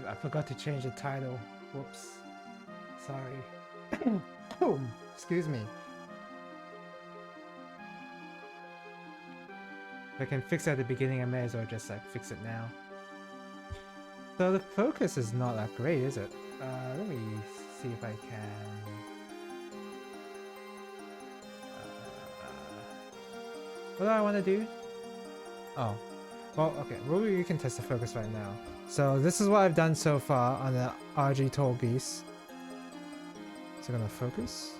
I forgot to change the title. Whoops. Sorry. Oh, excuse me. If I can fix it at the beginning, I may as well just like fix it now. So the focus is not that great, is it? Let me see if I can... what do I want to do? Oh. Well, okay. Well, you can test the focus right now. So this is what I've done so far on the RG Tallgeese. Is it gonna focus?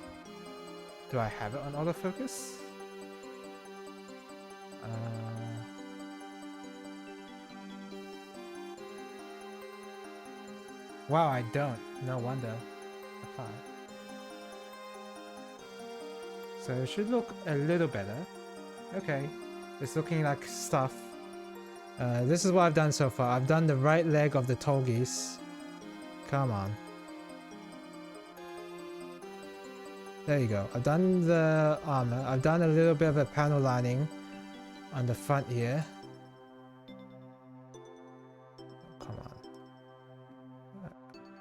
Do I have it on autofocus? Wow, I don't. No wonder. Apply. So it should look a little better. Okay. It's looking like stuff. This is what I've done so far. I've done the right leg of the Tallgeese. Come on. There you go. I've done the armor. I've done a little bit of a panel lining on the front here. Come on.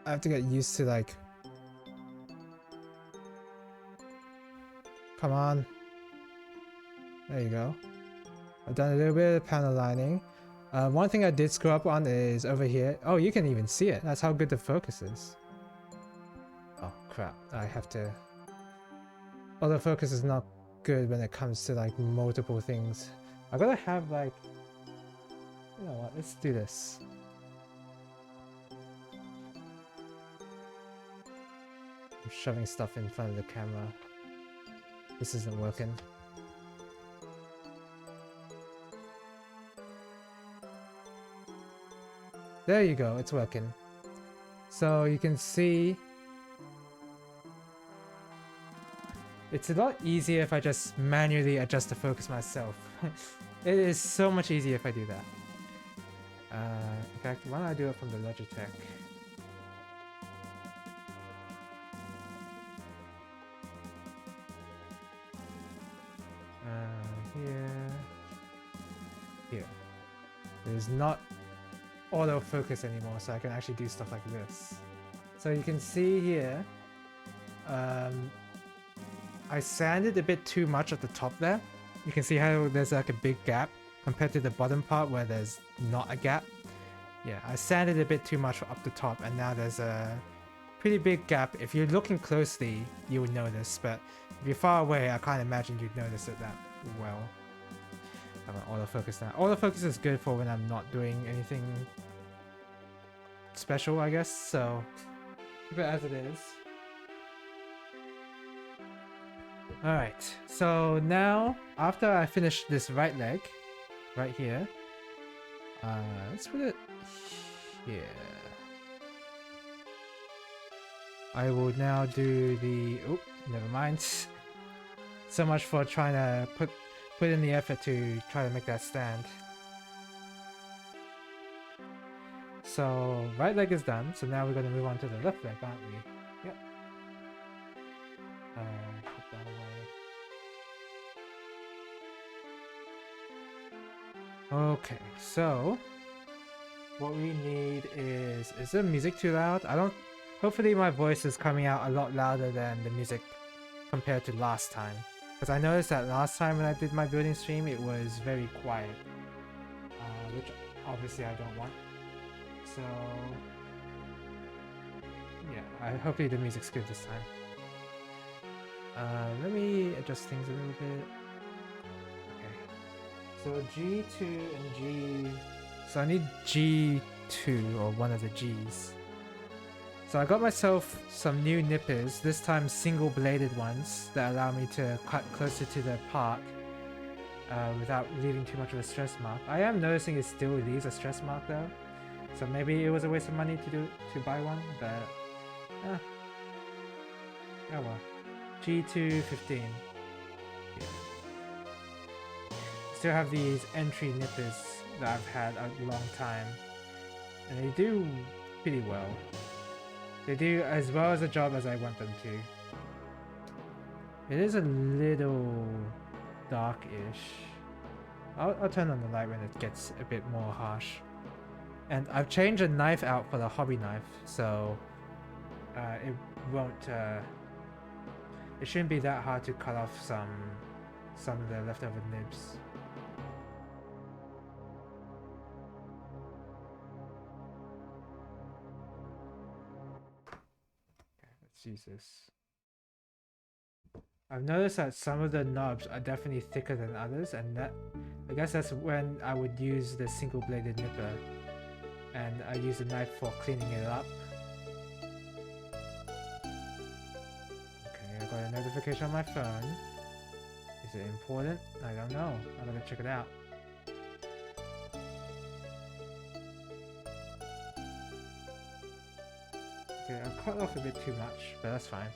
I have to get used to like... Come on. There you go. I've done a little bit of panel lining. One thing I did screw up on is over here. Oh, you can even see it. That's how good the focus is. Oh crap. I have to... Autofocus is not good when it comes to like multiple things. I gotta have like... You know what? Let's do this. I'm shoving stuff in front of the camera. This isn't working. There you go, it's working. So you can see it's a lot easier if I just manually adjust the focus myself. It is so much easier if I do that. In fact, why don't I do it from the Logitech? Here. It is not autofocus anymore, so I can actually do stuff like this. So you can see here, I sanded a bit too much at the top there. You can see how there's like a big gap compared to the bottom part where there's not a gap. Yeah, I sanded a bit too much up the top, and now there's a pretty big gap. If you're looking closely, you would notice, but if you're far away, I can't imagine you'd notice it that well. I'm on autofocus now. Autofocus is good for when I'm not doing anything special, I guess, so keep it as it is. Alright, so now, after I finish this right leg, right here, let's put it here. I will now do the... Oh, never mind. So much for trying to put in the effort to try to make that stand. So, right leg is done, so now we're going to move on to the left leg, aren't we? Yep. Put that away. Okay, so what we need is the music too loud? I don't... Hopefully my voice is coming out a lot louder than the music compared to last time. Because I noticed that last time when I did my building stream, it was very quiet. Which obviously I don't want. So... yeah, hopefully the music's good this time. Let me adjust things a little bit. Okay. So G2 and G... So I need G2 or one of the Gs. So I got myself some new nippers, this time single bladed ones that allow me to cut closer to the part without leaving too much of a stress mark. I am noticing it still leaves a stress mark though, so maybe it was a waste of money to buy one, but oh well. G215. Yeah. Still have these entry nippers that I've had a long time, and they do pretty well. They do as well as a job as I want them to. It is a little dark-ish. I'll turn on the light when it gets a bit more harsh. And I've changed a knife out for the hobby knife, so it won't. It shouldn't be that hard to cut off some of the leftover nibs. Okay, let's use this. I've noticed that some of the knobs are definitely thicker than others, and that I guess that's when I would use the single-bladed nipper, and I use the knife for cleaning it up. Okay, I got a notification on my phone. Is it important? I don't know. I'm gonna check it out. Okay, I cut off a bit too much, but that's fine.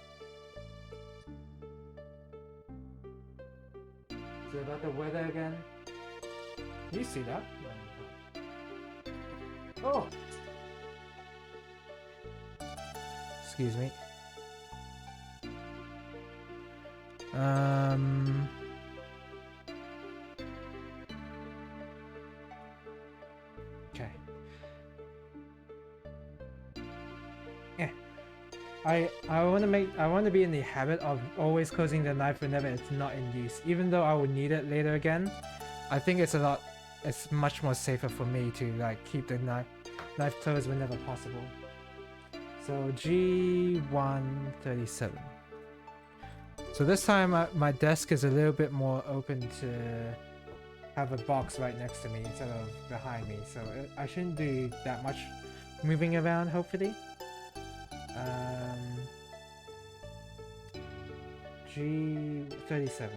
Is it about the weather again? Can you see that? Oh! Excuse me. Okay. Yeah. I want to be in the habit of always closing the knife whenever it's not in use, even though I will need it later again. I think it's much more safer for me to like keep the knife closed whenever possible. So G137. So this time my desk is a little bit more open to have a box right next to me instead of behind me, so I shouldn't do that much moving around, hopefully. G37.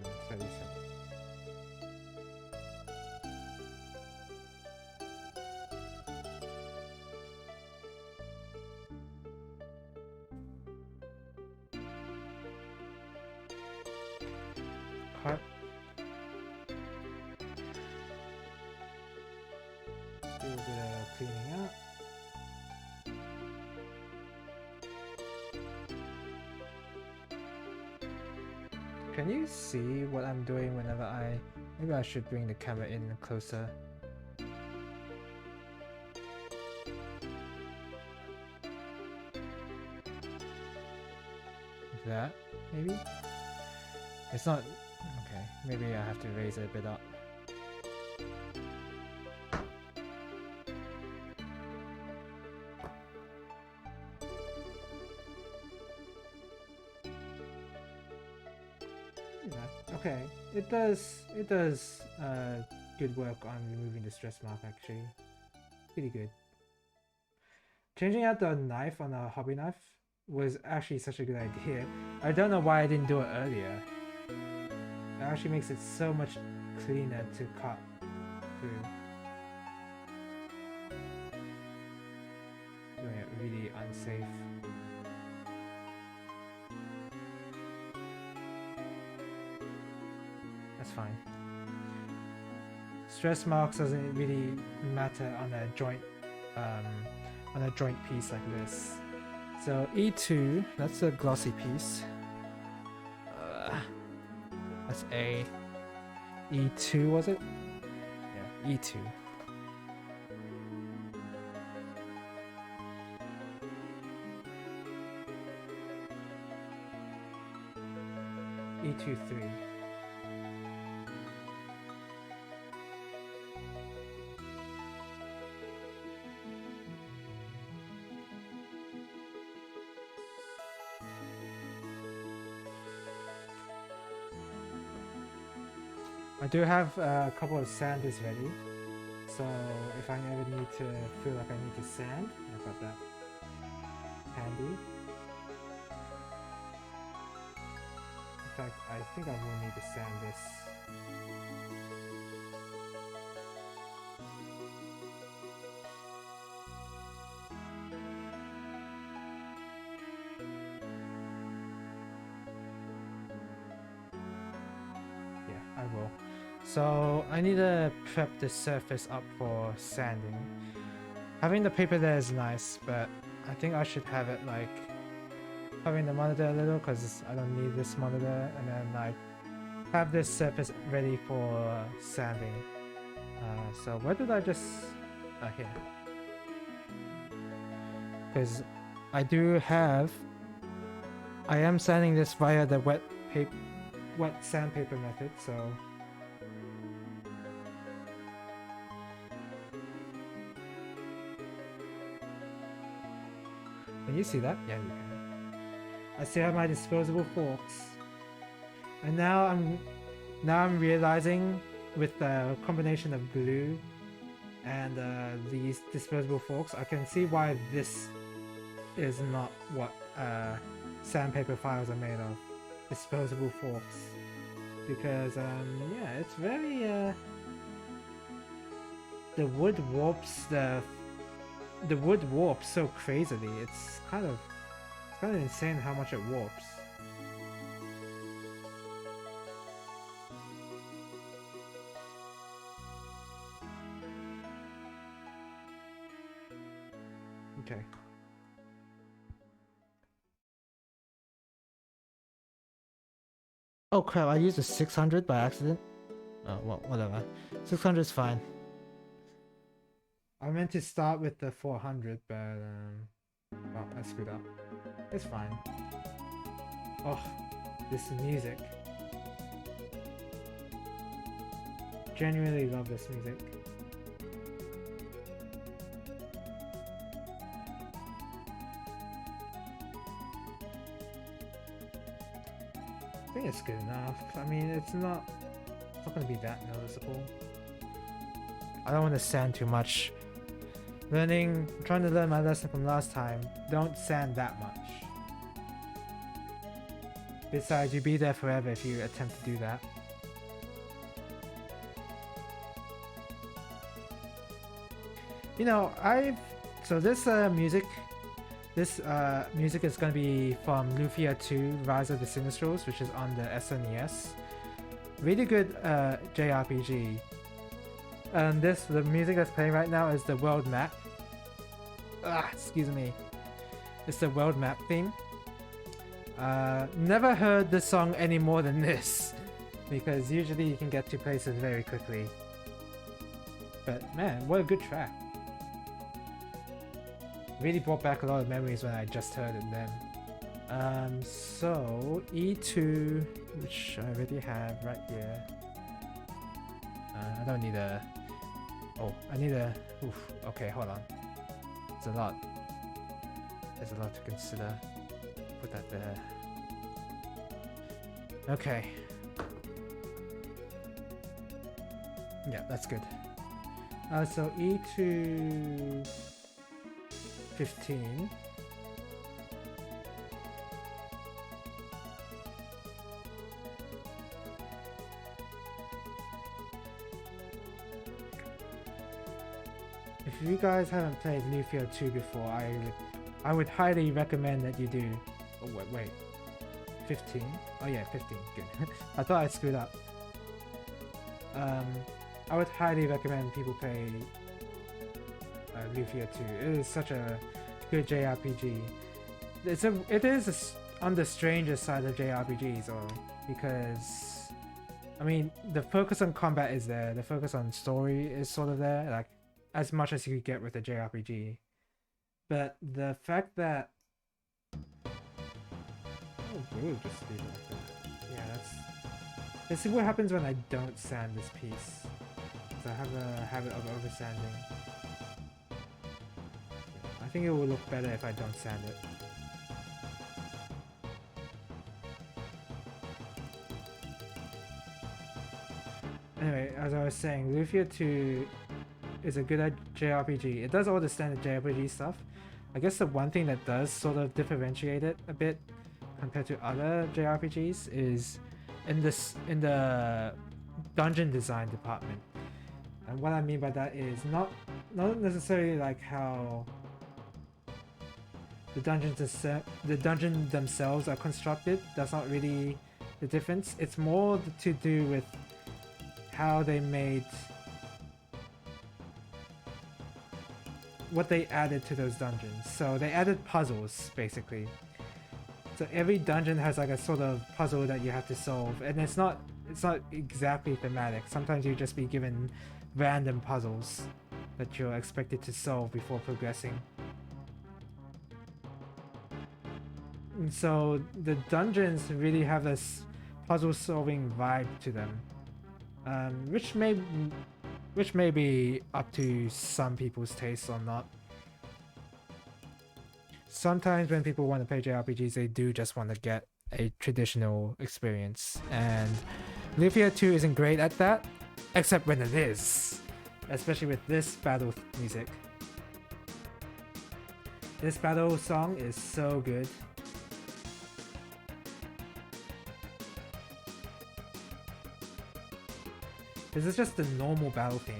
Cut. Do a bit of cleaning up. Can you see what I'm doing whenever maybe I should bring the camera in closer. That, maybe? It's not, okay, maybe I have to raise it a bit up. Okay, it does good work on removing the stress mark actually. Pretty good. Changing out the knife on a hobby knife was actually such a good idea. I don't know why I didn't do it earlier. It actually makes it so much cleaner to cut through. Doing it really unsafe. That's fine. Stress marks doesn't really matter on a joint piece like this. So E2, that's a glossy piece. That's A. E2 was it? Yeah, E2. E23. I do have a couple of sanders ready, so if I ever need to feel like I need to sand, I've got that handy. In fact, I think I will need to sand this. Yeah, I will. So I need to prep the surface up for sanding. Having the paper there is nice, but I think I should have it like covering the monitor a little because I don't need this monitor, and then I have this surface ready for sanding. So where did I just... here. because I am sanding this via the wet sandpaper method, so can you see that? Yeah, you can. I still have my disposable forks, and now I'm realizing with the combination of glue and these disposable forks, I can see why this is not what sandpaper files are made of. Disposable forks, because yeah, it's very the wood warps so crazily. It's kind of insane how much it warps. Okay. Oh crap, I used a 600 by accident. Oh, well, whatever. 600 is fine. I meant to start with the 400, but well, I screwed up. It's fine. Oh, this music. Genuinely love this music. I think it's good enough. I mean, it's not gonna be that noticeable. I don't want to sand too much. Trying to learn my lesson from last time. Don't sand that much. Besides, you'll be there forever if you attempt to do that. You know, this music is gonna be from Lufia 2 Rise of the Sinistrals, which is on the SNES. Really good JRPG. And the music that's playing right now is the world map. Excuse me. It's the world map theme. Never heard this song any more than this, because usually you can get to places very quickly. But man, what a good track. Really brought back a lot of memories when I just heard it then. So E2, which I already have right here. I don't need a... Oh, I need a... Oof, okay, hold on. It's a lot. There's a lot to consider. Put that there. Okay. Yeah, that's good. So E2... 15. If you guys haven't played Lufia 2 before, I would highly recommend that you do. Oh wait. 15? Oh yeah, 15. Good. I thought I screwed up. I would highly recommend people play Lufia 2. It is such a good JRPG. It is on the stranger side of JRPGs, because I mean the focus on combat is there, the focus on story is sort of there, like as much as you could get with a JRPG. But the fact that we'll just leave it like that. Yeah, let's see what happens when I don't sand this piece. So I have a habit of oversanding. I think it will look better if I don't sand it. Anyway, as I was saying, Lufia 2 is a good JRPG. It does all the standard JRPG stuff. I guess the one thing that does sort of differentiate it a bit compared to other JRPGs is in the dungeon design department. And what I mean by that is not necessarily like how the dungeons themselves are constructed. That's not really the difference. It's more to do with how they made, what they added to those dungeons. So they added puzzles, basically. So every dungeon has like a sort of puzzle that you have to solve, and it's not exactly thematic. Sometimes you just be given random puzzles that you're expected to solve before progressing. And so the dungeons really have this puzzle-solving vibe to them, which may be up to some people's taste or not. Sometimes when people want to play JRPGs, they do just want to get a traditional experience, and Lufia 2 isn't great at that, except when it is, especially with this battle music. This battle song is so good. This is just the normal battle theme.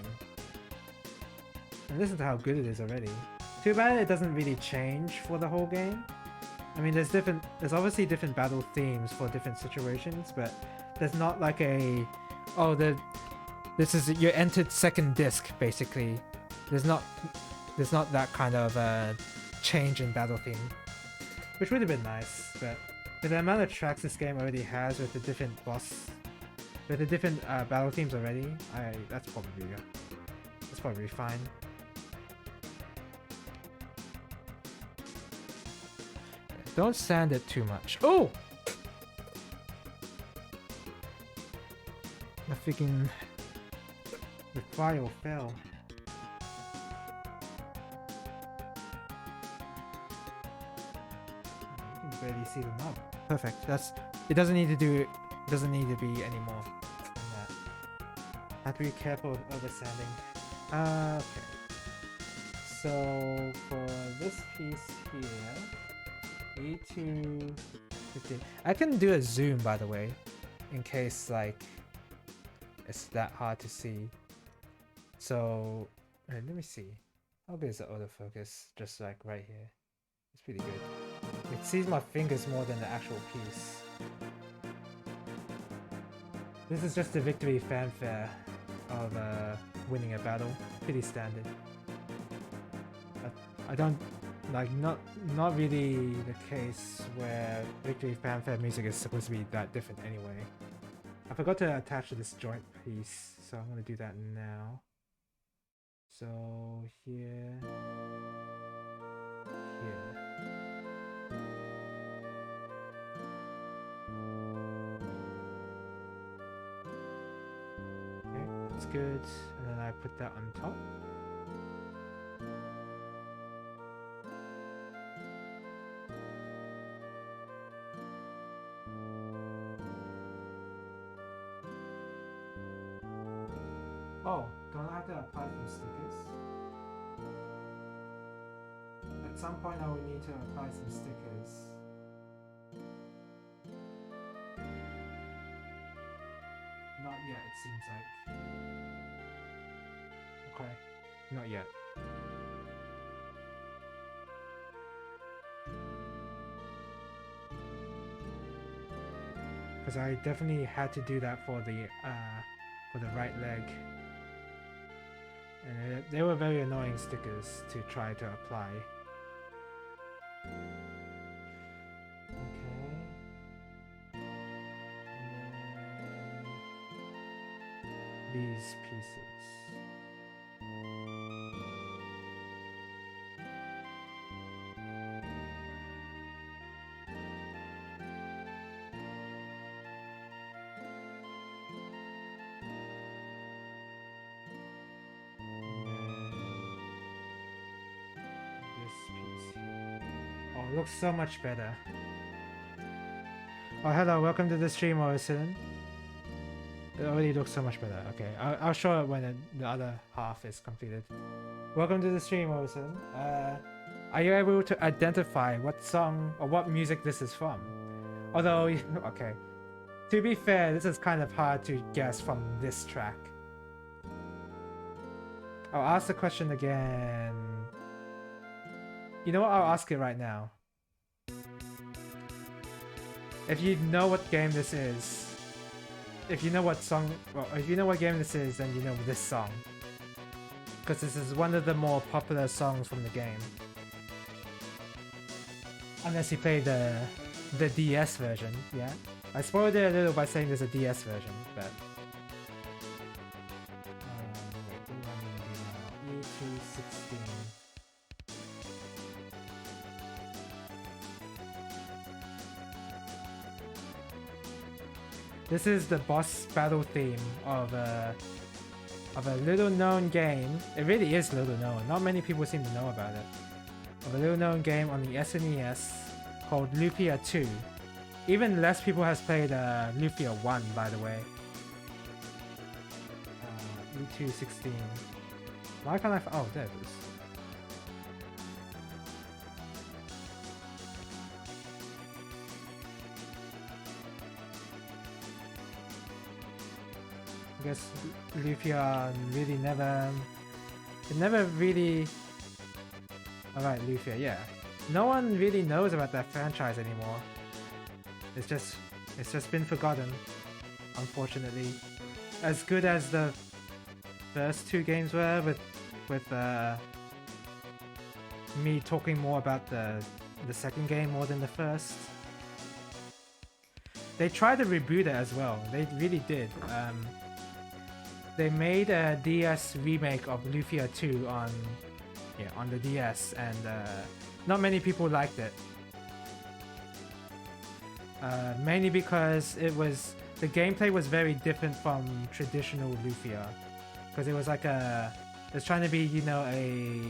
And listen to how good it is already. Too bad it doesn't really change for the whole game. I mean, there's obviously different battle themes for different situations, but there's not like a, oh, this is, you entered second disc, basically. There's not that kind of change in battle theme, which would have been nice, but with the amount of tracks this game already has with the different battle themes already, that's probably fine. Don't sand it too much. Oh! The freaking file fell. You can barely see them up. Perfect. It doesn't need to be any more than that. Have to be careful of oversanding. Okay. So for this piece here, E2 15. I can do a zoom, by the way, in case like it's that hard to see. So let me see. How good is the autofocus? Just like right here. It's pretty good. It sees my fingers more than the actual piece. This is just the victory fanfare of winning a battle. Pretty standard. I don't like not really the case where victory fanfare music is supposed to be that different anyway. I forgot to attach to this joint piece, so I'm gonna do that now. So here. Okay, that's good. And then I put that on top. Oh, don't I have to apply some stickers? At some point I will need to apply some stickers. Not yet, it seems like. Okay, not yet. Because I definitely had to do that for the right leg. And they were very annoying stickers to try to apply. Okay. And then these pieces. Looks so much better. Oh, hello, welcome to the stream, Orison. It already looks so much better. Okay, I'll show it when the other half is completed. Welcome to the stream, Orison. Are you able to identify what song or what music this is from? Although, okay, to be fair, this is kind of hard to guess from this track. I'll ask the question again. You know what? I'll ask it right now. If you know what game this is, if you know what song, well, if you know what game this is, then you know this song. Because this is one of the more popular songs from the game. Unless you play the DS version, yeah. I spoiled it a little by saying there's a DS version, but... wait, what do I need to do now? E216. This is the boss battle theme of a little known game. It really is little known. Not many people seem to know about it. Of a little known game on the SNES called Lufia 2. Even less people has played Lufia 1, by the way. E216. Why can't I? Oh, there it is. I guess Lufia really never... It never really... Alright, Lufia, yeah. No one really knows about that franchise anymore. It's just been forgotten, unfortunately. As good as the first two games were, with me talking more about the second game more than the first. They tried to reboot it as well. They really did. They made a DS remake of Lufia 2 on the DS, and not many people liked it. Mainly because the gameplay was very different from traditional Lufia, because it was like it's trying to be, you know, a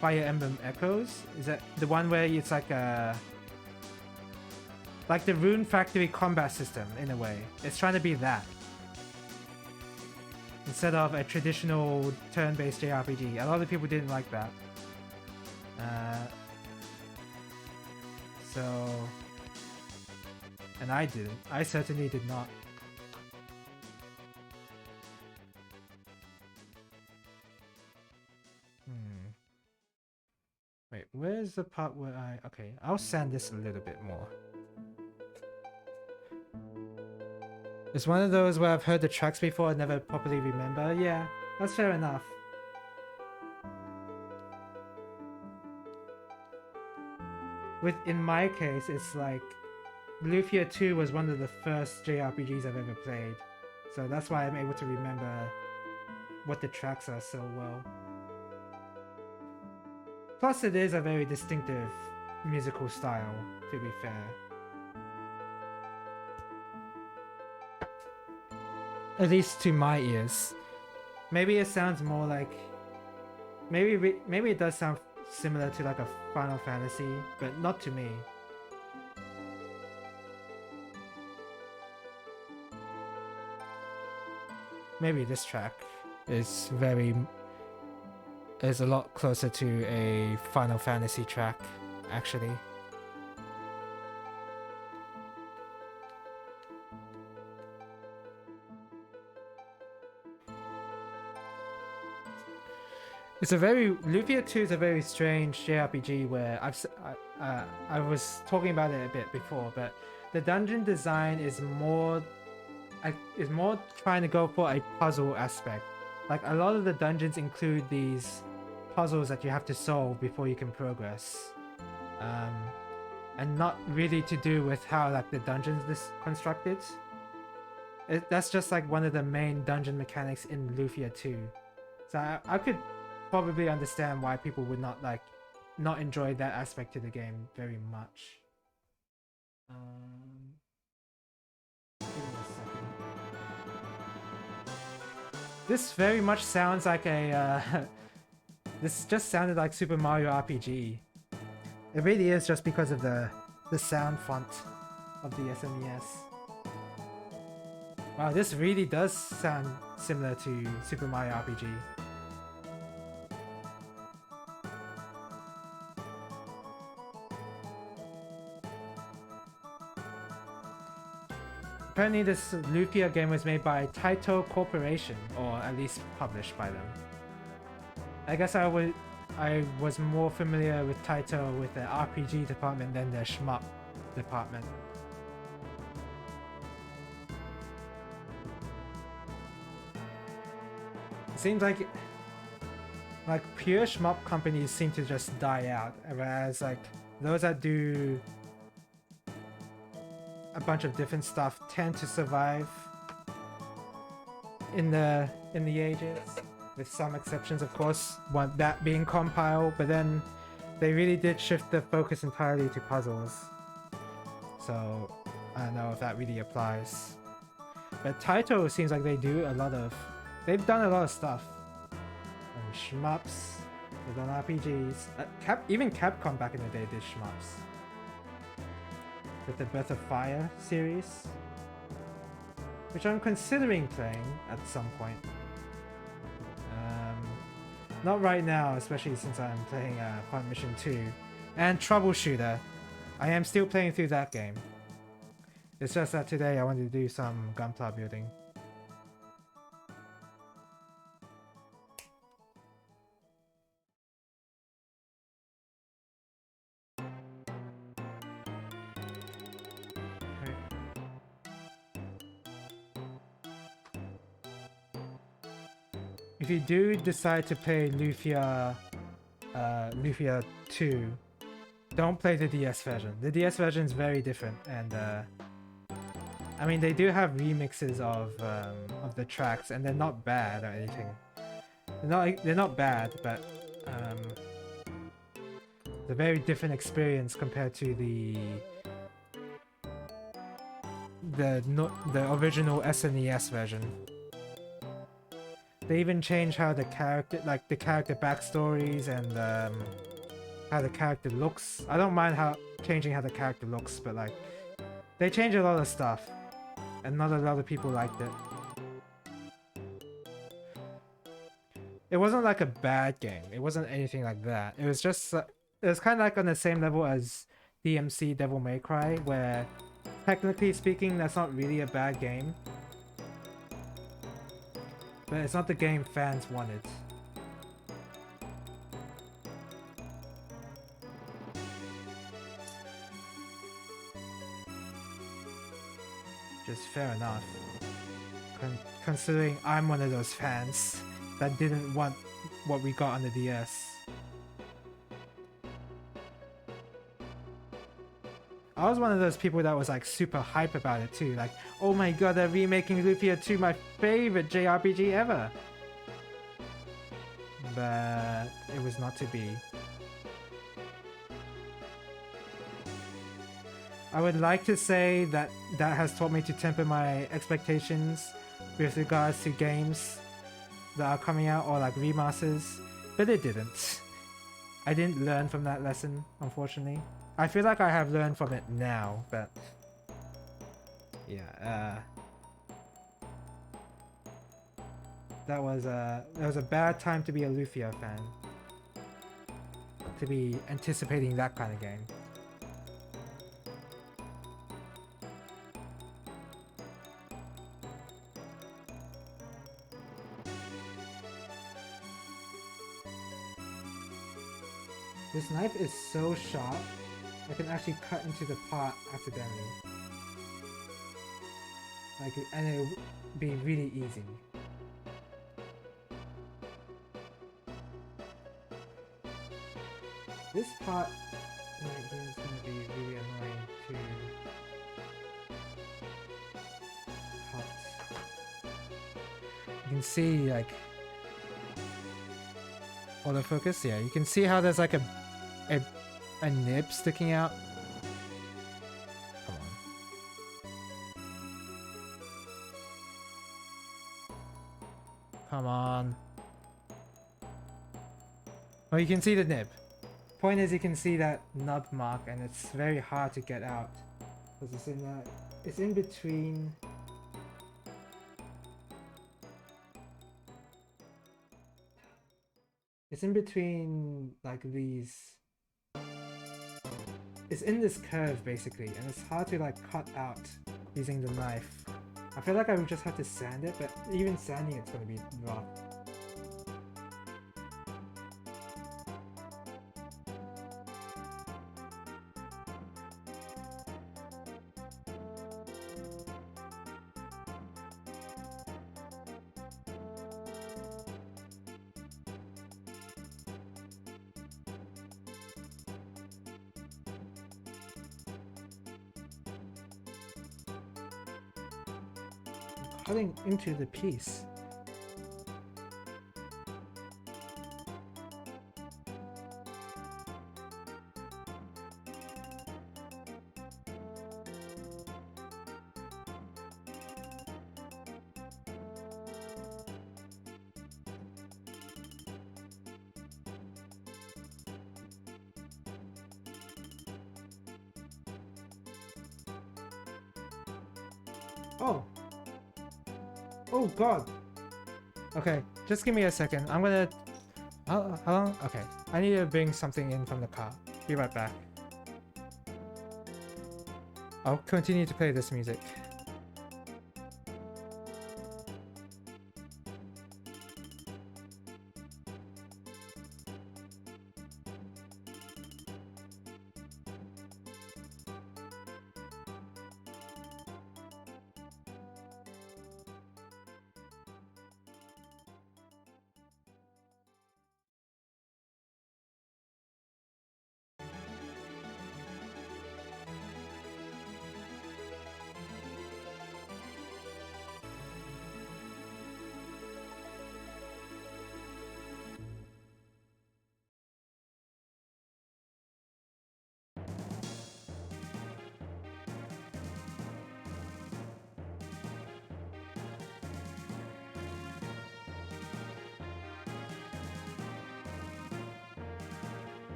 Fire Emblem Echoes. Is that the one where it's like the Rune Factory combat system in a way? It's trying to be that instead of a traditional turn-based JRPG. A lot of people didn't like that. And I didn't. I certainly did not. Wait, where's the part where okay, I'll sand this a little bit more. It's one of those where I've heard the tracks before and never properly remember. Yeah, that's fair enough. In my case, it's like Lufia 2 was one of the first JRPGs I've ever played, so that's why I'm able to remember what the tracks are so well. Plus, it is a very distinctive musical style, to be fair. At least to my ears. Maybe it sounds more like... Maybe it does sound similar to like a Final Fantasy, but not to me. Maybe this track is a lot closer to a Final Fantasy track, actually. Lufia 2 is a very strange JRPG where I was talking about it a bit before, but the dungeon design is more trying to go for a puzzle aspect. Like, a lot of the dungeons include these puzzles that you have to solve before you can progress, and not really to do with how like the dungeons is constructed. That's just like one of the main dungeon mechanics in Lufia 2. So I could probably understand why people would not enjoy that aspect to the game very much. Give me a second. This very much sounds like a this just sounded like Super Mario RPG. It really is, just because of the sound font of the SNES. Wow, this really does sound similar to Super Mario RPG. Apparently this Lufia game was made by Taito Corporation, or at least published by them. I guess I was more familiar with Taito with their RPG department than their shmup department. It seems like pure shmup companies seem to just die out, whereas like those that do a bunch of different stuff tend to survive in the ages, with some exceptions, of course, one that being Compile, but then they really did shift the focus entirely to puzzles. So I don't know if that really applies. But Taito seems like they've done a lot of stuff. And shmups, they've done RPGs. Even Capcom back in the day did shmups. With the Breath of Fire series, which I'm considering playing at some point. Not right now, especially since I'm playing Point Mission 2 and Troubleshooter. I am still playing through that game. It's just that today I wanted to do some Gunpla building. If you do decide to play Lufia 2, don't play the DS version. The DS version is very different, and I mean they do have remixes of the tracks, and they're not bad or anything. They're not bad, but it's a very different experience compared to the original SNES version. They even change how the character backstories and how the character looks. I don't mind changing how the character looks, but like they change a lot of stuff, and not a lot of people liked it. It wasn't like a bad game. It wasn't anything like that. It was just it was kind of like on the same level as DMC Devil May Cry, where technically speaking, that's not really a bad game. But it's not the game fans wanted. Just fair enough. Considering I'm one of those fans that didn't want what we got on the DS. I was one of those people that was like super hype about it too, like, oh my god, they're remaking Lufia 2, my favorite JRPG ever! But it was not to be. I would like to say that that has taught me to temper my expectations with regards to games that are coming out, or like remasters, but it didn't. I didn't learn from that lesson, unfortunately. I feel like I have learned from it now, but yeah, that was a bad time to be a Lufia fan. To be anticipating that kind of game. This knife is so sharp, I can actually cut into the pot accidentally. Like, and it would be really easy. This pot right here is gonna be really annoying to cut. You can see, like, autofocus, yeah, you can see how there's like a nib sticking out. Come on. Come on. Well, you can see the nib. Point is, you can see that nub mark, and it's very hard to get out because it's in between. It's in between like these. It's in this curve basically, and it's hard to like cut out using the knife. I feel like I would just have to sand it, but even sanding it's gonna be rough. Cutting into the piece. Oh. Oh god. Okay, just give me a second. I'm gonna... How long? Okay. I need to bring something in from the car. Be right back. I'll continue to play this music.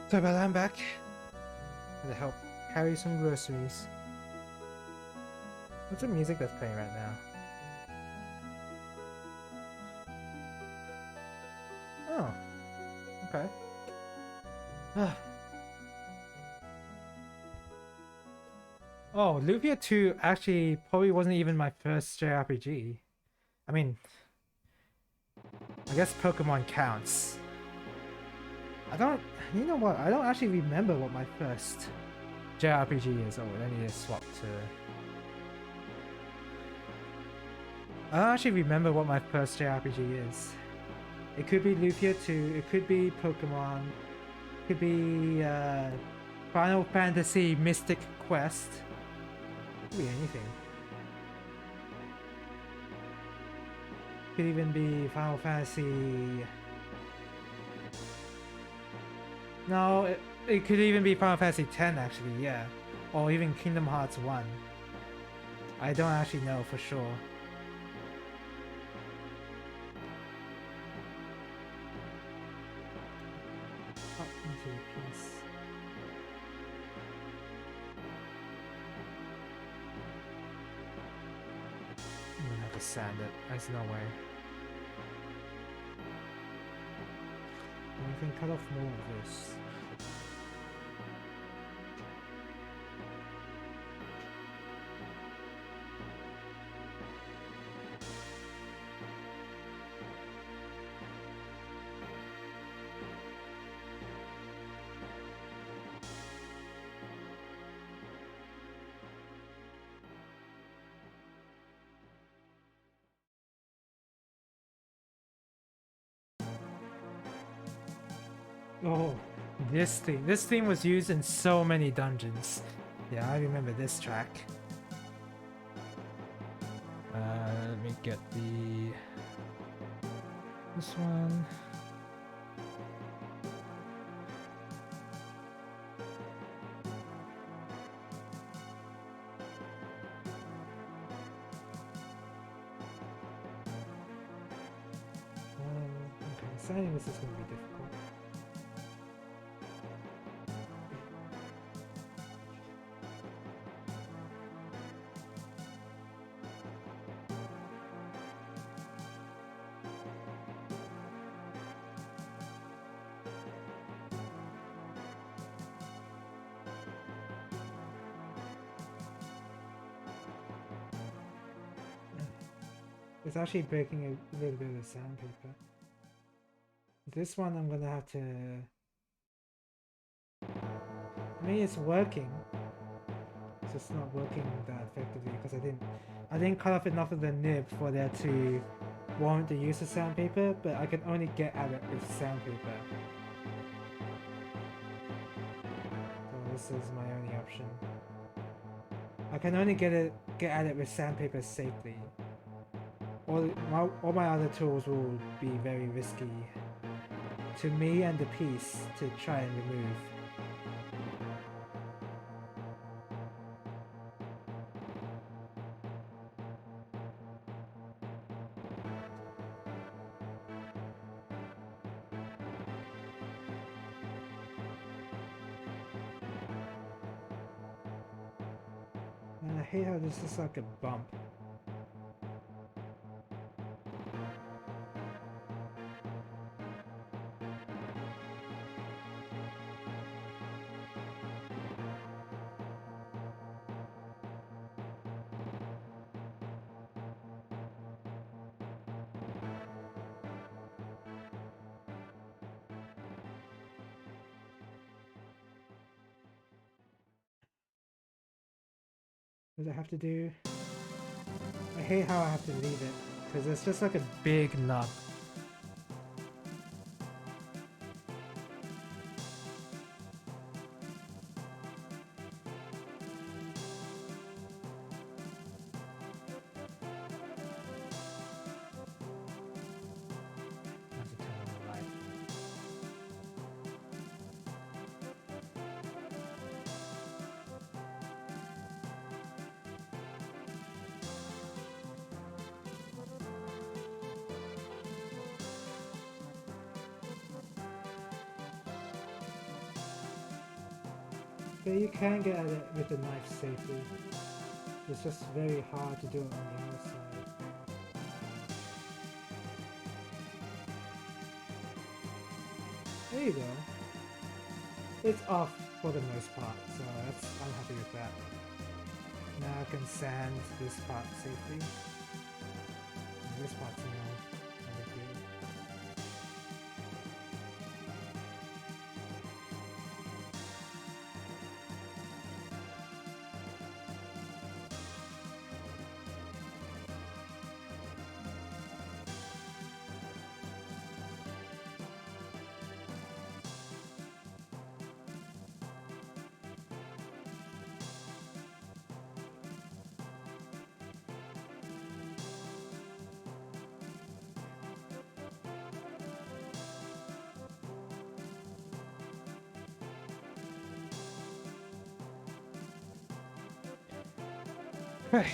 Sorry about that, I'm back. To help carry some groceries. What's the music that's playing right now? Oh, okay. Oh, Lufia 2 actually probably wasn't even my first JRPG. I mean, I guess Pokemon counts. You know what? I don't actually remember what my first JRPG is. Oh, I need to swap to... I don't actually remember what my first JRPG is. It could be Lufia 2, it could be Pokemon, it could be Final Fantasy Mystic Quest. It could be anything. It could even be Final Fantasy... No, it could even be Final Fantasy X actually, yeah. Or even Kingdom Hearts 1. I don't actually know for sure. Up into the piece. I'm gonna have to sand it. There's no way. We can cut off more of this. Oh, this theme. This theme was used in so many dungeons. Yeah, I remember this track. Let me get this one. Okay, deciding this is going to be difficult. It's actually breaking a little bit of the sandpaper. This one I'm gonna have to... I mean, it's working. It's just not working that effectively because I didn't cut off enough of the nib for there to warrant the use of sandpaper, but I can only get at it with sandpaper. So this is my only option. I can only get at it with sandpaper safely. All my other tools will be very risky to me and the piece to try and remove. And I hate how this is like a bump. What does I have to do? I hate how I have to leave it, because it's just like a big nub. I have to turn on the light. So you can get at it with the knife safely. It's just very hard to do it on the other side. There you go. It's off for the most part, so I'm happy with that. Now I can sand this part safely. And this part's now really good. Okay.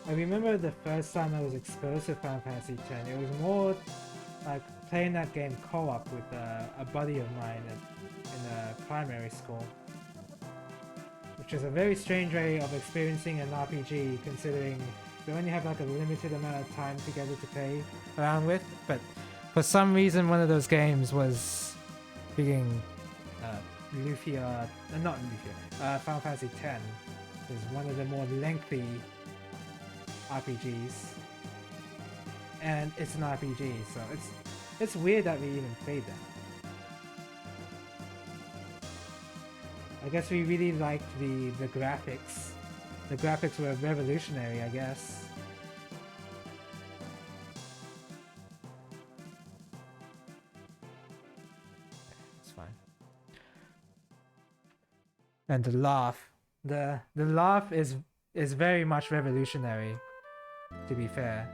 I remember the first time I was exposed to Final Fantasy X, it was more like playing that game co-op with a buddy of mine in primary school. Which is a very strange way of experiencing an RPG considering we only have like a limited amount of time together to play around with, but for some reason one of those games was being Final Fantasy X is one of the more lengthy RPGs, and it's an RPG, so it's weird that we even played that. I guess we really liked the graphics the graphics were revolutionary, I guess. It's fine. And the laugh. The laugh is very much revolutionary, to be fair.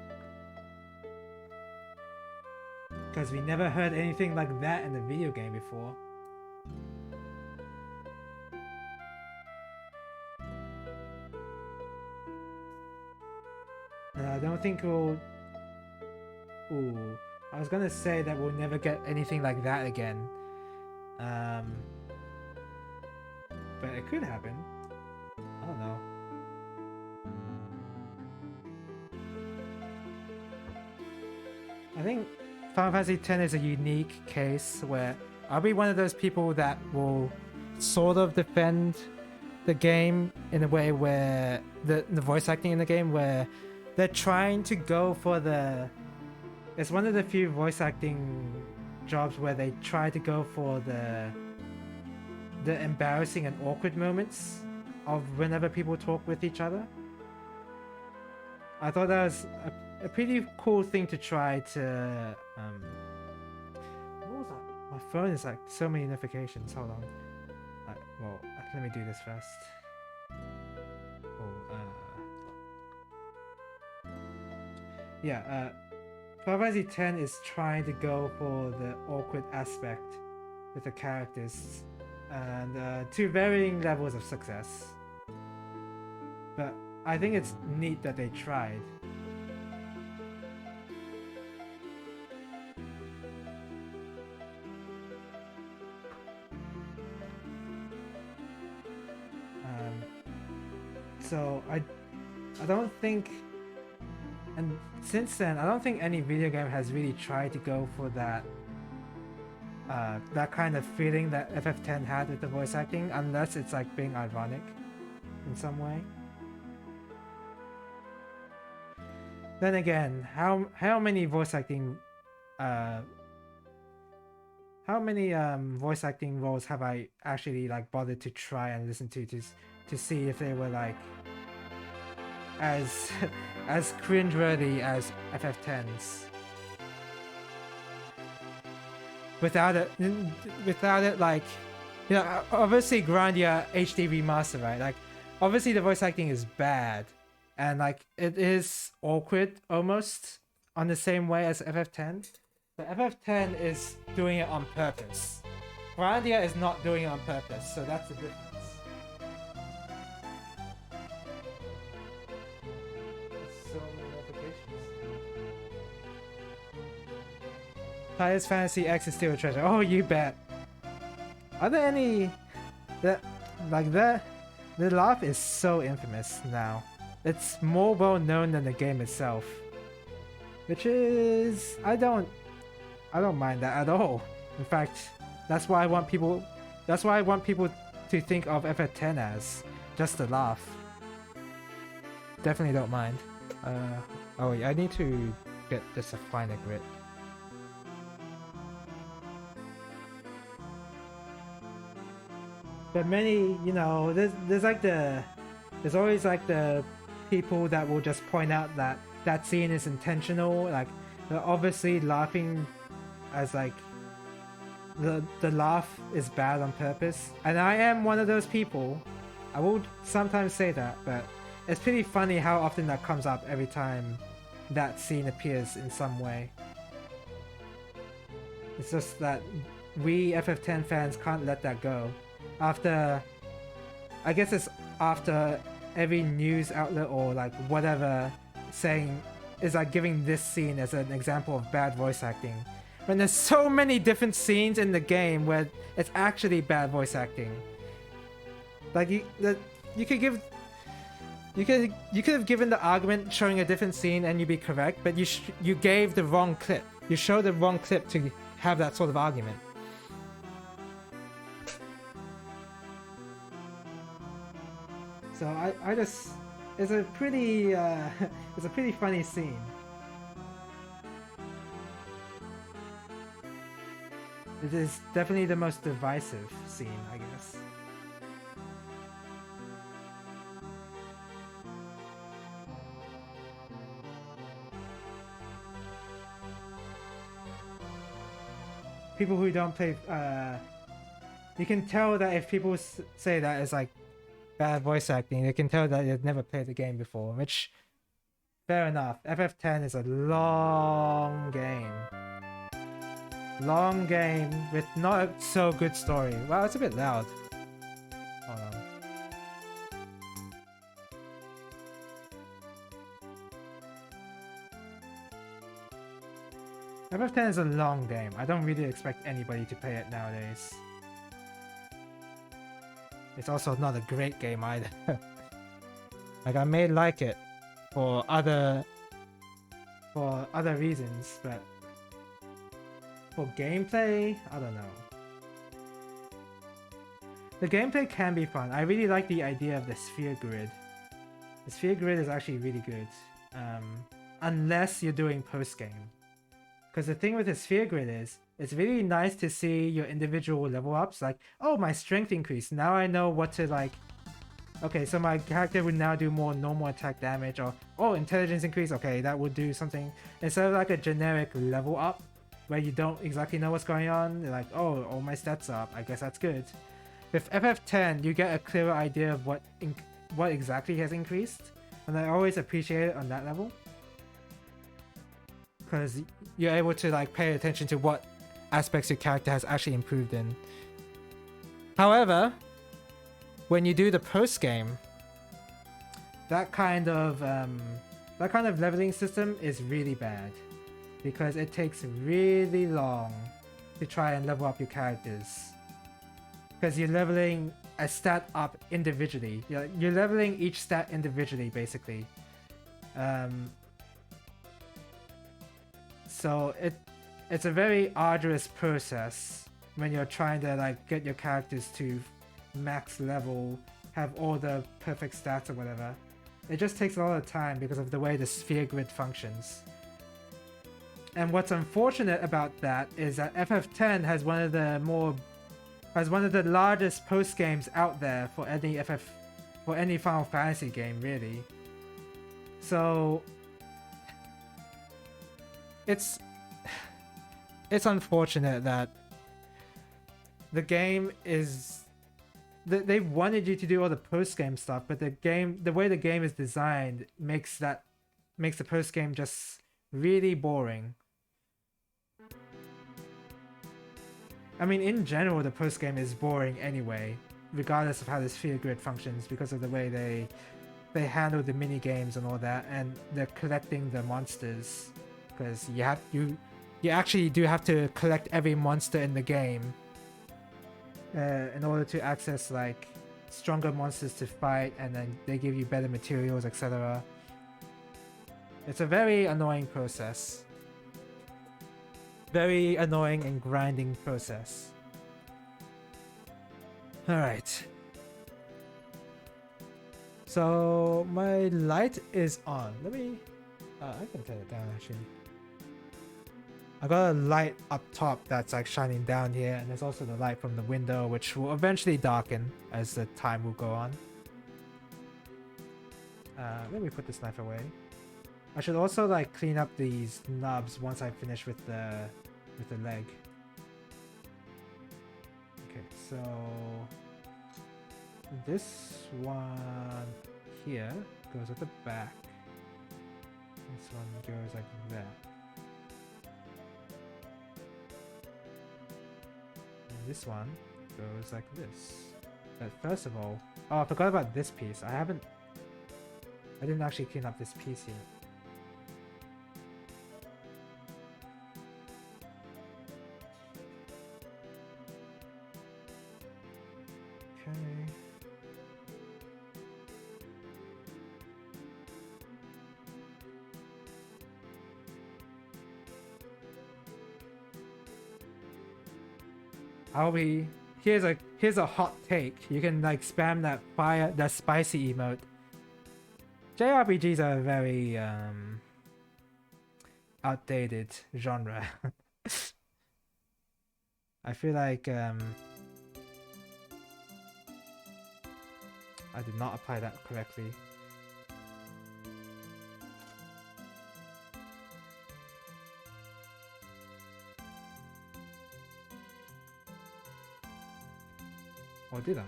Because we never heard anything like that in the video game before. And I don't think we'll... Ooh, I was gonna say that we'll never get anything like that again. But it could happen. I don't know. I think Final Fantasy X is a unique case where I'll be one of those people that will sort of defend the game in a way where the voice acting in the game where they're trying to go for the... It's one of the few voice acting jobs where they try to go for the embarrassing and awkward moments of whenever people talk with each other. I thought that was a pretty cool thing to try to... what was that? My phone is like so many notifications. Hold on. Well, let me do this first. Yeah, Final Fantasy X is trying to go for the awkward aspect with the characters, and to varying levels of success. But I think it's neat that they tried. So I don't think, and since then I don't think any video game has really tried to go for that that kind of feeling that FF10 had with the voice acting, unless it's like being ironic in some way. Then again, how many voice acting voice acting roles have I actually like bothered to try and listen to see if they were like as cringeworthy as FF10's. Without it like, you know, obviously Grandia HD remaster, right? Like, obviously the voice acting is bad, and like it is awkward almost on the same way as FF10. But FF10 is doing it on purpose. Grandia is not doing it on purpose, so that's the difference. Titus Fantasy X is still a treasure. Oh, you bet. Are there any that like that? The laugh is so infamous now. It's more well known than the game itself, which is I don't mind that at all. In fact, that's why I want people to think of FF10 as just a laugh. Definitely don't mind. Oh yeah, I need to get just a finer grit. But many, you know, there's always like the people that will just point out that that scene is intentional, like they're obviously laughing as like the laugh is bad on purpose. And I am one of those people. I will sometimes say that, but it's pretty funny how often that comes up every time that scene appears in some way. It's just that we FF10 fans can't let that go. I guess it's after every news outlet or like whatever saying is like giving this scene as an example of bad voice acting. When there's so many different scenes in the game where it's actually bad voice acting. Like you could have given the argument showing a different scene and you'd be correct, but you gave the wrong clip. You showed the wrong clip to have that sort of argument. So I just, it's a pretty funny scene. It is definitely the most divisive scene, I guess. people who don't play, you can tell that if people say that it's like bad voice acting, they can tell that they've never played the game before, which, fair enough. FF10 is a long game. Long game with not so good story. Wow, it's a bit loud. Hold on. FF10 is a long game. I don't really expect anybody to play it nowadays. It's also not a great game either. Like, I may like it for other reasons, but for gameplay, I don't know. The gameplay can be fun. I really like the idea of the sphere grid. The sphere grid is actually really good, unless you're doing post-game. Because the thing with the sphere grid is, it's really nice to see your individual level ups. Like, oh, my strength increased. Now I know what to like. Okay, so my character would now do more normal attack damage, or oh, intelligence increase. Okay, that would do something. Instead of like a generic level up, where you don't exactly know what's going on. You're like, oh, all my stats are up. I guess that's good. With FF10, you get a clearer idea of what exactly has increased, and I always appreciate it on that level. Because you're able to like pay attention to what aspects your character has actually improved in. However, when you do the post game, that kind of leveling system is really bad, because it takes really long to try and level up your characters. Because you're leveling a stat up individually. You're leveling each stat individually, basically. So it's a very arduous process when you're trying to like get your characters to max level, have all the perfect stats or whatever. It just takes a lot of time because of the way the sphere grid functions. And what's unfortunate about that is that FF10 has one of the largest post games out there for any Final Fantasy game, really. So it's unfortunate that the game is they wanted you to do all the post game stuff, but the way the game is designed makes the post game just really boring. I mean, in general, the post game is boring anyway, regardless of how the sphere grid functions, because of the way they handle the mini games and all that, and they're collecting the monsters, because you actually do have to collect every monster in the game in order to access like stronger monsters to fight, and then they give you better materials, etc. It's a very annoying process. Very annoying and grinding process. Alright. So my light is on. Let me... I can turn it down actually. I got a light up top that's like shining down here, and there's also the light from the window, which will eventually darken as the time will go on. Let me put this knife away. I should also like clean up these knobs once I finish with the leg. Okay, so this one here goes at the back. This one goes like that. And this one goes like this. But first of all, oh, I forgot about this piece. I didn't actually clean up this piece yet. Here's a hot take. You can like spam that spicy emote. JRPGs are a very outdated genre. I feel like I did not apply that correctly. Or did I?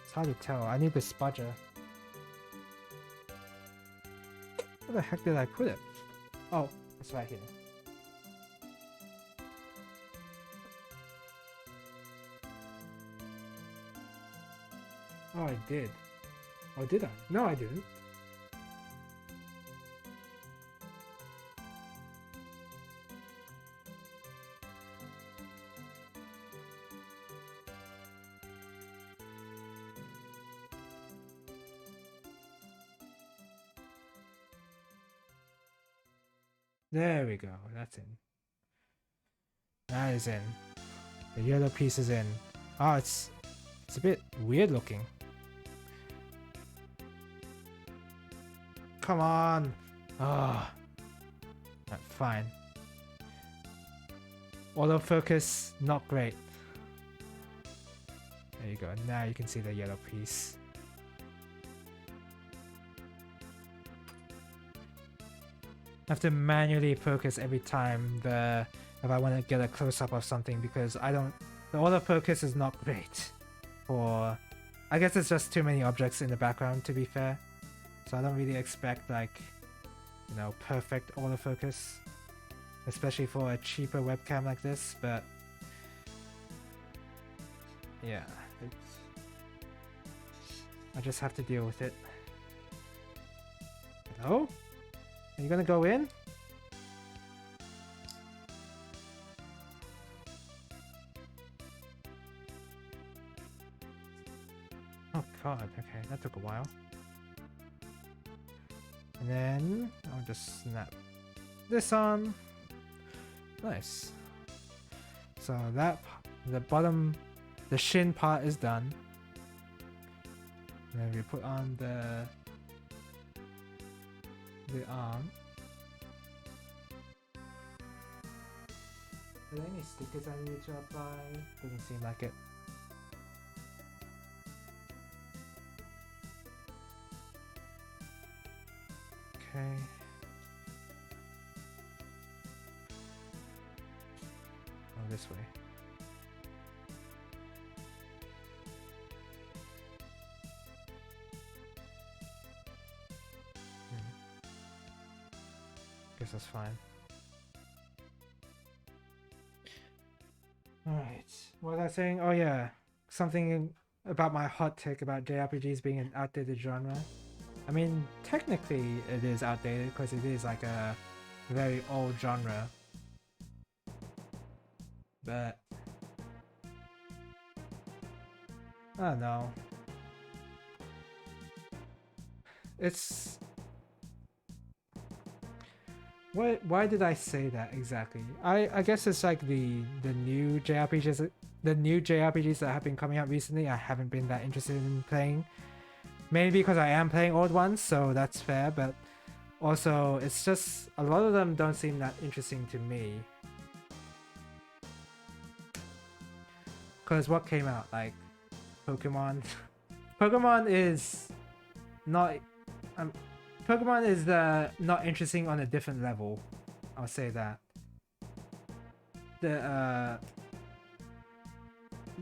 It's hard to tell. I need the spudger. Where the heck did I put it? Oh, it's right here. Oh, I did. Oh, did I? No, I didn't. There we go. That's in. That is in. The yellow piece is in. Oh, it's a bit weird looking. Come on. Ah. Oh. Fine. Autofocus, not great. There you go. Now you can see the yellow piece. I have to manually focus every time if I want to get a close-up of something, because the autofocus is not great for, I guess it's just too many objects in the background, to be fair. So I don't really expect, like, you know, perfect autofocus, especially for a cheaper webcam like this, but yeah, I just have to deal with it. Hello? Are you gonna go in? Oh god, okay, that took a while. And then I'll just snap this on. Nice. So that, the bottom, the shin part is done. And then we put on the arm. Are there any stickers I need to apply? Doesn't seem like it. Okay. Oh, this way. Guess that's fine. Alright. What was I saying? Oh yeah. Something about my hot take about JRPGs being an outdated genre. I mean, technically it is outdated because it is like a very old genre. But I don't know. It's... Why did I say that exactly? I guess it's like the new JRPGs that have been coming out recently I haven't been that interested in playing. Mainly because I am playing old ones, so that's fair, but also it's just a lot of them don't seem that interesting to me. Cause what came out, like Pokemon? Pokemon is not Pokemon is not interesting on a different level. I'll say that.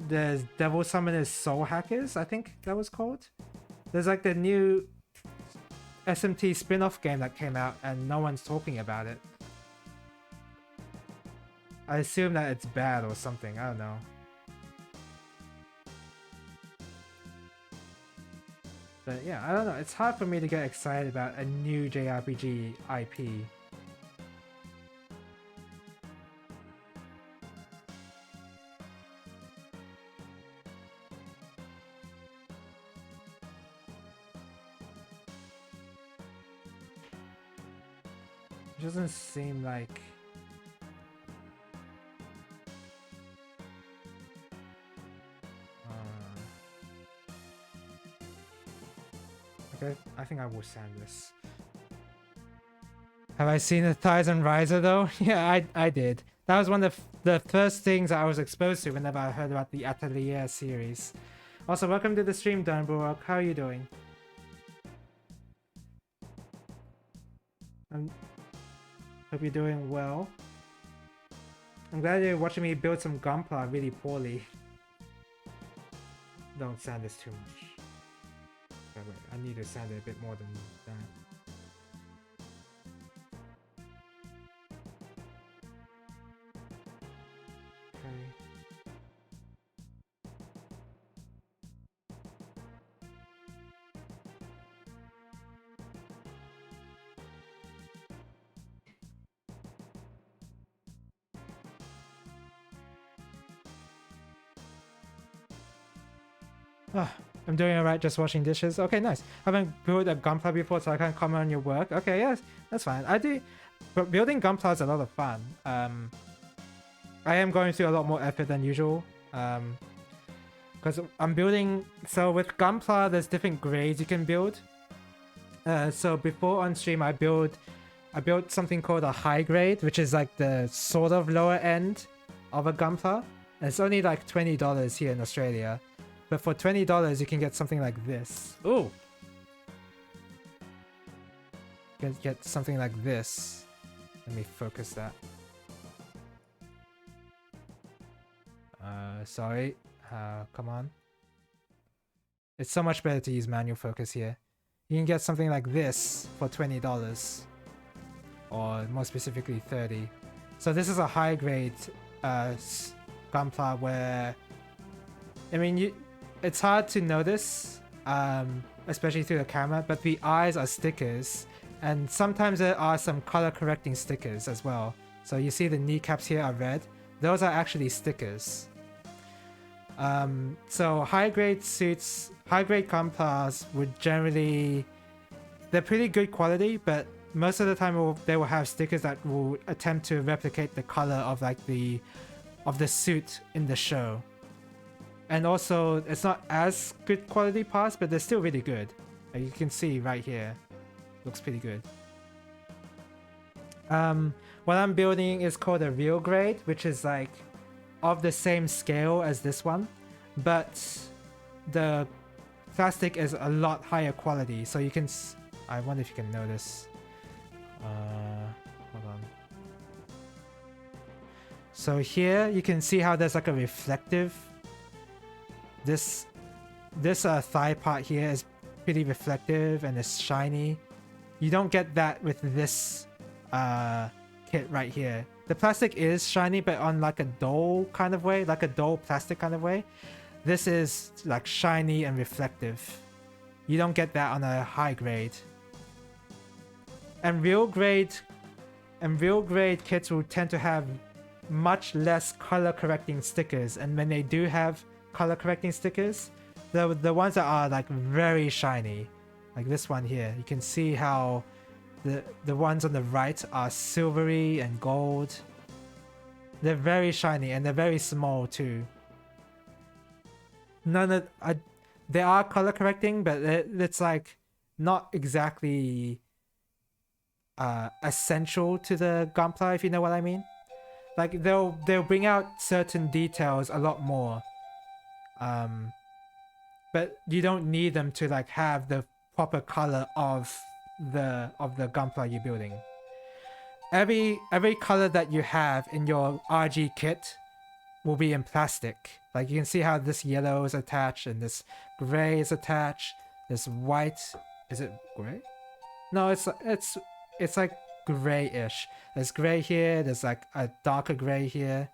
There's Devil Summoners Soul Hackers, I think that was called. There's like the new SMT spin-off game that came out and no one's talking about it. I assume that it's bad or something, I don't know. But yeah, I don't know, it's hard for me to get excited about a new JRPG IP. It doesn't seem like... Okay, I think I will sand this. Have I seen the Tizen Riser though? Yeah, I did. That was one of the first things I was exposed to whenever I heard about the Atelier series. Also, welcome to the stream, Dunbrook. How are you doing? Hope you're doing well. I'm glad you're watching me build some Gunpla really poorly. Don't sand this too much. Okay, wait, I need to sand it a bit more than that. Okay. Ah, I'm doing alright, just washing dishes. Okay, nice. I haven't built a gunpla before, so I can't comment on your work. Okay, yes, that's fine. I do, but building gunpla is a lot of fun. I am going through a lot more effort than usual. Because I'm building. So with gunpla, there's different grades you can build. So before on stream, I built something called a high grade, which is like the sort of lower end of a gunpla. And it's only like $20 here in Australia. But for $20, you can get something like this. Ooh! Get something like this. Let me focus that. Sorry. Come on. It's so much better to use manual focus here. You can get something like this for $20. Or more specifically, $30. So this is a high grade gunpla where... I mean, it's hard to notice, especially through the camera, but the eyes are stickers, and sometimes there are some color correcting stickers as well. So you see the kneecaps here are red. Those are actually stickers. So high grade gunplas would generally... They're pretty good quality, but most of the time they will have stickers that will attempt to replicate the color of like the suit in the show. And also, it's not as good quality parts, but they're still really good. Like you can see right here. Looks pretty good. What I'm building is called a real grade, which is like of the same scale as this one. But the plastic is a lot higher quality. So you can... I wonder if you can notice. Hold on. So here, you can see how there's like a reflective... This thigh part here is pretty reflective and it's shiny. You don't get that with this kit right here. The plastic is shiny, but on like a dull kind of way, like a dull plastic kind of way. This is like shiny and reflective. You don't get that on a high grade. And real grade kits will tend to have much less color correcting stickers, and when they do have color correcting stickers, the ones that are like very shiny, like this one here, you can see how the ones on the right are silvery and gold. They're very shiny and they're very small too. They are color correcting, but it's like not exactly essential to the gunpla, if you know what I mean. Like they'll bring out certain details a lot more. But you don't need them to like have the proper color of the gunpla you're building. Every color that you have in your RG kit will be in plastic. Like you can see how this yellow is attached and this gray is attached. This white, is it gray? No, it's like grayish. There's gray here. There's like a darker gray here.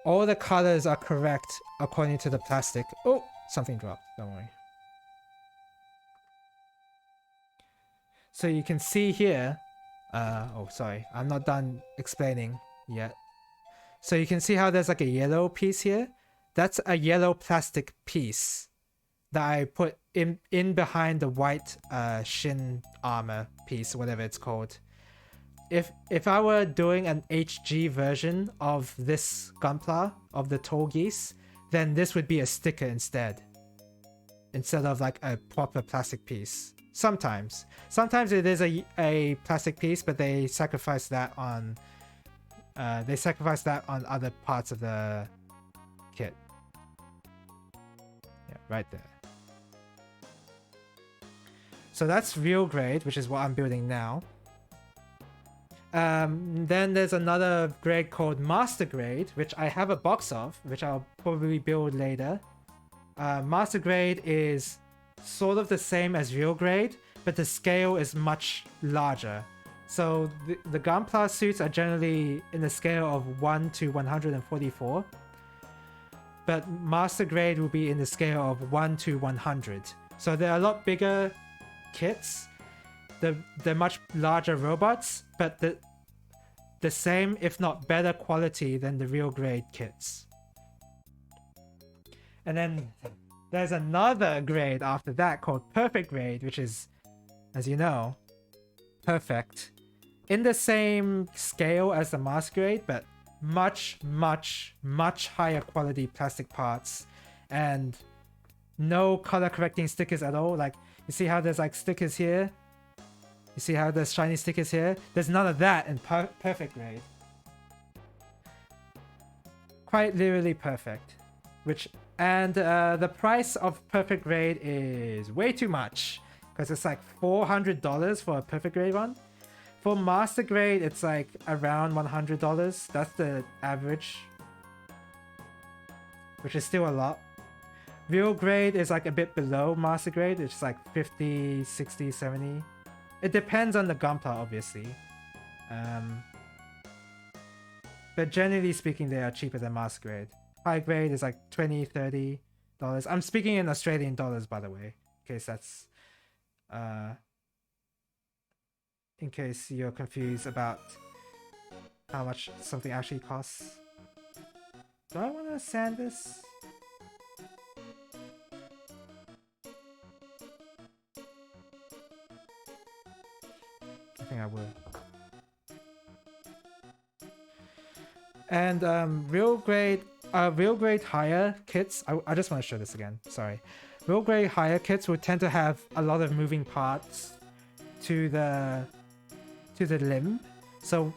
All the colors are correct according to the plastic. Oh, something dropped. Don't worry. So you can see here. Oh, sorry. I'm not done explaining yet. So you can see how there's like a yellow piece here. That's a yellow plastic piece that I put in behind the white shin armor piece, whatever it's called. If I were doing an HG version of this gunpla, of the Tallgeese, then this would be a sticker instead of like a proper plastic piece. Sometimes it is a plastic piece, but they sacrifice that on other parts of the kit. Yeah, right there. So that's real grade, which is what I'm building now. Then there's another grade called Master Grade, which I have a box of, which I'll probably build later. Master Grade is sort of the same as Real Grade, but the scale is much larger. So the Gunpla suits are generally in the scale of 1 to 144. But Master Grade will be in the scale of 1 to 100. So they're a lot bigger kits. They're much larger robots, but the same, if not better quality than the Real Grade kits. And then there's another grade after that called Perfect Grade, which is, as you know, perfect. In the same scale as the Master Grade, but much, much, much higher quality plastic parts. And no color correcting stickers at all. Like, you see how there's like stickers here? You see how there's shiny stickers here? There's none of that in Perfect Grade. Quite literally perfect. And the price of Perfect Grade is way too much, because it's like $400 for a Perfect Grade one. For Master Grade, it's like around $100. That's the average, which is still a lot. Real Grade is like a bit below Master Grade. It's like 50, 60, 70. It depends on the Gunpla, obviously. But generally speaking, they are cheaper than Master Grade. High Grade is like $20, $30. I'm speaking in Australian dollars, by the way, in case that's in case you're confused about how much something actually costs. Do I want to sand this? I think I will. And real grade higher kits, I just want to show this again, sorry. Real grade higher kits will tend to have a lot of moving parts to the limb. So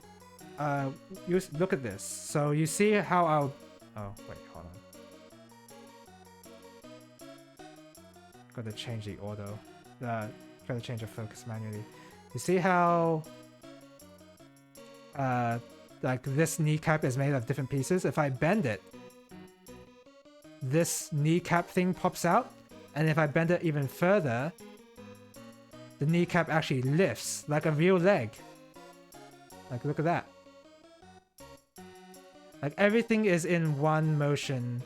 you look at this. So you see how I'll... Oh, wait, hold on. Gotta change the order. Gotta change the focus manually. You see how like this kneecap is made of different pieces? If I bend it, this kneecap thing pops out, and if I bend it even further, the kneecap actually lifts like a real leg. Like, look at that. Like, everything is in one motion,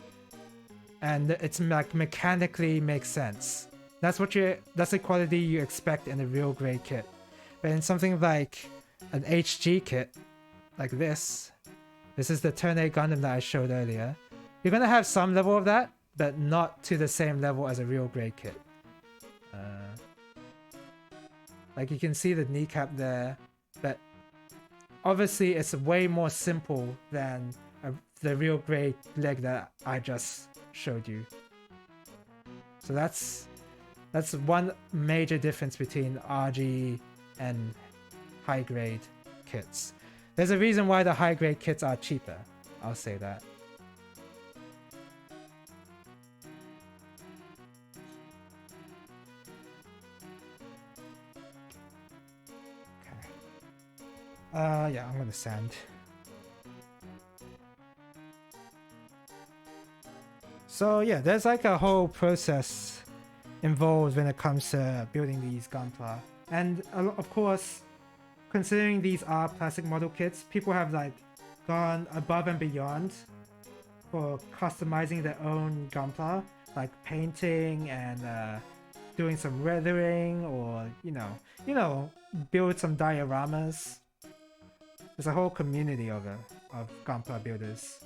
and it's like mechanically makes sense. That's the quality you expect in a real grade kit. But in something like an HG kit, like this is the Turn A Gundam that I showed earlier. You're gonna have some level of that, but not to the same level as a real grade kit. Like, you can see the kneecap there, but obviously it's way more simple than the real grade leg that I just showed you. So that's one major difference between RG and high grade kits. There's a reason why the high grade kits are cheaper, I'll say that. Yeah, I'm gonna sand. So yeah, there's like a whole process involved when it comes to building these Gunpla. And of course, considering these are plastic model kits, people have like gone above and beyond for customizing their own Gunpla, like painting and doing some weathering, or you know, build some dioramas. There's a whole community of Gunpla builders.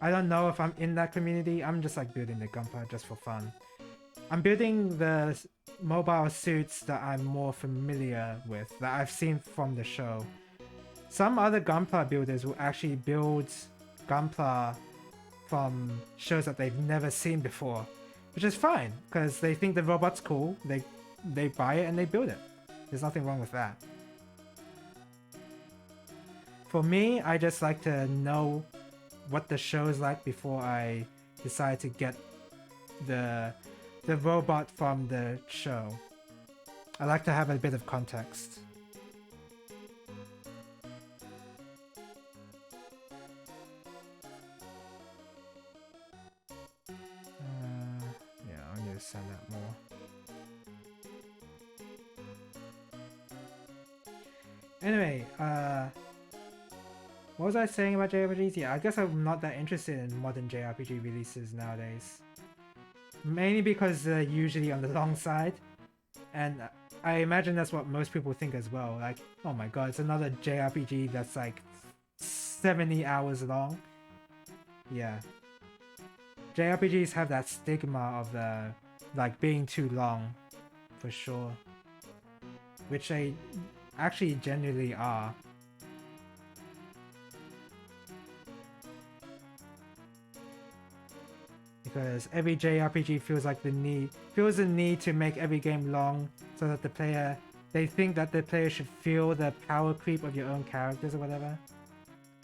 I don't know if I'm in that community. I'm just like building the Gunpla just for fun. I'm building the mobile suits that I'm more familiar with, that I've seen from the show. Some other Gunpla builders will actually build Gunpla from shows that they've never seen before, which is fine, because they think the robot's cool, they buy it and they build it. There's nothing wrong with that. For me, I just like to know what the show is like before I decide to get the the robot from the show. I like to have a bit of context. Yeah, I'm gonna send that more. Anyway, what was I saying about JRPGs? Yeah, I guess I'm not that interested in modern JRPG releases nowadays. Mainly because they're usually on the long side. And I imagine that's what most people think as well. Like, oh my god, it's another JRPG that's like 70 hours long. Yeah. JRPGs have that stigma of the like being too long, for sure. Which they actually genuinely are. Because every JRPG feels the need to make every game long so that they think that the player should feel the power creep of your own characters or whatever.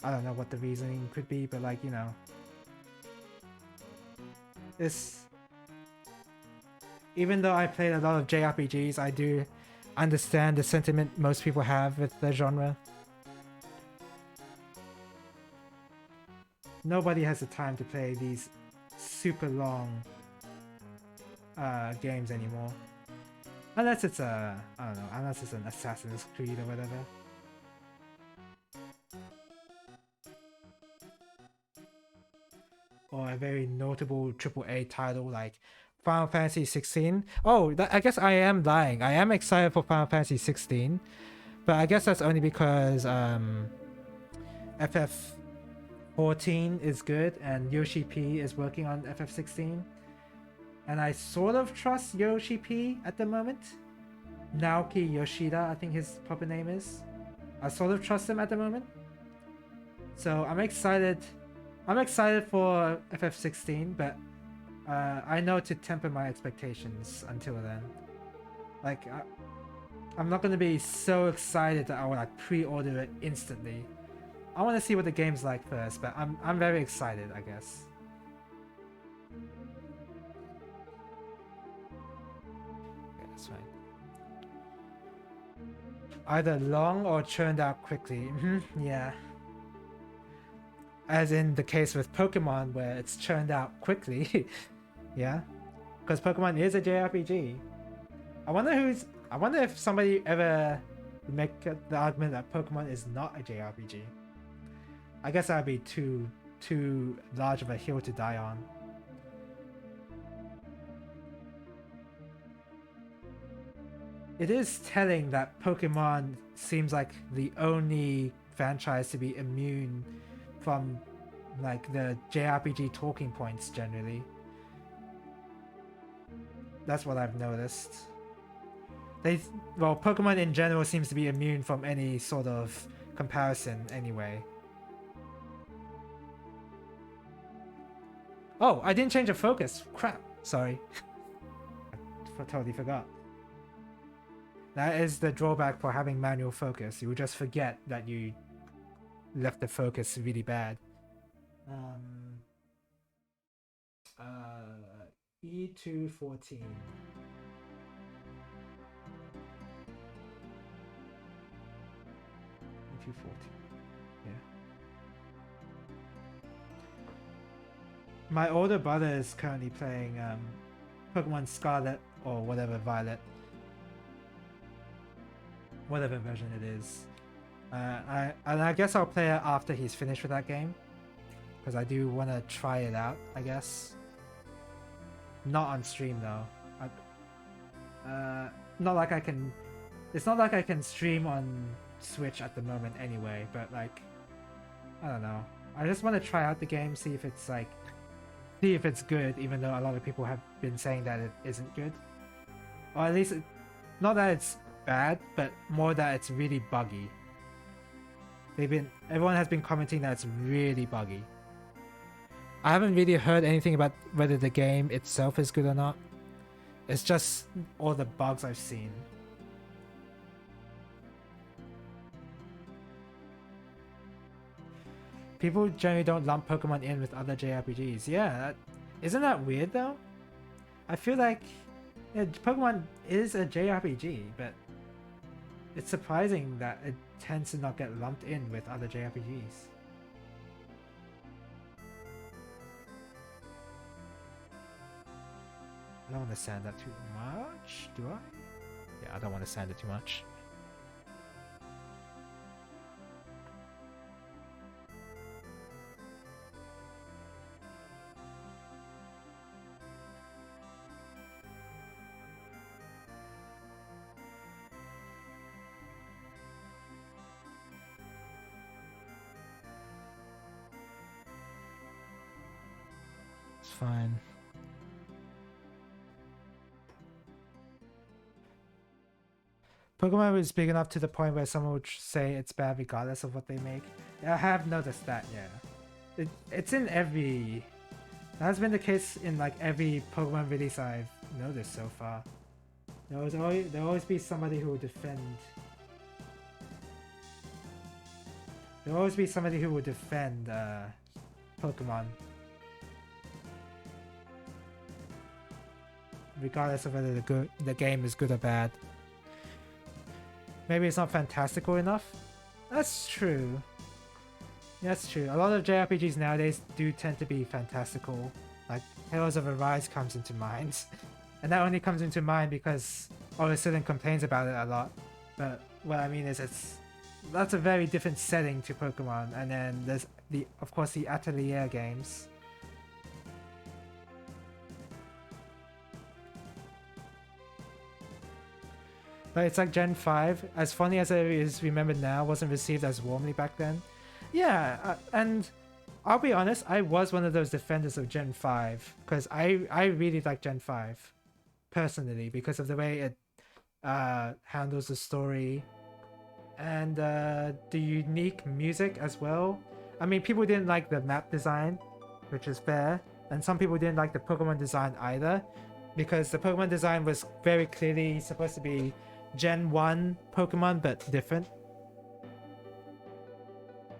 I don't know what the reasoning could be, but like, you know. Even though I played a lot of JRPGs, I do understand the sentiment most people have with the genre. Nobody has the time to play these super long games anymore. Unless it's I don't know, unless it's an Assassin's Creed or whatever. Or a very notable AAA title like Final Fantasy 16. Oh, I guess I am lying. I am excited for Final Fantasy 16, but I guess that's only because FF14 is good and Yoshi P is working on FF16. And I sort of trust Yoshi P at the moment. Naoki Yoshida, I think his proper name is. I sort of trust him at the moment. So I'm excited. I'm excited for FF16, but I know to temper my expectations until then. Like, I'm not going to be so excited that I will like pre-order it instantly. I want to see what the game's like first, but I'm very excited, I guess. Okay, that's fine. Either long or churned out quickly. Yeah. As in the case with Pokemon, where it's churned out quickly. Yeah. Because Pokemon is a JRPG. I wonder if somebody ever make the argument that Pokemon is not a JRPG. I guess that'd be too large of a hill to die on. It is telling that Pokemon seems like the only franchise to be immune from like the JRPG talking points generally. That's what I've noticed. Pokemon in general seems to be immune from any sort of comparison anyway. Oh, I didn't change the focus. Crap. Sorry. I totally forgot. That is the drawback for having manual focus. You will just forget that you left the focus really bad. E214. Yeah. My older brother is currently playing Pokemon Scarlet or whatever, Violet. Whatever version it is. I guess I'll play it after he's finished with that game. Because I do want to try it out, I guess. Not on stream though. Not like I can... It's not like I can stream on Switch at the moment anyway, but like... I don't know. I just want to try out the game, see if it's like... See if it's good, even though a lot of people have been saying that it isn't good. Or at least... Not that it's bad, but more that it's really buggy. Everyone has been commenting that it's really buggy. I haven't really heard anything about whether the game itself is good or not. It's just all the bugs I've seen. People generally don't lump Pokemon in with other JRPGs. Yeah, isn't that weird though? I feel like Pokemon is a JRPG, but it's surprising that it tends to not get lumped in with other JRPGs. I don't want to sand that too much, do I? Yeah, I don't want to sand it too much. It's fine. Pokemon is big enough to the point where someone would say it's bad regardless of what they make. Yeah, I have noticed that, yeah. It's in every... That has been the case in like every Pokemon release I've noticed so far. There'll always be somebody who will defend... There'll always be somebody who will defend Pokemon. Regardless of whether the game is good or bad. Maybe it's not fantastical enough? That's true. That's true. A lot of JRPGs nowadays do tend to be fantastical. Like, Heroes of Arise comes into mind. And that only comes into mind because Citizen complains about it a lot. But what I mean is that's a very different setting to Pokemon. And then there's, of course, the Atelier games. But it's like Gen 5, as funny as it is remembered now, wasn't received as warmly back then. Yeah, and I'll be honest, I was one of those defenders of Gen 5, because I really like Gen 5, personally, because of the way it handles the story, and the unique music as well. I mean, people didn't like the map design, which is fair, and some people didn't like the Pokemon design either, because the Pokemon design was very clearly supposed to be Gen 1 Pokemon, but different.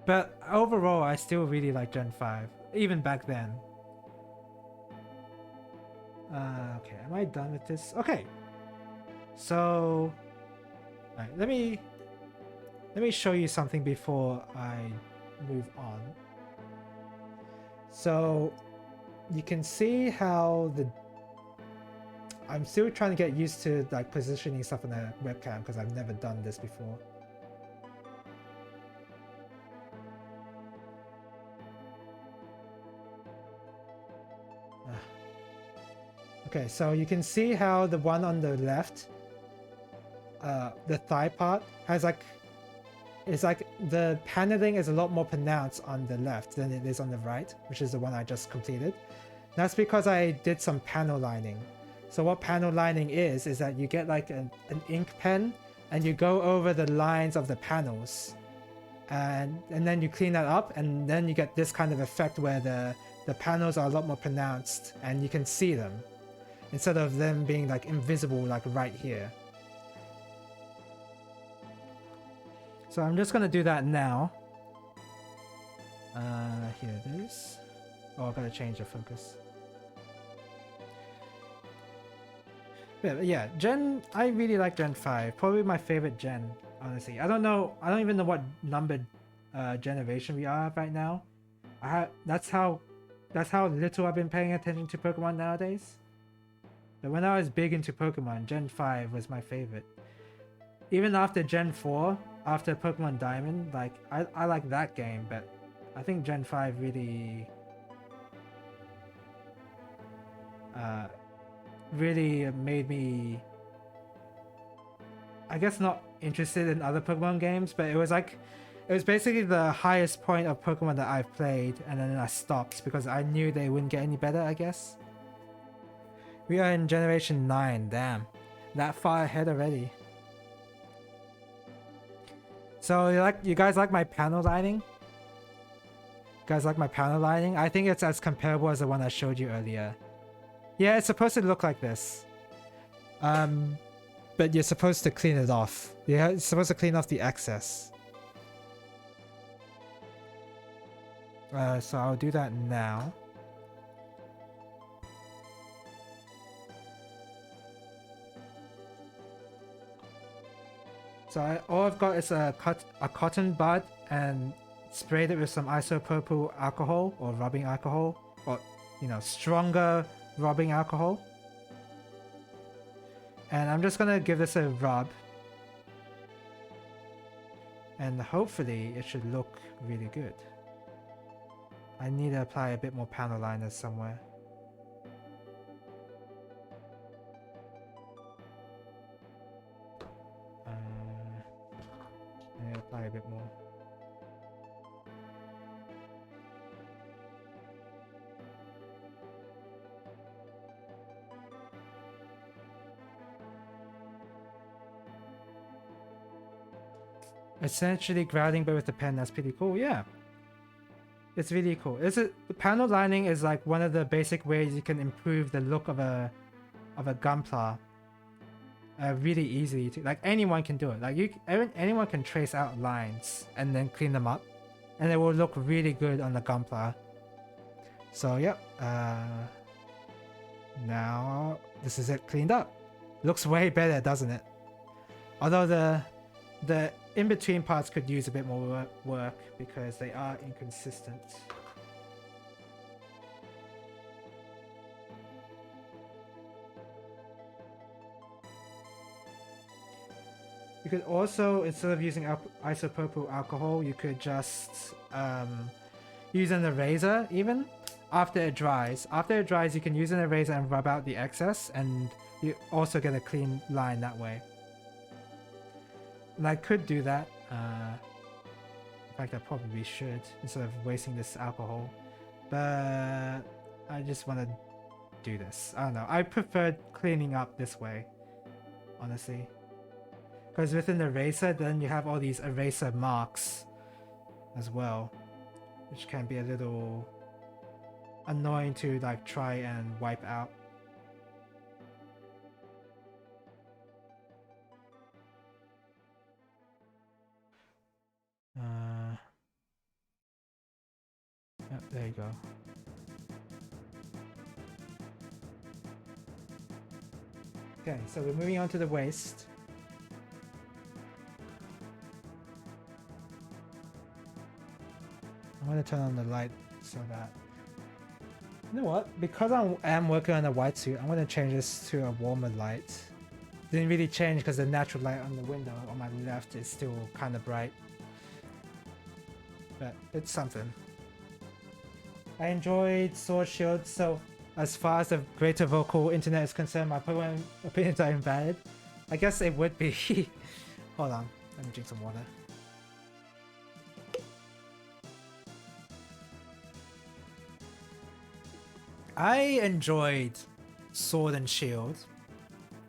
But overall, I still really like Gen 5, even back then. Okay, am I done with this? Okay. So, alright, let me show you something before I move on. So, you can see how I'm still trying to get used to like positioning stuff on a webcam because I've never done this before. Okay, so you can see how the one on the left, the thigh part has like, it's like the paneling is a lot more pronounced on the left than it is on the right, which is the one I just completed. That's because I did some panel lining. So what panel lining is that you get like an ink pen and you go over the lines of the panels and then you clean that up and then you get this kind of effect where the panels are a lot more pronounced and you can see them instead of them being like invisible like right here. So I'm just gonna do that now. Here it is. Oh, I gotta change the focus. Yeah, I really like Gen 5. Probably my favorite gen, honestly. I don't even know what numbered generation we are right now. That's how little I've been paying attention to Pokemon nowadays. But when I was big into Pokemon, Gen 5 was my favorite. Even after Gen 4, after Pokemon Diamond, like I like that game, but I think Gen 5 really really made me, I guess, not interested in other Pokemon games, but it was basically the highest point of Pokemon that I've played, and then I stopped because I knew they wouldn't get any better, I guess. We are in Generation 9, damn. That far ahead already. So you guys like my panel lighting? You guys like my panel lighting? I think it's as comparable as the one I showed you earlier. Yeah, it's supposed to look like this. But you're supposed to clean it off. You're supposed to clean off the excess. So I'll do that now. So all I've got is a cotton bud and sprayed it with some isopropyl alcohol or rubbing alcohol, or stronger rubbing alcohol. And I'm just gonna give this a rub, and hopefully it should look really good. I need to apply a bit more panel liners somewhere. I need to apply a bit more. Essentially grouting but with the pen, that's pretty cool. Yeah, it's really cool. The panel lining is like one of the basic ways you can improve the look of a gunpla really easily. Like anyone can do it. Like anyone can trace out lines and then clean them up, and it will look really good on the gunpla. So yep, now this is it cleaned up. Looks way better, doesn't it? Although the in-between parts could use a bit more work because they are inconsistent. You could also, instead of using isopropyl alcohol, you could just use an eraser even after it dries. After it dries, you can use an eraser and rub out the excess, and you also get a clean line that way. And I could do that. In fact, I probably should instead of wasting this alcohol. But I just want to do this. I don't know. I prefer cleaning up this way, honestly. Because within the eraser, then you have all these eraser marks as well, which can be a little annoying to like try and wipe out. Yep, there you go. Okay, so we're moving on to the waist. I'm gonna turn on the light so that... You know what? Because I am working on a white suit, I'm gonna change this to a warmer light. Didn't really change because the natural light on the window on my left is still kind of bright. But it's something. I enjoyed Sword Shield, so as far as the greater vocal internet is concerned, my opinions are invalid. I guess it would be. Hold on, let me drink some water. I enjoyed Sword and Shield.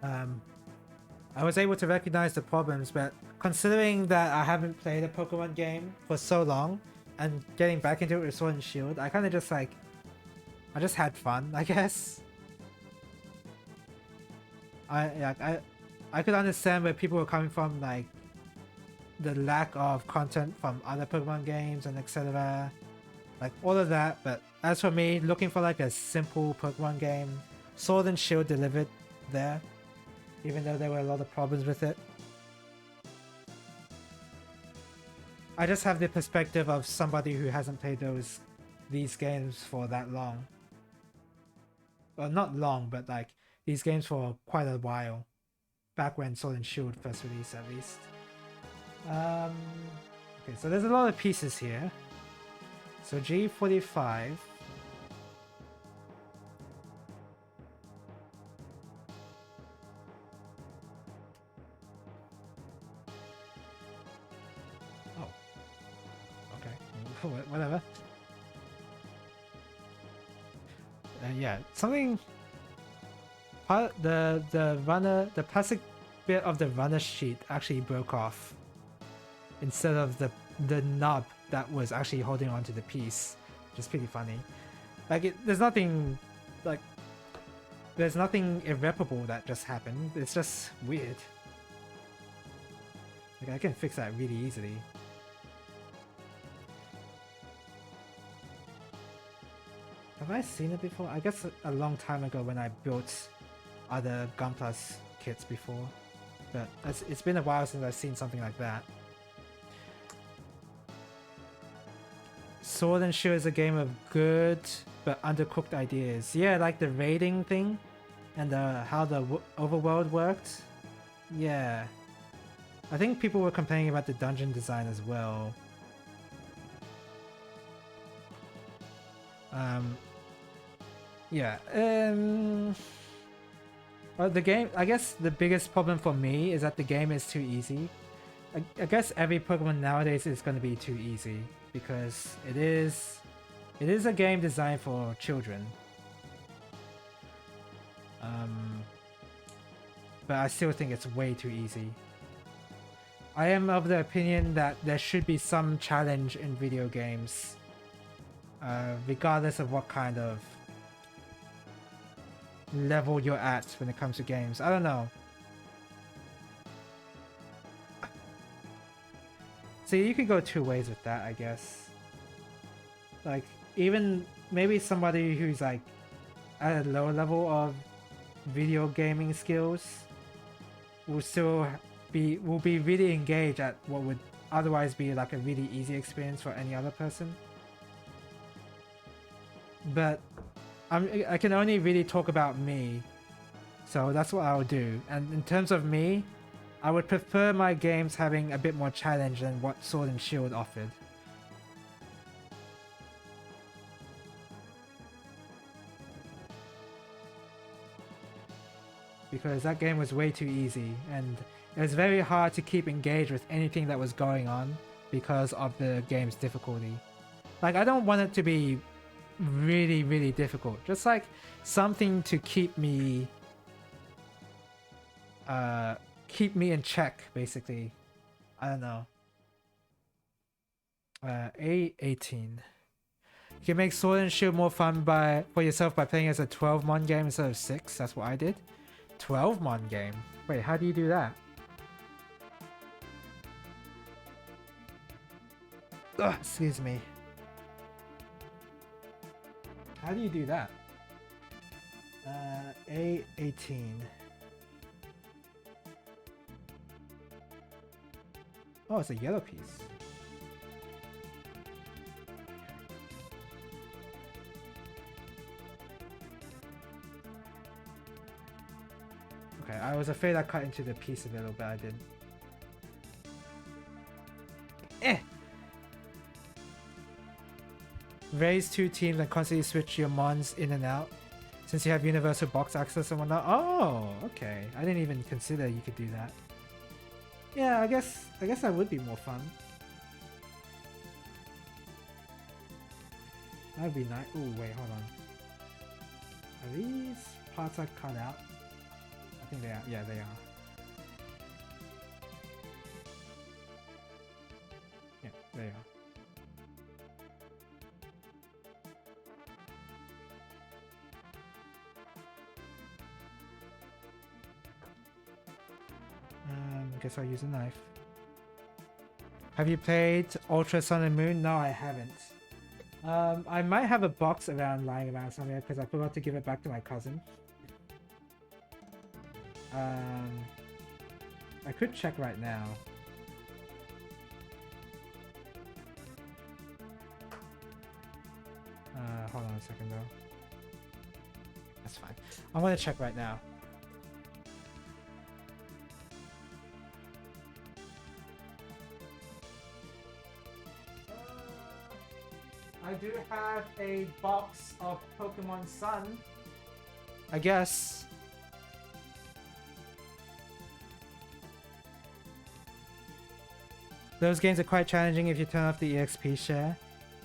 I was able to recognize the problems, but considering that I haven't played a Pokemon game for so long, and getting back into it with Sword and Shield, I kind of just like... I just had fun, I guess. I could understand where people were coming from, like the lack of content from other Pokemon games and etc. Like all of that, but as for me, looking for like a simple Pokemon game, Sword and Shield delivered there, even though there were a lot of problems with it. I just have the perspective of somebody who hasn't played these games for that long. Well, not long, but like these games for quite a while. Back when Sword and Shield first released, at least. Okay, so there's a lot of pieces here. So G45. Oh. Okay. Whatever. Yeah, something. The plastic bit of the runner sheet actually broke off instead of the knob that was actually holding onto the piece, which is pretty funny. Like there's nothing irreparable that just happened. It's just weird. Like I can fix that really easily. Have I seen it before? I guess a long time ago when I built other Gunplas kits before. but it's been a while since I've seen something like that. Sword and Shield is a game of good but undercooked ideas. Yeah, like the raiding thing and how the overworld worked. Yeah. I think people were complaining about the dungeon design as well. Yeah. Well, the game, I guess the biggest problem for me is that the game is too easy. I guess every Pokemon nowadays is going to be too easy because it is a game designed for children. But I still think it's way too easy. I am of the opinion that there should be some challenge in video games, regardless of what kind of level you're at when it comes to games. I don't know. So you could go two ways with that, I guess. Like, even maybe somebody who's like at a lower level of video gaming skills will be really engaged at what would otherwise be like a really easy experience for any other person. But I can only really talk about me, so that's what I'll do. And in terms of me, I would prefer my games having a bit more challenge than what Sword and Shield offered. Because that game was way too easy, and it was very hard to keep engaged with anything that was going on because of the game's difficulty. Like, I don't want it to be really, really difficult. Just like something to keep me in check, basically. I don't know. A18. You can make Sword and Shield more fun for yourself by playing as a 12-mon game instead of 6. That's what I did. 12-mon game? Wait, how do you do that? Ugh, excuse me. How do you do that? A18. Oh, it's a yellow piece. Okay, I was afraid I cut into the piece a little, but I didn't. Raise 2 teams and constantly switch your mons in and out since you have universal box access and whatnot. Oh, okay. I didn't even consider you could do that. Yeah, I guess that would be more fun. That would be nice. Oh, wait, hold on. Are these parts I cut out? I think they are. Yeah, they are. Yeah, they are. Guess I'll use a knife. Have you played Ultra Sun and Moon? No, I haven't. I might have a box lying around somewhere because I forgot to give it back to my cousin. I could check right now. Hold on a second though. That's fine. I'm gonna check right now. I do have a box of Pokemon Sun. I guess. Those games are quite challenging if you turn off the EXP share.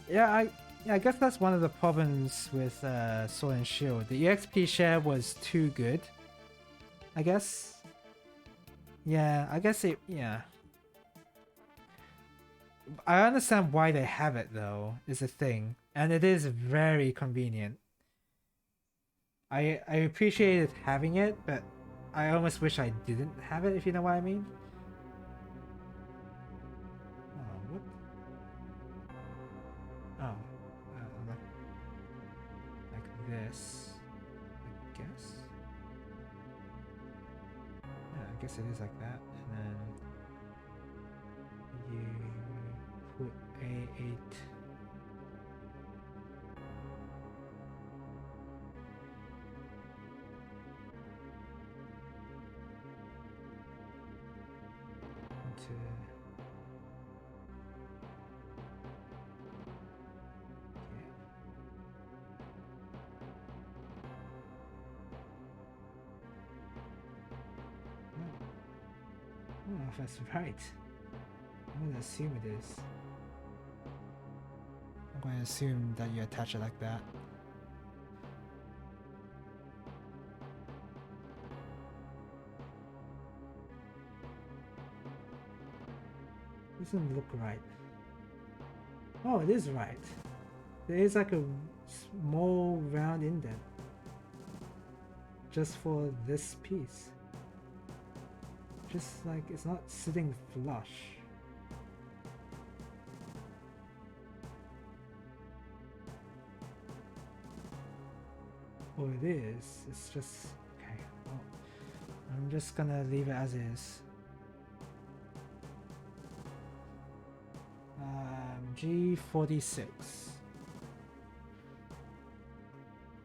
Yeah, I guess that's one of the problems with Sword and Shield. The EXP share was too good, I guess. Yeah, I guess yeah. I understand why they have it though, is the thing. And it is very convenient. I appreciated having it, but I almost wish I didn't have it, if you know what I mean. Oh, what? Oh, like this, I guess. Yeah, I guess it is like that. And then you put A8. Into I don't know if that's right. I'm gonna assume it is. I'm going to assume that you attach it like that. Doesn't look right. Oh, it is right. There is like a small round indent just for this piece. Just like it's not sitting flush. Or it is. It's just okay. Well, I'm just gonna leave it as is. G46.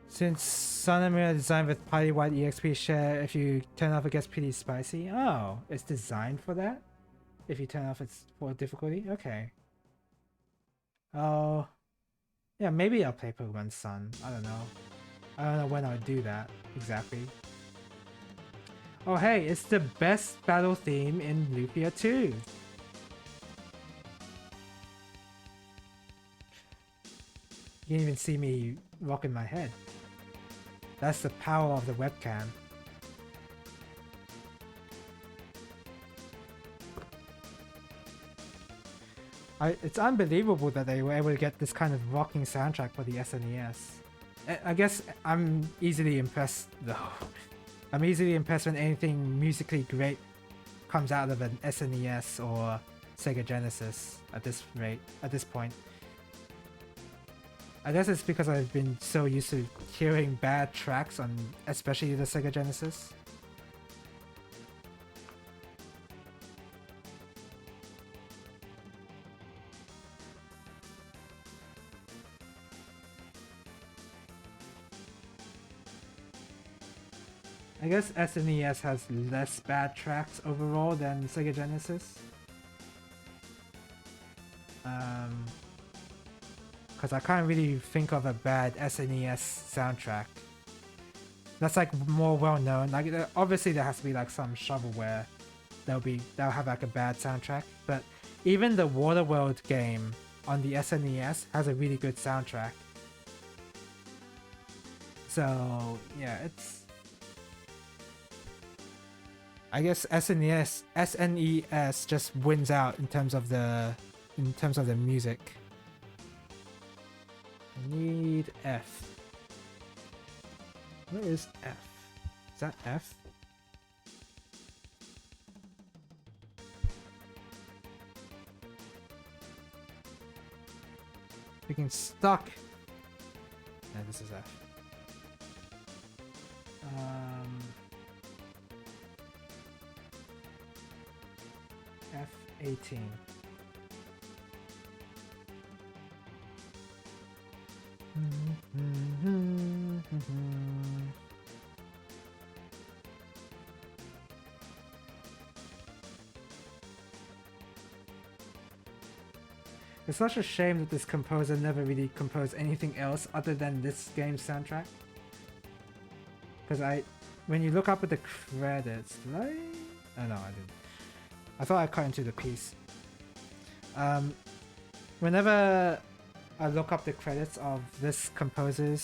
Since Sun and Moon are designed with Party White EXP share, if you turn off it gets pretty spicy. Oh, it's designed for that? If you turn off it's for difficulty? Okay. Oh. Yeah, maybe I'll play Pokemon Sun. I don't know. I don't know when I'll do that exactly. Oh hey, it's the best battle theme in Lufia 2! You can't even see me rocking my head. That's the power of the webcam. It's unbelievable that they were able to get this kind of rocking soundtrack for the SNES. I guess I'm easily impressed though. I'm easily impressed when anything musically great comes out of an SNES or Sega Genesis at this point. I guess it's because I've been so used to hearing bad tracks on especially the Sega Genesis. I guess SNES has less bad tracks overall than Sega Genesis. Because I can't really think of a bad SNES soundtrack that's like more well known. Like obviously there has to be like some shovelware that'll have like a bad soundtrack, but even the Waterworld game on the SNES has a really good soundtrack. So yeah, I guess SNES just wins out in terms of the music. I need F. Where is F? Is that F? Freaking stuck. Yeah, this is F. F18. It's such a shame that this composer never really composed anything else other than this game's soundtrack. Because when you look up at the credits, right? Oh no, I didn't. I thought I cut into the piece. Whenever I look up the credits of this composer,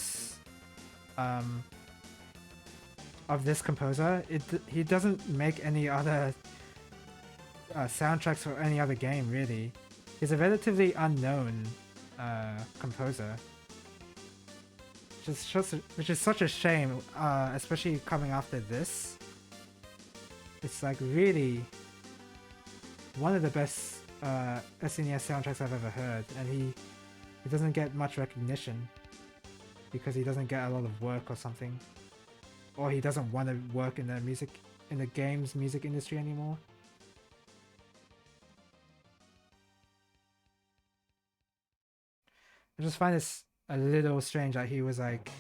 he doesn't make any other soundtracks for any other game really. He's a relatively unknown composer, which is such a shame, especially coming after this. It's like really one of the best SNES soundtracks I've ever heard, and he doesn't get much recognition because he doesn't get a lot of work or something, or he doesn't want to work in the music in the games music industry anymore. I just find this a little strange that he was like,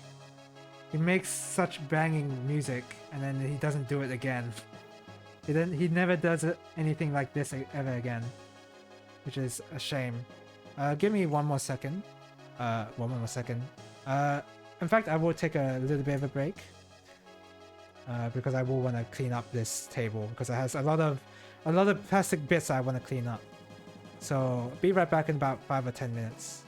he makes such banging music and then he doesn't do it again. He never does anything like this ever again, which is a shame. Give me one more second. One more second. In fact, I will take a little bit of a break. Because I will want to clean up this table because it has a lot of plastic bits I want to clean up. So be right back in about 5 or 10 minutes.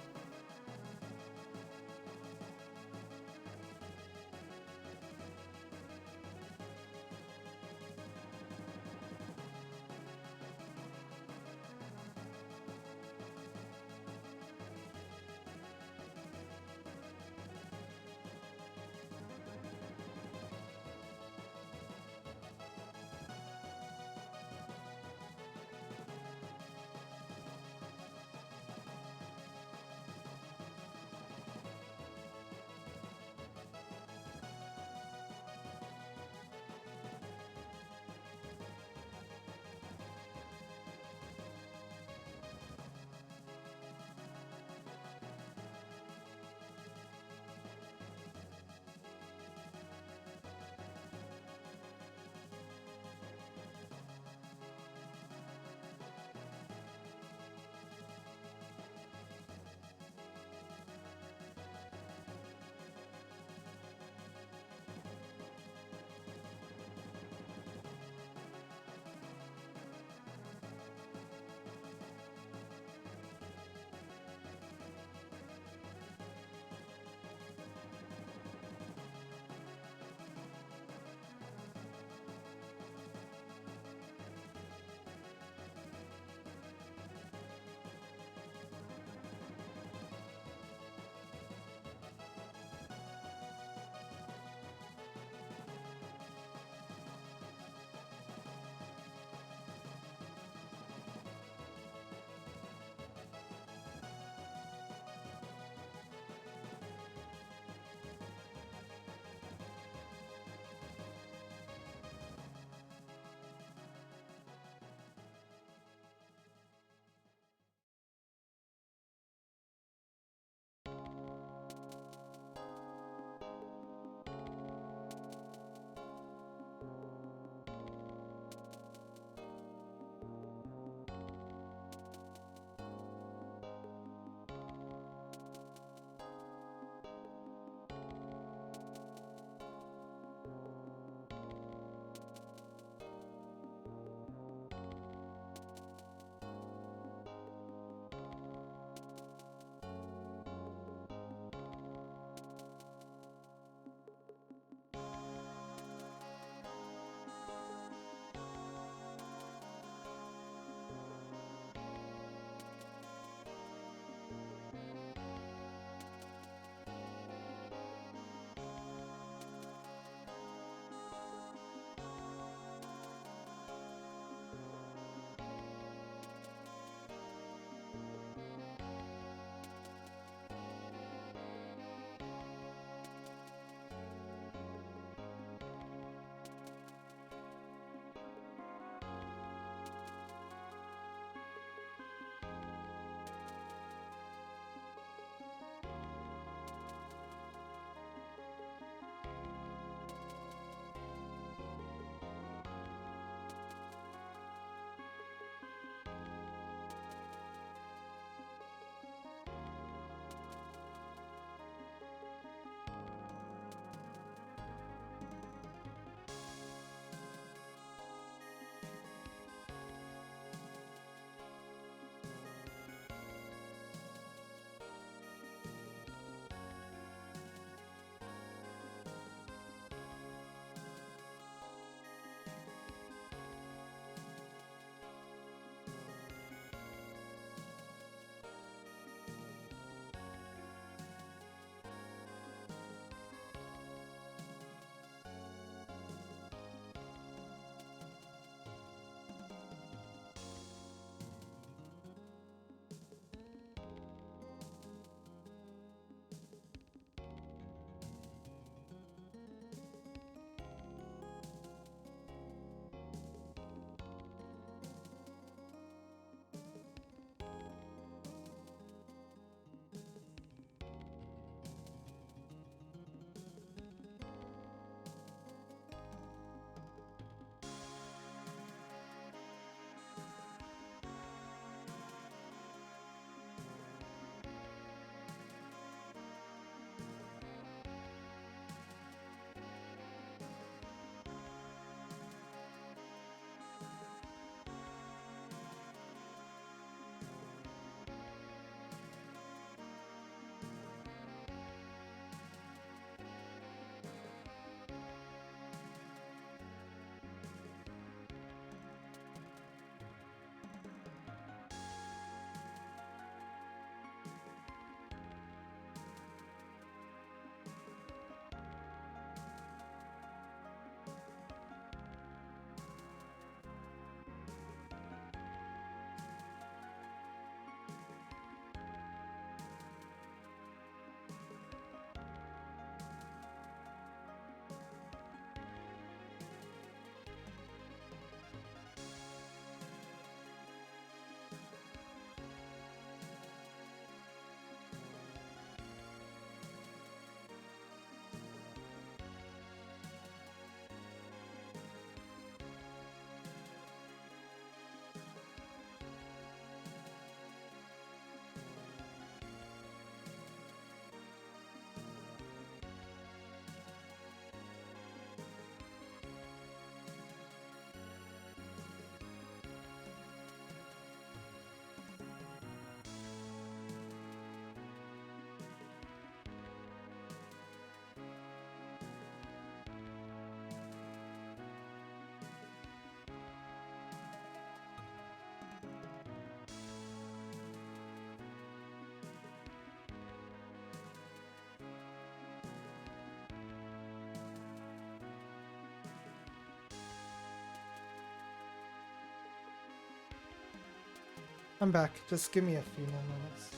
I'm back. Just give me a few more minutes.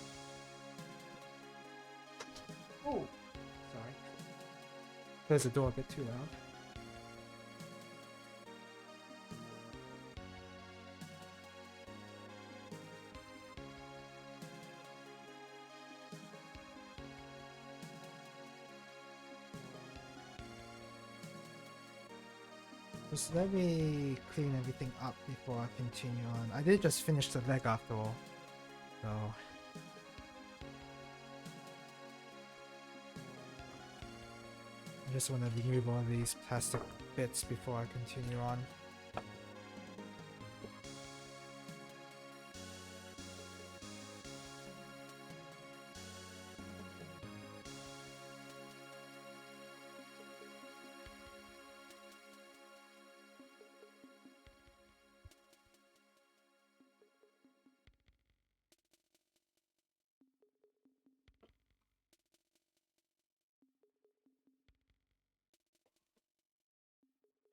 Oh, sorry. Close the door a bit too loud. Just let me clean everything up before I continue on. I did just finish the leg after all, so... I just want to remove all these plastic bits before I continue on.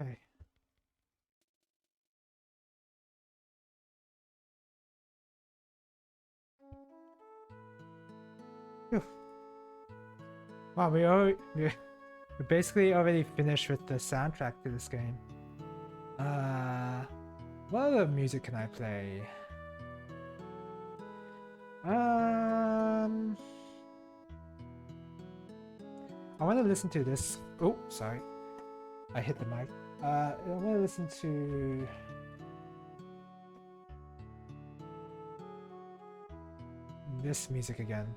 Okay. Phew. Wow, we basically already finished with the soundtrack to this game. What other music can I play? I want to listen to this. Oh, sorry. I hit the mic. I want to listen to... this music again.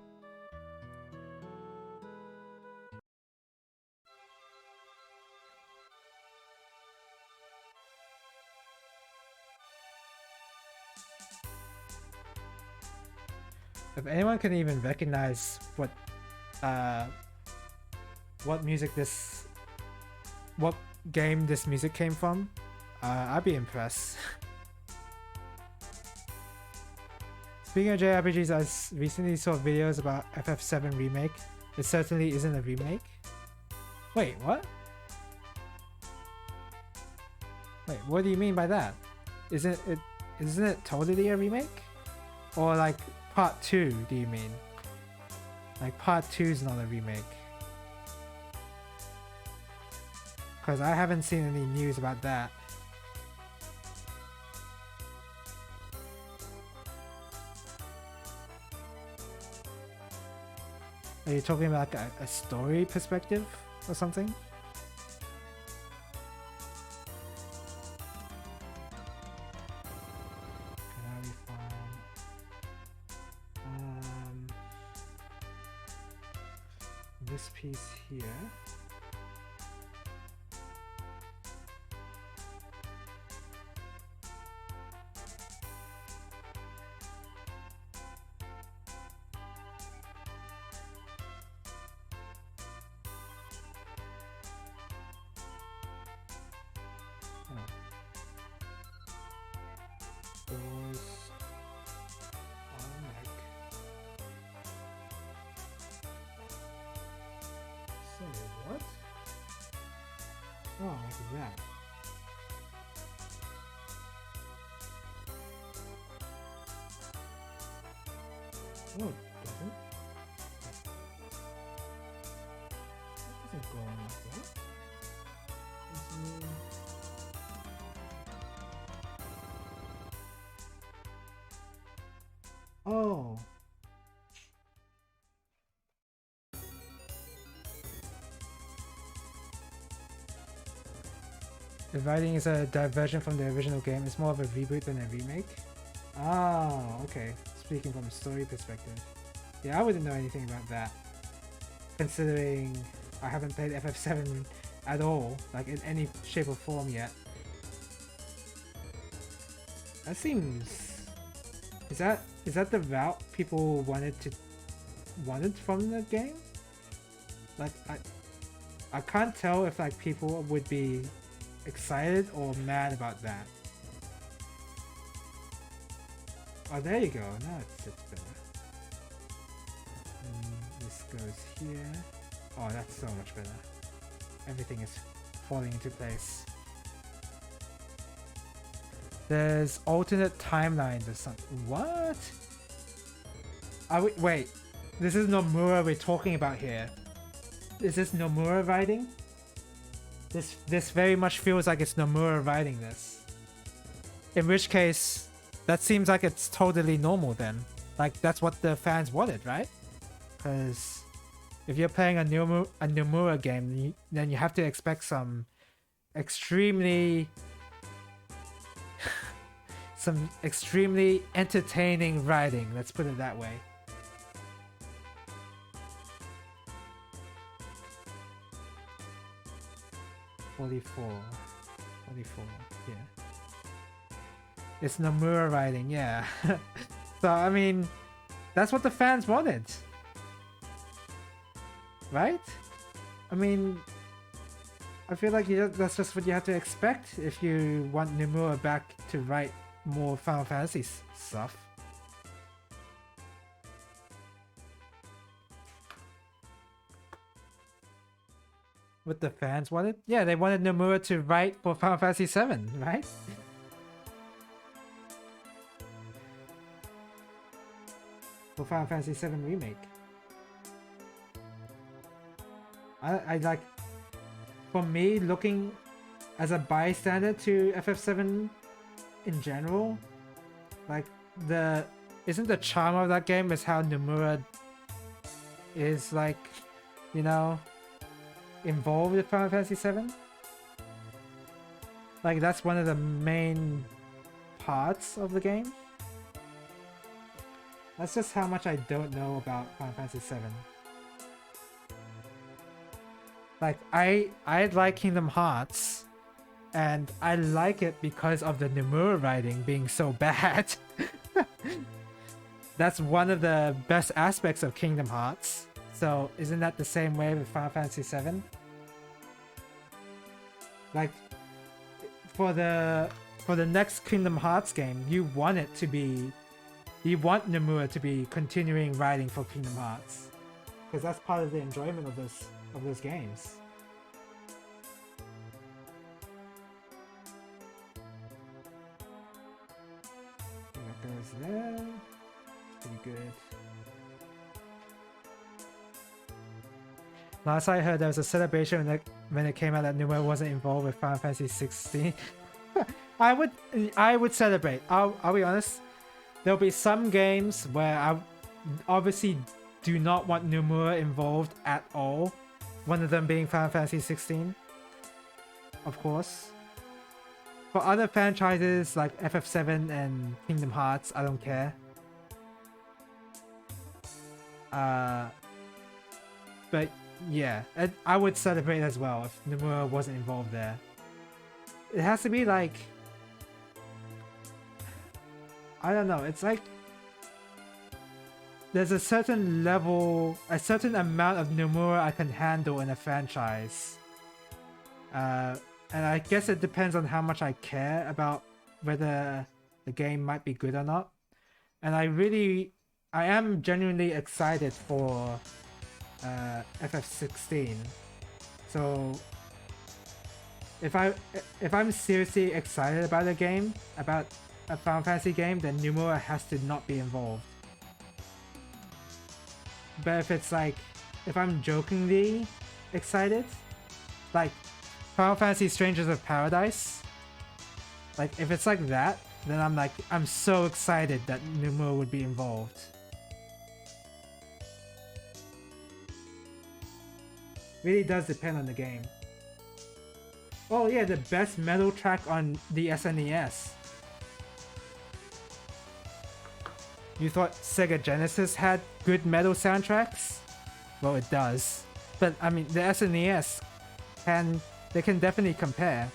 If anyone can even recognize what game this music came from, I'd be impressed. Speaking of JRPGs, I recently saw videos about FF7 Remake. It certainly isn't a remake. Wait, what? Wait, what do you mean by that? Isn't it totally a remake? Or like part 2, do you mean? Like part 2 is not a remake. Because I haven't seen any news about that. Are you talking about like a story perspective or something? That'll be fine. This piece here. No, it doesn't. That doesn't go on like that. Oh. The writing is a diversion from the original game. It's more of a reboot than a remake. Ah, okay. Speaking from a story perspective. Yeah, I wouldn't know anything about that. Considering I haven't played FF7 at all, like in any shape or form yet. That seems... Is that the route people wanted from the game? Like I can't tell if like people would be excited or mad about that. Oh, there you go. Now it sits better. This goes here. Oh, that's so much better. Everything is falling into place. There's alternate timelines or something. What? Wait. This is Nomura we're talking about here. Is this Nomura writing? This very much feels like it's Nomura writing this. In which case, that seems like it's totally normal then. Like, that's what the fans wanted, right? Because if you're playing a Nomura game, then you have to expect some extremely entertaining writing, let's put it that way. Forty-four, yeah. It's Nomura writing, yeah. So, I mean, that's what the fans wanted. Right? I mean, I feel like that's just what you have to expect if you want Nomura back to write more Final Fantasy stuff. What the fans wanted? Yeah, they wanted Nomura to write for Final Fantasy VII, right? For Final Fantasy VII Remake. I like, for me, looking as a bystander to FF7 in general, like, isn't the charm of that game is how Nomura is, like, you know, involved with Final Fantasy VII? Like, that's one of the main parts of the game. That's just how much I don't know about Final Fantasy VII. Like, I like Kingdom Hearts, and I like it because of the Nomura writing being so bad. That's one of the best aspects of Kingdom Hearts. So isn't that the same way with Final Fantasy VII? Like, for the next Kingdom Hearts game, you want Nomura to be continuing writing for Kingdom Hearts, because that's part of the enjoyment of those games. That goes there. Pretty good. Last I heard, there was a celebration when it came out that Nomura wasn't involved with Final Fantasy 16. I would celebrate. I'll be honest. There'll be some games where I obviously do not want Nomura involved at all. One of them being Final Fantasy 16, of course. For other franchises like FF7 and Kingdom Hearts, I don't care. But yeah, I would celebrate as well if Nomura wasn't involved there. It has to be like, I don't know, it's like there's a certain level, a certain amount of Nomura I can handle in a franchise. And I guess it depends on how much I care about whether the game might be good or not. And I am genuinely excited for FF16. So if I'm seriously excited about a game, about a Final Fantasy game, then Nomura has to not be involved. But if it's like, if I'm jokingly excited, like Final Fantasy Strangers of Paradise, like if it's like that, then I'm so excited that Nomura would be involved. Really does depend on the game. Oh yeah, the best metal track on the SNES. You thought Sega Genesis had good metal soundtracks? Well, it does. But I mean, the SNES they can definitely compare.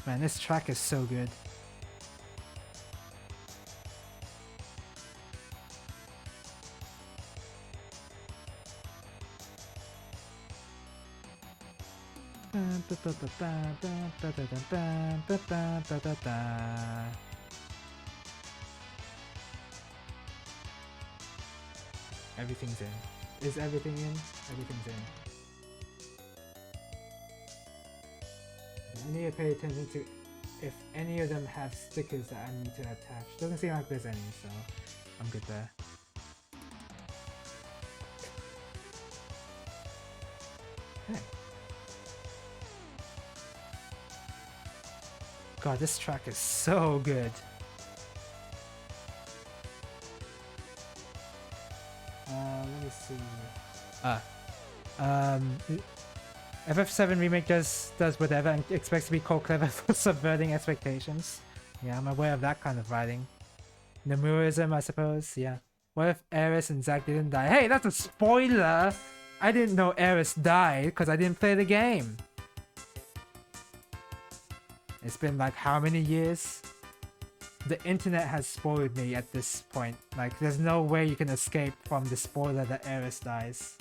Man, this track is so good. Everything's in. Is everything in? Everything's in. I need to pay attention to if any of them have stickers that I need to attach. Doesn't seem like there's any, so I'm good there. Okay. God, this track is so good. Let me see. FF7 Remake does whatever and expects to be called clever for subverting expectations. Yeah, I'm aware of that kind of writing. Nomuraism, I suppose, yeah. What if Aeris and Zack didn't die? Hey, that's a spoiler! I didn't know Aeris died because I didn't play the game. It's been like how many years? The internet has spoiled me at this point. Like, there's no way you can escape from the spoiler that Aeris dies.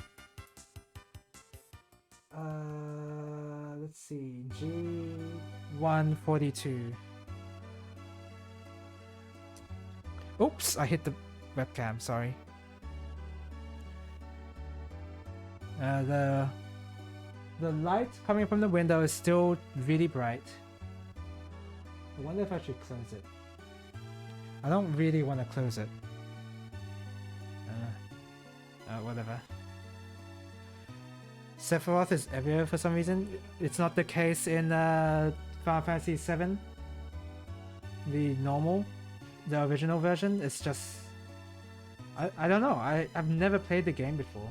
Let's see. G142. Oops, I hit the webcam, sorry. The light coming from the window is still really bright. I wonder if I should close it. I don't really want to close it. Whatever. Sephiroth is everywhere for some reason. It's not the case in Final Fantasy VII. The original version. It's just... I don't know. I've never played the game before.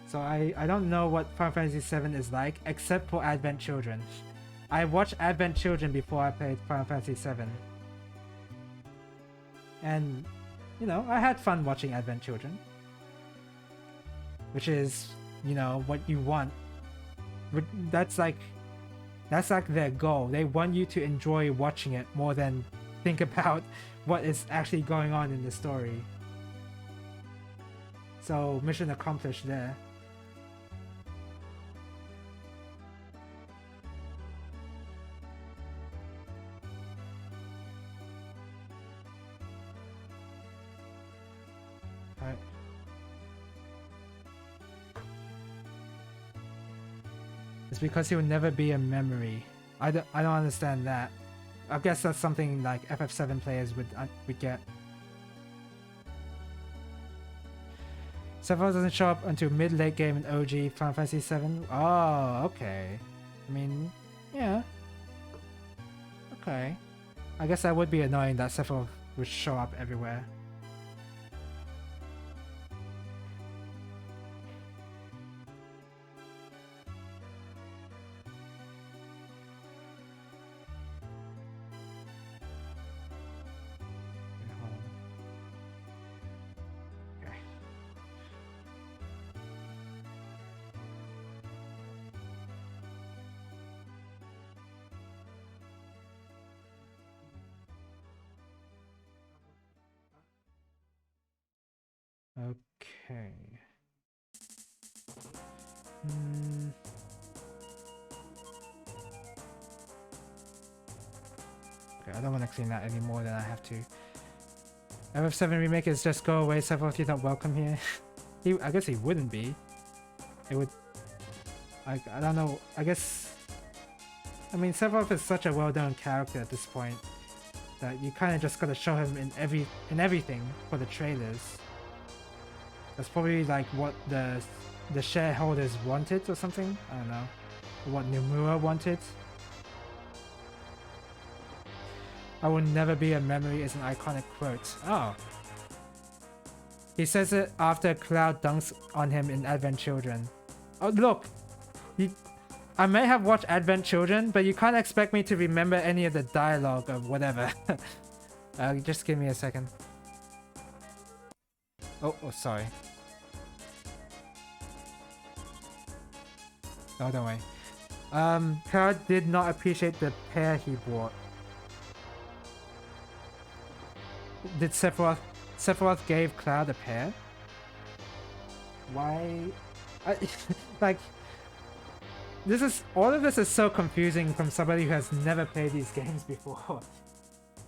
So I don't know what Final Fantasy VII is like, except for Advent Children. I watched Advent Children before I played Final Fantasy VII. And, you know, I had fun watching Advent Children. Which is, you know, what you want. That's like their goal. They want you to enjoy watching it more than think about what is actually going on in the story. So, mission accomplished there. It's because he will never be a memory. I don't understand that. I guess that's something like FF7 players would get. Sephiroth doesn't show up until mid-late game in OG Final Fantasy VII. Oh, okay. I mean, yeah. Okay. I guess that would be annoying that Sephiroth would show up everywhere. Okay. Okay, I don't want to clean that any more than I have to. FF7 Remake is just go away, Sephiroth, you're not welcome here. I guess he wouldn't be. It would... I don't know, I guess... I mean, Sephiroth is such a well-known character at this point that you kind of just gotta show him in everything for the trailers. That's probably like what the shareholders wanted or something. I don't know. Or what Nomura wanted. I will never be a memory is an iconic quote. Oh. He says it after Cloud dunks on him in Advent Children. Oh, look. I may have watched Advent Children, but you can't expect me to remember any of the dialogue or whatever. Just give me a second. Oh, sorry. Oh, don't worry. Cloud did not appreciate the pear he bought. Did Sephiroth gave Cloud a pear? Why? Like, all of this is so confusing from somebody who has never played these games before.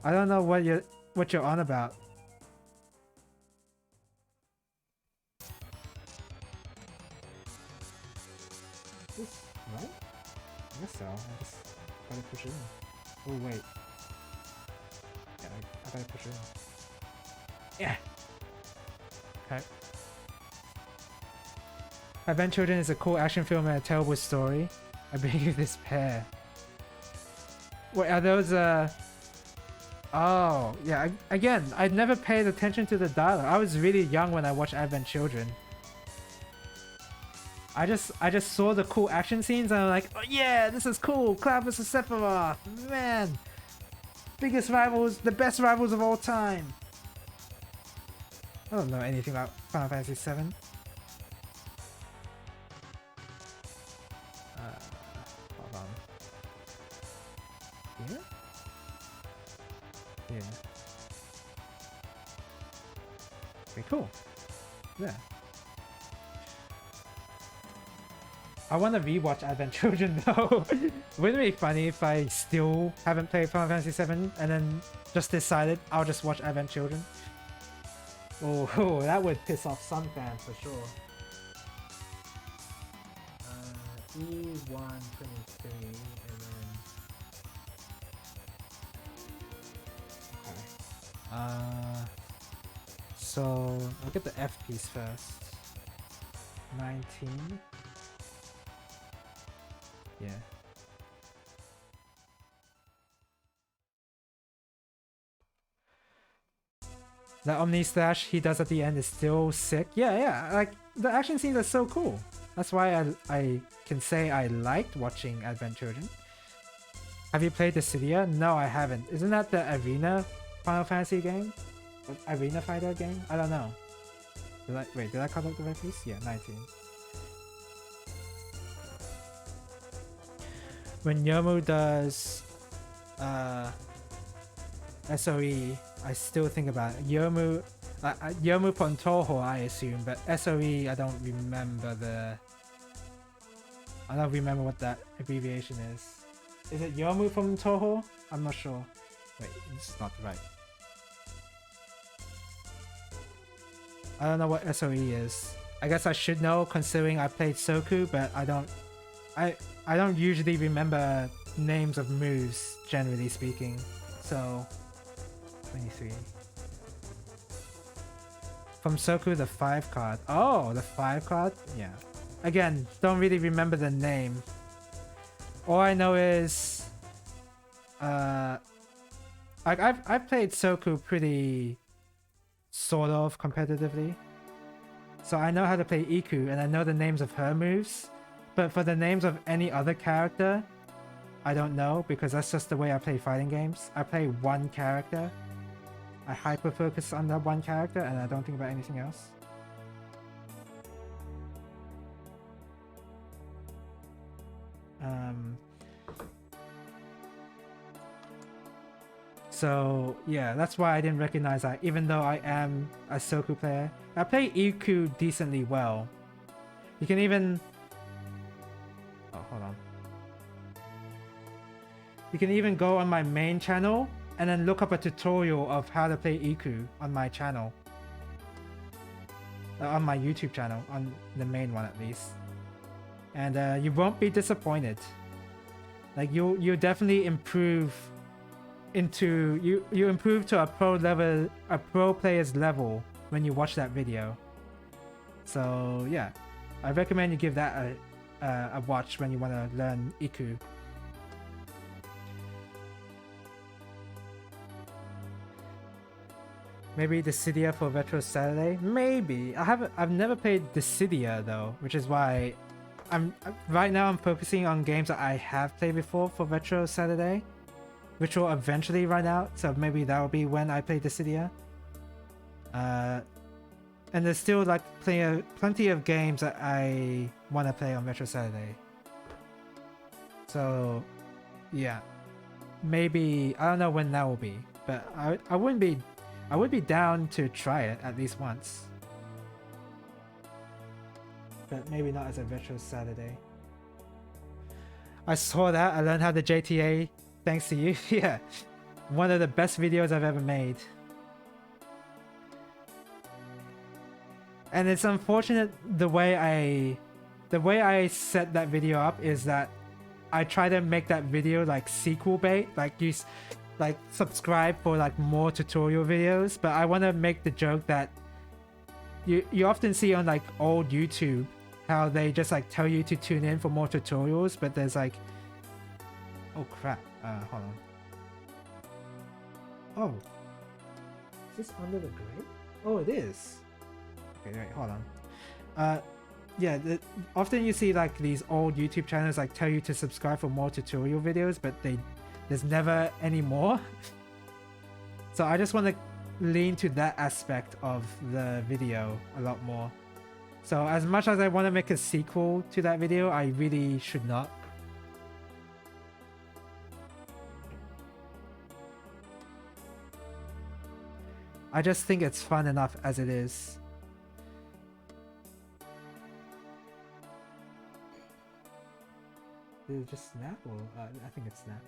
I don't know what you're on about. this right? I guess so. I just gotta push it in. Oh wait. Yeah, I gotta push it in. Yeah. Okay. Advent Children is a cool action film and a terrible story. I bring you this pair. Wait, are those oh, yeah, again, I'd never paid attention to the dialogue. I was really young when I watched Advent Children. I just saw the cool action scenes and I'm like, oh yeah, this is cool. Cloud vs. Sephiroth, man. Biggest rivals, the best rivals of all time. I don't know anything about Final Fantasy VII. Hold on. Here? Yeah. Okay, cool. Yeah. I want to rewatch Advent Children though. Wouldn't it be funny if I still haven't played Final Fantasy VII and then just decided I'll just watch Advent Children? Oh, that would piss off some fans for sure. E123 and then... Okay. So I'll get the F piece first. 19. Yeah. The Omni Slash he does at the end is still sick. Yeah, like the action scenes are so cool. That's why I can say I liked watching Advent Children. Have you played Dissidia? No, I haven't. Isn't that the Arena Final Fantasy game? Arena Fighter game? I don't know. Did I cut out the right piece? Yeah, 19. When Yomu does SOE, I still think about it. Yomu from Toho, I assume, but SOE, I don't remember what that abbreviation is. Is it Yomu from Toho? I'm not sure. Wait, it's not right. I don't know what SOE is. I guess I should know considering I played Soku, but I don't usually remember names of moves, generally speaking. So 23. From Soku, the 5 card. Oh, the 5 card? Yeah. Again, don't really remember the name. All I know is... I've played Soku pretty... sort of competitively. So I know how to play Iku, and I know the names of her moves. But for the names of any other character, I don't know, because that's just the way I play fighting games. I play one character. I hyper-focus on that one character, and I don't think about anything else. So, yeah, that's why I didn't recognize that, even though I am a Soku player. I play Iku decently well. You can even... Oh, hold on. You can even go on my main channel and then look up a tutorial of how to play Iku on my channel. On my YouTube channel, on the main one at least. And you won't be disappointed. Like, you'll definitely improve into... You improve to a pro player's level when you watch that video. So, yeah. I recommend you give that a watch when you want to learn Iku. Maybe Dissidia for Retro Saturday? Maybe. I've never played Dissidia though, which is why right now I'm focusing on games that I have played before for Retro Saturday, which will eventually run out, so maybe that will be when I play Dissidia. And there's still like plenty of games that I want to play on Retro Saturday. So, yeah. Maybe, I don't know when that will be, but I would be down to try it at least once. But maybe not as a Retro Saturday. I saw that, I learned how to JTA thanks to you. Yeah, one of the best videos I've ever made. And it's unfortunate the way the way I set that video up is that I try to make that video like sequel bait, like like subscribe for like more tutorial videos, but I want to make the joke that you often see on like old YouTube how they just like tell you to tune in for more tutorials, but there's like, oh crap, hold on. Oh, is this under the grate? Oh, it is. Okay, wait, hold on. Yeah, often you see like these old YouTube channels like tell you to subscribe for more tutorial videos, but there's never any more. So I just want to lean to that aspect of the video a lot more. So as much as I want to make a sequel to that video, I really should not. I just think it's fun enough as it is. Did it just snap, or I think it snapped.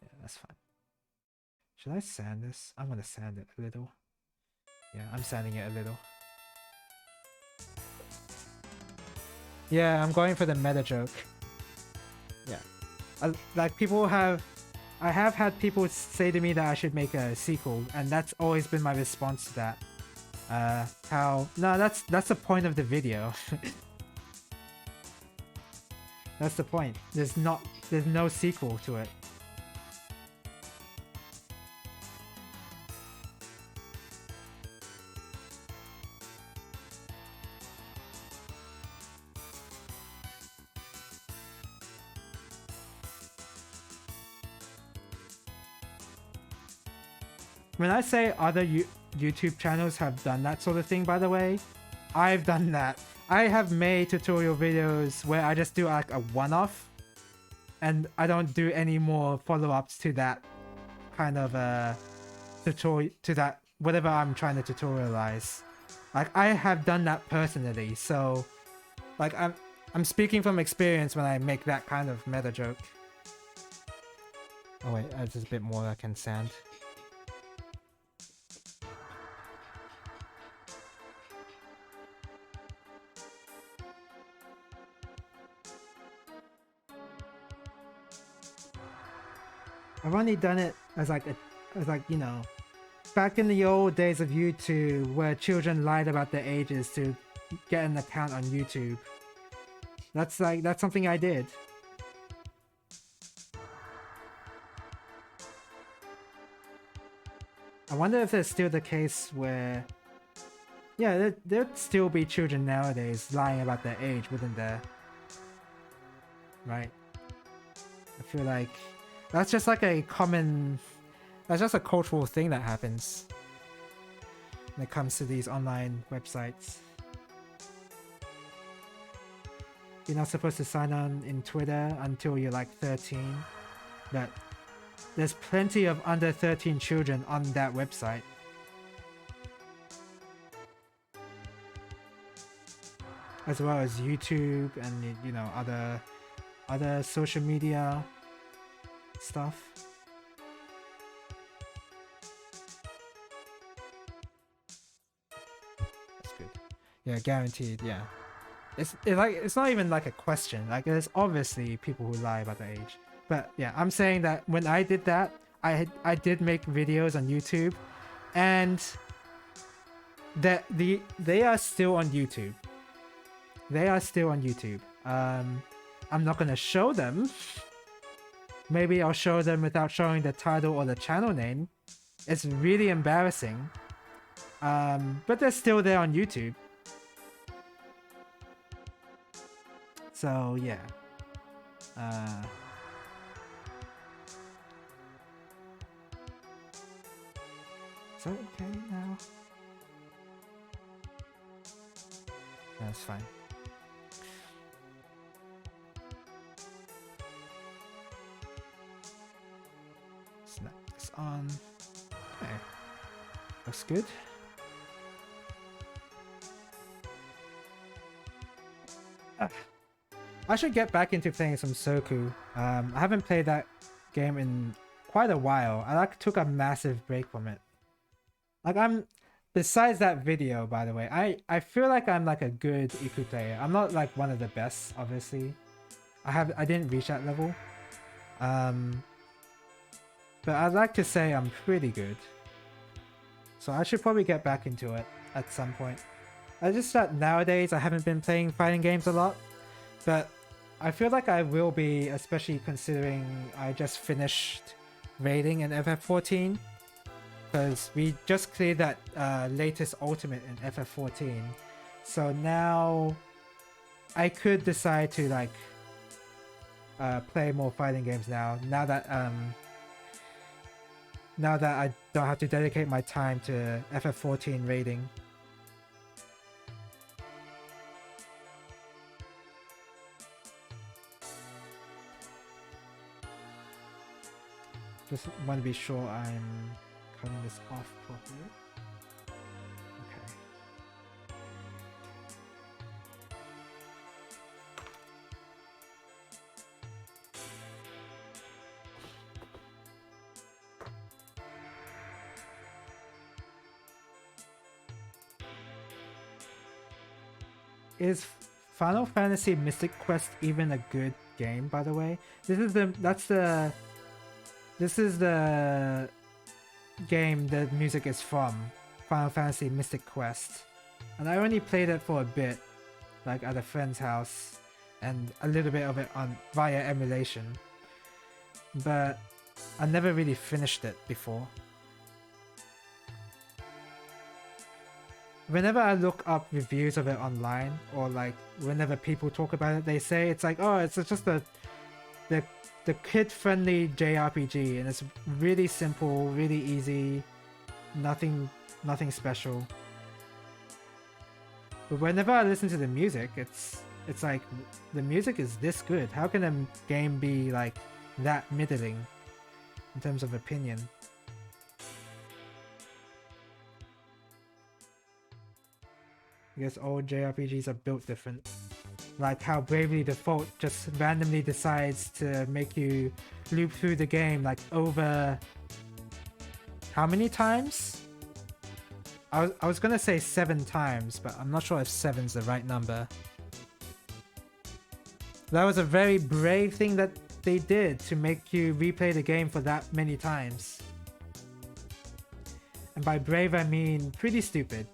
Yeah, that's fine. Should I sand this? I'm gonna sand it a little. Yeah, I'm sanding it a little. Yeah, I'm going for the meta joke. Yeah. Like people have... I have had people say to me that I should make a sequel, and that's always been my response to that. No, that's the point of the video. That's the point. There's no sequel to it. When I say other YouTube channels have done that sort of thing, by the way, I've done that. I have made tutorial videos where I just do like a one-off, and I don't do any more follow-ups to that kind of tutorial, to that whatever I'm trying to tutorialize. Like I have done that personally, so like I'm speaking from experience when I make that kind of meta joke. Oh wait, there's a bit more I can sand. I've only done it as like you know, back in the old days of YouTube where children lied about their ages to get an account on YouTube. That's something I did. I wonder if there's still the case where, yeah, there'd still be children nowadays lying about their age, wouldn't there? Right? I feel like that's just like a common... That's just a cultural thing that happens when it comes to these online websites. You're not supposed to sign on in Twitter until you're like 13, but there's plenty of under 13 children on that website. As well as YouTube and, you know, other social media stuff. That's good. Yeah, guaranteed. Yeah, it's not even like a question. Like there's obviously people who lie about their age. But yeah, I'm saying that when I did that, I did make videos on YouTube, and that they are still on YouTube. They are still on YouTube. I'm not gonna show them. Maybe I'll show them without showing the title or the channel name. It's really embarrassing. But they're still there on YouTube. So yeah. Is that okay now? That's fine. Snap this on. Okay. Looks good. I should get back into playing some Soku. I haven't played that game in quite a while. I took a massive break from it. Like besides that video, by the way, I feel like I'm like a good Iku player. I'm not like one of the best, obviously. I didn't reach that level. But I'd like to say I'm pretty good. So I should probably get back into it at some point. I just that nowadays I haven't been playing fighting games a lot, but I feel like I will be, especially considering I just finished raiding in FF14, because we just cleared that latest ultimate in FF14. So now I could decide to like play more fighting games now that I don't have to dedicate my time to FF14 raiding. Just want to be sure I'm cutting this off properly. Okay. Is Final Fantasy Mystic Quest even a good game, by the way? This is the game the music is from, Final Fantasy Mystic Quest. And I only played it for a bit, like at a friend's house, and a little bit of it via emulation. But I never really finished it before. Whenever I look up reviews of it online, or like whenever people talk about it, they say it's like, oh, it's just the kid-friendly JRPG, and it's really simple, really easy, nothing special. But whenever I listen to the music, it's like the music is this good. How can a game be like that middling in terms of opinion? I guess all JRPGs are built different. Like how Bravely Default just randomly decides to make you loop through the game like over... how many times? I was gonna say 7 times, but I'm not sure if 7's the right number. That was a very brave thing that they did to make you replay the game for that many times. And by brave I mean pretty stupid.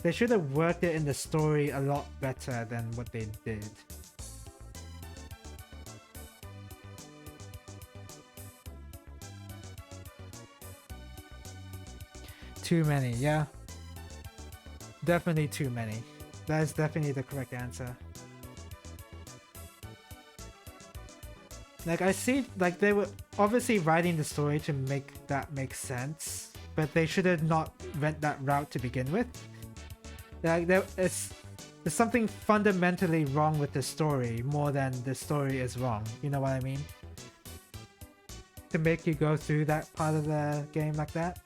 They should have worked it in the story a lot better than what they did. Too many, yeah. Definitely too many. That is definitely the correct answer. Like I see, like they were obviously writing the story to make that make sense, but they should have not went that route to begin with. Like there's something fundamentally wrong with the story more than the story is wrong. You know what I mean? To make you go through that part of the game like that.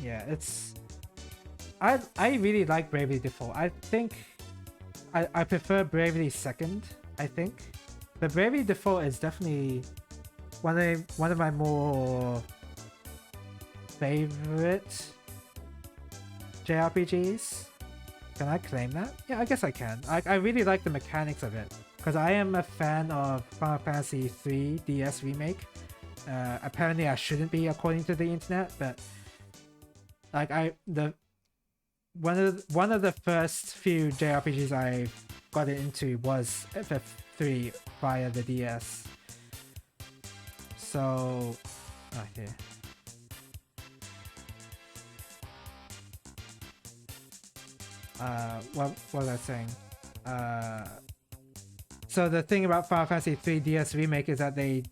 Yeah, it's... I really like Bravely Default. I think I prefer Bravely second, I think. But Bravely Default is definitely one of my more favorite JRPGs. Can I claim that? Yeah, I guess I can. I really like the mechanics of it, because I am a fan of Final Fantasy 3 DS Remake. Apparently I shouldn't be according to the internet, but like one of the first few JRPGs I got into was FF3 via the DS. So, here. What was I saying? So the thing about Final Fantasy 3 DS Remake is that they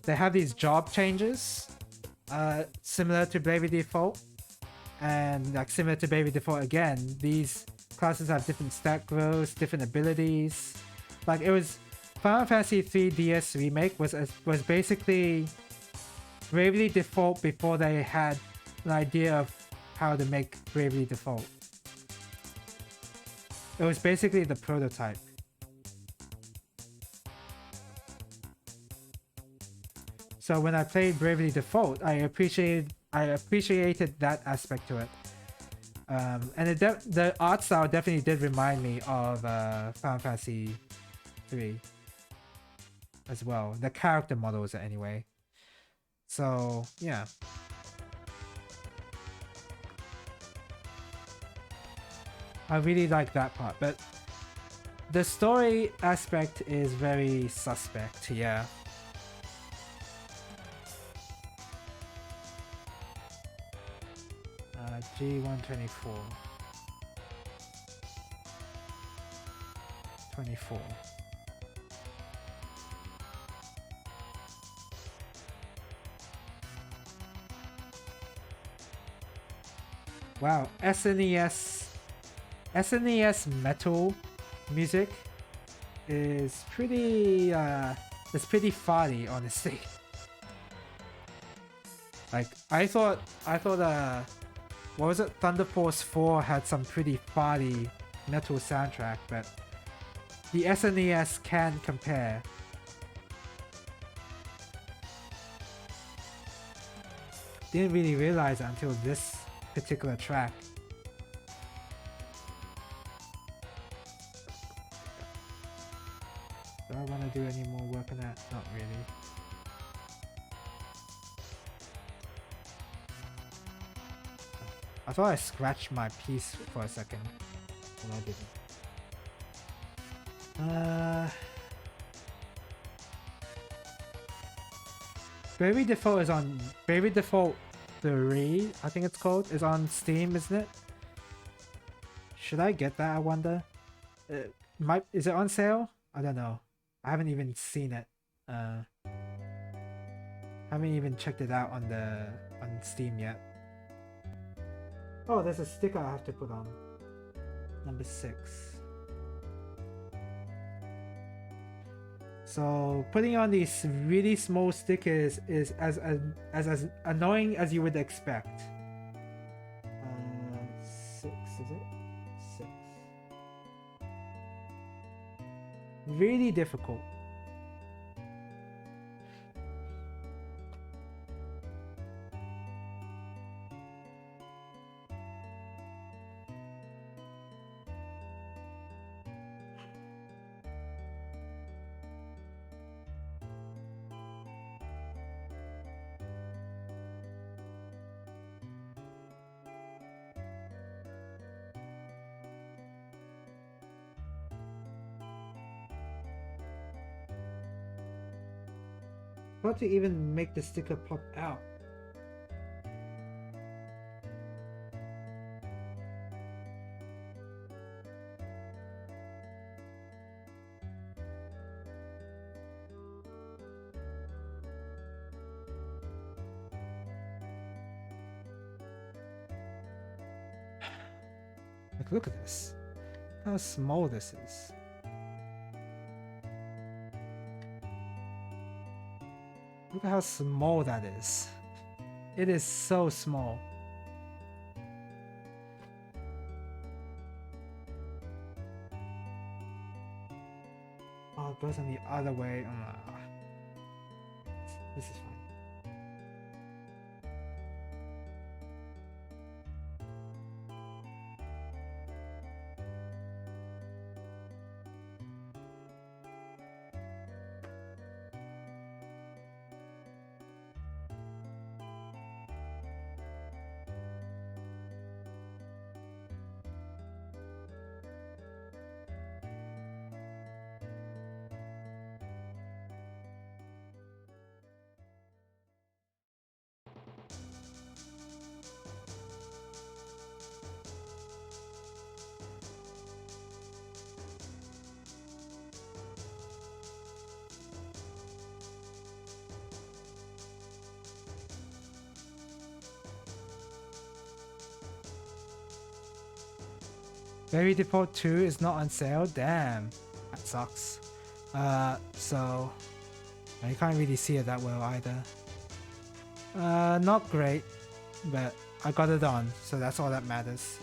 have these job changes, similar to Bravely Default, and like similar to Bravely Default again, these classes have different stat growths, different abilities. Like it was Final Fantasy 3 DS Remake was basically Bravely Default before they had an idea of how to make Bravely Default. It was basically the prototype. So when I played Bravely Default, I appreciated that aspect to it. And the art style definitely did remind me of Final Fantasy 3 as well. The character models anyway. So yeah. I really like that part, but the story aspect is very suspect, yeah. G124. 24. Wow, SNES metal music is pretty it's pretty farty, honestly. Like I thought what was it? Thunder Force 4 had some pretty farty metal soundtrack, but the SNES can compare. Didn't really realize it until this particular track. Do I want to do any more work on that? Not really. I thought I scratched my piece for a second, and I didn't. Bravely Default is on Bravely Default 3, I think it's called, is on Steam, isn't it? Should I get that, I wonder? Is it on sale? I don't know. I haven't even seen it. Haven't even checked it out on Steam yet. Oh, there's a sticker I have to put on. Number 6. So putting on these really small stickers is as annoying as you would expect. 6, is it? 6. Really difficult. How to even make the sticker pop out? Like, look at this. How small this is. Look at how small that is. It is so small. Oh, it goes on the other way. This is fine. Bravely Default 2 is not on sale? Damn. That sucks. So you can't really see it that well either. Not great, but I got it on, so that's all that matters.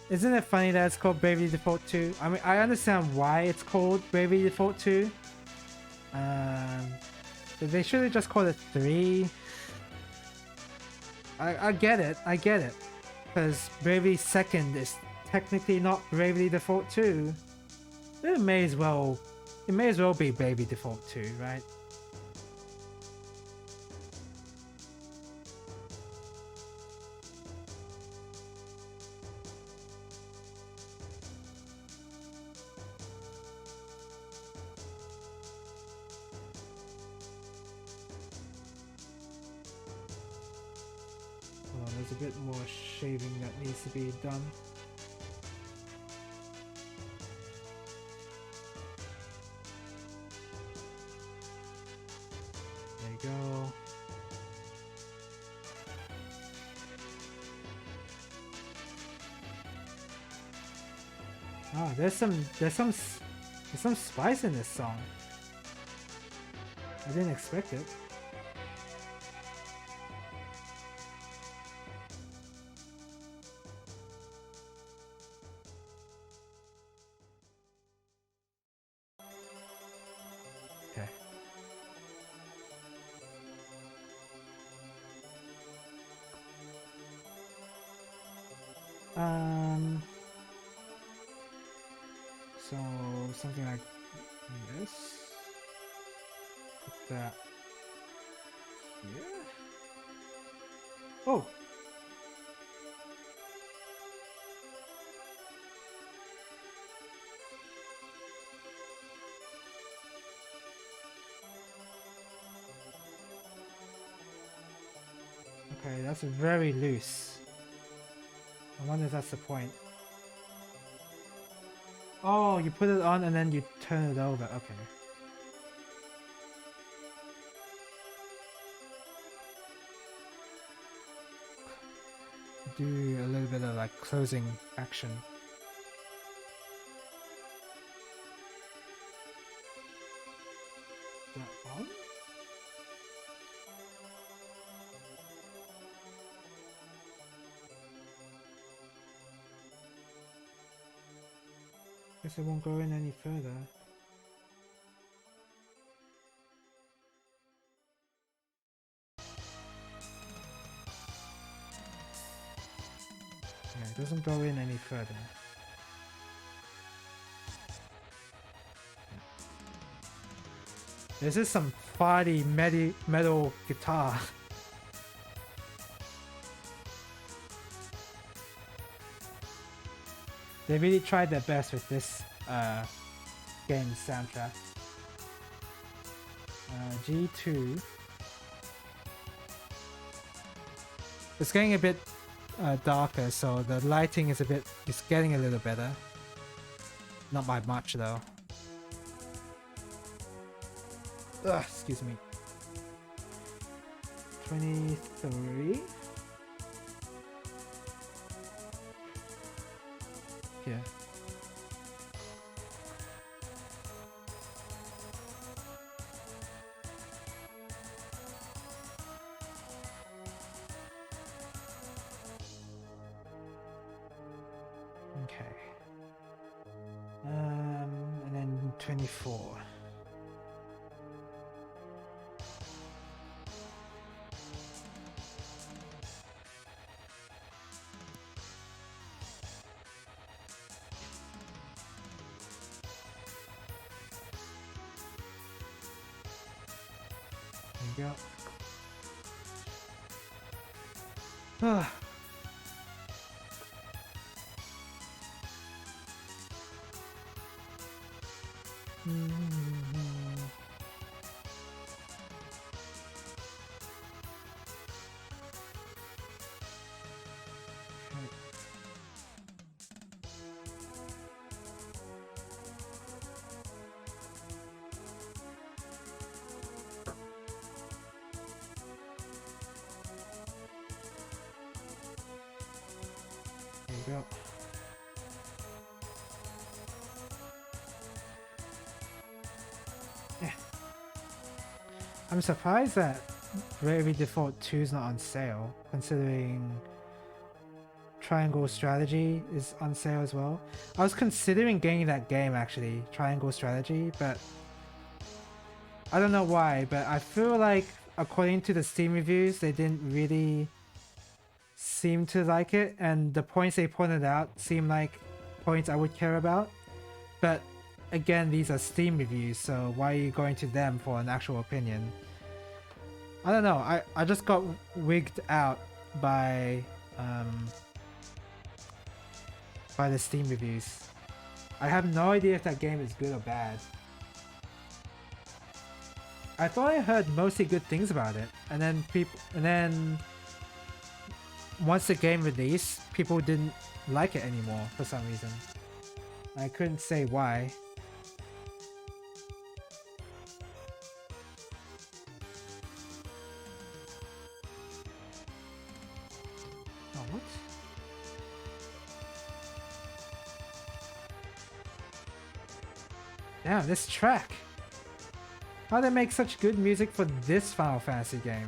Isn't it funny that it's called Bravely Default 2? I mean, I understand why it's called Bravely Default 2. They should have just called it 3. I get it. I get it. Because Bravely Second is technically not Bravely Default 2. It may as well be Bravely Default 2, right? Oh, there's a bit more shaving that needs to be done. There you go. Oh, there's some spice in this song. I didn't expect it. Okay. So something like this. Put that here. Oh. Okay, that's very loose. I wonder if that's the point. Oh, you put it on and then you turn it over. Okay. Do a little bit of like closing action. Is that on? Guess it won't go in any further. Yeah, it doesn't go in any further. This is some farty metal guitar. They really tried their best with this game's soundtrack. G2. It's getting a bit darker, so the lighting is getting a little better. Not by much though. Ugh, excuse me. 23. Yeah. Okay. And then 24. There you go. There you go. Yeah. I'm surprised that Bravely Default 2 is not on sale, considering Triangle Strategy is on sale as well. I was considering getting that game actually, Triangle Strategy, but I don't know why, but I feel like according to the Steam reviews, they didn't really seem to like it, and the points they pointed out seem like points I would care about. But again, these are Steam reviews, so why are you going to them for an actual opinion? I don't know, I just got wigged out by the Steam reviews. I have no idea if that game is good or bad. I thought I heard mostly good things about it, and then once the game released, people didn't like it anymore for some reason. I couldn't say why. Oh, what? Damn, this track! How'd they make such good music for this Final Fantasy game?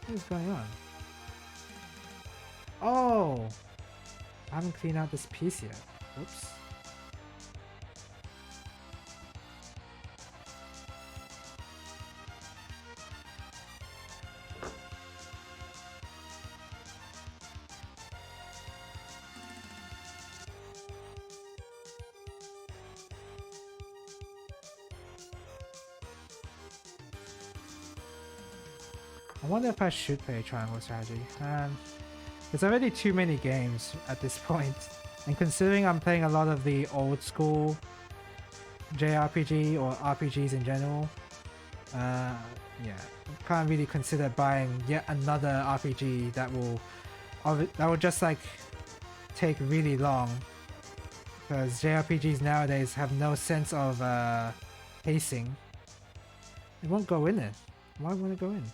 What is going on? Oh! I haven't cleaned out this piece yet. Oops. I wonder if I should play Triangle Strategy. There's already too many games at this point, and considering I'm playing a lot of the old school JRPG or RPGs in general, yeah, can't really consider buying yet another RPG that will just like take really long, because JRPGs nowadays have no sense of pacing. It won't go in it. Why won't it go in?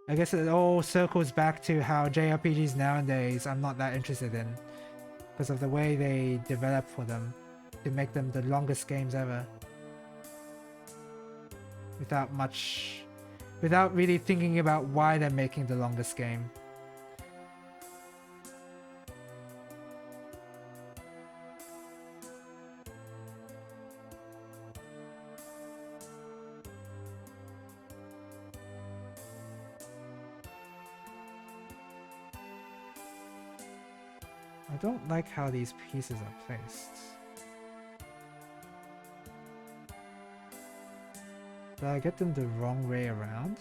I guess it all circles back to how JRPGs nowadays I'm not that interested in, because of the way they develop for them to make them the longest games ever, without really thinking about why they're making the longest game. I don't like how these pieces are placed. Did I get them the wrong way around?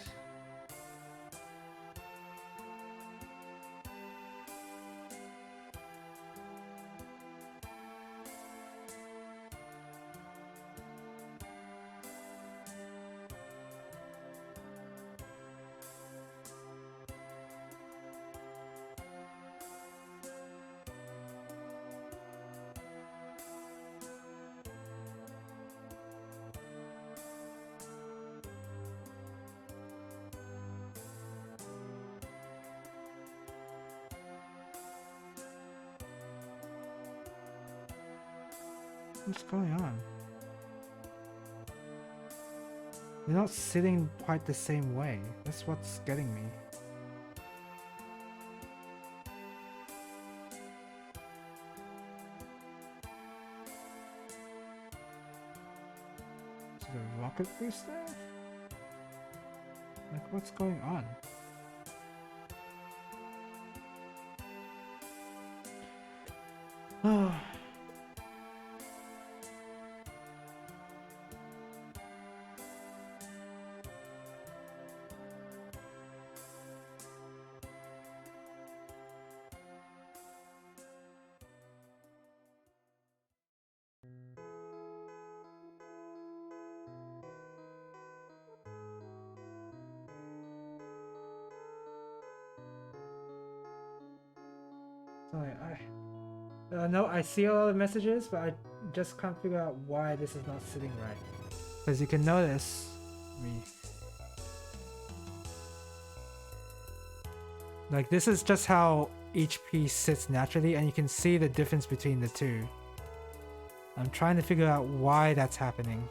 What's going on? They're not sitting quite the same way. That's what's getting me. Is it a rocket booster? Like, what's going on? Oh. Sorry, no, I see a lot of messages, but I just can't figure out why this is not sitting right. As you can notice, like this is just how each piece sits naturally, and you can see the difference between the two. I'm trying to figure out why that's happening.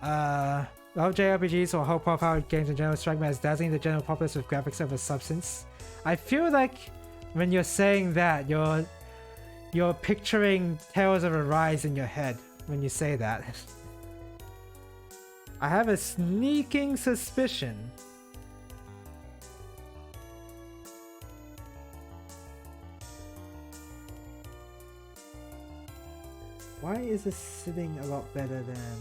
Love JRPGs or whole profile games in general strike me as dazzling the general populace with graphics of a substance. I feel like when you're saying that, you're picturing Tales of Arise in your head when you say that. I have a sneaking suspicion. Why is this sitting a lot better than...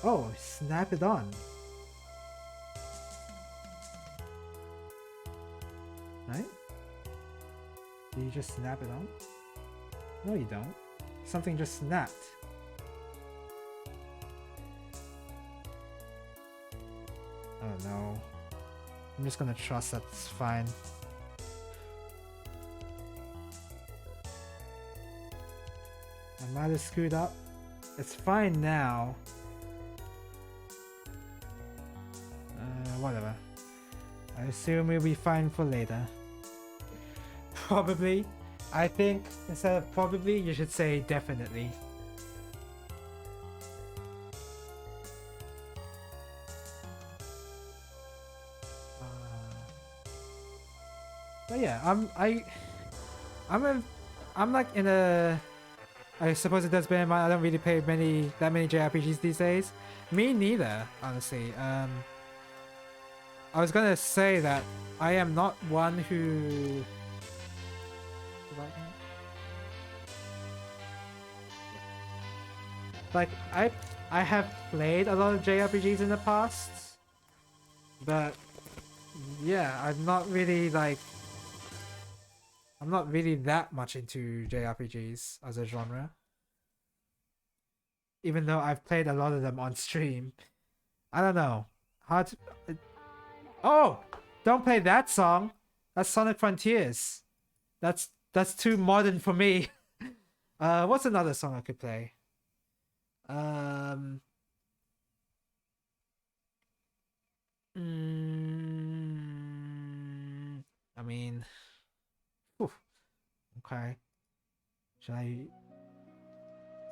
Oh, snap it on. Right? Do you just snap it on? No, you don't. Something just snapped. Oh no. I'm just gonna trust that's fine. I might have screwed up. It's fine now. Whatever. I assume we'll be fine for later. Probably. I think instead of probably, you should say definitely. But yeah, I'm like in a... I suppose it does bear in mind I don't really play that many JRPGs these days. Me neither, honestly. I was gonna say that I am not one who... Like, I have played a lot of JRPGs in the past, but yeah, I'm not really that much into JRPGs as a genre. Even though I've played a lot of them on stream. I don't know. Hard to... Oh! Don't play that song! That's Sonic Frontiers. That's too modern for me. What's another song I could play? I mean... Whew. Okay. Should I...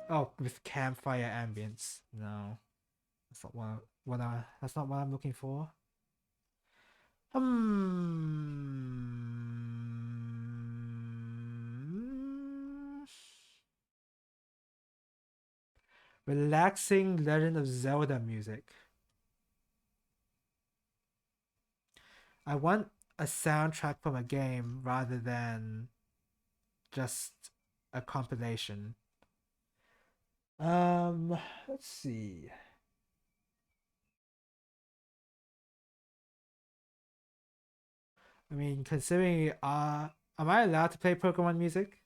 Oh, with campfire ambience. No. That's not that's not what I'm looking for. Relaxing Legend of Zelda music. I want a soundtrack from a game rather than just a compilation. Let's see. I mean, considering am I allowed to play Pokemon music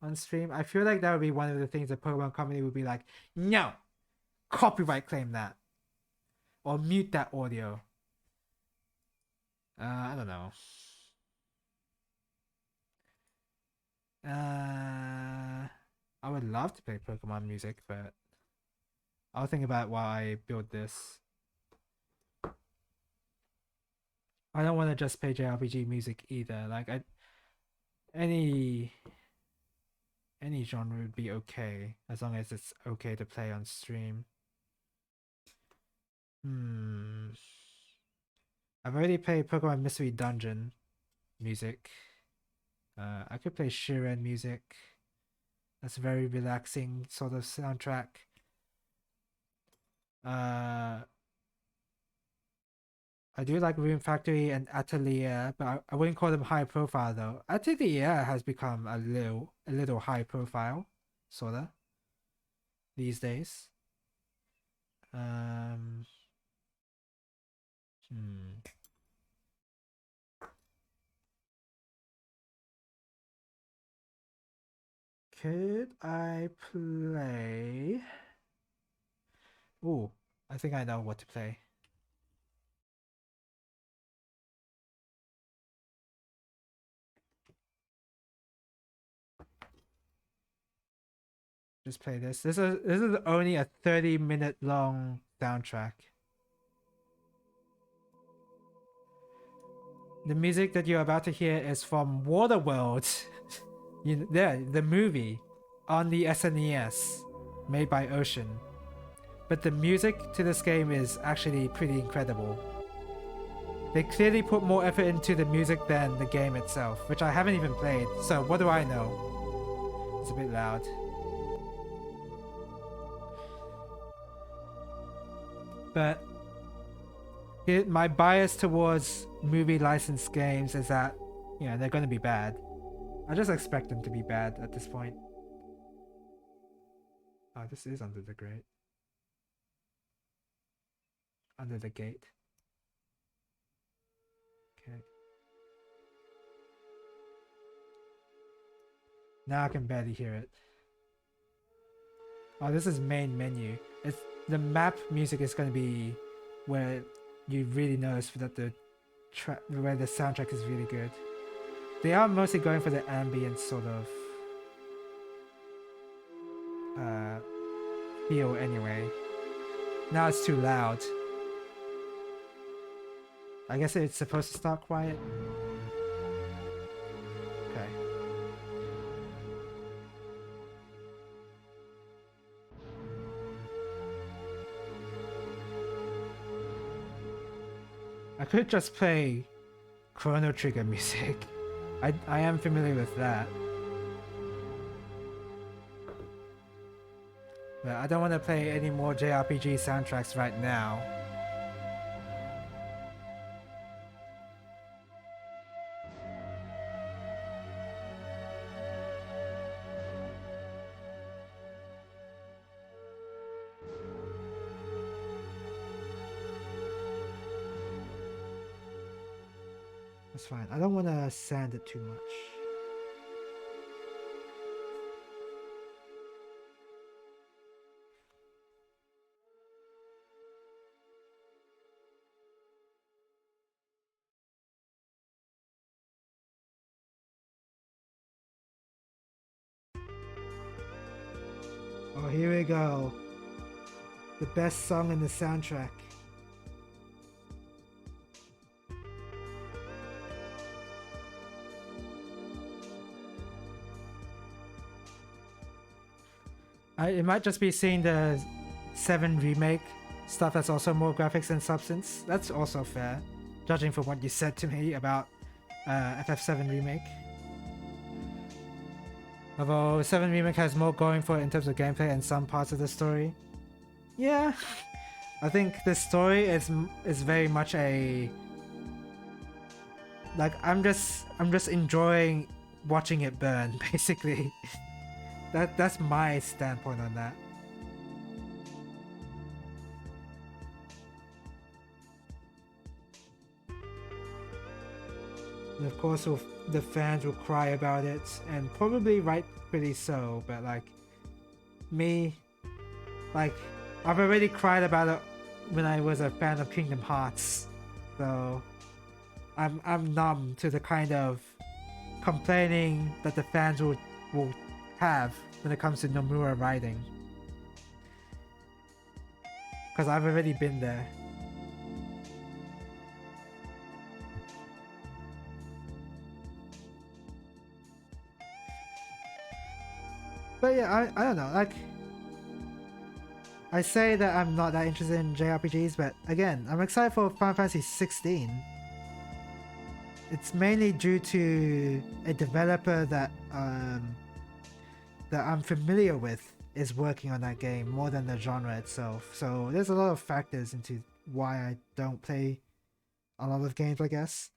on stream? I feel like that would be one of the things the Pokemon company would be like, no, copyright claim that, or mute that audio. I don't know. I would love to play Pokemon music, but I'll think about why I built this. I don't want to just play JRPG music either. Like any genre would be okay as long as it's okay to play on stream. I've already played Pokemon Mystery Dungeon music. I could play Shiren music. That's a very relaxing sort of soundtrack. I do like Rune Factory and Atelier, but I wouldn't call them high profile though. Atelier has become a little high profile, sorta, these days. Could I play... Ooh, I think I know what to play. Just play this. This is only a 30-minute long soundtrack. The music that you're about to hear is from Waterworld. The movie on the SNES, made by Ocean. But the music to this game is actually pretty incredible. They clearly put more effort into the music than the game itself, which I haven't even played, so what do I know? It's a bit loud. But my bias towards movie licensed games is that, they're going to be bad. I just expect them to be bad at this point. Oh, this is under the grate. Under the gate. Okay. Now I can barely hear it. Oh, this is main menu. The map music is going to be where you really notice that where the soundtrack is really good. They are mostly going for the ambient sort of feel anyway. Now it's too loud. I guess it's supposed to start quiet. Okay. I could just play Chrono Trigger music. I am familiar with that. But I don't want to play any more JRPG soundtracks right now. That's fine. I don't want to sand it too much. Oh, here we go. The best song in the soundtrack. It might just be seeing the 7 remake stuff that's also more graphics than substance. That's also fair, judging from what you said to me about FF7 remake. Although 7 remake has more going for it in terms of gameplay and some parts of the story. Yeah, I think the story is very much a I'm just enjoying watching it burn, basically. That's my standpoint on that. And of course, the fans will cry about it, and probably rightfully so. But me, I've already cried about it when I was a fan of Kingdom Hearts, so I'm numb to the kind of complaining that the fans will have when it comes to Nomura writing, because I've already been there. But yeah, I don't know, I say that I'm not that interested in JRPGs, but again, I'm excited for Final Fantasy 16. It's mainly due to a developer that I'm familiar with is working on that game more than the genre itself. So there's a lot of factors into why I don't play a lot of games, I guess.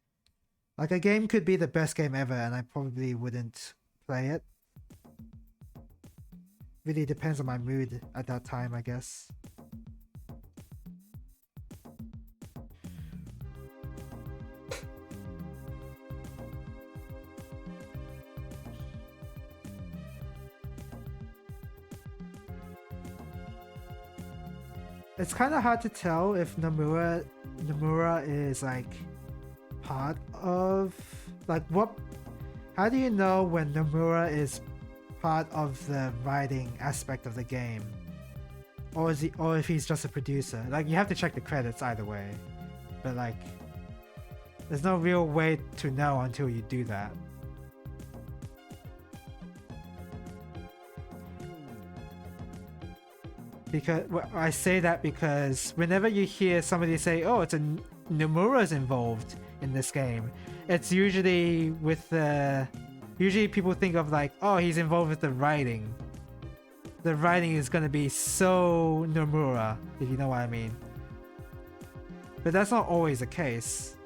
A game could be the best game ever and I probably wouldn't play it. Really depends on my mood at that time, I guess. It's kind of hard to tell if Nomura is part of what. How do you know when Nomura is part of the writing aspect of the game, or if he's just a producer? You have to check the credits either way. But There's no real way to know until you do that. Because I say that because whenever you hear somebody say, "Oh, it's a Nomura's involved in this game," it's usually with the usually people think of like, "Oh, he's involved with the writing." The writing is gonna be so Nomura, if you know what I mean. But that's not always the case.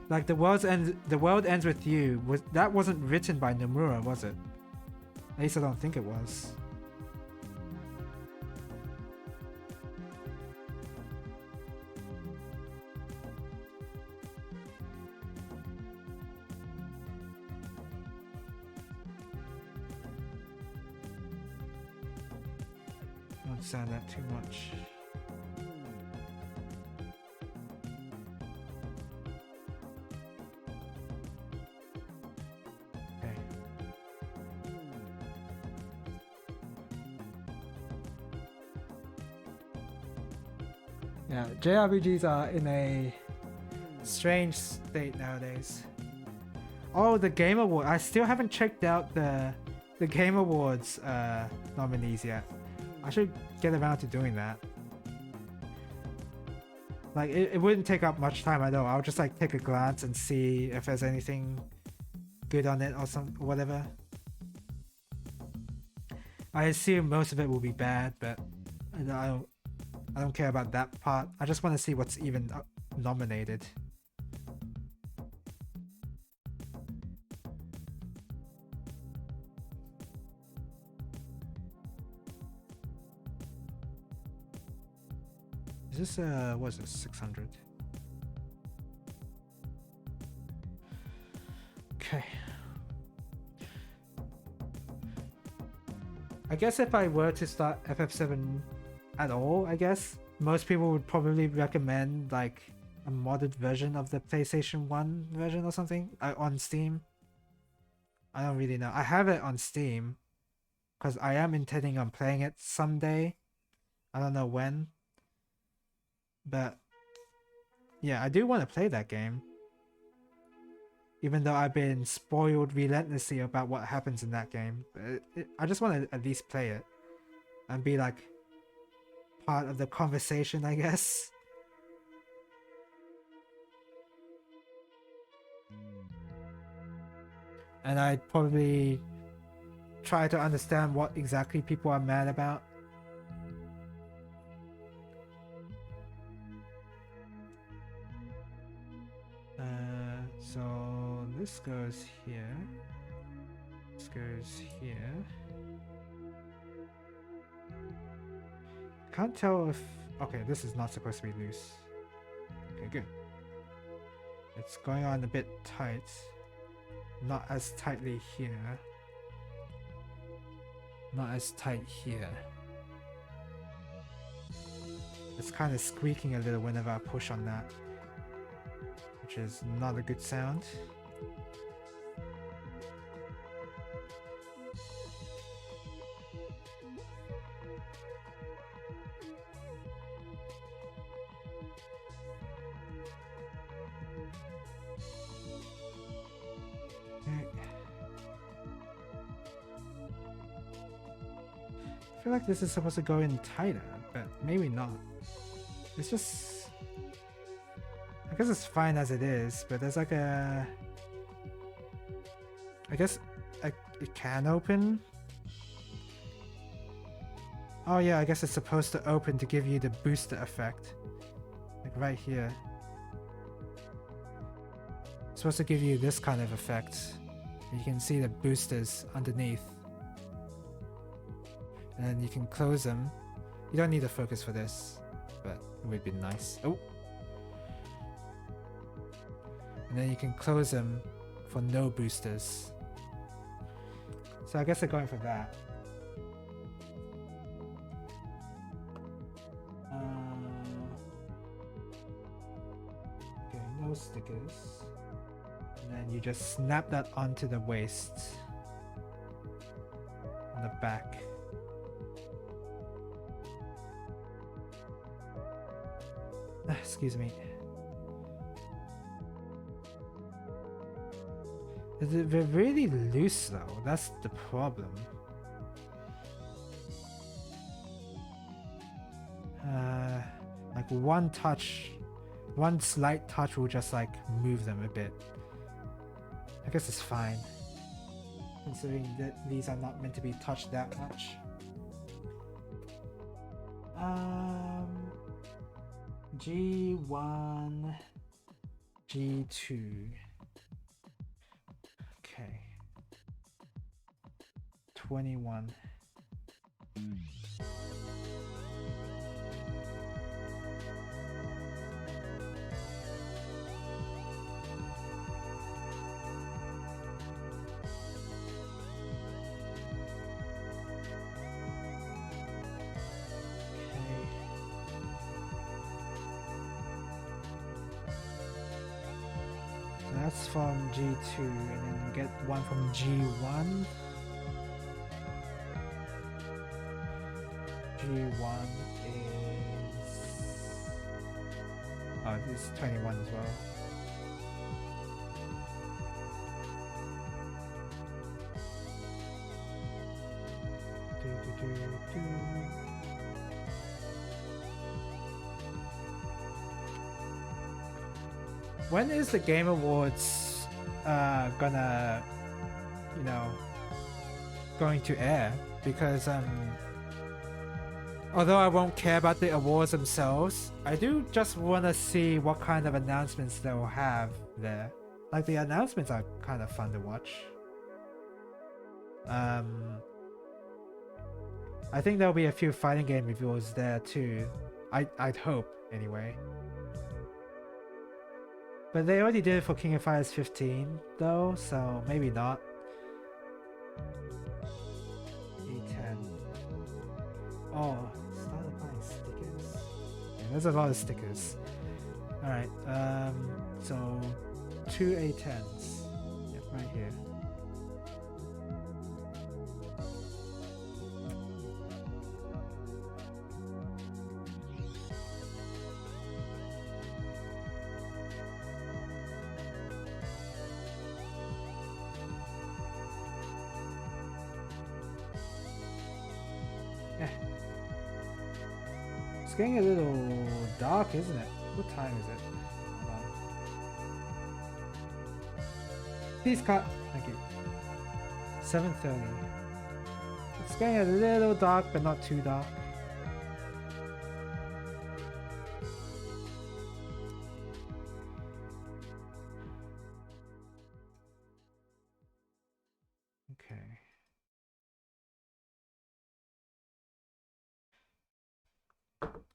Like the world ends with you. That wasn't written by Nomura, was it? At least I don't think it was. Don't sound that too much. Yeah, JRPGs are in a strange state nowadays. Oh, the Game Award. I still haven't checked out the Game Awards nominees yet. I should get around to doing that. Like, it wouldn't take up much time, I know. I'll just like take a glance and see if there's anything good on it or whatever. I assume most of it will be bad, but I don't care about that part. I just want to see what's even nominated. Is this what is this, 600? Okay. I guess if I were to start FF7 at all, I guess most people would probably recommend like a modded version of the PlayStation 1 version or something on Steam. I don't really know. I have it on Steam because I am intending on playing it someday. I don't know when. But yeah, I do want to play that game. Even though I've been spoiled relentlessly about what happens in that game. I just want to at least play it. And be like part of the conversation, I guess. And I'd probably try to understand what exactly people are mad about. So this goes here. This goes here. Can't tell if... Okay, this is not supposed to be loose. Okay, good. It's going on a bit tight. Not as tightly here. Not as tight here. It's kind of squeaking a little whenever I push on that, which is not a good sound. I feel like this is supposed to go in tighter, but maybe not. It's just... I guess it's fine as it is, but there's like a... I guess it can open? Oh yeah, I guess it's supposed to open to give you the booster effect. Like right here. It's supposed to give you this kind of effect. You can see the boosters underneath. And then you can close them. You don't need a focus for this, but it would be nice. Oh! And then you can close them for no boosters. So I guess they're going for that. Okay, no stickers. And then you just snap that onto the waist. On the back. Excuse me. They're really loose though, that's the problem. Like one slight touch will just like move them a bit. I guess it's fine, considering that these are not meant to be touched that much. G1, G2. Okay. 21. That's from G2, and then get one from G1. G1 is... oh, this is 21 as well. When is the Game Awards gonna, you know, going to air? Because although I won't care about the awards themselves, I do just want to see what kind of announcements they'll have there. Like, the announcements are kind of fun to watch. I think there'll be a few fighting game reviews there too. I'd hope, anyway. But they already did it for King of Fighters 15 though, so maybe not. E10. Oh, started buying stickers. Yeah, there's a lot of stickers. Alright, so 2 A10s. Yep, right here. It's getting a little dark, isn't it? What time is it? Hold on. Please cut. Thank you. 7:30. It's getting a little dark, but not too dark. Okay.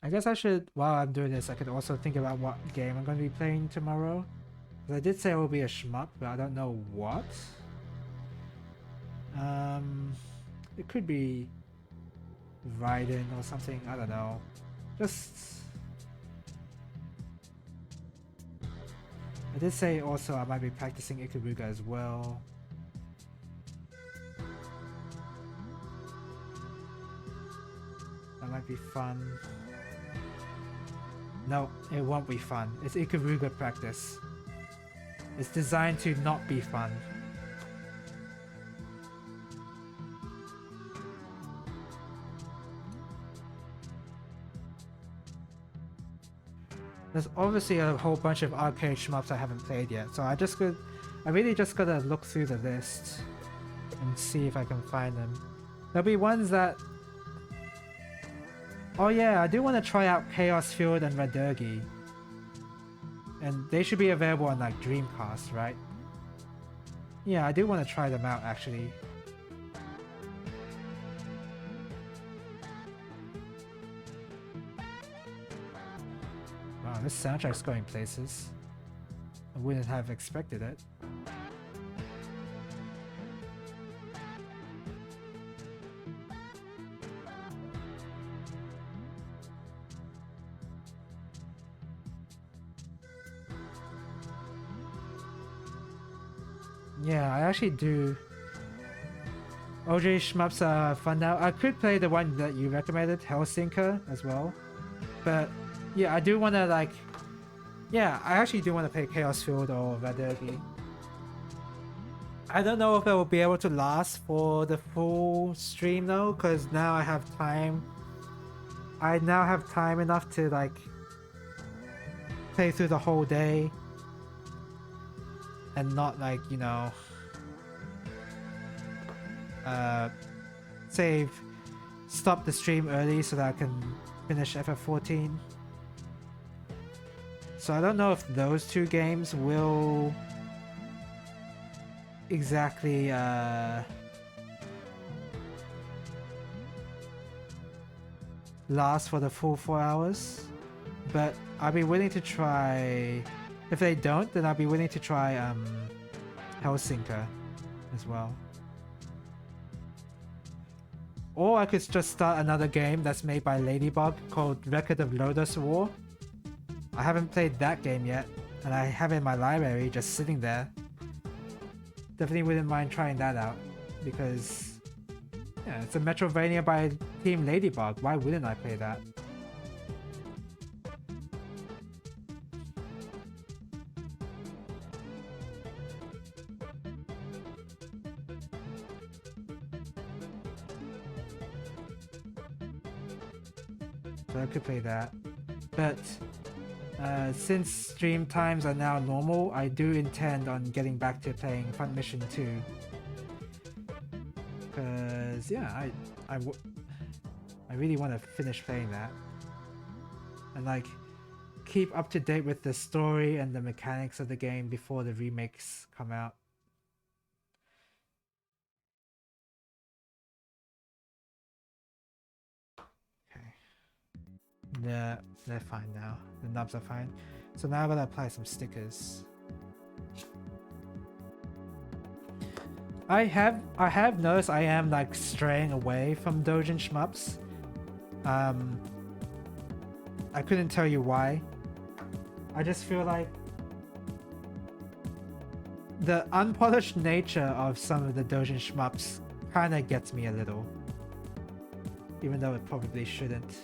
I guess I should, while I'm doing this, I could also think about what game I'm going to be playing tomorrow. Because I did say it will be a shmup, but I don't know what. It could be Raiden or something, I don't know. Just... I did say also I might be practicing Ikaruga as well. That might be fun. No, it won't be fun. It's Ikaruga practice. It's designed to not be fun. There's obviously a whole bunch of arcade shmups I haven't played yet, so I really just gotta look through the list and see if I can find them. There'll be ones that... oh yeah, I do want to try out Chaos Field and Radergi. And they should be available on like Dreamcast, right? Yeah, I do want to try them out actually. Wow, this soundtrack's going places. I wouldn't have expected it. Yeah, I actually do. OJ shmups are fun now. I could play the one that you recommended, Hellsinker, as well. But yeah, I do want to like Yeah, I actually do want to play Chaos Field or Red Derby. I don't know if I will be able to last for the full stream though, because now I have time. I now have time enough to like play through the whole day and not like, you know, save, stop the stream early so that I can finish FF14. So I don't know if those two games will exactly last for the full 4 hours, but I'll be willing to try. If they don't, then I'll be willing to try Hellsinker as well. Or I could just start another game that's made by Ladybug called Record of Lotus War. I haven't played that game yet, and I have it in my library just sitting there. Definitely wouldn't mind trying that out, because yeah, it's a Metroidvania by Team Ladybug. Why wouldn't I play that? So I could play that. But since stream times are now normal, I do intend on getting back to playing Front Mission 2. Because yeah, I really want to finish playing that. And like keep up to date with the story and the mechanics of the game before the remakes come out. Yeah, they're fine now. The knobs are fine. So now I'm gonna apply some stickers. I have noticed I am like straying away from Dojin shmups. I couldn't tell you why. I just feel like the unpolished nature of some of the Dojin shmups kind of gets me a little, even though it probably shouldn't.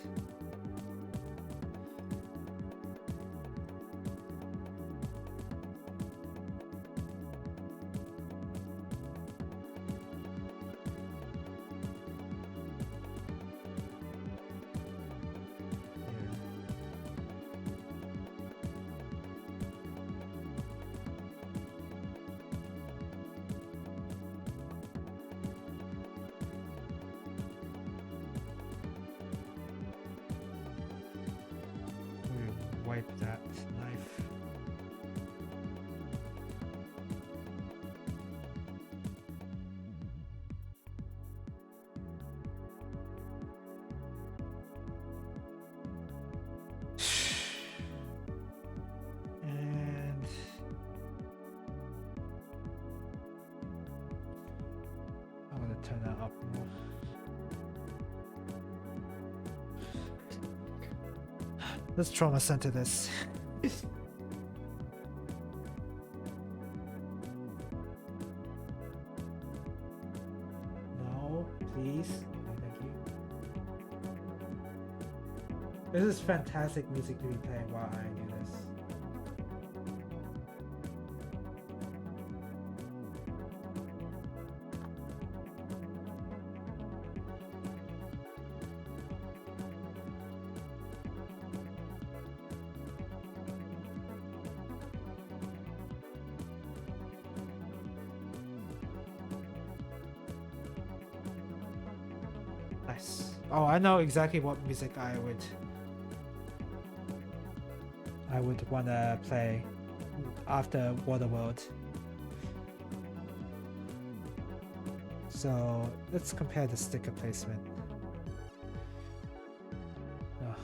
Wipe that knife. And I'm gonna turn that up more. Let's trauma center this. No, please. Thank you. This is fantastic music to be playing while I do this. Oh, I know exactly what music I would want to play after Waterworld. So let's compare the sticker placement. Ugh.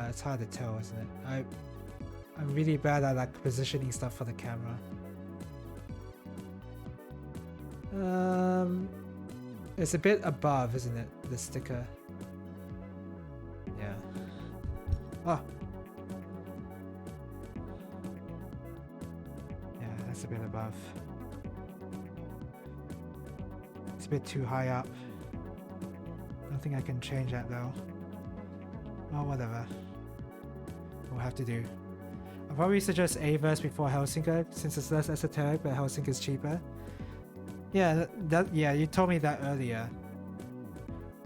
It's hard to tell, isn't it? I'm really bad at like positioning stuff for the camera. It's a bit above, isn't it? The sticker. Yeah. Oh. That's a bit above. It's a bit too high up. I don't think I can change that though. Oh, whatever. We'll have to do. I'll probably suggest Averse before Helsinki since it's less esoteric, but Helsinki is cheaper. Yeah, yeah, you told me that earlier.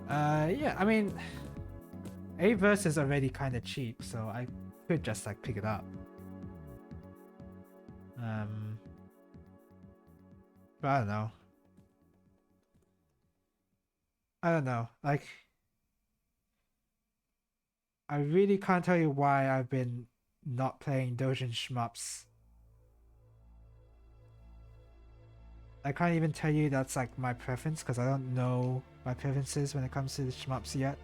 Yeah, I mean, Averse is already kind of cheap, so I could just like pick it up. But I don't know. I don't know. Like, I really can't tell you why I've been not playing Dojin shmups. I can't even tell you that's like my preference because I don't know my preferences when it comes to the shmups yet.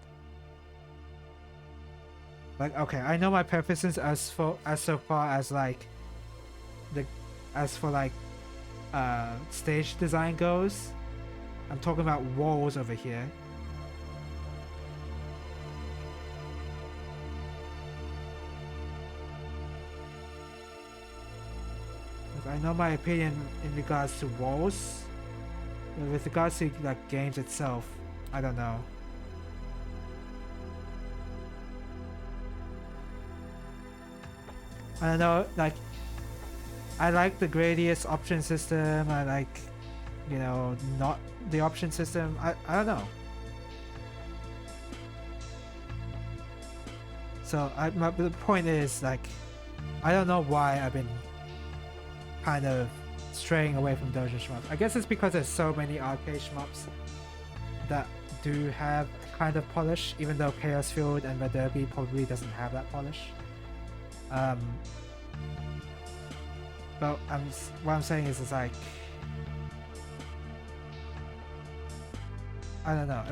Like, okay, I know my preferences as so far as like stage design goes. I'm talking about walls over here. Like, I know my opinion in regards to walls. But with regards to like games itself, I don't know. I don't know, like, I like the Gradius option system, I like, you know, not the option system, I don't know. So, the point is, like, I don't know why I've been kind of straying away from Dojo shmups. I guess it's because there's so many arcade shmups that do have kind of polish, even though Chaos Field and Red Derby probably doesn't have that polish. But what I'm saying is like, I don't know.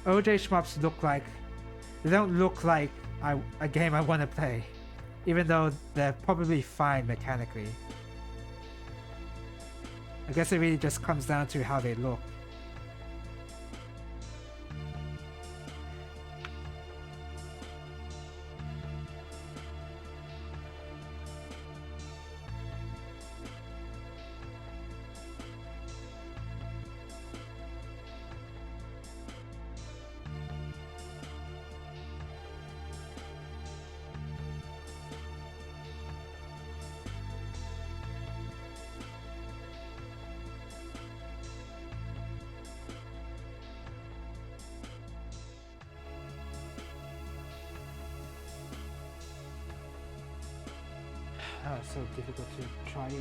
OJ shmups look like, they don't look like a game I want to play, even though they're probably fine mechanically. I guess it really just comes down to how they look. Oh, it's so difficult to try and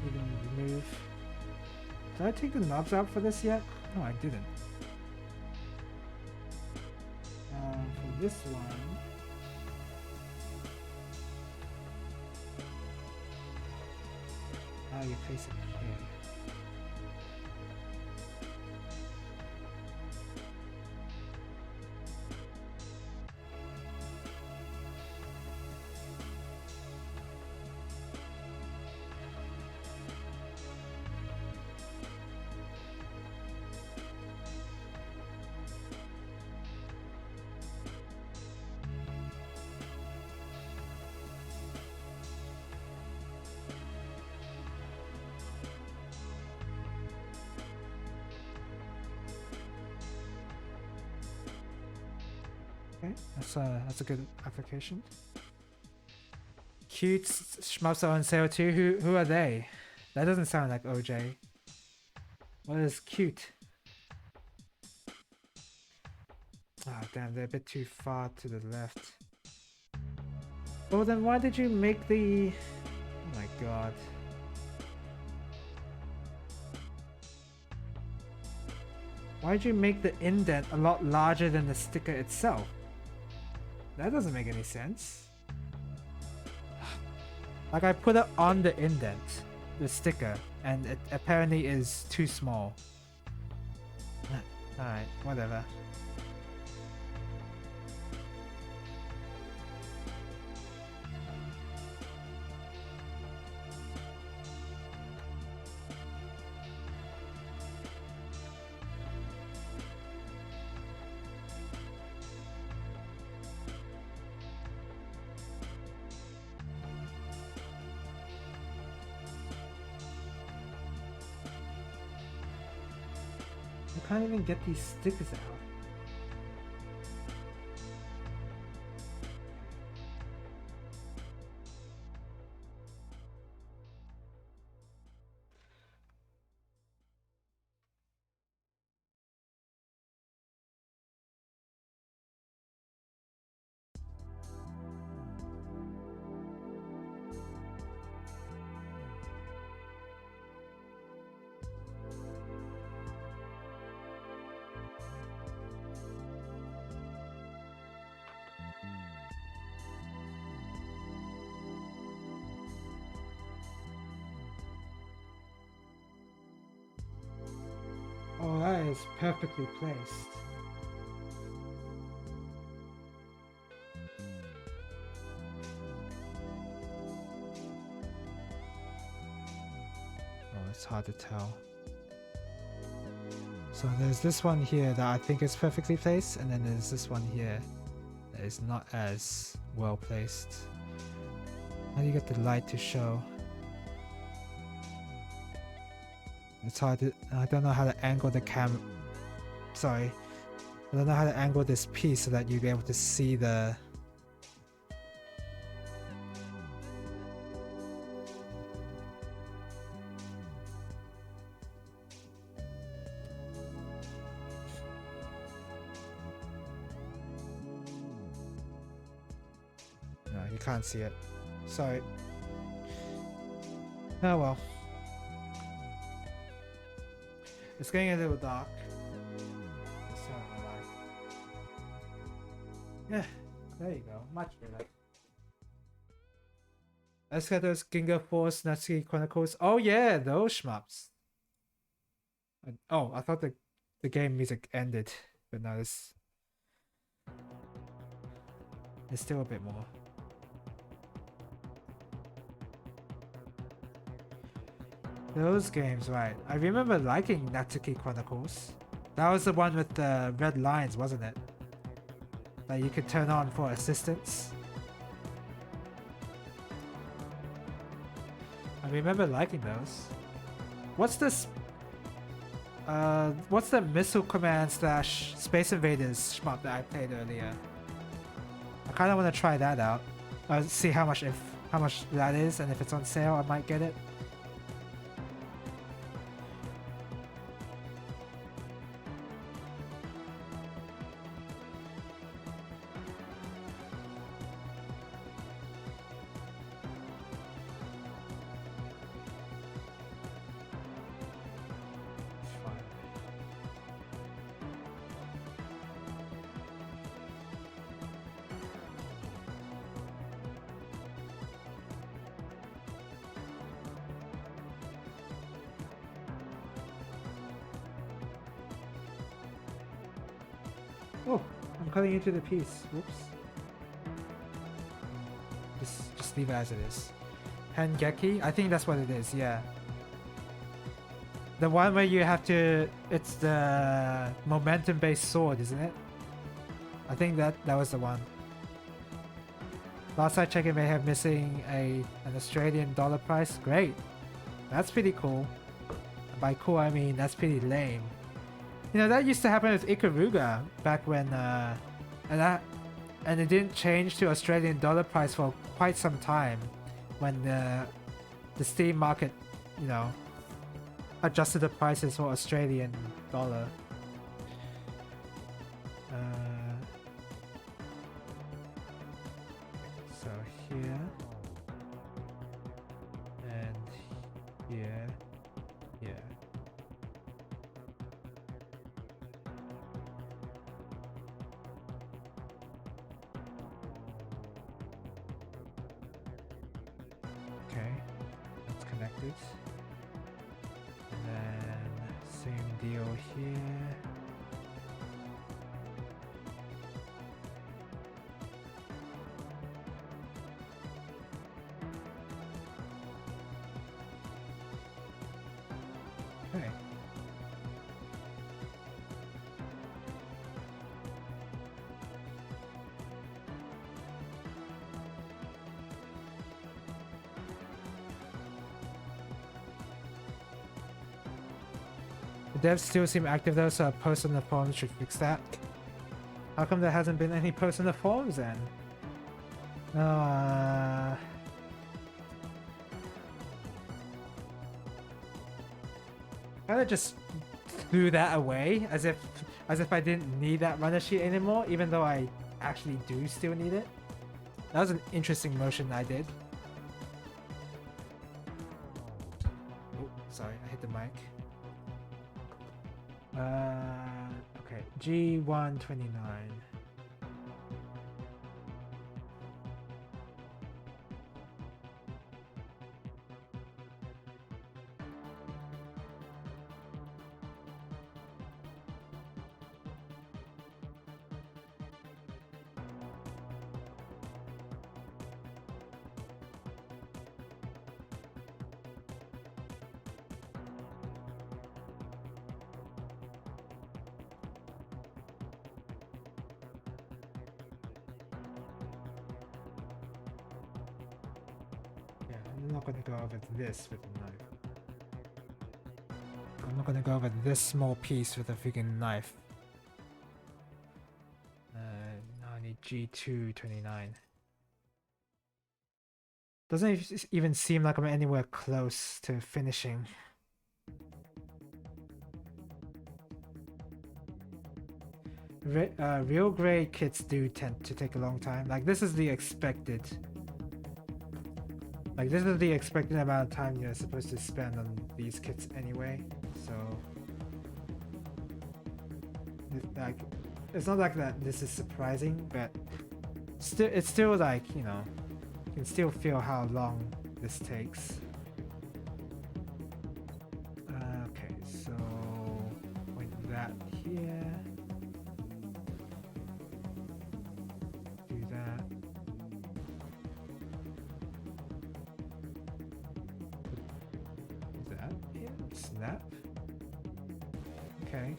even remove. Did I take the knobs out for this yet? No, I didn't. For this one, you place it here. Okay, that's a good application. Cute shmups are on sale too. Who are they? That doesn't sound like OJ. What is cute? Ah, damn, they're a bit too far to the left. Well, then why did you make the... Oh my god. Why did you make the indent a lot larger than the sticker itself? That doesn't make any sense. Like, I put it on the indent, the sticker, and it apparently is too small. Alright, whatever. You can't even get these stickers out. Oh, that is perfectly placed. Oh, it's hard to tell. So there's this one here that I think is perfectly placed, and then there's this one here that is not as well placed. How do you get the light to show? It's hard to... I don't know how to angle the Sorry. I don't know how to angle this piece so that you'll be able to see the... No, you can't see it. Sorry. Oh well. It's getting a little dark. Let's turn on the light. Yeah, there you go. Much better. Let's get those Ginga Force Natsuki Chronicles. Oh yeah, those shmups. Oh, I thought the game music ended, but no, there's still a bit more. Those games, right. I remember liking Natsuki Chronicles. That was the one with the red lines, wasn't it? That you could turn on for assistance. I remember liking those. What's this? What's the Missile Command / Space Invaders shmup that I played earlier? I kind of want to try that out. See how much that is, and if it's on sale, I might get it. Oh, I'm cutting into the piece. Whoops. Just leave it as it is. Hengeki? I think that's what it is, yeah. The one where you have to... It's the momentum-based sword, isn't it? I think that was the one. Last I checked, it may have missing an Australian dollar price. Great. That's pretty cool. By cool, I mean that's pretty lame. You know, that used to happen with Ikaruga back when, and it didn't change to Australian dollar price for quite some time when the Steam market, you know, adjusted the prices for Australian dollar. So here and here, yeah. Okay, that's connected. And then same deal here. Okay. The devs still seem active though, so a post on the forums should fix that. How come there hasn't been any posts on the forums then? Kinda just threw that away as if I didn't need that runner sheet anymore, even though I actually do still need it. That was an interesting motion I did. Oh, sorry, I hit the mic. Okay, G129. I'm not gonna go over this with a knife. I'm not gonna go over this small piece with a freaking knife. Now I need G229. Doesn't even seem like I'm anywhere close to finishing. Real grade kits do tend to take a long time. Like this is the expected. Like this is the expected amount of time you're supposed to spend on these kits anyway. So it's not like that this is surprising, but still it's still like, you know, you can still feel how long this takes. Okay, so point that here. Do that. Put that in. Snap. Okay.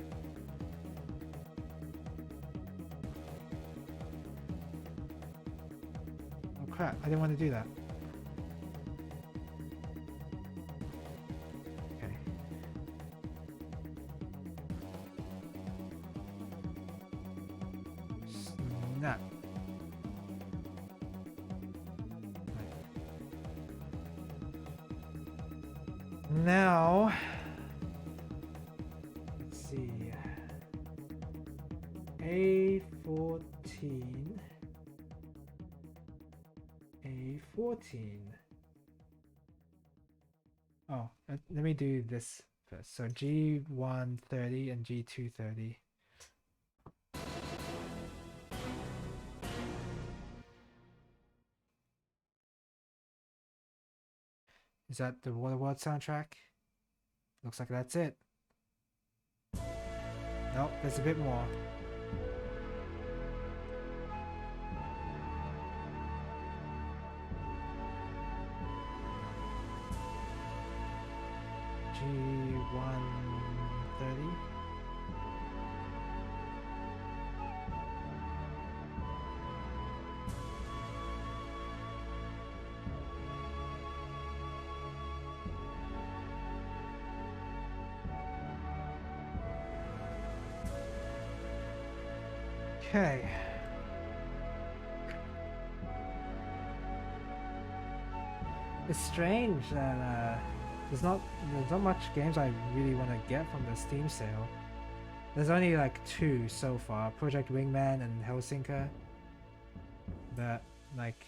Oh crap, I didn't want to do that. Okay. Snap. Now, let's see. A14. A14. Oh, let me do this first. So G130 and G230. Is that the Waterworld soundtrack? Looks like that's it. Nope, there's a bit more. G130. Okay. It's strange that there's not much games I really want to get from the Steam sale. There's only like 2 so far, Project Wingman and Helsinki. That like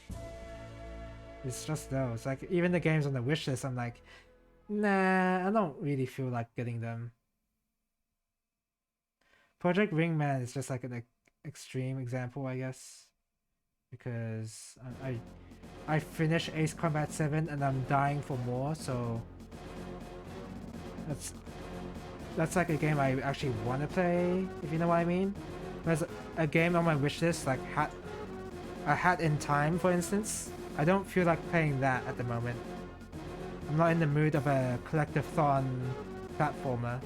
it's just those. Like even the games on the wishlist, I'm like, nah, I don't really feel like getting them. Project Wingman is just like an extreme example, I guess, because I finished Ace Combat 7 and I'm dying for more, so that's like a game I actually want to play, if you know what I mean. There's a game on my wishlist like Hat in Time, for instance. I don't feel like playing that at the moment. I'm not in the mood of a collectathon platformer.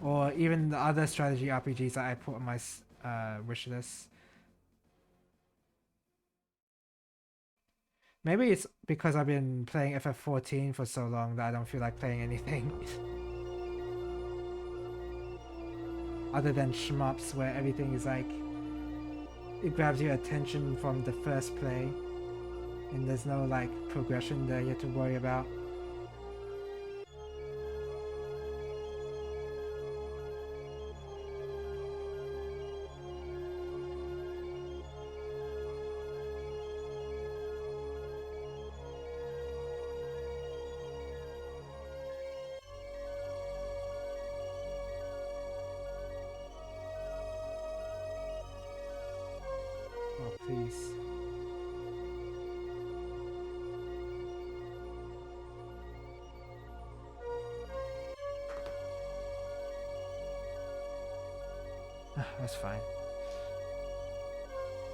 Or even the other strategy RPGs that I put on my wishlist. Maybe it's because I've been playing FF14 for so long that I don't feel like playing anything other than shmups where everything is like it grabs your attention from the first play and there's no like progression that you have to worry about. Oh, please. That's fine.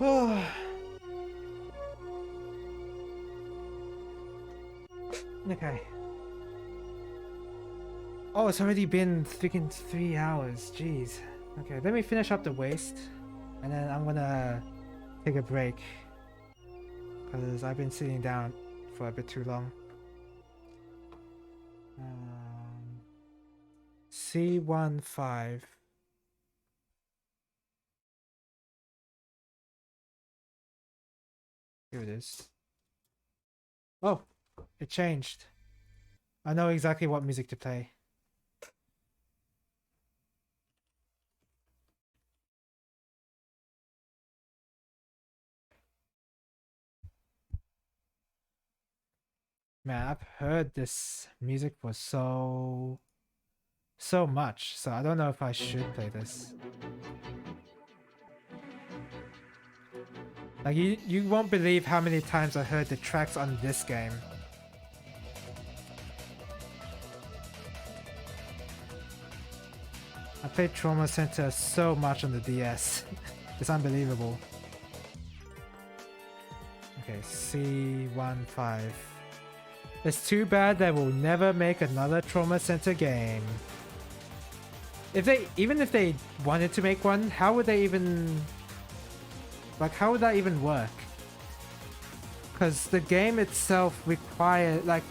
Oh. Okay. Oh, it's already been freaking 3 hours. Jeez. Okay, let me finish up the waste, and then I'm gonna take a break because I've been sitting down for a bit too long. C15. Here it is. Oh, it changed. I know exactly what music to play. Man, I've heard this music for so much, so I don't know if I should play this. Like you won't believe how many times I heard the tracks on this game. I played Trauma Center so much on the DS. It's unbelievable. Okay, C15. It's too bad they will never make another Trauma Center game. Even if they wanted to make one, how would they even... Like, how would that even work? Because the game itself requires, like,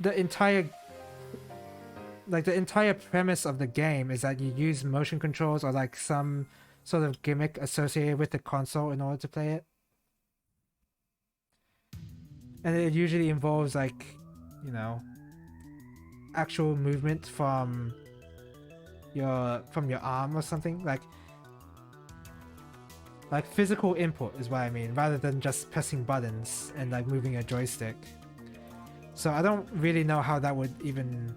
the entire premise of the game is that you use motion controls or like some sort of gimmick associated with the console in order to play it. And it usually involves like, you know, actual movement from your arm or something, like physical input is what I mean, rather than just pressing buttons and like moving a joystick. So I don't really know how that would even,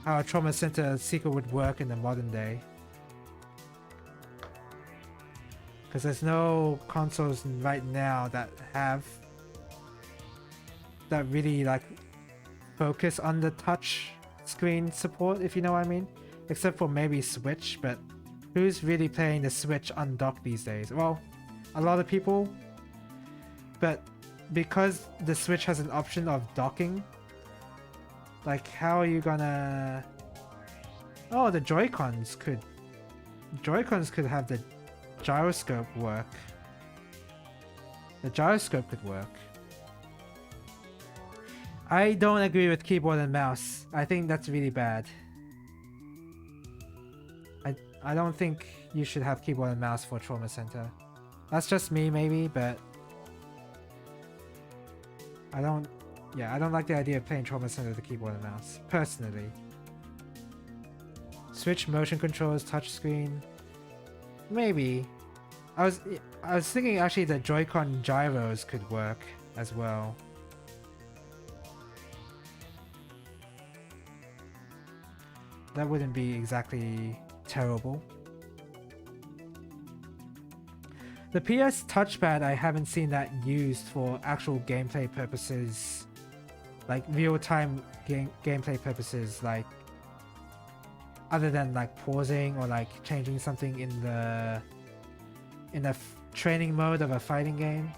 how a Trauma Center sequel would work in the modern day. Because there's no consoles right now that really like focus on the touch screen support, if you know what I mean. Except for maybe Switch, but who's really playing the Switch undocked these days? Well, a lot of people, but because the Switch has an option of docking, like how are you gonna... Oh, the Joy-Cons could have the gyroscope work. The gyroscope could work. I don't agree with keyboard and mouse. I think that's really bad. I don't think you should have keyboard and mouse for Trauma Center. That's just me maybe, but I don't like the idea of playing Trauma Center with the keyboard and mouse, personally. Switch motion controls, touchscreen. Maybe. I was thinking actually the Joy-Con gyros could work as well. That wouldn't be exactly terrible. The PS touchpad, I haven't seen that used for actual gameplay purposes, like real-time gameplay purposes, like other than like pausing or like changing something in the training mode of a fighting game.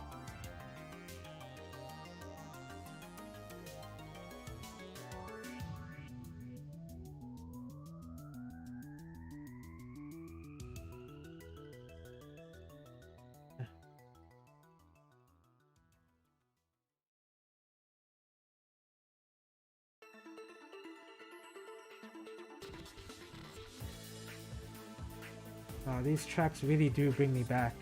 Wow, these tracks really do bring me back.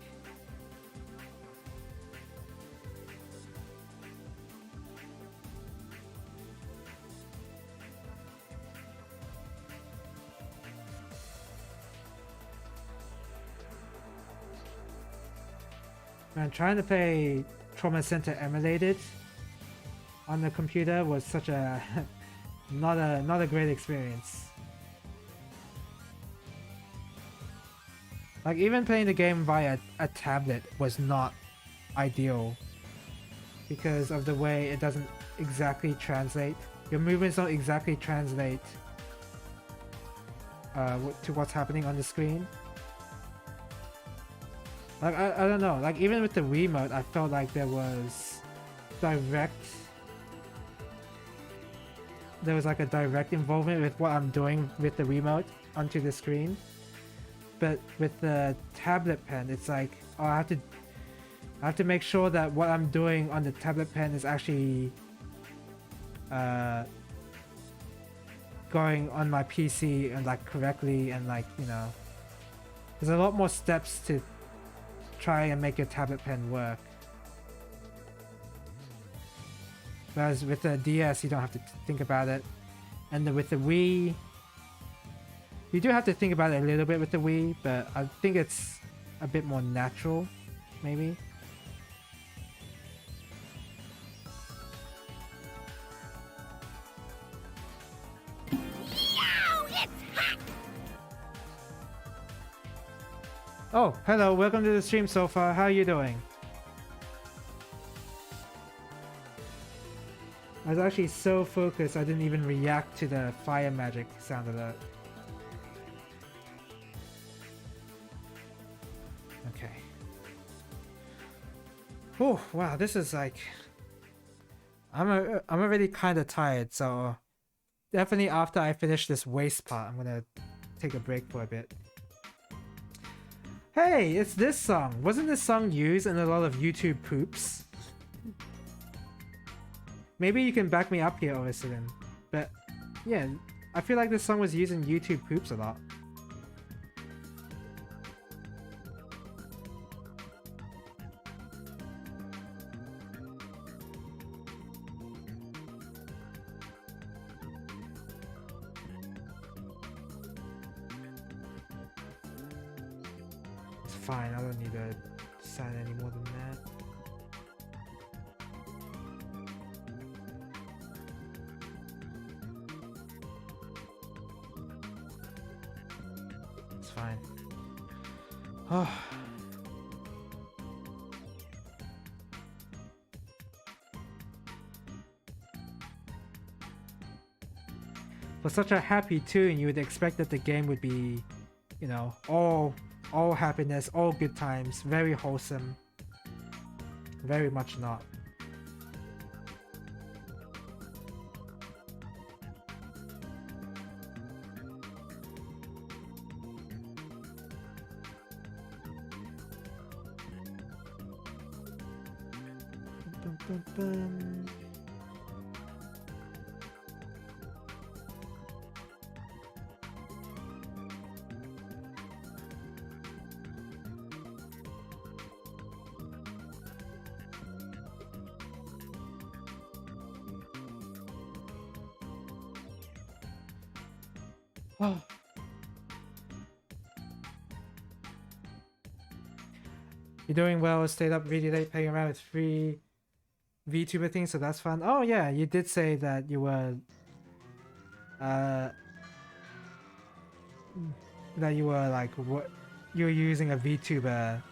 Man, trying to play Trauma Center emulated on the computer was such a not a great experience. Like even playing the game via a tablet was not ideal because of the way it doesn't exactly translate. Your movements don't exactly translate to what's happening on the screen. Like I don't know, like even with the Wiimote I felt like there was like a direct involvement with what I'm doing with the Wiimote onto the screen. But with the tablet pen, it's like, oh, I have to make sure that what I'm doing on the tablet pen is actually going on my PC and like correctly, and like, you know, there's a lot more steps to try and make your tablet pen work. Whereas with the DS, you don't have to think about it, and with the Wii, you do have to think about it a little bit with the Wii, but I think it's a bit more natural, maybe. Yo, it's hot! Oh, hello, welcome to the stream so far. How are you doing? I was actually so focused I didn't even react to the fire magic sound alert. Okay. Oh wow, this is like I'm already kind of tired, so definitely after I finish this waste part, I'm gonna take a break for a bit. Hey, it's this song. Wasn't this song used in a lot of YouTube poops? Maybe you can back me up here, Orisiden. But yeah, I feel like this song was used in YouTube poops a lot. It's fine, I don't need to sign any more than that. Fine. Oh. For such a happy tune, you would expect that the game would be, you know, all happiness, all good times, very wholesome. Very much not. Oh. You're doing well, stayed up really late playing around with free VTuber things, so that's fun. Oh yeah, you did say that you were like what you were using a VTuber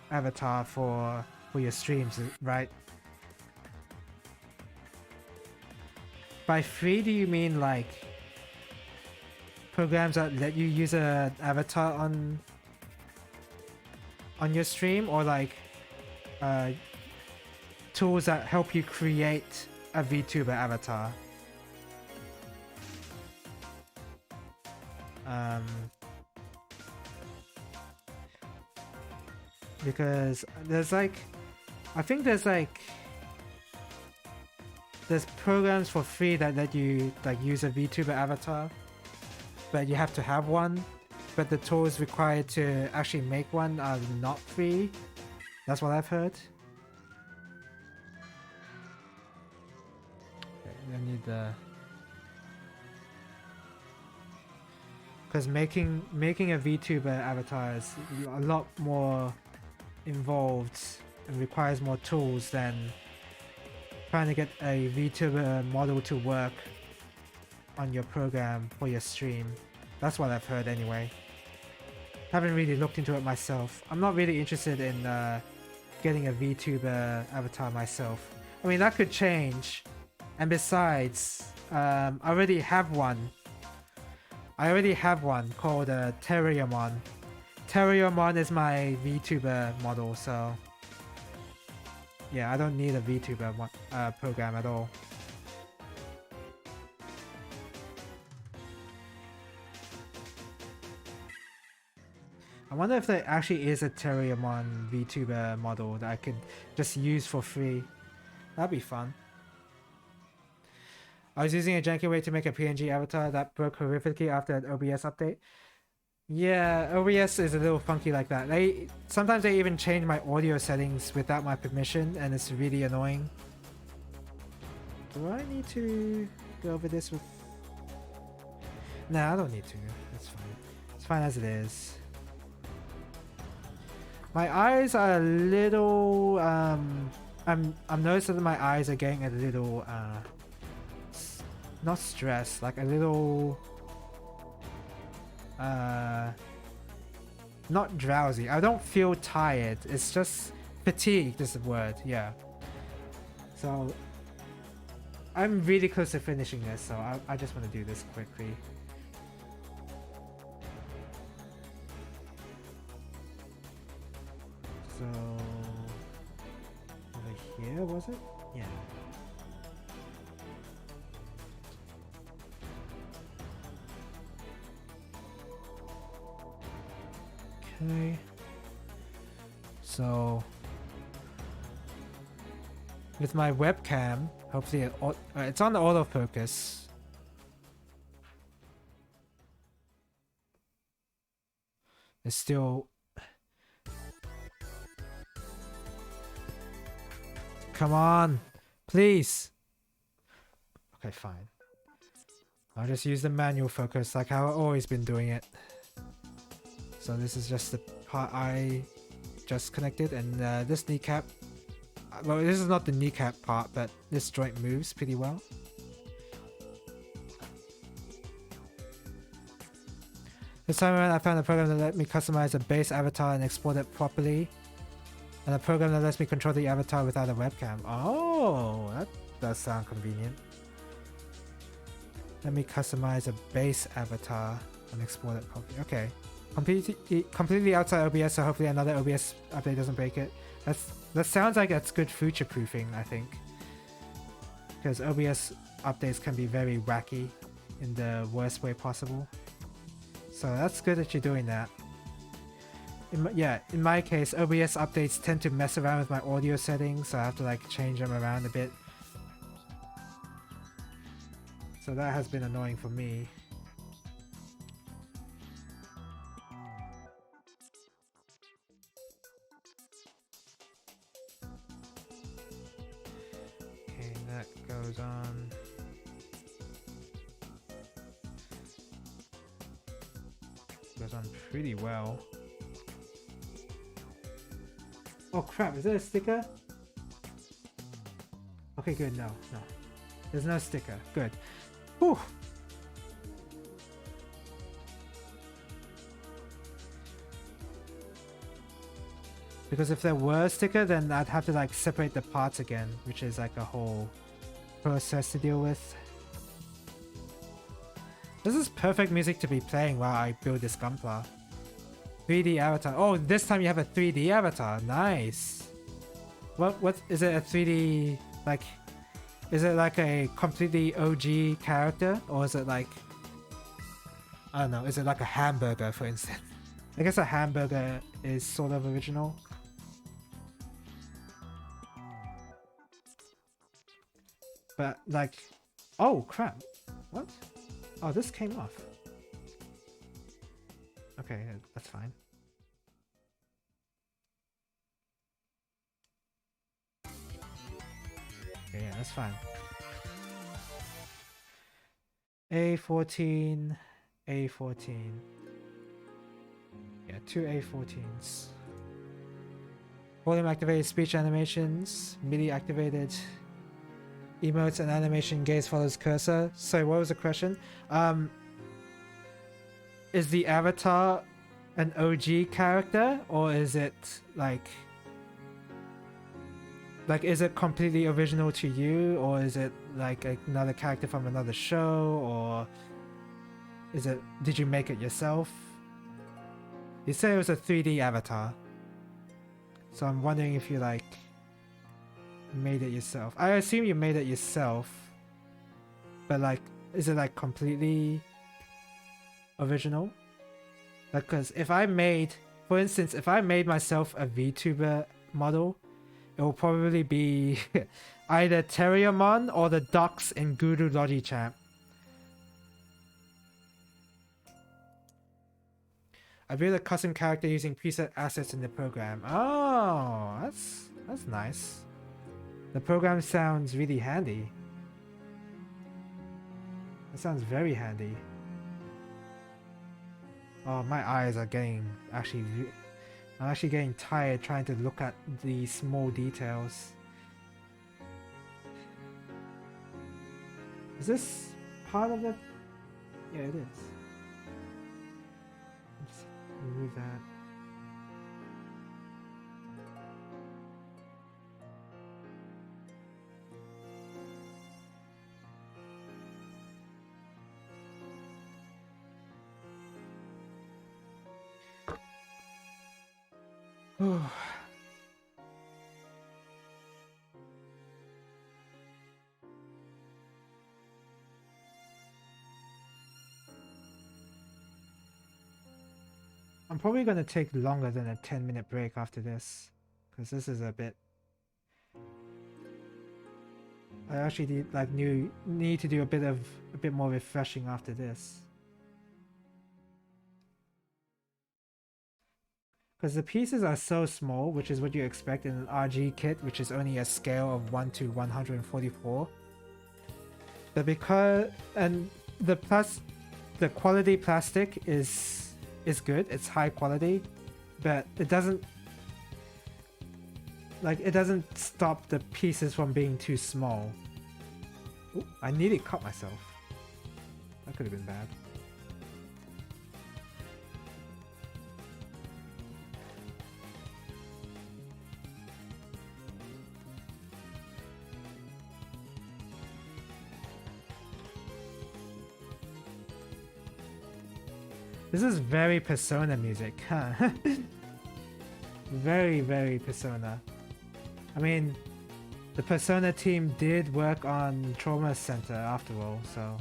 avatar for your streams, right? By free, do you mean like programs that let you use an avatar on your stream, or like tools that help you create a VTuber avatar? Because there's like, I think there's like there's programs for free that let you like use a VTuber avatar, but you have to have one. But the tools required to actually make one are not free. That's what I've heard. Okay, I need the... Because making a VTuber avatar is a lot more involved and requires more tools than trying to get a VTuber model to work on your program for your stream. That's what I've heard anyway. Haven't really looked into it myself. I'm not really interested in getting a VTuber avatar myself. I mean, that could change. And besides, I already have one. I already have one called Terriermon. Terriermon is my VTuber model, so yeah, I don't need a VTuber program at all. I wonder if there actually is a Terriermon VTuber model that I could just use for free. That'd be fun. I was using a janky way to make a PNG avatar that broke horrifically after an OBS update. Yeah, OBS is a little funky like that. Sometimes they even change my audio settings without my permission, and it's really annoying. Do I need to go over this with... Nah, I don't need to. That's fine. It's fine as it is. My eyes are a little... I'm noticing that my eyes are getting a little... not stressed, like a little... not drowsy. I don't feel tired. It's just fatigued is the word, yeah. So I'm really close to finishing this, so I just want to do this quickly. So over here, was it? Yeah. Okay. So with my webcam, hopefully it's on the autofocus. It's still... Come on, please. Okay, fine. I'll just use the manual focus like how I've always been doing it. So this is just the part I just connected, and this kneecap, well, this is not the kneecap part, but this joint moves pretty well. This time around I found a program that let me customize a base avatar and export it properly, and a program that lets me control the avatar without a webcam. Oh, that does sound convenient. Let me customize a base avatar and export it properly. Okay. Completely outside OBS, so hopefully another OBS update doesn't break it. That sounds like that's good future proofing, I think, because OBS updates can be very wacky in the worst way possible. So that's good that you're doing that. In my case, OBS updates tend to mess around with my audio settings, so I have to like change them around a bit. So that has been annoying for me. Goes on. Goes on pretty well. Oh crap, is there a sticker? Okay, good, no. There's no sticker. Good. Whew. Because if there were a sticker, then I'd have to like separate the parts again, which is like a whole process to deal with. This is perfect music to be playing while I build this Gunpla. 3D avatar. Oh, this time you have a 3D avatar. Nice. What is it, a 3D, like, is it like a completely OG character, or is it like, I don't know, is it like a hamburger, for instance? I guess a hamburger is sort of original. But like, oh crap, what? Oh, this came off. Okay, that's fine. Okay, yeah, that's fine. A14, A14. Yeah, two A14s. Volume activated speech animations, MIDI activated emotes and animation gaze follows cursor. So what was the question? Is the avatar an OG character, or is it like is it completely original to you, or is it like another character from another show, or did you make it yourself? You said it was a 3D avatar, so I'm wondering if you like made it yourself. I assume you made it yourself, but like, is it like completely original? Like, because if I made, for instance, if I made myself a VTuber model, it will probably be either Terriermon or the ducks in Guru Logichamp. I built a custom character using preset assets in the program. Oh, that's nice. The program sounds really handy. That sounds very handy. Oh, my eyes are getting I'm actually getting tired trying to look at the small details. Is this part of it? Yeah, it is. Let's remove that. I'm probably going to take longer than a 10-minute break after this, because this is a bit... I actually need to do a bit more refreshing after this. Because the pieces are so small, which is what you expect in an RG kit, which is only a scale of 1 to 144. But because... and the quality plastic is good, it's high quality, but it doesn't stop the pieces from being too small. Ooh, I nearly cut myself. That could have been bad. This is very Persona music, huh? Very, very Persona. I mean, the Persona team did work on Trauma Center after all, so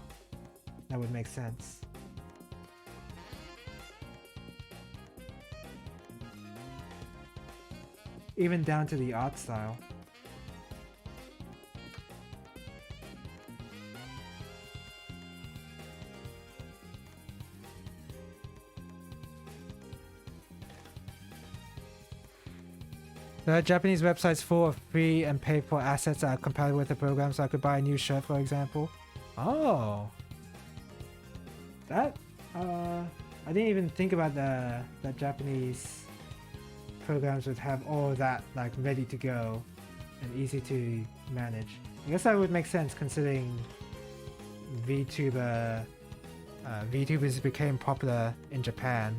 that would make sense. Even down to the art style. There are Japanese websites full of free and paid for assets that are compatible with the program, so I could buy a new shirt, for example. Oh, that I didn't even think about that Japanese programs would have all that like ready to go and easy to manage. I guess that would make sense considering VTubers became popular in Japan,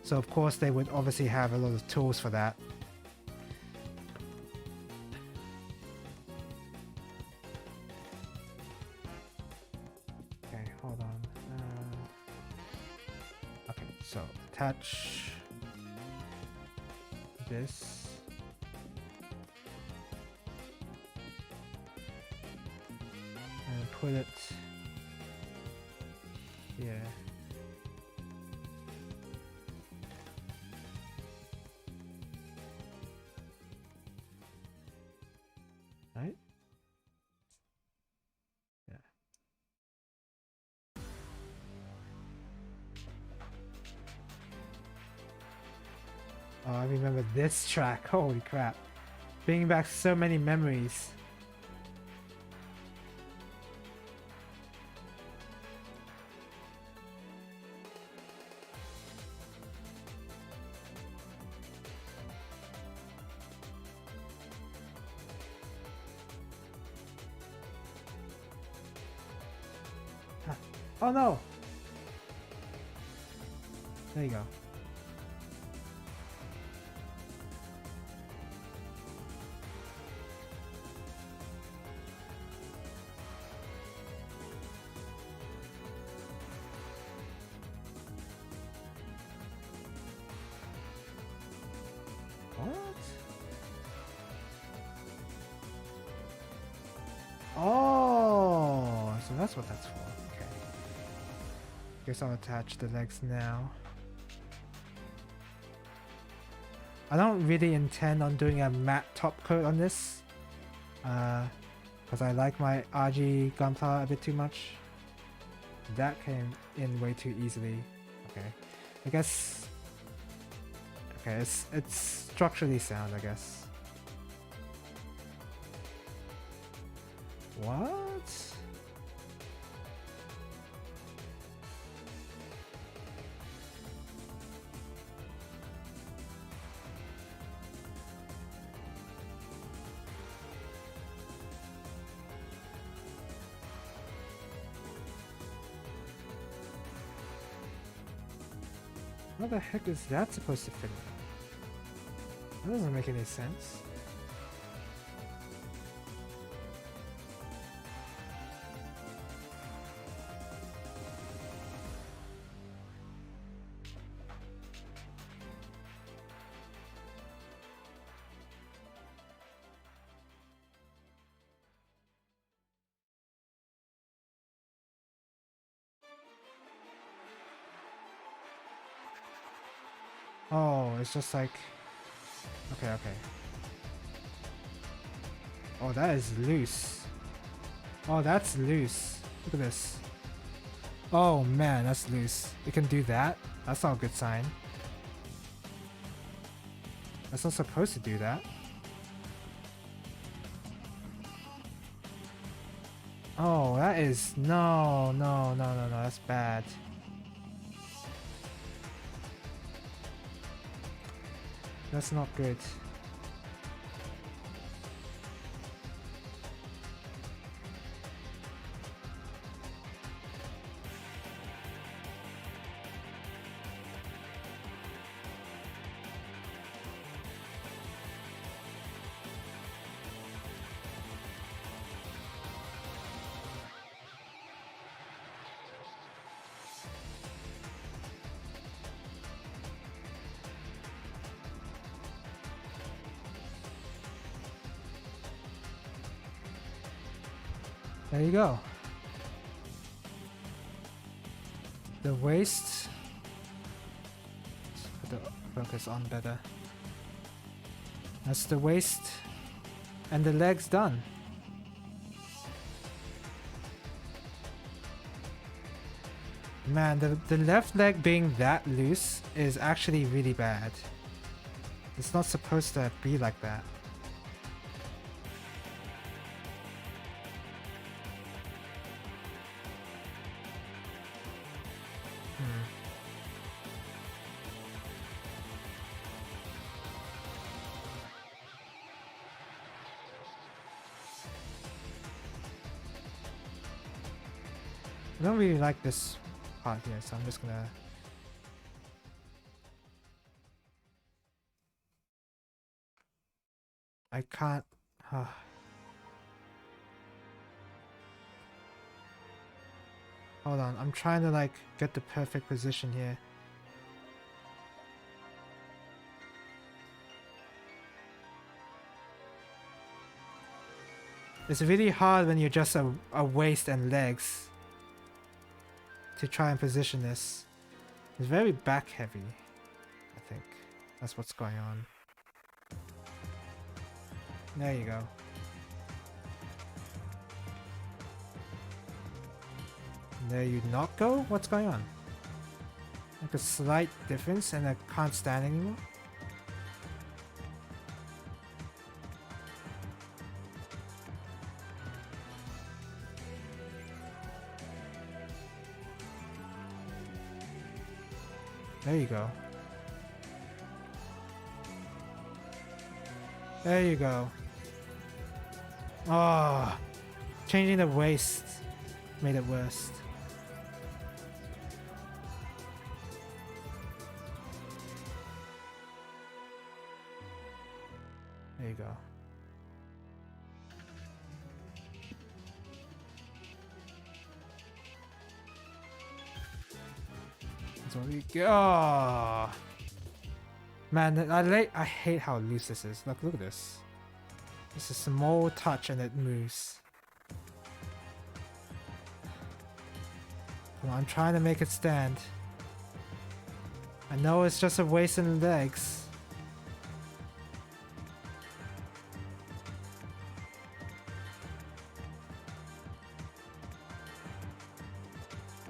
so of course they would obviously have a lot of tools for that. Attach this and put it here. Right? Oh, I remember this track. Holy crap. Bringing back so many memories. Huh. Oh no! There you go. What? Oh, so that's what that's for. Okay. Guess I'll attach the legs now. I don't really intend on doing a matte top coat on this. Because I like my RG gunpowder a bit too much. That came in way too easily. Okay. I guess... Okay, it's structurally sound, I guess. What? How the heck is that supposed to fit in? That doesn't make any sense. Oh, it's just like... Okay, okay. Oh, that is loose. Oh, that's loose. Look at this. Oh man, that's loose. It can do that? That's not a good sign. That's not supposed to do that. Oh, that is... No, no, no, no, no, that's bad. That's not good. There you go. The waist. Let's put the focus on better. That's the waist. And the legs done. Man, the left leg being that loose is actually really bad. It's not supposed to be like that. I don't really like this part here, so I'm just gonna... I can't... Hold on, I'm trying to like get the perfect position here. It's really hard when you're just a waist and legs to try and position this. It's very back heavy, I think. That's what's going on. There you go. There you not go? What's going on? Like a slight difference and I can't stand anymore? There you go. There you go. Oh, changing the waist made it worse. There you go. That's what we go. Oh. Man, I hate how loose this is. Look at this. It's a small touch and it moves. Come on, I'm trying to make it stand. I know it's just a waist and legs.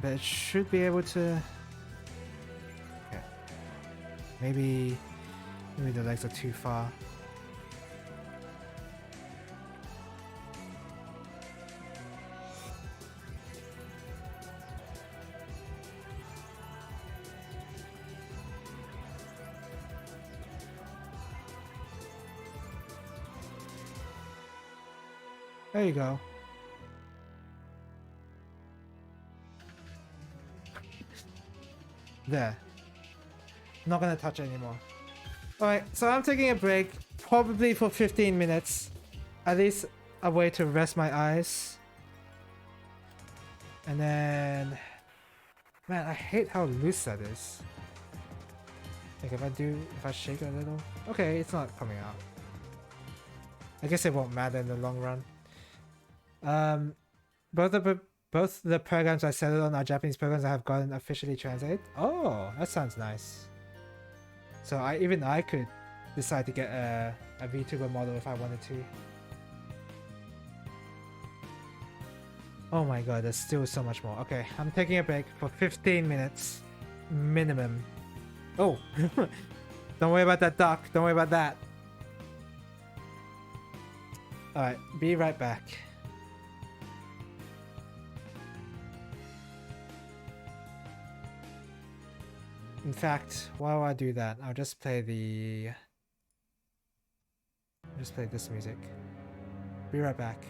But it should be able to... Yeah. Maybe the legs are too far. There you go. There. Not gonna touch it anymore. Alright, so I'm taking a break, probably for 15 minutes. At least a way to rest my eyes. And then... Man, I hate how loose that is. Like if I shake it a little... Okay, it's not coming out. I guess it won't matter in the long run. Both the programs I settled on are Japanese programs that have gotten officially translated. Oh, that sounds nice. So even I could decide to get a VTuber model if I wanted to. Oh my god, there's still so much more. Okay, I'm taking a break for 15 minutes minimum. Oh, don't worry about that duck. Don't worry about that. Alright, be right back. In fact, while I do that, I'll just play this music. Be right back.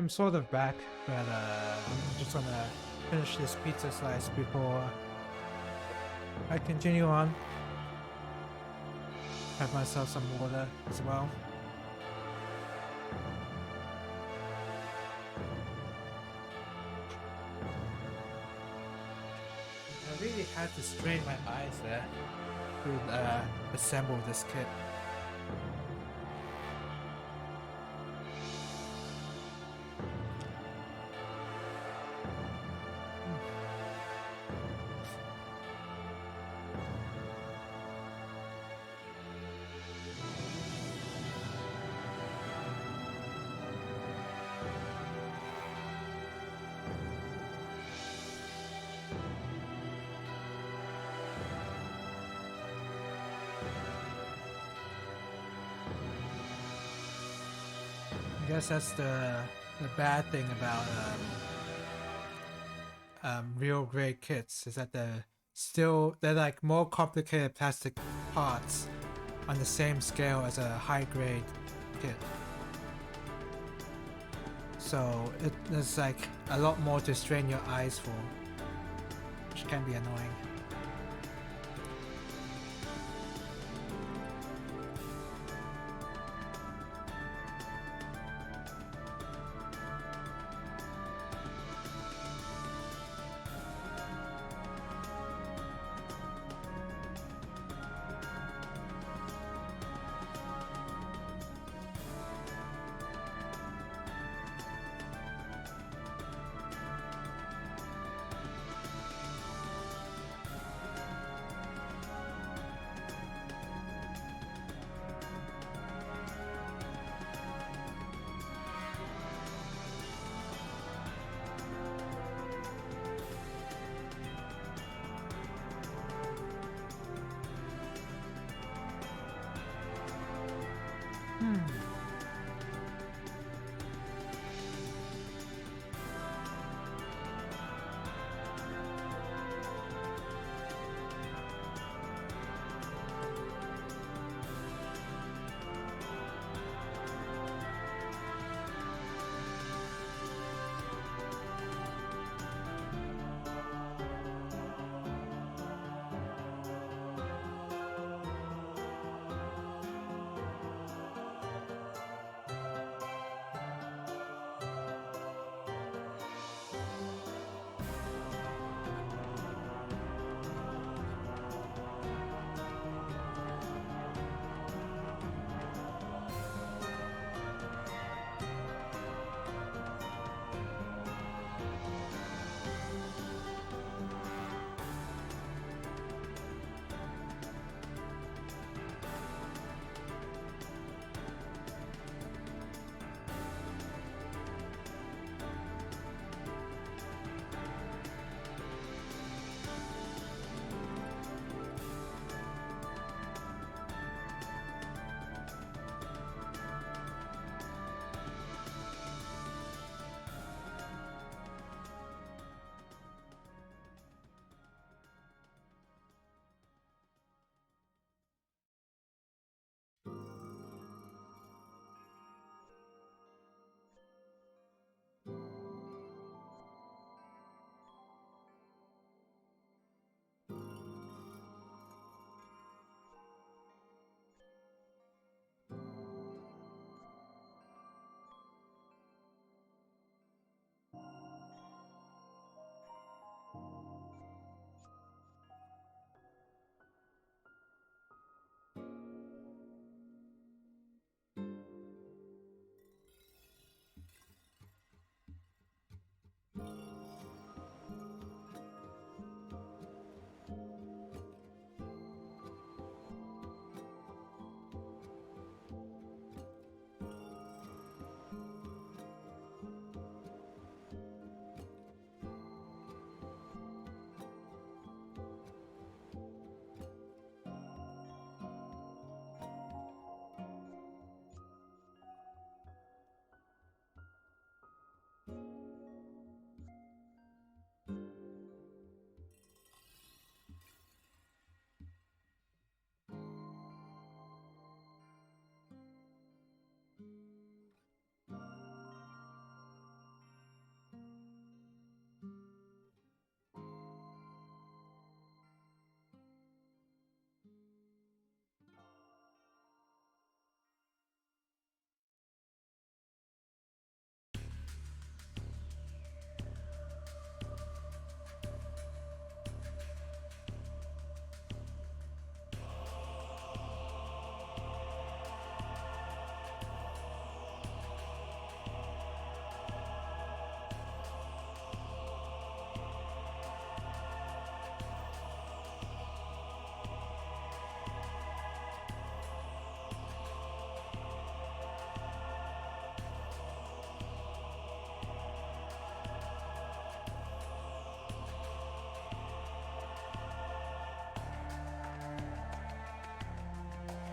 I'm sort of back, but I'm just gonna finish this pizza slice before I continue on. Have myself some water as well. I really had to strain my eyes there to assemble this kit. I guess that's the bad thing about real grade kits is that they're like more complicated plastic parts on the same scale as a high grade kit. So there's like a lot more to strain your eyes for, which can be annoying.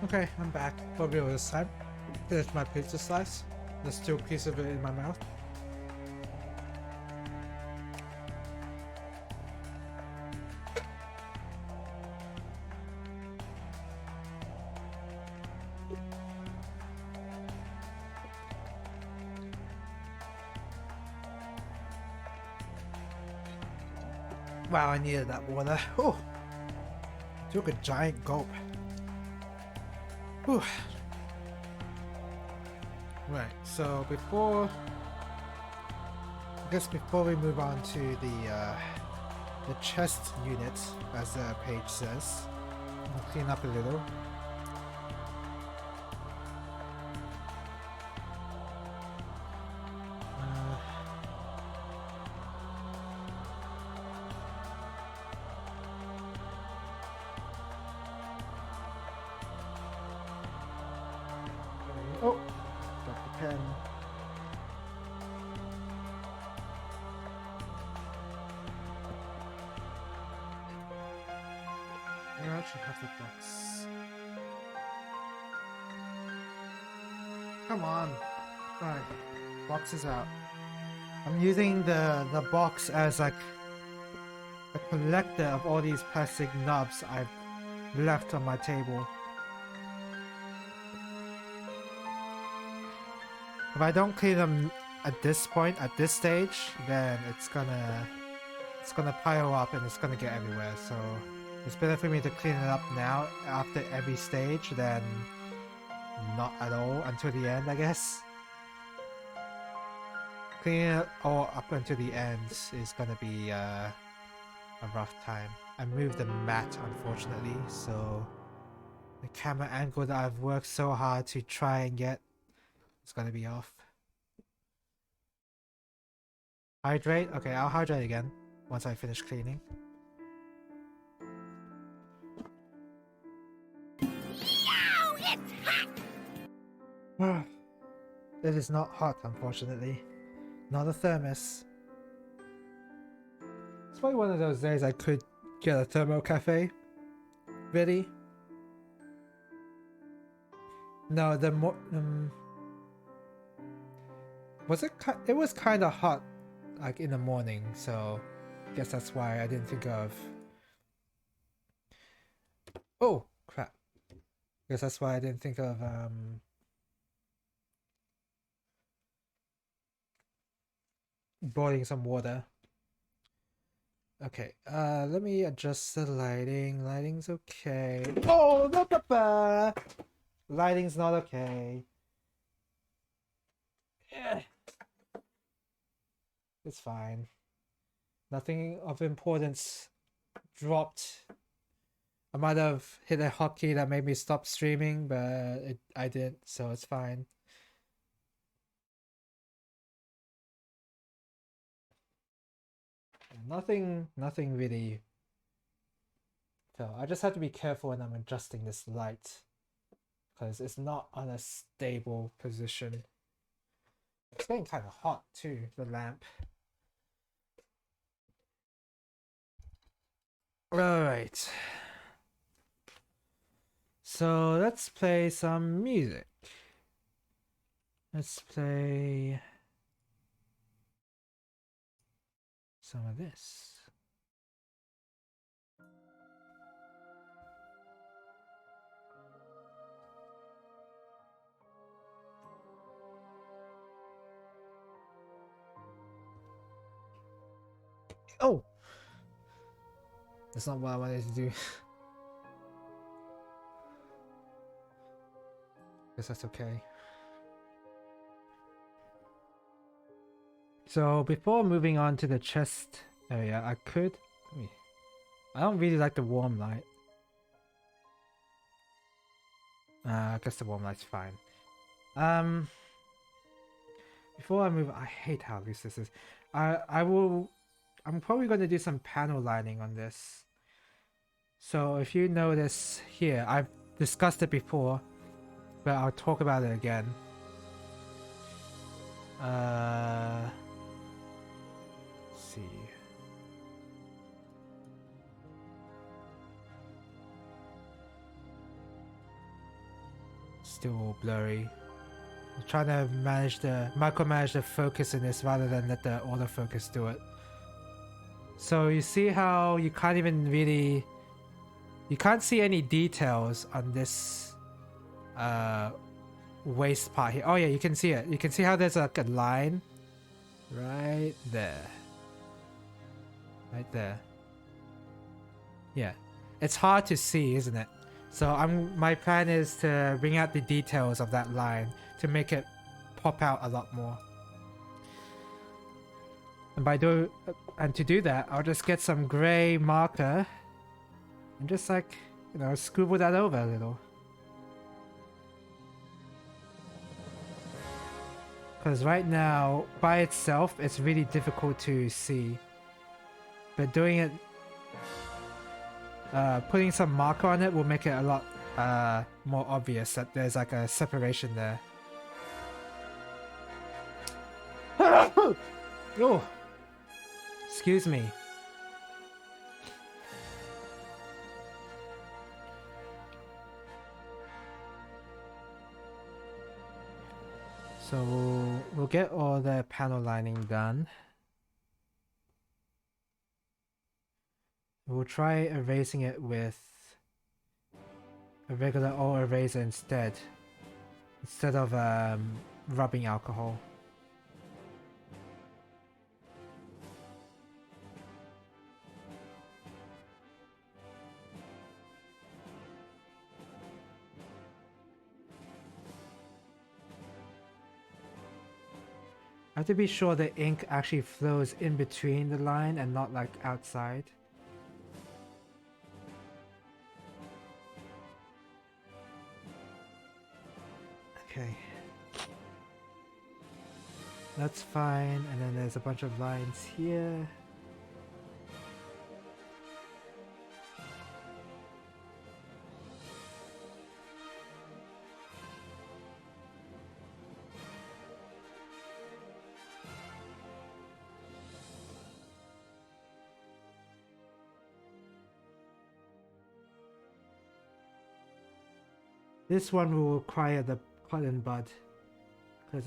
Okay, I'm back. For real this time. Finished my pizza slice. There's still a piece of it in my mouth. Wow, I needed that water. Oh, took a giant gulp. Whew. Right, so before we move on to the chest unit, as the page says, we'll clean up a little. Oh, got the pen. I actually have the box. Come on. Alright, box is out. I'm using the box as like a collector of all these plastic knobs I've left on my table. If I don't clean them at this point, at this stage, then it's gonna pile up and it's gonna get everywhere. So it's better for me to clean it up now after every stage than not at all until the end, I guess. Cleaning it all up until the end is gonna be a rough time. I moved the mat, unfortunately, so the camera angle that I've worked so hard to try and get is gonna be off. Hydrate? Okay, I'll hydrate again once I finish cleaning. Yow, it's hot! It is not hot, unfortunately. Not a thermos. It's probably one of those days I could get a thermo cafe ready. No, the more was it? It was kind of hot, like in the morning. So, I guess that's why I didn't think of. Oh crap! I guess that's why I didn't think of boiling some water. Okay, let me adjust the lighting. Lighting's okay. Oh, no, lighting's not okay. It's fine. Nothing of importance dropped. I might have hit a hotkey that made me stop streaming, but I didn't, so it's fine. Nothing really. So I just have to be careful when I'm adjusting this light, because it's not on a stable position. It's getting kind of hot too, the lamp. Alright. So let's play some music. Let's play some of this. Oh! That's not what I wanted to do. Guess that's okay. So before moving on to the chest area, I don't really like the warm light. I guess the warm light's fine. Before I move, I hate how loose this is. I'm probably going to do some panel lining on this. So if you notice here, I've discussed it before, but I'll talk about it again. Let's see. still all blurry. I'm trying to micromanage the focus in this rather than let the autofocus do it. So you see how you can't even really, you can't see any details on this waist part here. Oh yeah, you can see it. You can see how there's like a line right there. Right there. Yeah. It's hard to see, isn't it? So my plan is to bring out the details of that line to make it pop out a lot more. And to do that, I'll just get some gray marker and just like, you know, scribble that over a little. Because right now, by itself, it's really difficult to see. But doing it, putting some marker on it will make it a lot more obvious that there's like a separation there. Oh, excuse me. So we'll get all the panel lining done. We'll try erasing it with a regular oil eraser instead of rubbing alcohol. I have to be sure the ink actually flows in between the line and not like outside. Okay. That's fine, and then there's a bunch of lines here. This one will require the cotton bud because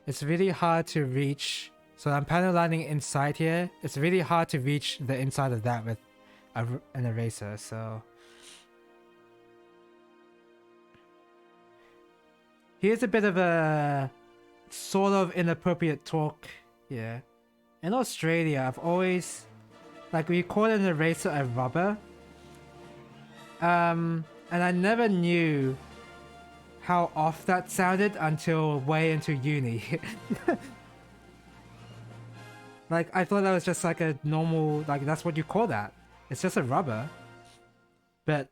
it's really hard to reach. So I'm panel lining inside here. It's really hard to reach the inside of that with an eraser. So here's a bit of a sort of inappropriate talk here. In Australia, I've always, like, we call an eraser a rubber. And I never knew how off that sounded until way into uni. Like, I thought that was just like a normal, like, that's what you call that. It's just a rubber. But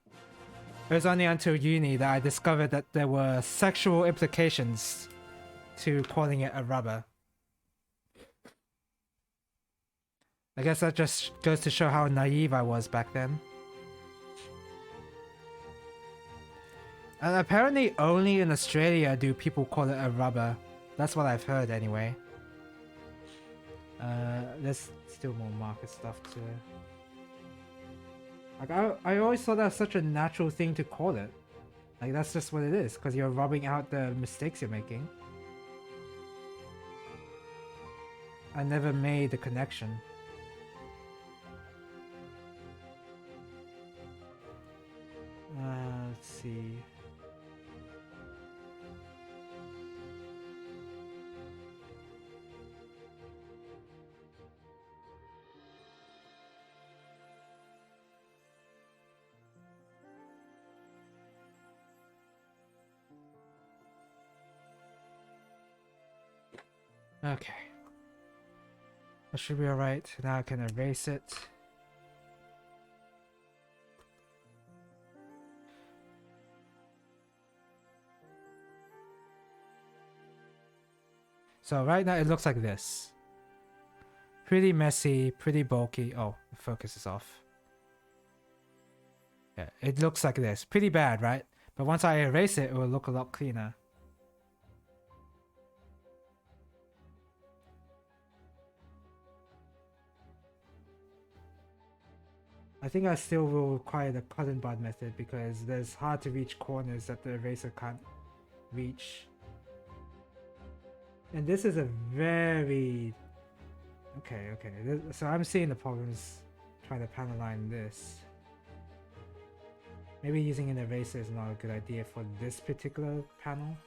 it was only until uni that I discovered that there were sexual implications to calling it a rubber. I guess that just goes to show how naive I was back then. And apparently only in Australia do people call it a rubber. That's what I've heard anyway. There's still more market stuff too. Like, I always thought that was such a natural thing to call it. Like, that's just what it is, because you're rubbing out the mistakes you're making. I never made the connection. Let's see. Okay. That should be alright. Now I can erase it. So right now it looks like this. Pretty messy, pretty bulky. Oh, the focus is off. Yeah, it looks like this. Pretty bad, right? But once I erase it, it will look a lot cleaner. I think I still will require the cotton bud method because there's hard to reach corners that the eraser can't reach. And this is a very... Okay. So I'm seeing the problems trying to panel line this. Maybe using an eraser is not a good idea for this particular panel.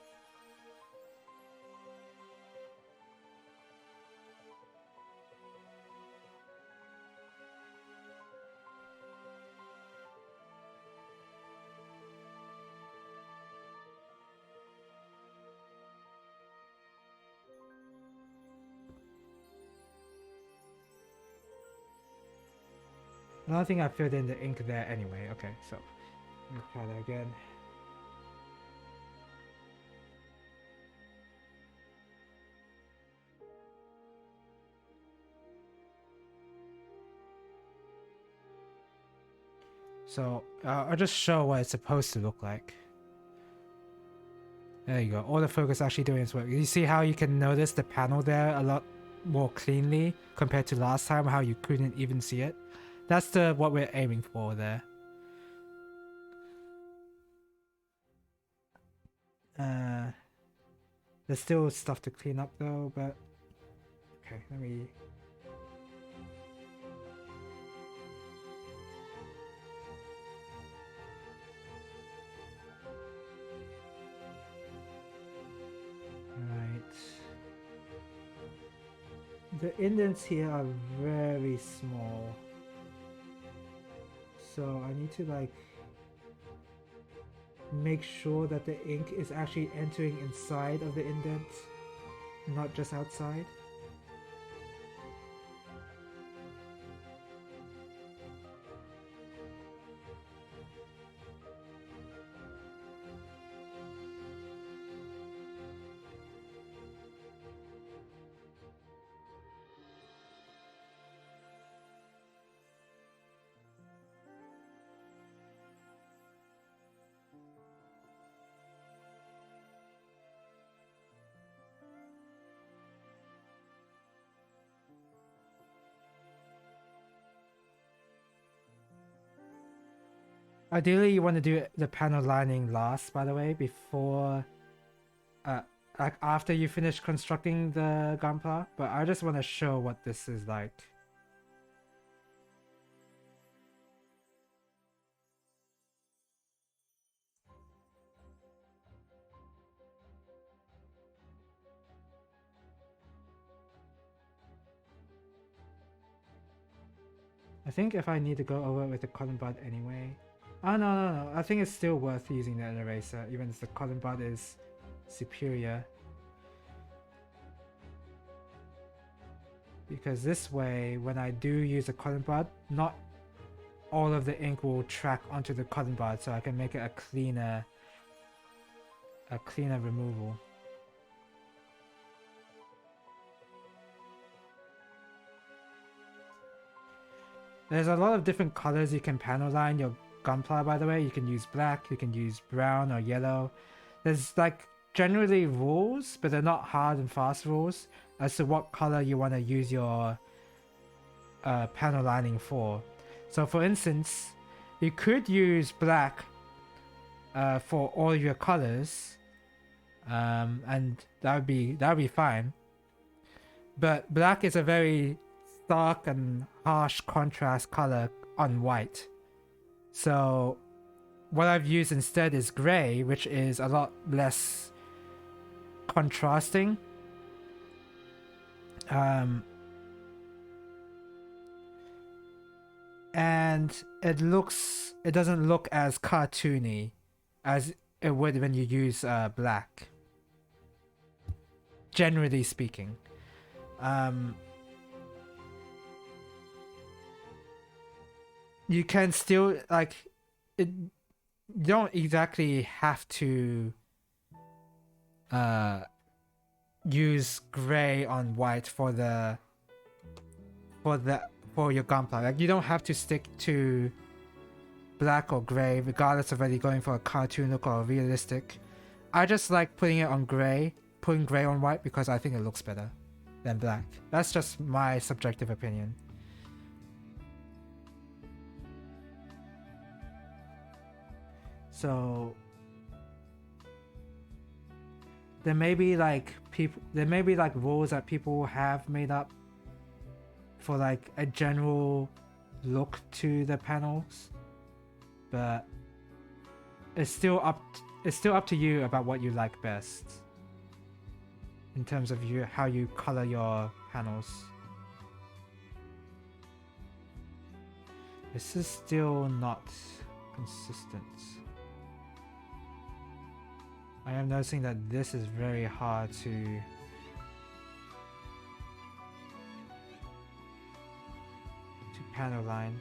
I don't think I filled in the ink there anyway. Okay, so let's try that again. So I'll just show what it's supposed to look like. There you go. Autofocus actually doing its work. You see how you can notice the panel there a lot more cleanly compared to last time, how you couldn't even see it. That's what we're aiming for there. There's still stuff to clean up though, but okay, let me... Right. The indents here are very small. So I need to like make sure that the ink is actually entering inside of the indent, not just outside. Ideally, you want to do the panel lining last, by the way, before, like after you finish constructing the gunpla. But I just want to show what this is like. I think if I need to go over it with the cotton bud anyway. Oh no. I think it's still worth using the eraser, even if the cotton bud is superior. Because this way, when I do use a cotton bud, not all of the ink will track onto the cotton bud, so I can make it a cleaner removal. There's a lot of different colors you can panel line your gunpla, by the way. You can use black, you can use brown or yellow. There's like generally rules, but they're not hard and fast rules as to what color you want to use your panel lining for. So for instance, you could use black for all your colors, and that would be fine. But black is a very stark and harsh contrast color on white. So what I've used instead is gray, which is a lot less contrasting. And it doesn't look as cartoony as it would when you use black, generally speaking. You can still like it. You don't exactly have to use gray on white for your gunpla. Like you don't have to stick to black or gray, regardless of whether you're going for a cartoon look or a realistic. I just like putting it on gray, putting gray on white because I think it looks better than black. That's just my subjective opinion. So there may be like rules that people have made up for like a general look to the panels, but it's still up to you about what you like best in terms of how you color your panels. This is still not consistent. I am noticing that this is very hard to panel line.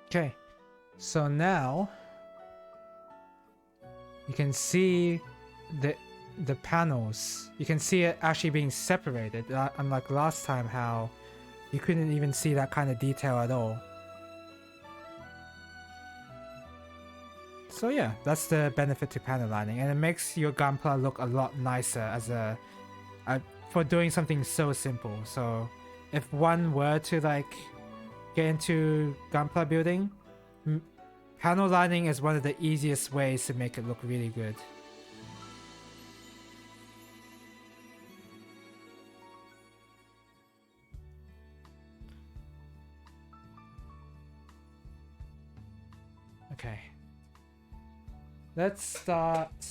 Okay, so now you can see the panels. You can see it actually being separated, unlike last time how you couldn't even see that kind of detail at all. So yeah, that's the benefit to panel lining, and it makes your Gunpla look a lot nicer as for doing something so simple. So if one were to like get into Gunpla building, panel lining is one of the easiest ways to make it look really good. Okay, let's start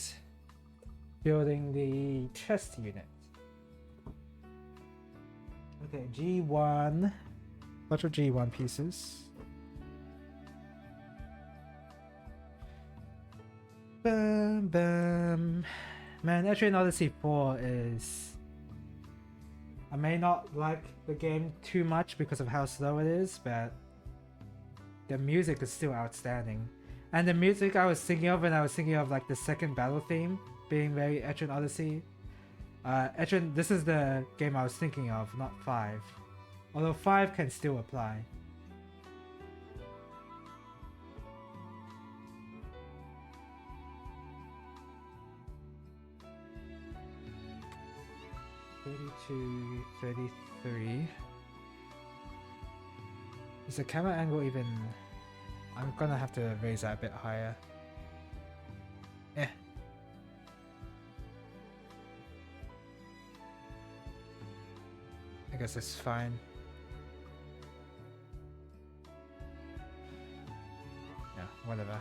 building the chest unit. Okay, G1, bunch of G1 pieces. Bam, bam. Man, Etrian Odyssey 4 is... I may not like the game too much because of how slow it is, but the music is still outstanding. And the music I was thinking of when I was thinking of like the second battle theme being very Etrian Odyssey. This is the game I was thinking of, not 5. Although 5 can still apply. (32, 33). Is the camera angle even... I'm gonna have to raise that a bit higher. Eh. I guess it's fine. Yeah, whatever.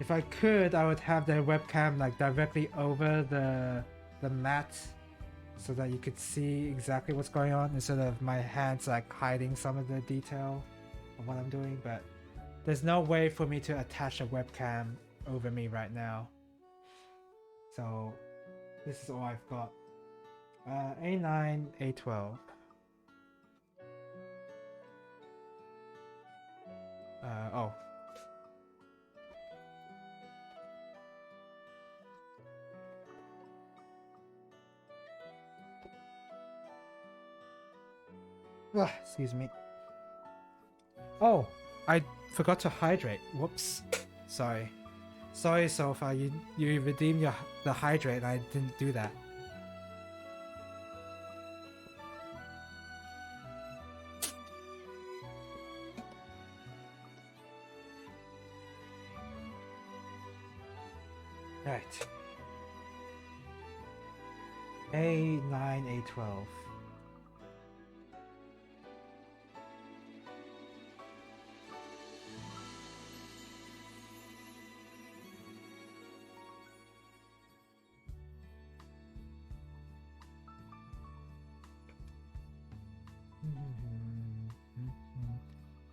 If I could, I would have the webcam like directly over the mat so that you could see exactly what's going on instead of my hands like hiding some of the detail of what I'm doing, but there's no way for me to attach a webcam over me right now. So this is all I've got. A9, A12. Oh. Ugh, excuse me. Oh, I forgot to hydrate. Whoops. Sorry. Sorry, Sofa. You redeemed the hydrate and I didn't do that. Right. A9, A12.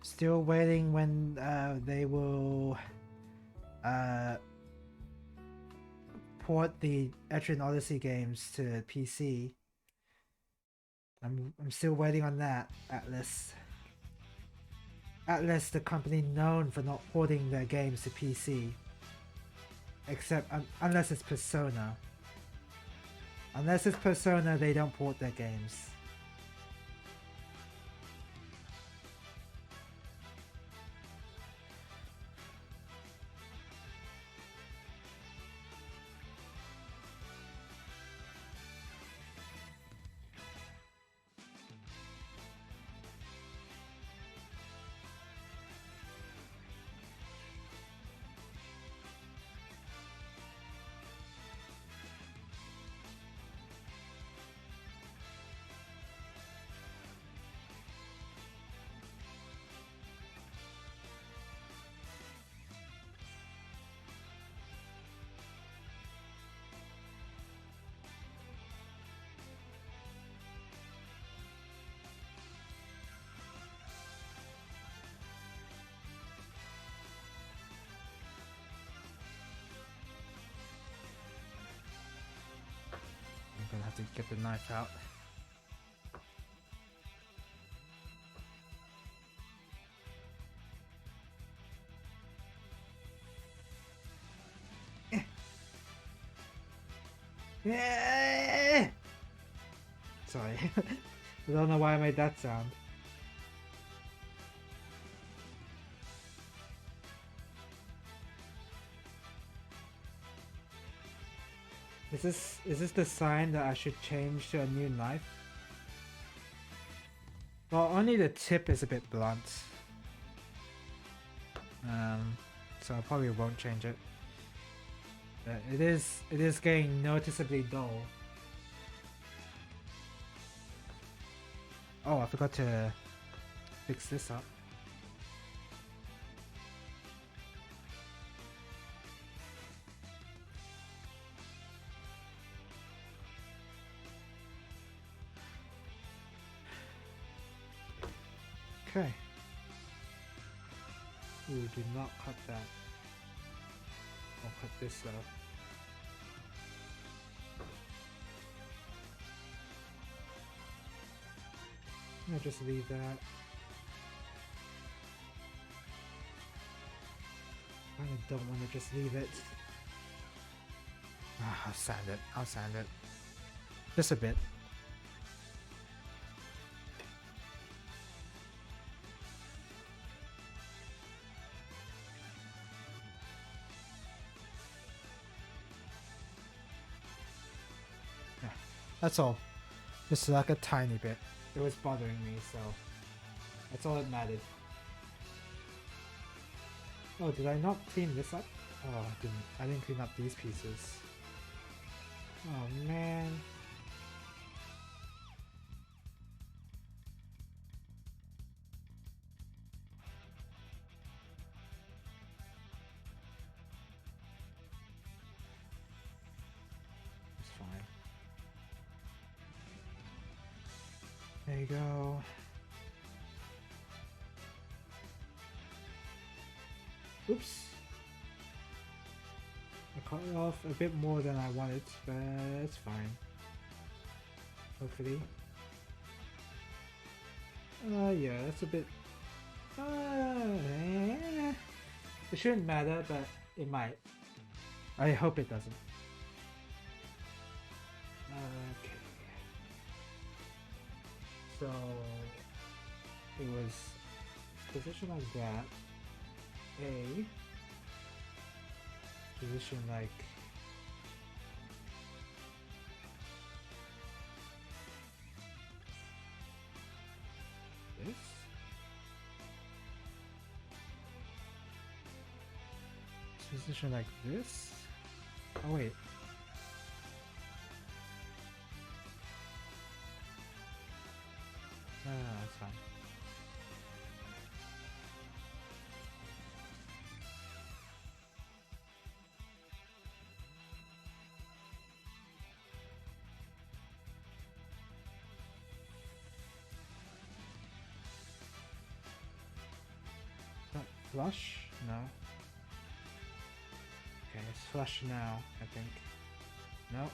Still waiting when they will port the Etrian Odyssey games to PC. I'm still waiting on that. Atlas, the company known for not porting their games to PC. Except unless it's Persona. Unless it's Persona, they don't port their games. I'm gonna have to get the knife out. Sorry. I don't know why I made that sound. Is this the sign that I should change to a new knife? Well, only the tip is a bit blunt. So I probably won't change it. But it is getting noticeably dull. Oh, I forgot to fix this up. Okay. Ooh, do not cut that. I'll cut this though. I'll just leave that. I don't want to just leave it. I'll sand it. I'll sand it. Just a bit. Yeah, that's all. Just like a tiny bit. It was bothering me, so that's all that mattered. Oh, did I not clean this up? Oh, I didn't clean up these pieces. Oh man. It's fine. There you go. Oops. I cut it off a bit more than I wanted, but it's fine. Hopefully. Yeah, that's a bit... It shouldn't matter, but it might. I hope it doesn't. Okay. So... It was positioned like that. A position like this. Position like this. Oh wait. That's fine. flush? No. Okay, it's flush now, I think. Nope.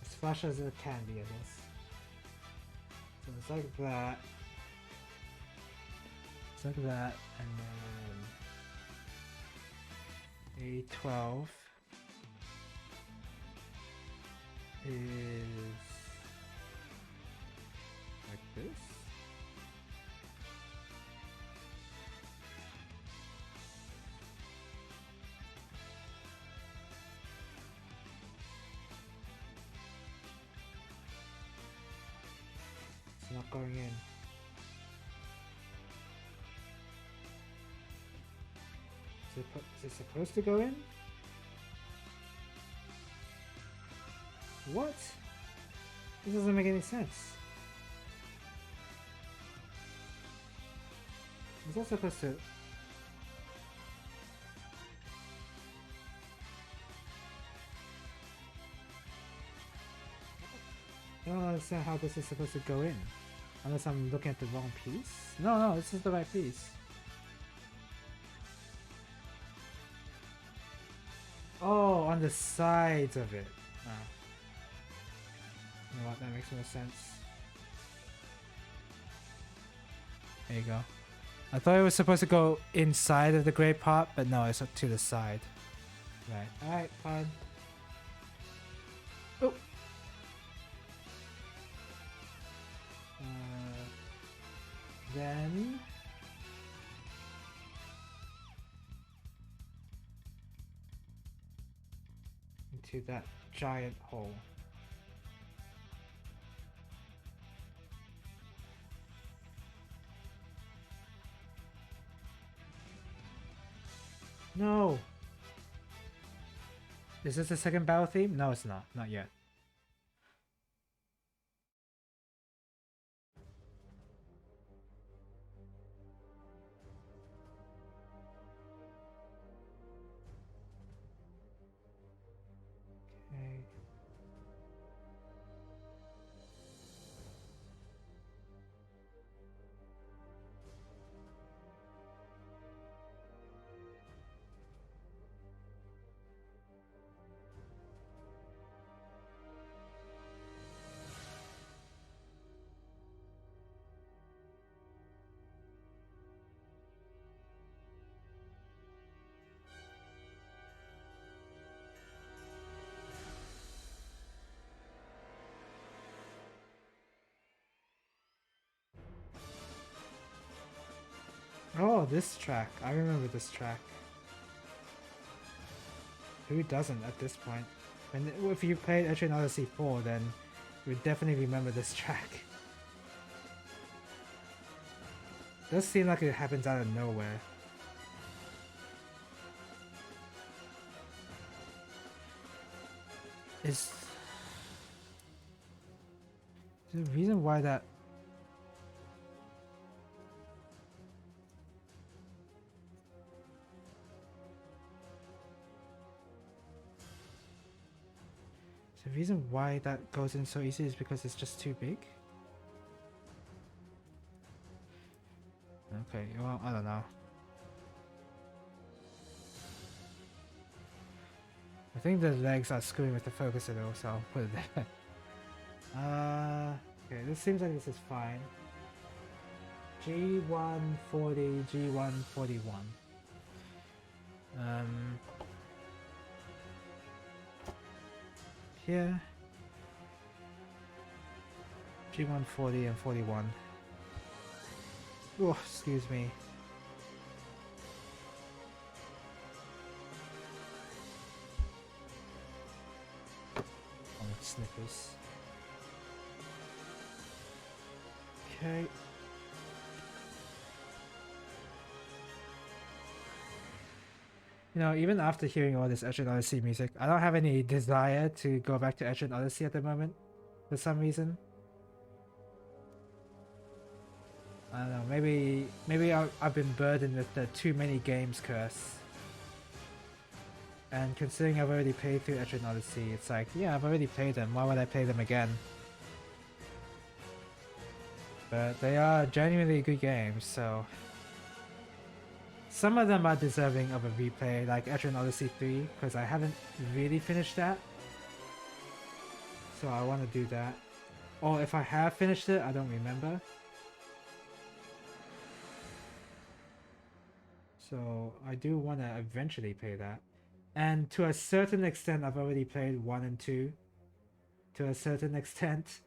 As flush as it can be, I guess. So it's like that. It's like that, and then A12 is like this. It's not going in. Is it supposed to go in? What? This doesn't make any sense. Is that supposed to... I don't understand how this is supposed to go in. Unless I'm looking at the wrong piece? No, this is the right piece. Oh, on the sides of it. Oh. You know what, that makes more sense. There you go. I thought it was supposed to go inside of the gray pot, but no, it's up to the side. Right, alright, fine. Oh! Then... into that giant hole. No! Is this the second battle theme? No, it's not. Not yet. Okay. Oh, this track. I remember this track. Who doesn't at this point? And if you played Etrian Odyssey 4, then you would definitely remember this track. It does seem like it happens out of nowhere. Is there a reason why that... The reason why that goes in so easy is because it's just too big? Okay, well, I don't know. I think the legs are screwing with the focus a little, so I'll put it there. Okay, this seems like this is fine. G140, G141. Here. G140 and 41. Oh, excuse me. Oh, snippers. Okay. You know, even after hearing all this Etrian Odyssey music, I don't have any desire to go back to Etrian Odyssey at the moment, for some reason. I don't know, maybe I've been burdened with the too many games curse. And considering I've already played through Etrian Odyssey, it's like, yeah, I've already played them, why would I play them again? But they are genuinely good games, so some of them are deserving of a replay, like Etrian Odyssey 3, because I haven't really finished that. So I want to do that. Or if I have finished it, I don't remember. So I do want to eventually play that. And to a certain extent, I've already played 1 and 2. To a certain extent.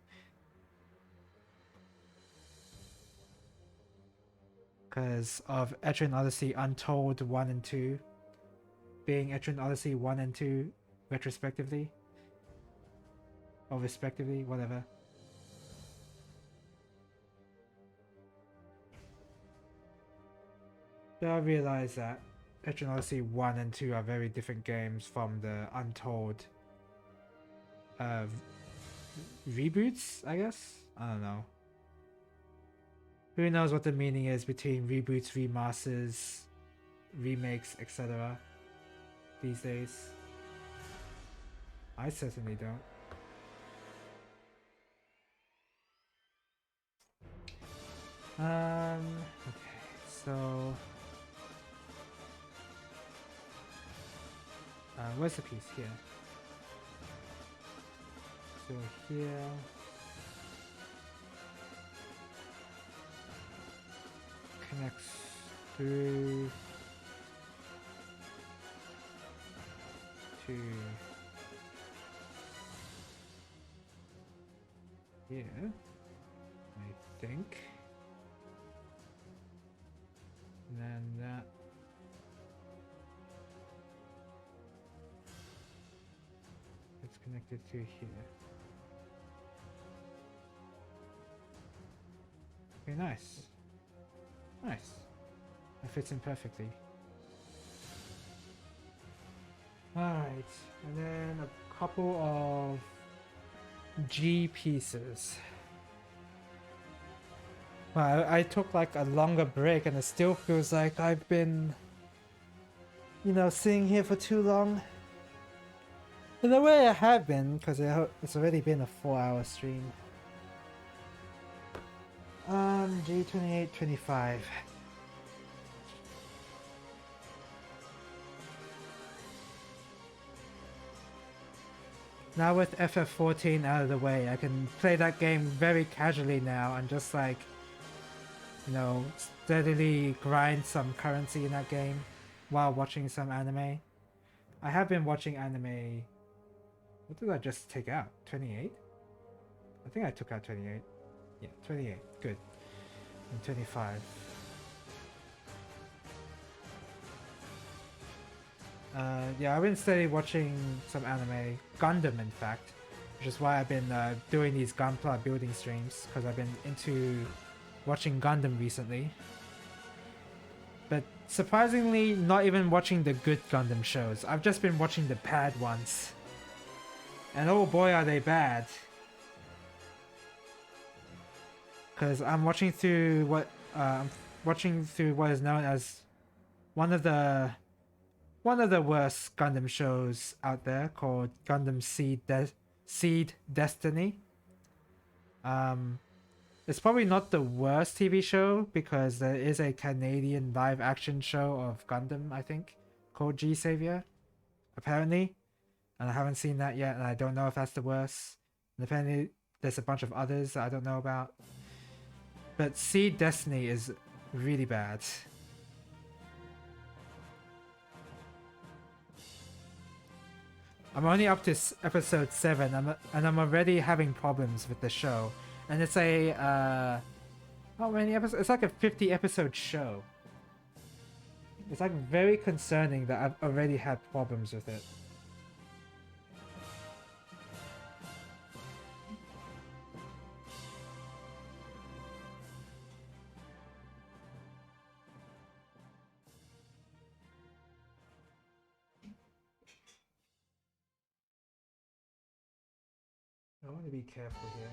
Because of Etrian Odyssey Untold 1 and 2. Being Etrian Odyssey 1 and 2 retrospectively. Or respectively, whatever. But I realize that Etrian Odyssey 1 and 2 are very different games from the Untold reboots, I guess? I don't know. Who knows what the meaning is between reboots, remasters, remakes, etc. these days? I certainly don't. Okay, so where's the piece? Here. So here, connects through to here, I think. And then that it's connected to here. Okay, nice. Nice. It fits in perfectly. Alright, and then a couple of G pieces. Well, I took like a longer break and it still feels like I've been, you know, sitting here for too long. In a way I have been, because it's already been a 4-hour stream. G2825. Now with FF14 out of the way, I can play that game very casually now and just like, you know, steadily grind some currency in that game while watching some anime. I have been watching anime. What did I just take out? 28? I think I took out 28. Yeah, 28. Good. And 25. Yeah, I've been steadily watching some anime. Gundam, in fact. Which is why I've been doing these Gunpla building streams. Because I've been into watching Gundam recently. But surprisingly, not even watching the good Gundam shows. I've just been watching the bad ones. And oh boy are they bad. Because I'm watching through what is known as one of the worst Gundam shows out there, called Gundam Seed Destiny. It's probably not the worst TV show because there is a Canadian live action show of Gundam, I think, called G Savior, apparently. And I haven't seen that yet, and I don't know if that's the worst. And apparently there's a bunch of others that I don't know about. But Seed Destiny is really bad. I'm only up to episode 7, and I'm already having problems with the show. And it's a, how many episodes? It's like a 50 episode show. It's like very concerning that I've already had problems with it. I want to be careful here.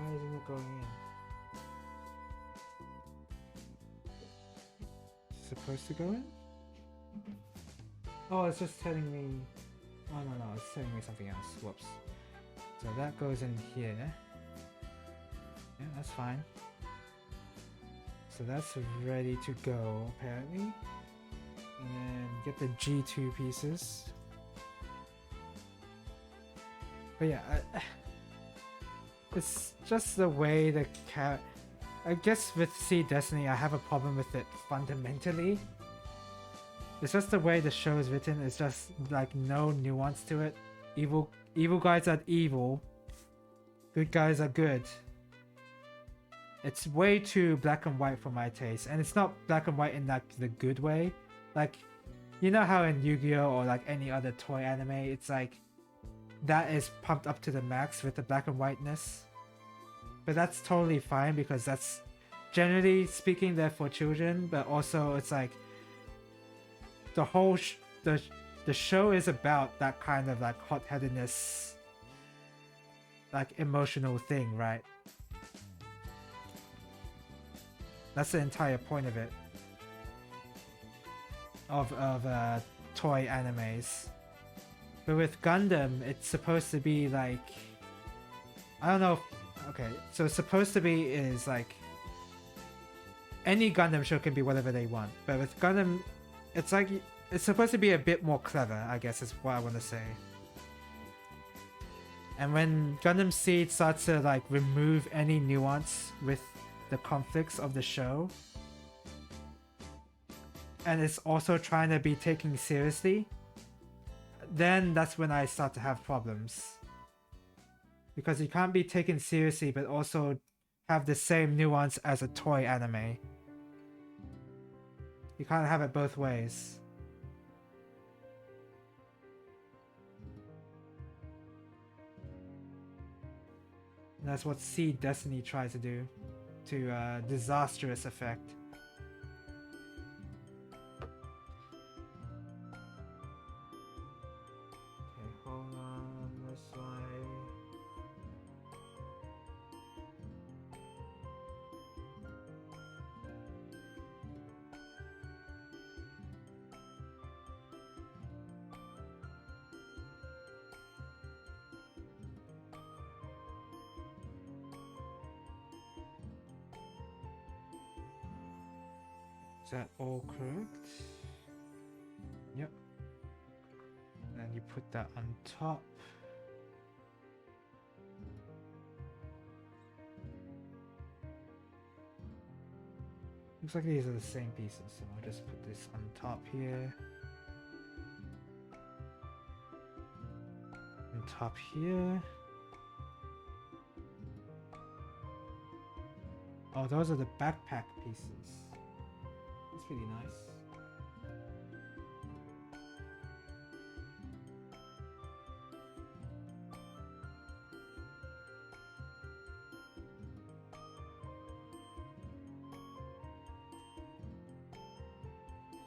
Why isn't it going in? Supposed to go in? Oh, it's just telling me... Oh no, it's telling me something else. Whoops. So that goes in here. Yeah, that's fine. So that's ready to go, apparently. And then get the G2 pieces. But yeah, it's just the way the I guess with Seed Destiny, I have a problem with it fundamentally. It's just the way the show is written. It's just like no nuance to it. Evil guys are evil. Good guys are good. It's way too black and white for my taste, and it's not black and white in like the good way. Like, you know how in Yu-Gi-Oh or like any other toy anime, it's like that is pumped up to the max with the black and whiteness. But that's totally fine because that's generally speaking there for children. But also it's like the whole the show is about that kind of like hot-headedness, like emotional thing, right? That's the entire point of it. Of toy animes. But with Gundam, it's supposed to be like, I don't know. Okay, so it's supposed to be is like any Gundam show can be whatever they want. But with Gundam, it's like it's supposed to be a bit more clever, I guess is what I want to say. And when Gundam Seed starts to like remove any nuance with the conflicts of the show, and it's also trying to be taken seriously, then that's when I start to have problems. Because you can't be taken seriously but also have the same nuance as a toy anime. You can't have it both ways. And that's what Seed Destiny tries to do, to a disastrous effect. Okay, hold on this way. Is that all correct? Yep. And then you put that on top. Looks like these are the same pieces, so I'll just put this on top here. On top here. Oh, those are the backpack pieces. That's pretty nice.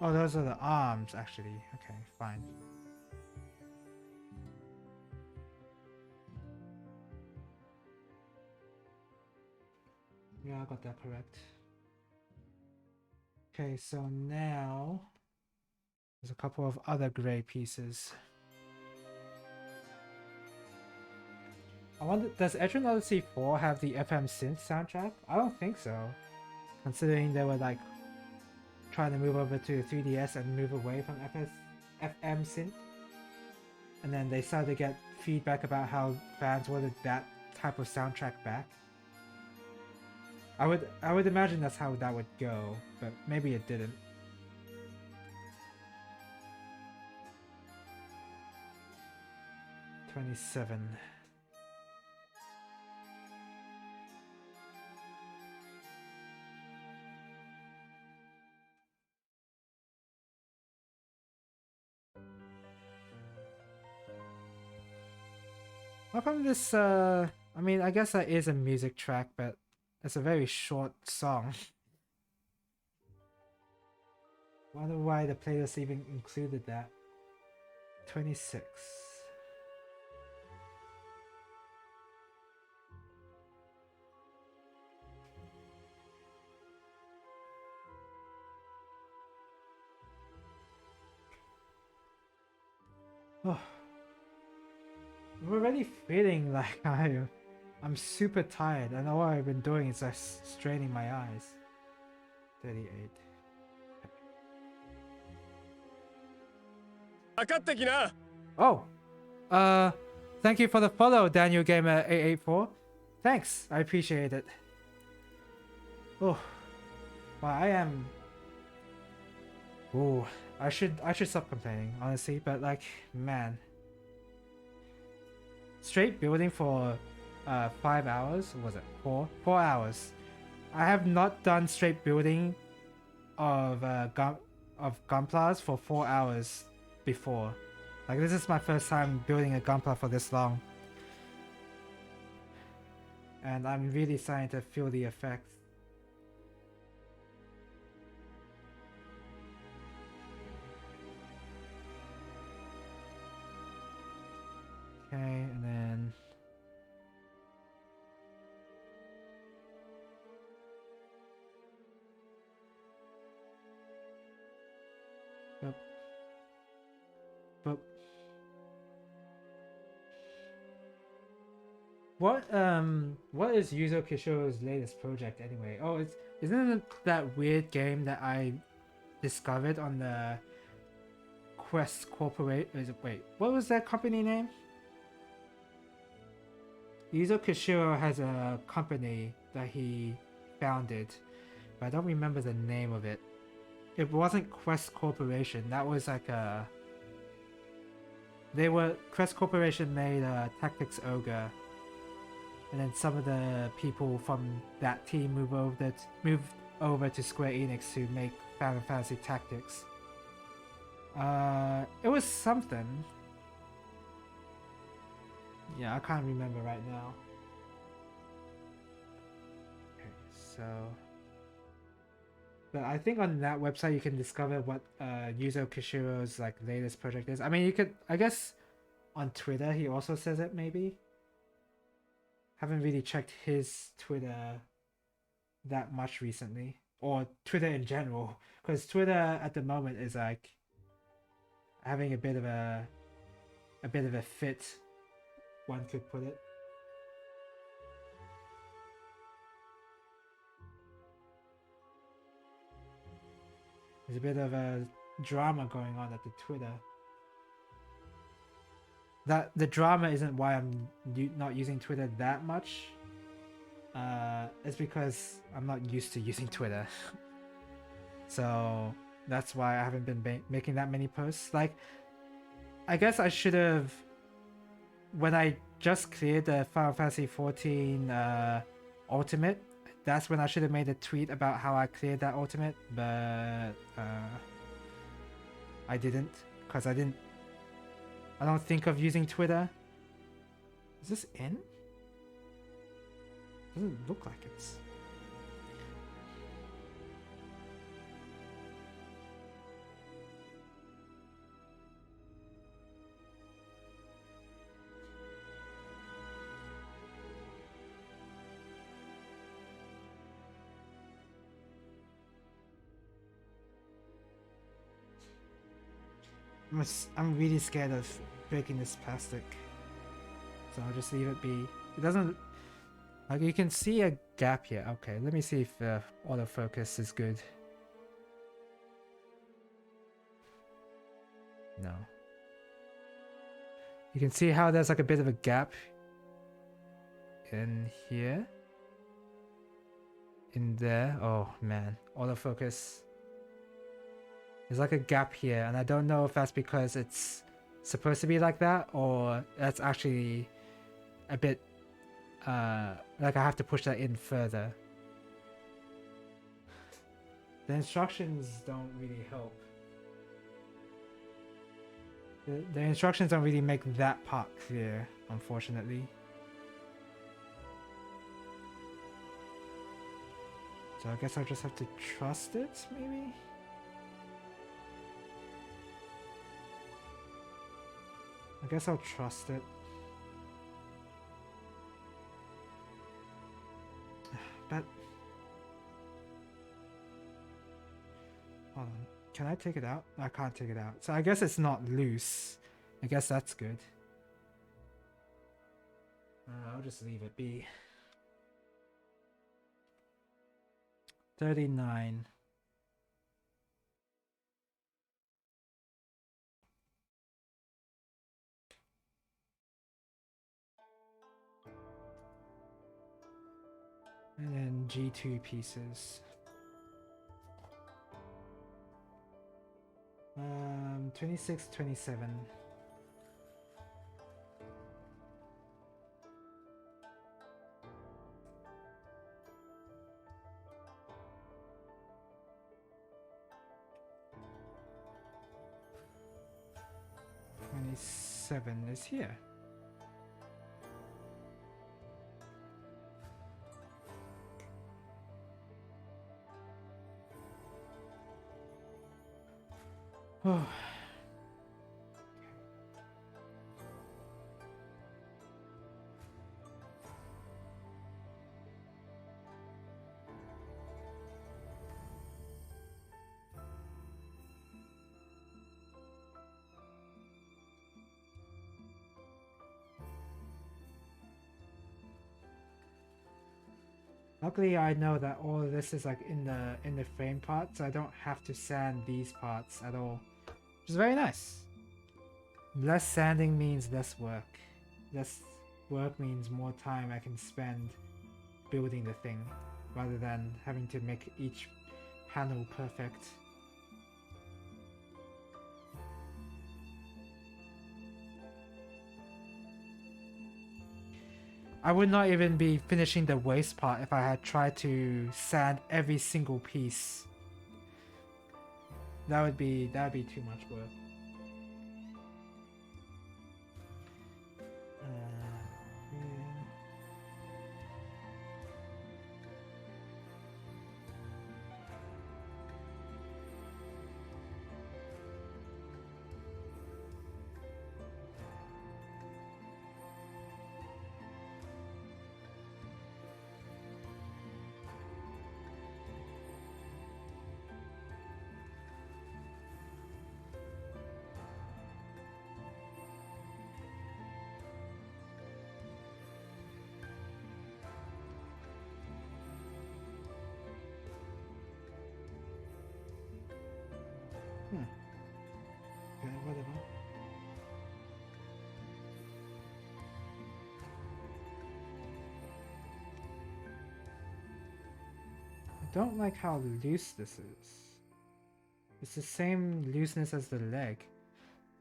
Oh, those are the arms, actually. Okay, fine. Yeah, I got that correct. Okay, so now there's a couple of other gray pieces. I wonder, does Etrian Odyssey 4 have the FM Synth soundtrack? I don't think so. Considering they were like trying to move over to 3DS and move away from FM Synth. And then they started to get feedback about how fans wanted that type of soundtrack back. I would imagine that's how that would go, but maybe it didn't. $27. How come this, I mean, I guess that is a music track, but it's a very short song. Wonder why the playlist even included that. 26. Oh, I'm already feeling like I'm super tired, and all I've been doing is just straining my eyes. 38. 分かってきな。 Oh, thank you for the follow, Daniel Gamer 884. Thanks, I appreciate it. Oh, well, I am. Oh, I should stop complaining, honestly. But like, man, straight building for 5 hours. Or was it 4? 4 hours. I have not done straight building of gunplas for 4 hours before. Like, this is my first time building a gunpla for this long. And I'm really starting to feel the effects. Okay, and then... Boop. Boop. What is Yuzo Kisho's latest project anyway? Oh, isn't it that weird game that I discovered on the Quest Corporation? Wait, what was that company name? Yuzo Kishiro has a company that he founded, but I don't remember the name of it. It wasn't Quest Corporation. That was like a... Quest Corporation made Tactics Ogre. And then some of the people from that team moved over to Square Enix to make Final Fantasy Tactics. It was something. Yeah, I can't remember right now. Okay, so... But I think on that website you can discover what Yuzo Kishiro's like latest project is. I mean, you could... I guess on Twitter he also says it, maybe? Haven't really checked his Twitter that much recently, or Twitter in general, because Twitter at the moment is like having a bit of a fit, one could put it. There's a bit of a drama going on at the Twitter. That the drama isn't why I'm not using Twitter that much. It's because I'm not used to using Twitter. So that's why I haven't been making that many posts. Like, I guess I should have, when I just cleared the Final Fantasy 14 Ultimate, that's when I should have made a tweet about how I cleared that Ultimate, but I didn't, because I don't think of using Twitter. Is this in? Doesn't look like it's... I'm really scared of breaking this plastic, so I'll just leave it be. It doesn't... Like, you can see a gap here. Okay, let me see if autofocus is good. No. You can see how there's like a bit of a gap in here. In there. Oh man, autofocus. There's like a gap here, and I don't know if that's because it's supposed to be like that, or that's actually a bit like I have to push that in further. The instructions don't really help. The instructions don't really make that part clear, unfortunately. So I guess I'll just have to trust it, maybe? I guess I'll trust it. But... Hold on. Can I take it out? I can't take it out. So I guess it's not loose. I guess that's good. I'll just leave it be. 39. And then G2 pieces. 26, 27. Seven is here. Oh. Luckily, I know that all of this is like in the frame part, so I don't have to sand these parts at all, which is very nice. Less sanding means less work. Less work means more time I can spend building the thing, rather than having to make each panel perfect. I would not even be finishing the waist part if I had tried to sand every single piece. That would be too much work. Okay, whatever. I don't like how loose this is. It's the same looseness as the leg.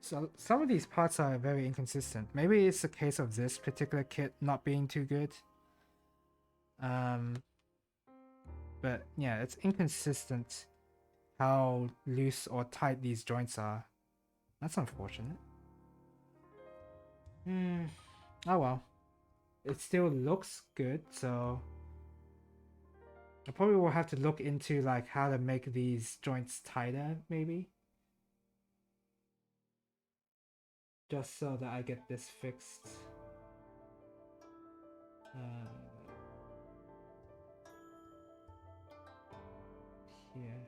So some of these parts are very inconsistent. Maybe it's a case of this particular kit not being too good. But yeah, it's inconsistent how loose or tight these joints are. That's unfortunate. Oh well. It still looks good, so I probably will have to look into like how to make these joints tighter, maybe. Just so that I get this fixed. Here.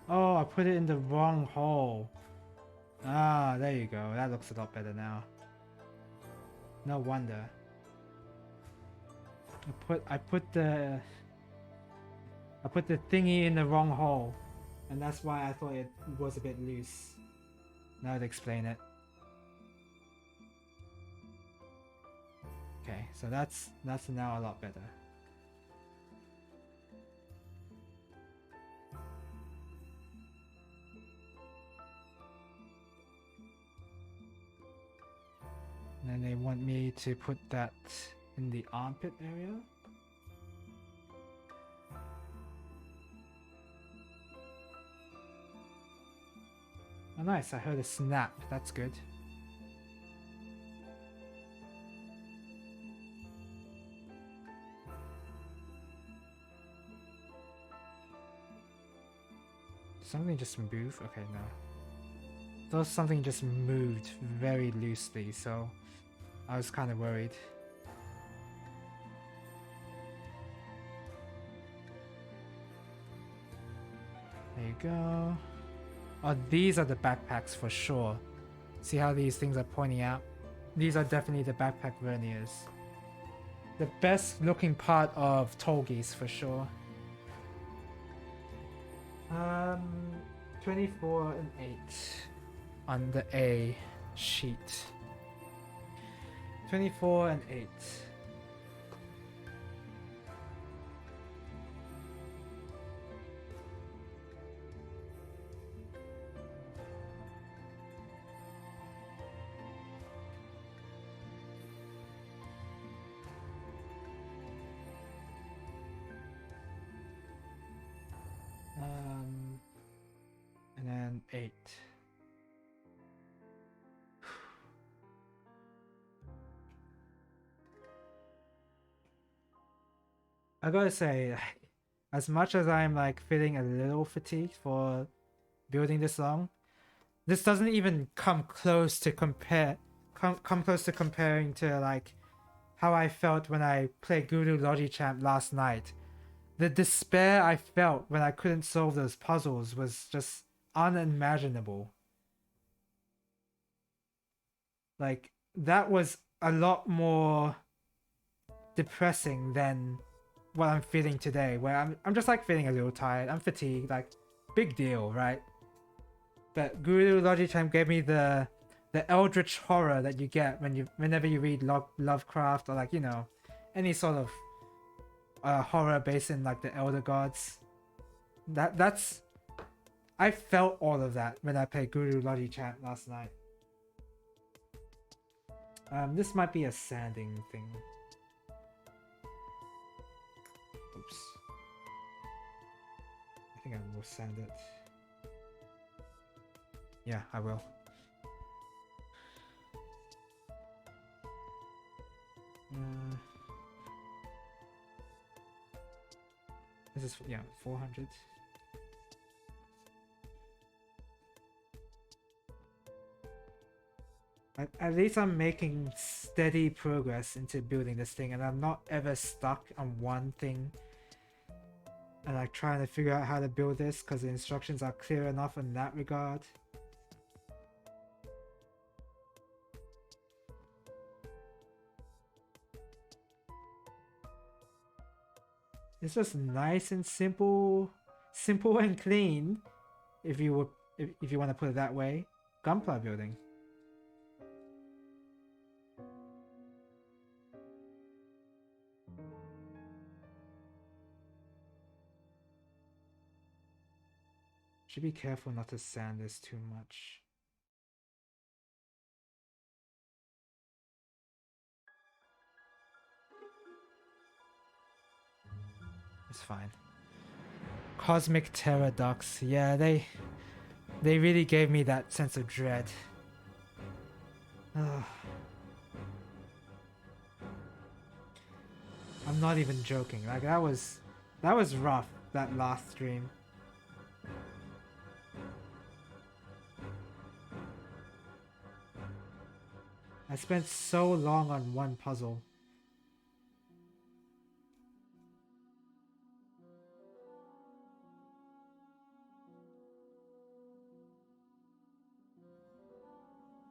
Oh, I put it in the wrong hole. Ah, there you go. That looks a lot better now. No wonder. I put the thingy in the wrong hole, and that's why I thought it was a bit loose. Now I'd explain it. Okay, so that's now a lot better. And then they want me to put that in the armpit area. Oh nice, I heard a snap, that's good. something just moved? Okay, no. Thought something just moved very loosely, so I was kind of worried. There you go. Oh, these are the backpacks for sure. See how these things are pointing out? These are definitely the backpack verniers. The best looking part of Tallgeese for sure. 24 and 8 on the A sheet. 24 and 8. And then 8. I gotta say, as much as I'm like feeling a little fatigued for building this long, this doesn't even come close to come close to comparing to like how I felt when I played Guru Logichamp last night. The despair I felt when I couldn't solve those puzzles was just unimaginable. Like, that was a lot more depressing than what I'm feeling today, where I'm just like feeling a little tired, I'm fatigued, like, big deal, right? But Guru Logichamp gave me the eldritch horror that you get whenever you read Lovecraft or like, you know, any sort of horror based in like the Elder Gods. That's I felt all of that when I played Guru Logichamp last night. This might be a sanding thing. Oops. I think I will sand it. Yeah, I will. This is, yeah, 400. At least I'm making steady progress into building this thing, and I'm not ever stuck on one thing and like trying to figure out how to build this because the instructions are clear enough in that regard. It's just nice and simple and clean, if you want to put it that way. Gunpla building. Should be careful not to sand this too much. It's fine. Cosmic Pterodox. Yeah, they really gave me that sense of dread. I'm not even joking. Like that was rough, that last stream. I spent so long on one puzzle.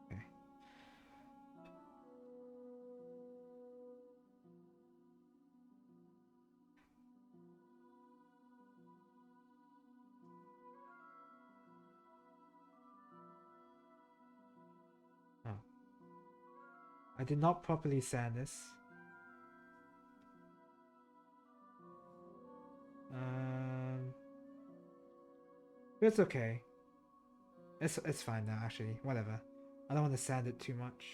Okay. Oh. I did not properly sand this. It's okay. It's fine now, actually. Whatever. I don't want to sand it too much.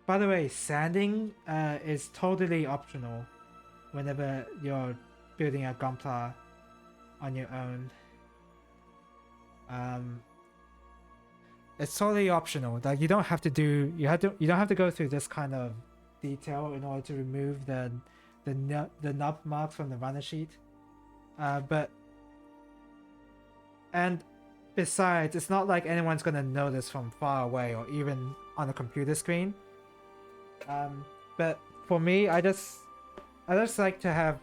By the way, sanding is totally optional whenever you're building a Gunpla on your own. It's totally optional. Like you don't have to go through this kind of detail in order to remove the the nub marks from the runner sheet. And besides, it's not like anyone's gonna notice from far away or even on a computer screen. But for me, I just like to have.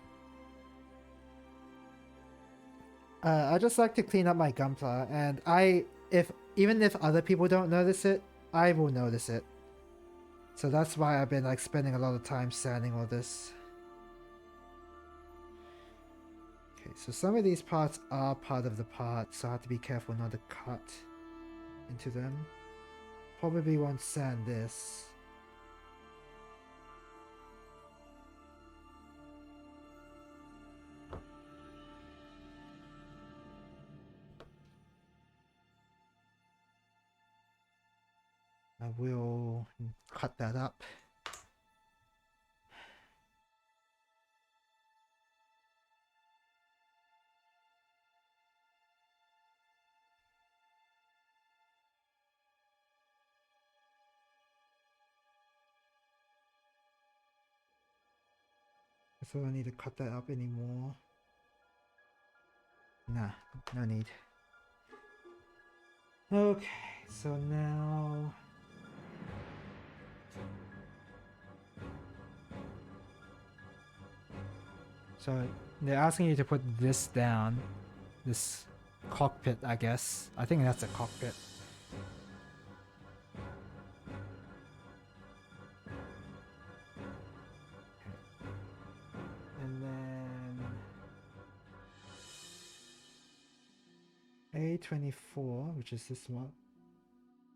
I just like to clean up my Gunpla, and even if other people don't notice it, I will notice it. So that's why I've been like spending a lot of time sanding all this. Okay, so some of these parts are part of the part, so I have to be careful not to cut into them. Probably won't sand this. I will cut that up. So I don't need to cut that up anymore. Nah, no need. Okay, so now... So they're asking you to put this down. This cockpit, I guess. I think that's a cockpit. And then... A24, which is this one.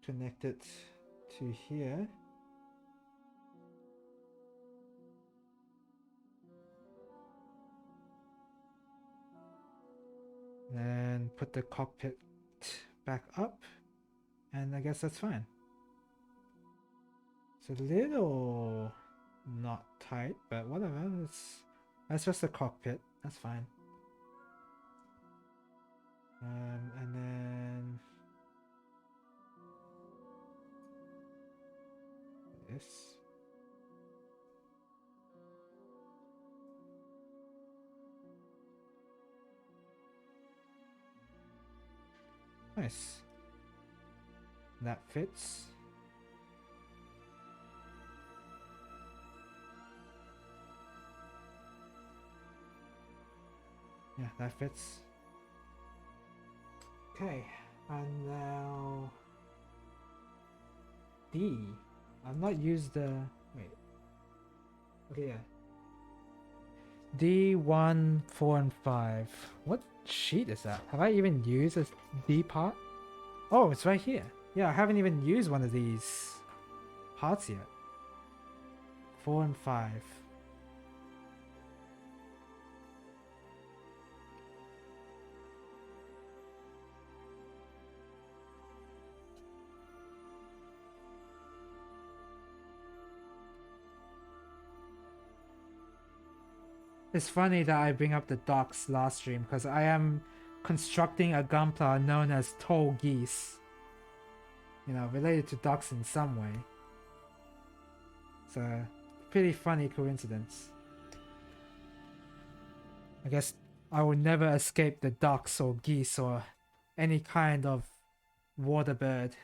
Connect it to here. Then put the cockpit back up, and I guess that's fine. It's a little not tight, but whatever. That's just a cockpit. That's fine. And then this. Nice. That fits. Yeah, that fits. Okay, and now D. I've not used the... wait. Okay, yeah. D1, 4, and 5. What sheet is that? Have I even used a D part? Oh, it's right here. Yeah, I haven't even used one of these parts yet. 4 and 5. It's funny that I bring up the docks last stream because I am constructing a gunpla known as Tallgeese. You know, related to ducks in some way. It's a pretty funny coincidence. I guess I will never escape the ducks or geese or any kind of water bird.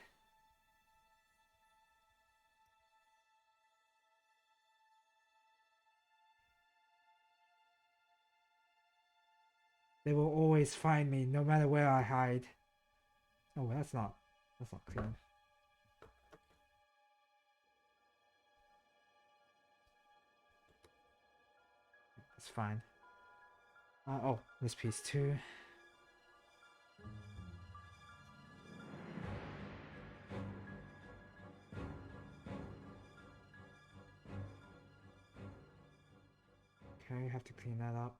They will always find me no matter where I hide. Oh, that's not clean. It's fine. Oh, this piece too. Okay, have to clean that up.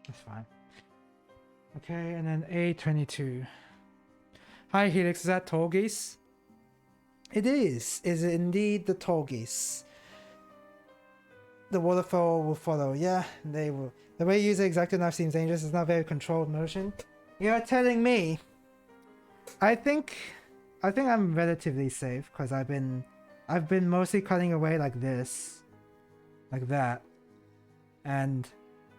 That's fine. Okay, and then A22. Hi Helix, is that Tallgeese? It is. Is it indeed the Tallgeese? The waterfall will follow. Yeah, they will. The way you use the Exacto knife seems dangerous. It's not very controlled motion. You're telling me. I think I'm relatively safe because I've been mostly cutting away like this, like that, and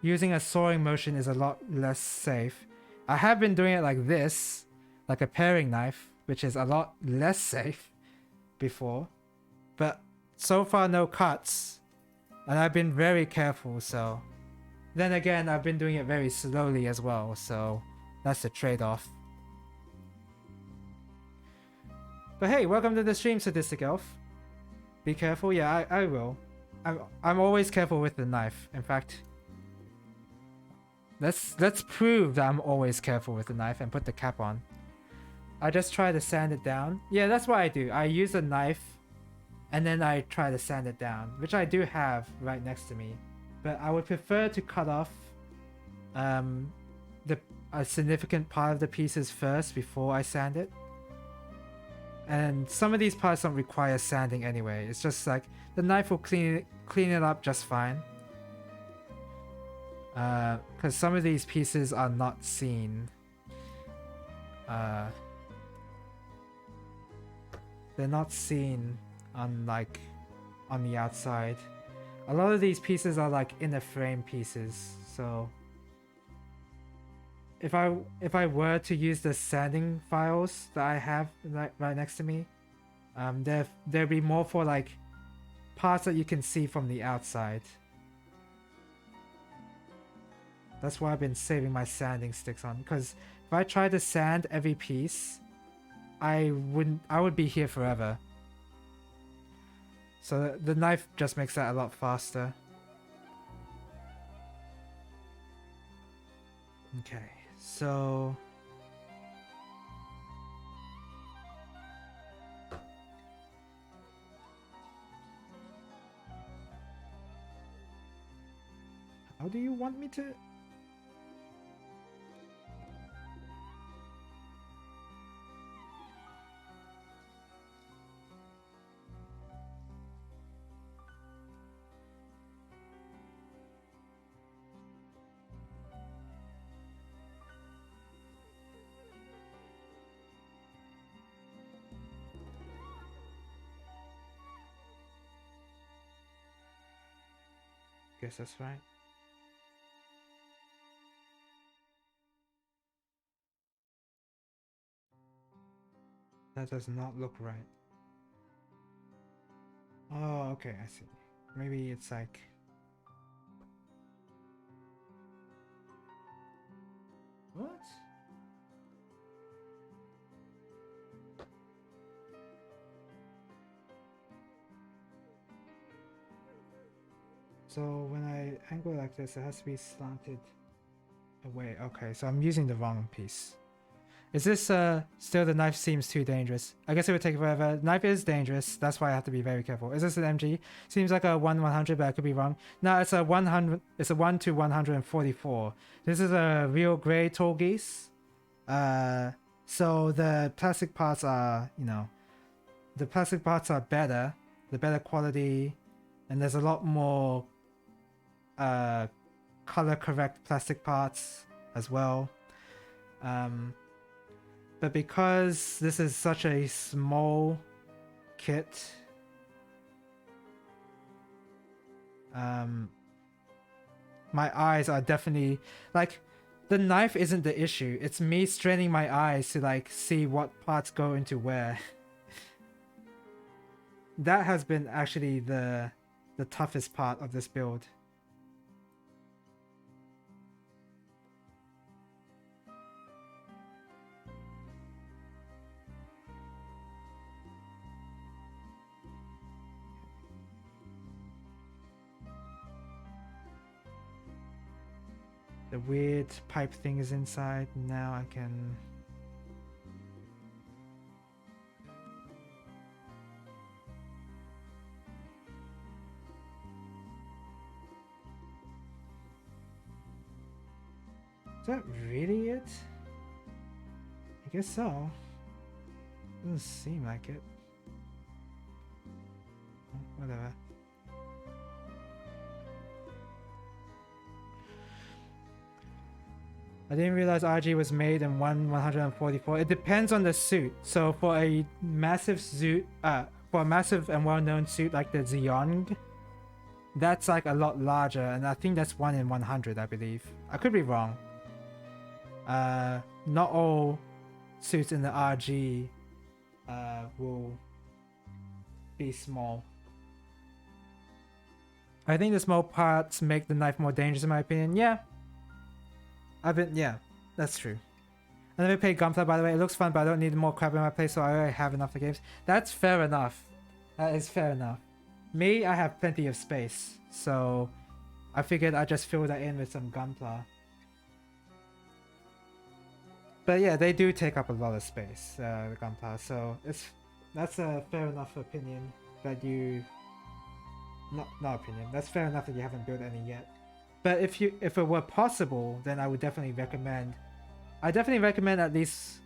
using a sawing motion is a lot less safe. I have been doing it like this, like a paring knife, which is a lot less safe before, but so far no cuts, and I've been very careful. So then again, I've been doing it very slowly as well, so that's the trade-off. But hey, welcome to the stream, Sadistic Elf. Be careful. Yeah, I will. I'm always careful with the knife. In fact, let's prove that I'm always careful with the knife and put the cap on. I just try to sand it down. Yeah, that's what I do. I use a knife and then I try to sand it down, which I do have right next to me. But I would prefer to cut off a significant part of the pieces first before I sand it. And some of these parts don't require sanding anyway. It's just like the knife will clean it up just fine. Because some of these pieces are not seen. They're not seen on the outside. A lot of these pieces are like inner frame pieces, so if I were to use the sanding files that I have right next to me, there'd be more for like parts that you can see from the outside. That's why I've been saving my sanding sticks on, because if I tried to sand every piece, I would be here forever. So the knife just makes that a lot faster. Okay, so how do you want me to? Guess that's right. That does not look right. Oh, okay, I see. Maybe it's like... What? So when I angle like this, it has to be slanted away. Okay, so I'm using the wrong piece. Is this still the knife seems too dangerous? I guess it would take forever. Knife is dangerous. That's why I have to be very careful. Is this an MG? Seems like a 1/100, but I could be wrong. No, it's a 100. It's a 1 to 144. This is a real gray Tallgeese. So the plastic parts are, the plastic parts are better, the better quality, and there's a lot more color correct plastic parts as well. But because this is such a small kit, my eyes are definitely like, the knife isn't the issue. It's me straining my eyes to like see what parts go into where. That has been actually the toughest part of this build. The weird pipe thing is inside. Now I can... Is that really it? I guess so. Doesn't seem like it. Whatever. I didn't realize RG was made in 144. It depends on the suit. So for a massive suit, for a massive and well-known suit like the Zeong, that's like a lot larger, and I think that's 1 in 100, I believe. I could be wrong. Not all suits in the RG will be small. I think the small parts make the knife more dangerous in my opinion. Yeah. Yeah, that's true. I never played Gunpla, by the way. It looks fun, but I don't need more crap in my play, so I already have enough of games. That's fair enough. That is fair enough. Me, I have plenty of space, so I figured I'd just fill that in with some Gunpla. But yeah, they do take up a lot of space, the Gunpla, so that's a fair enough opinion that you... Not opinion. That's fair enough that you haven't built any yet. But if it were possible, then I would definitely recommend. I definitely recommend at least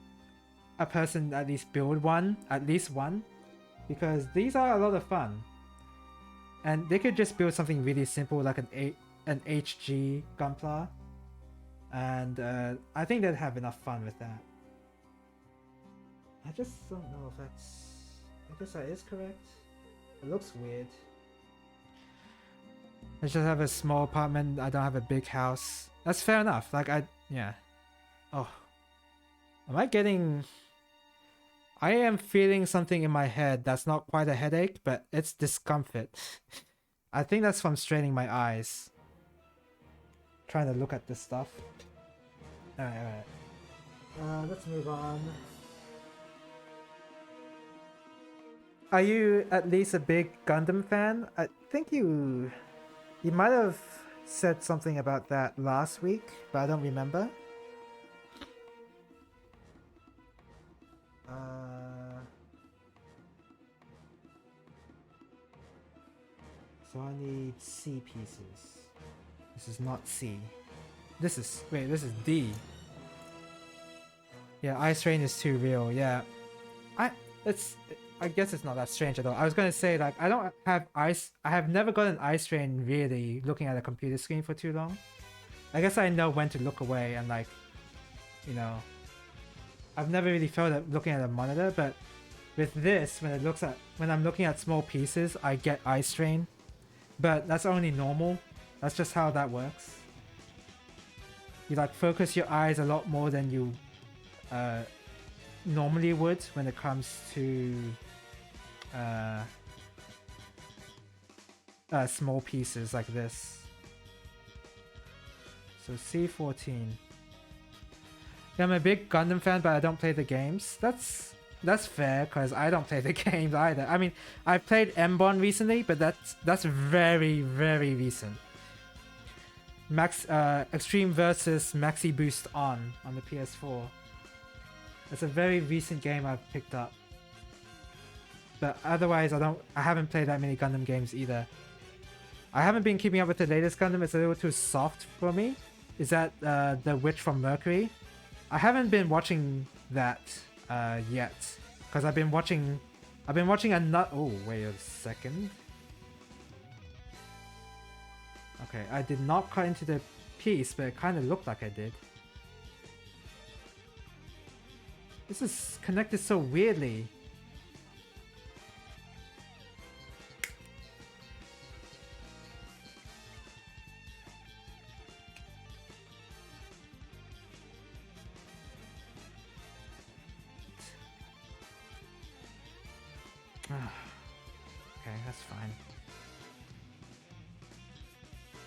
a person at least build one, at least one, because these are a lot of fun. And they could just build something really simple like an HG Gunpla, and I think they'd have enough fun with that. I just don't know if that's. I guess that is correct. It looks weird. I just have a small apartment. I don't have a big house. That's fair enough. Like yeah. Oh, am I getting? I am feeling something in my head that's not quite a headache, but it's discomfort. I think that's from straining my eyes. Trying to look at this stuff. Alright. Let's move on. Are you at least a big Gundam fan? I think you might have said something about that last week, but I don't remember. So I need C pieces. This is not C. This is D. Yeah, Ice Rain is too real. Yeah, I guess it's not that strange at all. I was gonna say, like, I don't have ice. I have never gotten Ice Rain really looking at a computer screen for too long. I guess I know when to look away and, like, you know, I've never really felt it looking at a monitor. But with this, when I'm looking at small pieces, I get eye strain. But that's only normal. That's just how that works. You like focus your eyes a lot more than you normally would when it comes to small pieces like this. So C14. Yeah, I'm a big Gundam fan, but I don't play the games. That's fair, because I don't play the games either. I mean, I played M-Bond recently, but that's very, very recent. Extreme versus Maxi Boost on the PS4. It's a very recent game I've picked up. But otherwise, I haven't played that many Gundam games either. I haven't been keeping up with the latest Gundam. It's a little too soft for me. Is that the Witch from Mercury? I haven't been watching that yet, because I've been watching another. Oh, wait a second. Okay, I did not cut into the piece, but it kind of looked like I did. This is connected so weirdly. Okay, that's fine.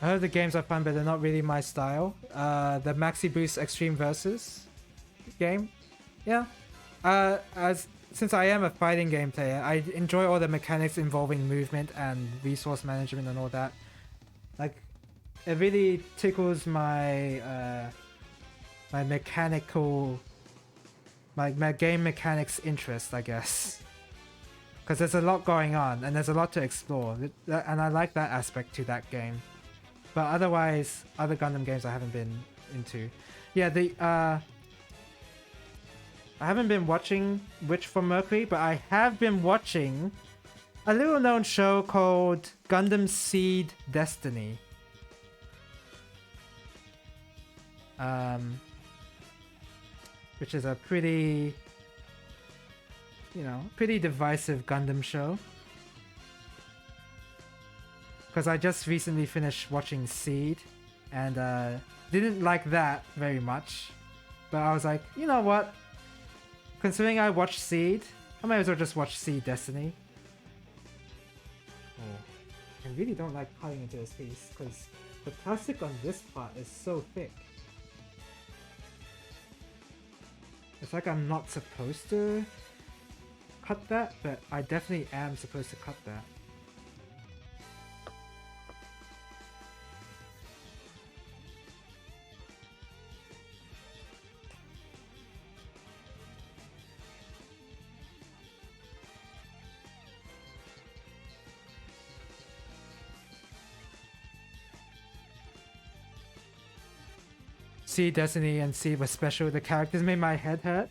I heard the games are fun, but they're not really my style. The Maxi Boost Extreme Versus game. Yeah. Since I am a fighting game player, I enjoy all the mechanics involving movement and resource management and all that. Like, it really tickles my my game mechanics interest, I guess. Because there's a lot going on and there's a lot to explore, and I like that aspect to that game. But otherwise, other Gundam games I haven't been into. Yeah, I haven't been watching Witch from Mercury, but I have been watching a little known show called Gundam Seed Destiny. Which is a pretty, pretty divisive Gundam show. Because I just recently finished watching Seed and didn't like that very much. But I was like, you know what? Considering I watched Seed, I might as well just watch Seed Destiny. Oh, I really don't like cutting into this piece because the plastic on this part is so thick. It's like I'm not supposed to cut that, but I definitely am supposed to cut that. See Destiny and see was special. The characters made my head hurt.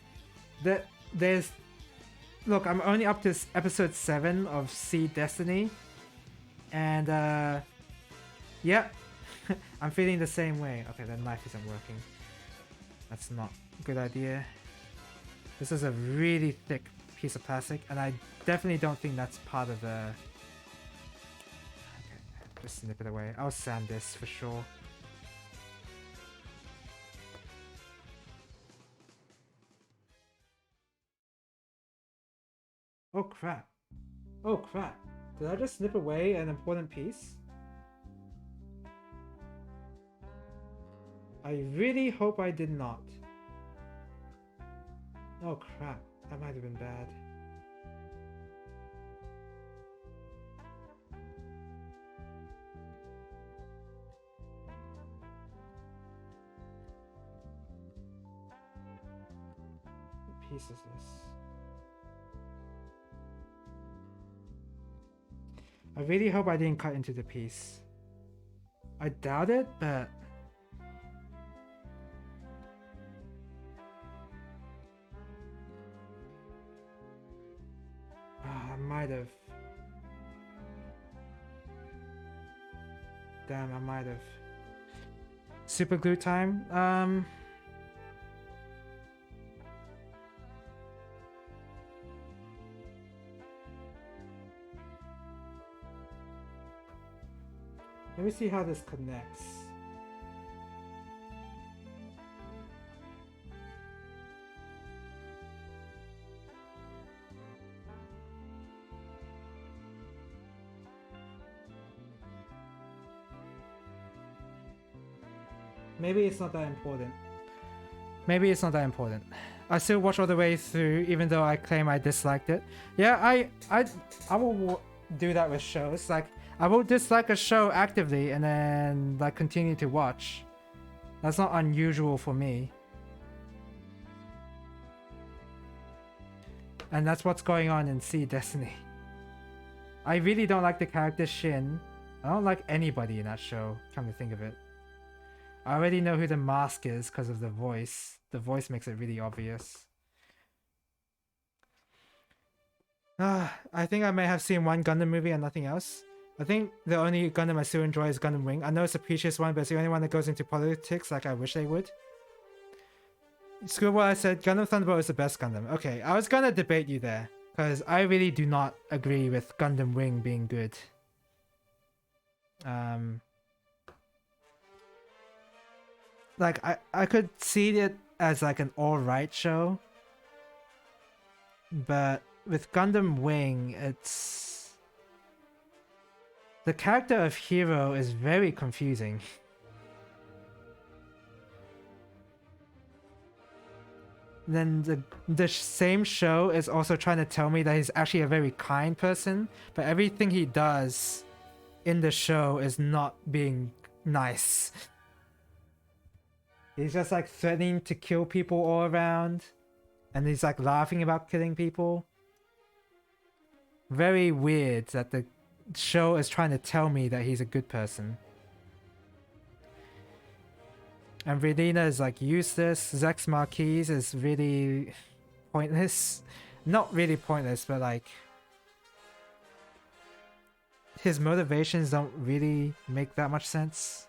Look, I'm only up to episode 7 of See Destiny, and yeah, I'm feeling the same way. Okay, the knife isn't working. That's not a good idea. This is a really thick piece of plastic, and I definitely don't think that's part of the. Okay, just snip it away. I'll sand this for sure. Oh crap. Oh crap. Did I just snip away an important piece? I really hope I did not. Oh crap. That might have been bad. What piece is this? I really hope I didn't cut into the piece. I doubt it, but... I might have. Damn, I might have. Super glue time? Let me see how this connects. Maybe it's not that important. Maybe it's not that important. I still watch all the way through, even though I claim I disliked it. Yeah, I will do that with shows. Like, I will dislike a show actively and then like continue to watch. That's not unusual for me. And that's what's going on in See Destiny. I really don't like the character Shin. I don't like anybody in that show, come to think of it. I already know who the mask is because of the voice. The voice makes it really obvious. I think I may have seen one Gundam movie and nothing else. I think the only Gundam I still enjoy is Gundam Wing. I know it's a precious one, but it's the only one that goes into politics like I wish they would. Schoolboy, I said Gundam Thunderbolt is the best Gundam. Okay, I was gonna debate you there, because I really do not agree with Gundam Wing being good. Like, I could see it as like an alright show, but with Gundam Wing, it's... the character of Hero is very confusing. Then the same show is also trying to tell me that he's actually a very kind person, but everything he does in the show is not being nice. He's just like threatening to kill people all around, and he's like laughing about killing people. Very weird that the show is trying to tell me that he's a good person. And Relina is like useless. Zex Marquise is really pointless. Not really pointless, but like his motivations don't really make that much sense.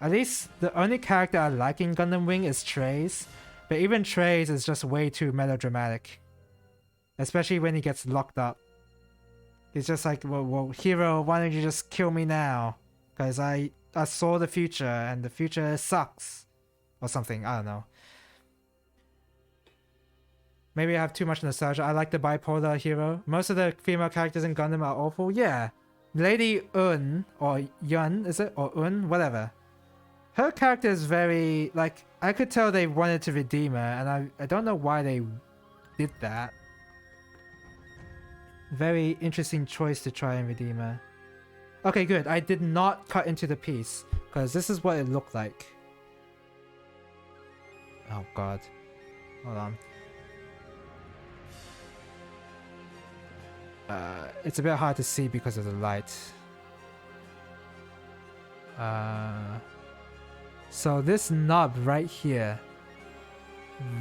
At least the only character I like in Gundam Wing is Trace, but even Trace is just way too melodramatic. Especially when he gets locked up. He's just like, well, hero, why don't you just kill me now? Because I saw the future and the future sucks. Or something, I don't know. Maybe I have too much nostalgia. I like the bipolar hero. Most of the female characters in Gundam are awful. Yeah. Lady Un, or Yun, is it? Or Un? Whatever. Her character is very, like, I could tell they wanted to redeem her, and I don't know why they did that. Very interesting choice to try and redeem her. Okay, good. I did not cut into the piece, because this is what it looked like. Oh god. Hold on. It's a bit hard to see because of the light. So this knob right here.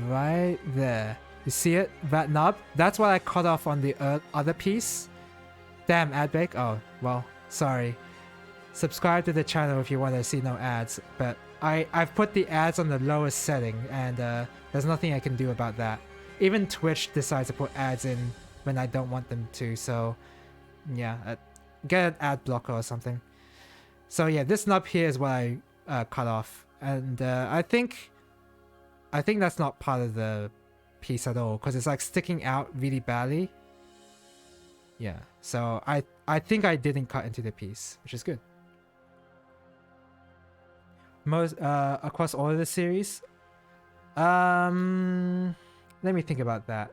Right there. You see it? That knob? That's what I cut off on the other piece. Damn, ad break. Oh, well, sorry. Subscribe to the channel if you want to see no ads. But I've put the ads on the lowest setting, and there's nothing I can do about that. Even Twitch decides to put ads in when I don't want them to, so yeah, get an ad blocker or something. So yeah, this knob here is what I cut off, and I think that's not part of the piece at all, because it's like sticking out really badly. Yeah, so I think I didn't cut into the piece, which is good. Most across all of the series, let me think about that.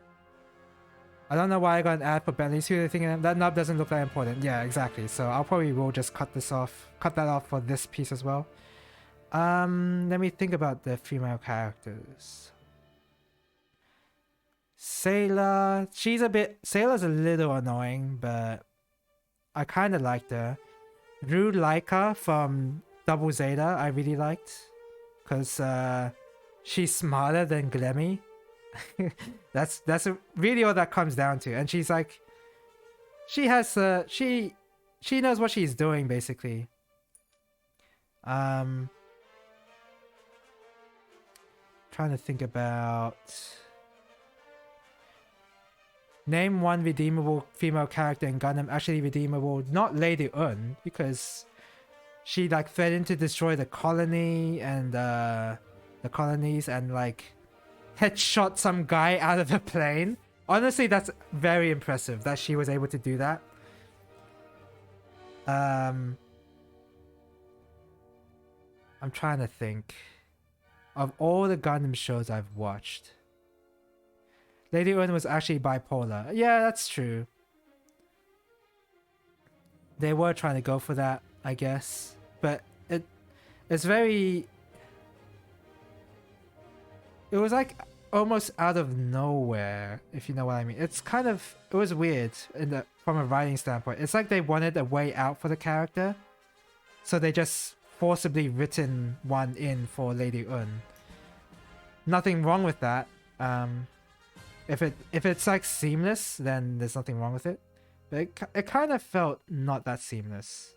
I don't know why I got an ad for Bentley's. Who are you thinking? That knob doesn't look that important. Yeah, exactly. So I'll probably will just cut that off for this piece as well. Let me think about the female characters. Sayla, Sayla's a little annoying, but I kind of liked her. Ru Laika from Double Zeta, I really liked, because she's smarter than Glemmy. that's really all that comes down to, and she's like, she knows what she's doing basically. Trying to think about, name one redeemable female character in Gundam. Actually redeemable, not Lady Un, because she like threatened to destroy the colony and the colonies and like headshot some guy out of the plane. Honestly, that's very impressive that she was able to do that. I'm trying to think of all the Gundam shows I've watched. Lady Un was actually bipolar. Yeah, that's true. They were trying to go for that, I guess, but it's very. It was like almost out of nowhere, if you know what I mean. It was weird from a writing standpoint. It's like they wanted a way out for the character, so they just forcibly written one in for Lady Un. Nothing wrong with that. If it's like seamless, then there's nothing wrong with it. But it kind of felt not that seamless.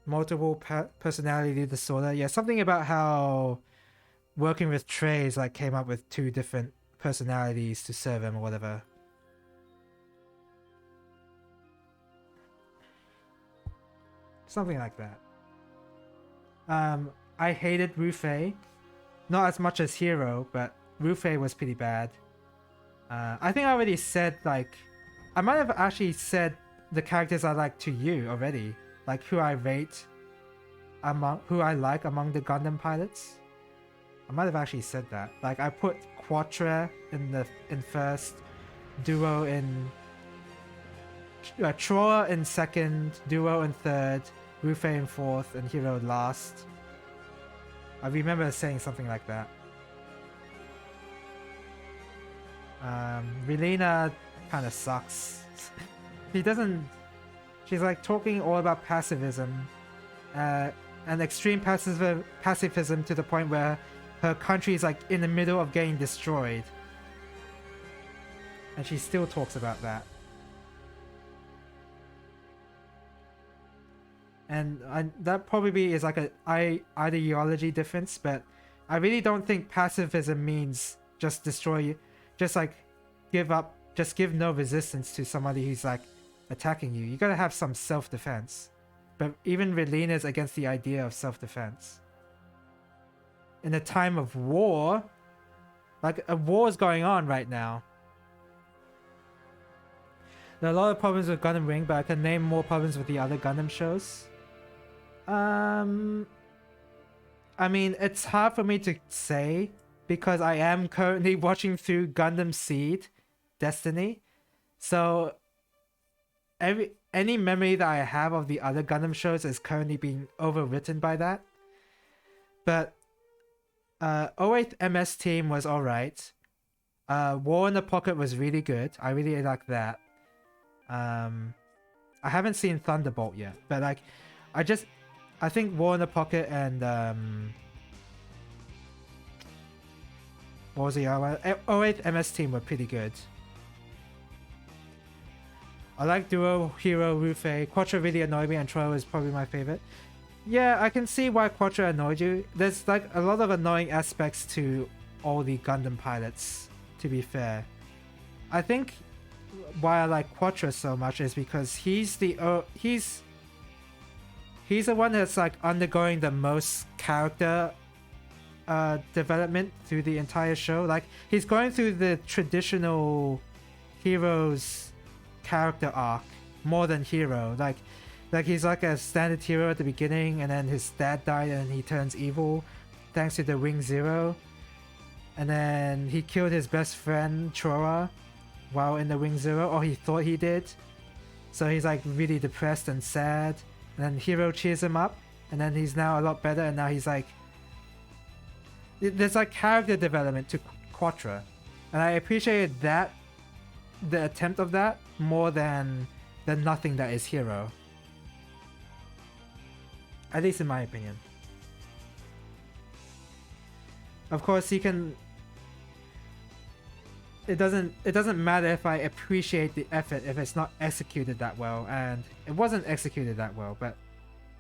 Multiple personality disorder. Yeah, something about how working with Trays like came up with two different personalities to serve him or whatever. Something like that. I hated Rufei. Not as much as Hero, but Rufei was pretty bad. I think I already said, like, I might have actually said the characters I like to you already. Like who I rate who I like among the Gundam pilots. I might have actually said that. Like I put Quatre in first, Duo in Troa in second, Duo in third, Rufei in fourth, and Hero last. I remember saying something like that. Relina kind of sucks. She's like talking all about pacifism, and extreme pacifism to the point where her country is like in the middle of getting destroyed, and she still talks about that. And that probably is like a ideology difference, but I really don't think pacifism means just destroy, just like give up, just give no resistance to somebody who's like attacking you. You gotta have some self-defense. But even Relina's against the idea of self-defense. In a time of war, like a war is going on right now. There are a lot of problems with Gundam Wing, but I can name more problems with the other Gundam shows. I mean, it's hard for me to say because I am currently watching through Gundam Seed Destiny. So any memory that I have of the other Gundam shows is currently being overwritten by that. But 08 MS Team was alright. War in the Pocket was really good. I really like that. I haven't seen Thunderbolt yet, but like I think War in the Pocket and what was the other one? 08 MS Team were pretty good. I like Duo, Hero, Rufe. Quattro really annoyed me, and Troy is probably my favorite. Yeah, I can see why Quattro annoyed you. There's like a lot of annoying aspects to all the Gundam pilots, to be fair. I think why I like Quattro so much is because he's the one that's like undergoing the most character development through the entire show. Like he's going through the traditional hero's character arc more than Hero. Like he's like a standard hero at the beginning, and then his dad died and he turns evil thanks to the Wing Zero, and then he killed his best friend Chora while in the Wing Zero, or he thought he did. So he's like really depressed and sad, and then Hero cheers him up, and then he's now a lot better, and now he's like, there's like character development to Quattro, and I appreciated that, the attempt of that, more than the nothing that is Hero. At least in my opinion. Of course, you can. It doesn't matter if I appreciate the effort if it's not executed that well, and it wasn't executed that well, but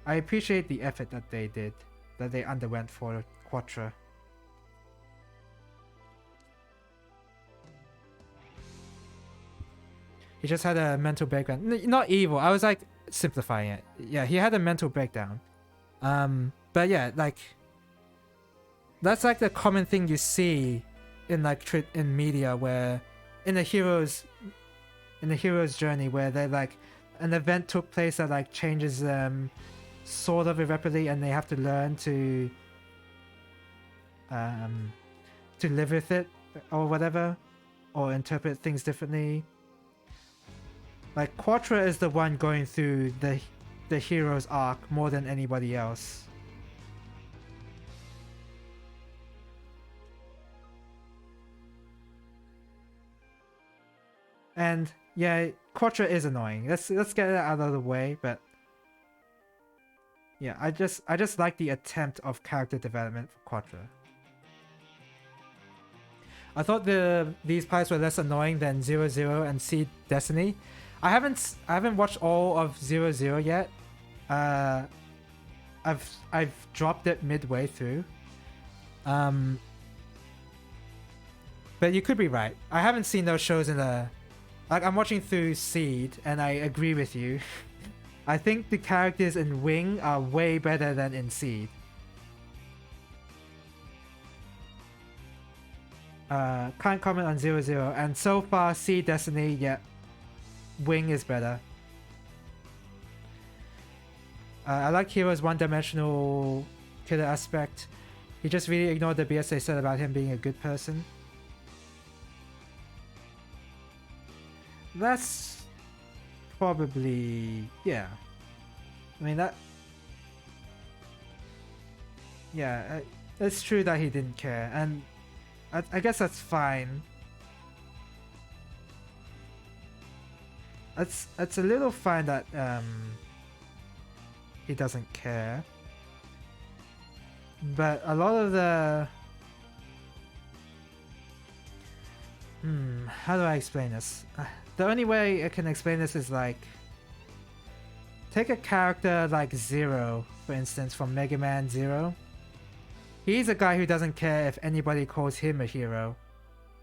I appreciate the effort that they underwent for Quattro. He just had a mental breakdown. Not evil. I was like simplifying it. Yeah, he had a mental breakdown. But yeah, like that's like the common thing you see in like in media, where in the hero's journey, where they like an event took place that like changes them sort of irreparably, and they have to learn to live with it or whatever, or interpret things differently. Like Quattro is the one going through the hero's arc more than anybody else. And yeah, Quattro is annoying. Let's get it out of the way. But yeah, I just like the attempt of character development for Quattro. I thought these pilots were less annoying than 00 and Seed Destiny. I haven't watched all of 00 yet. I've dropped it midway through. But you could be right. I haven't seen those shows in a. Like, I'm watching through Seed, and I agree with you. I think the characters in Wing are way better than in Seed. Can't comment on 00, and so far Seed Destiny, yeah, Wing is better. I like Hero's one-dimensional killer aspect. He just really ignored the BS they said about him being a good person. That's probably, yeah. I mean, that, yeah, it's true that he didn't care, and I guess that's fine. it's a little fine that he doesn't care. But a lot of the how do I explain this? The only way I can explain this is like take a character like Zero, for instance, from Mega Man Zero. He's a guy who doesn't care if anybody calls him a hero,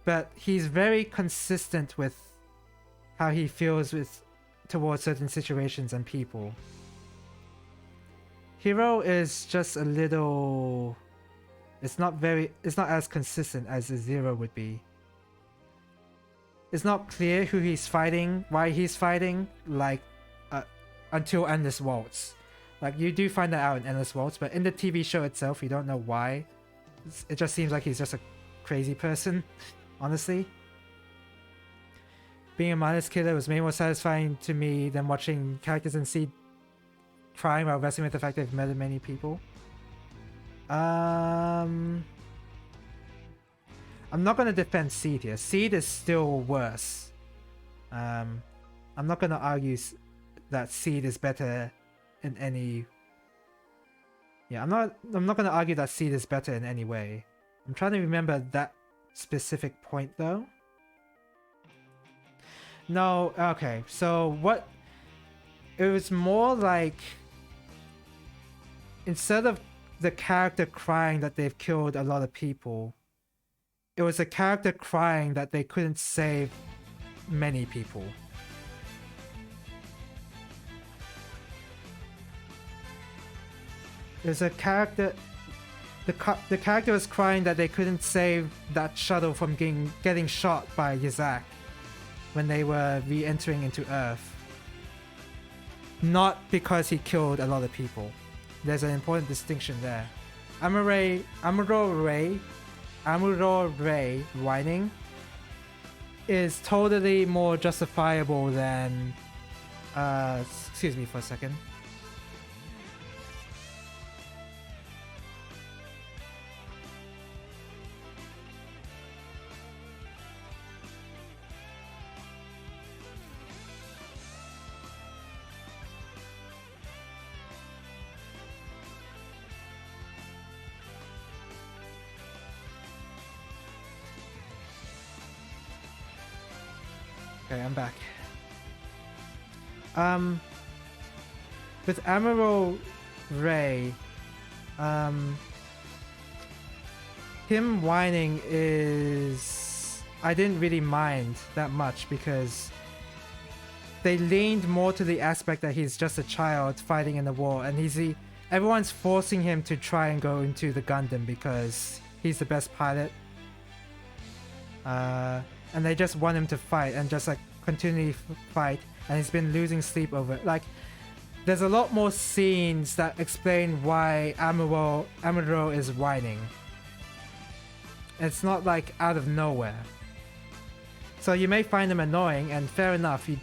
but he's very consistent with how he feels towards certain situations and people. Hero is just a little... It's not as consistent as a Zero would be. It's not clear who he's fighting, why he's fighting, like, until Endless Waltz. Like, you do find that out in Endless Waltz, but in the TV show itself, you don't know why. It just seems like he's just a crazy person, honestly. Being a mindless killer was way more satisfying to me than watching characters in Seed crying while wrestling with the fact they've murdered many people. I'm not going to defend Seed here. Seed is still worse. I'm not going to argue that Seed is better in any... Yeah, I'm not going to argue that Seed is better in any way. I'm trying to remember that specific point though. No, okay, so what... It was more like... Instead of the character crying that they've killed a lot of people, it was a character crying that they couldn't save many people. There's a character... The character was crying that they couldn't save that shuttle from getting shot by Yazak when they were re-entering into Earth. Not because he killed a lot of people. There's an important distinction there. Amuro Ray whining is totally more justifiable than... excuse me for a second. Okay, I'm back. With Amuro Ray, him whining is... I didn't really mind that much because they leaned more to the aspect that he's just a child fighting in the war, and everyone's forcing him to try and go into the Gundam because he's the best pilot. And they just want him to fight and just like continually fight, and he's been losing sleep over it. Like, there's a lot more scenes that explain why Amuro is whining. It's not like out of nowhere. So you may find him annoying, and fair enough. You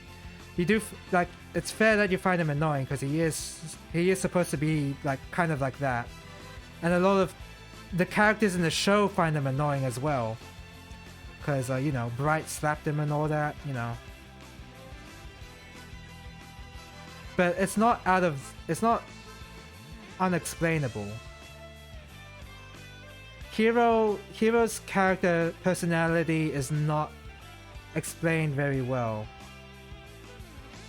do like, it's fair that you find him annoying because he is supposed to be like kind of like that, and a lot of the characters in the show find him annoying as well. Because, you know, Bright slapped him and all that, you know. But it's not unexplainable. Hero's character personality is not explained very well.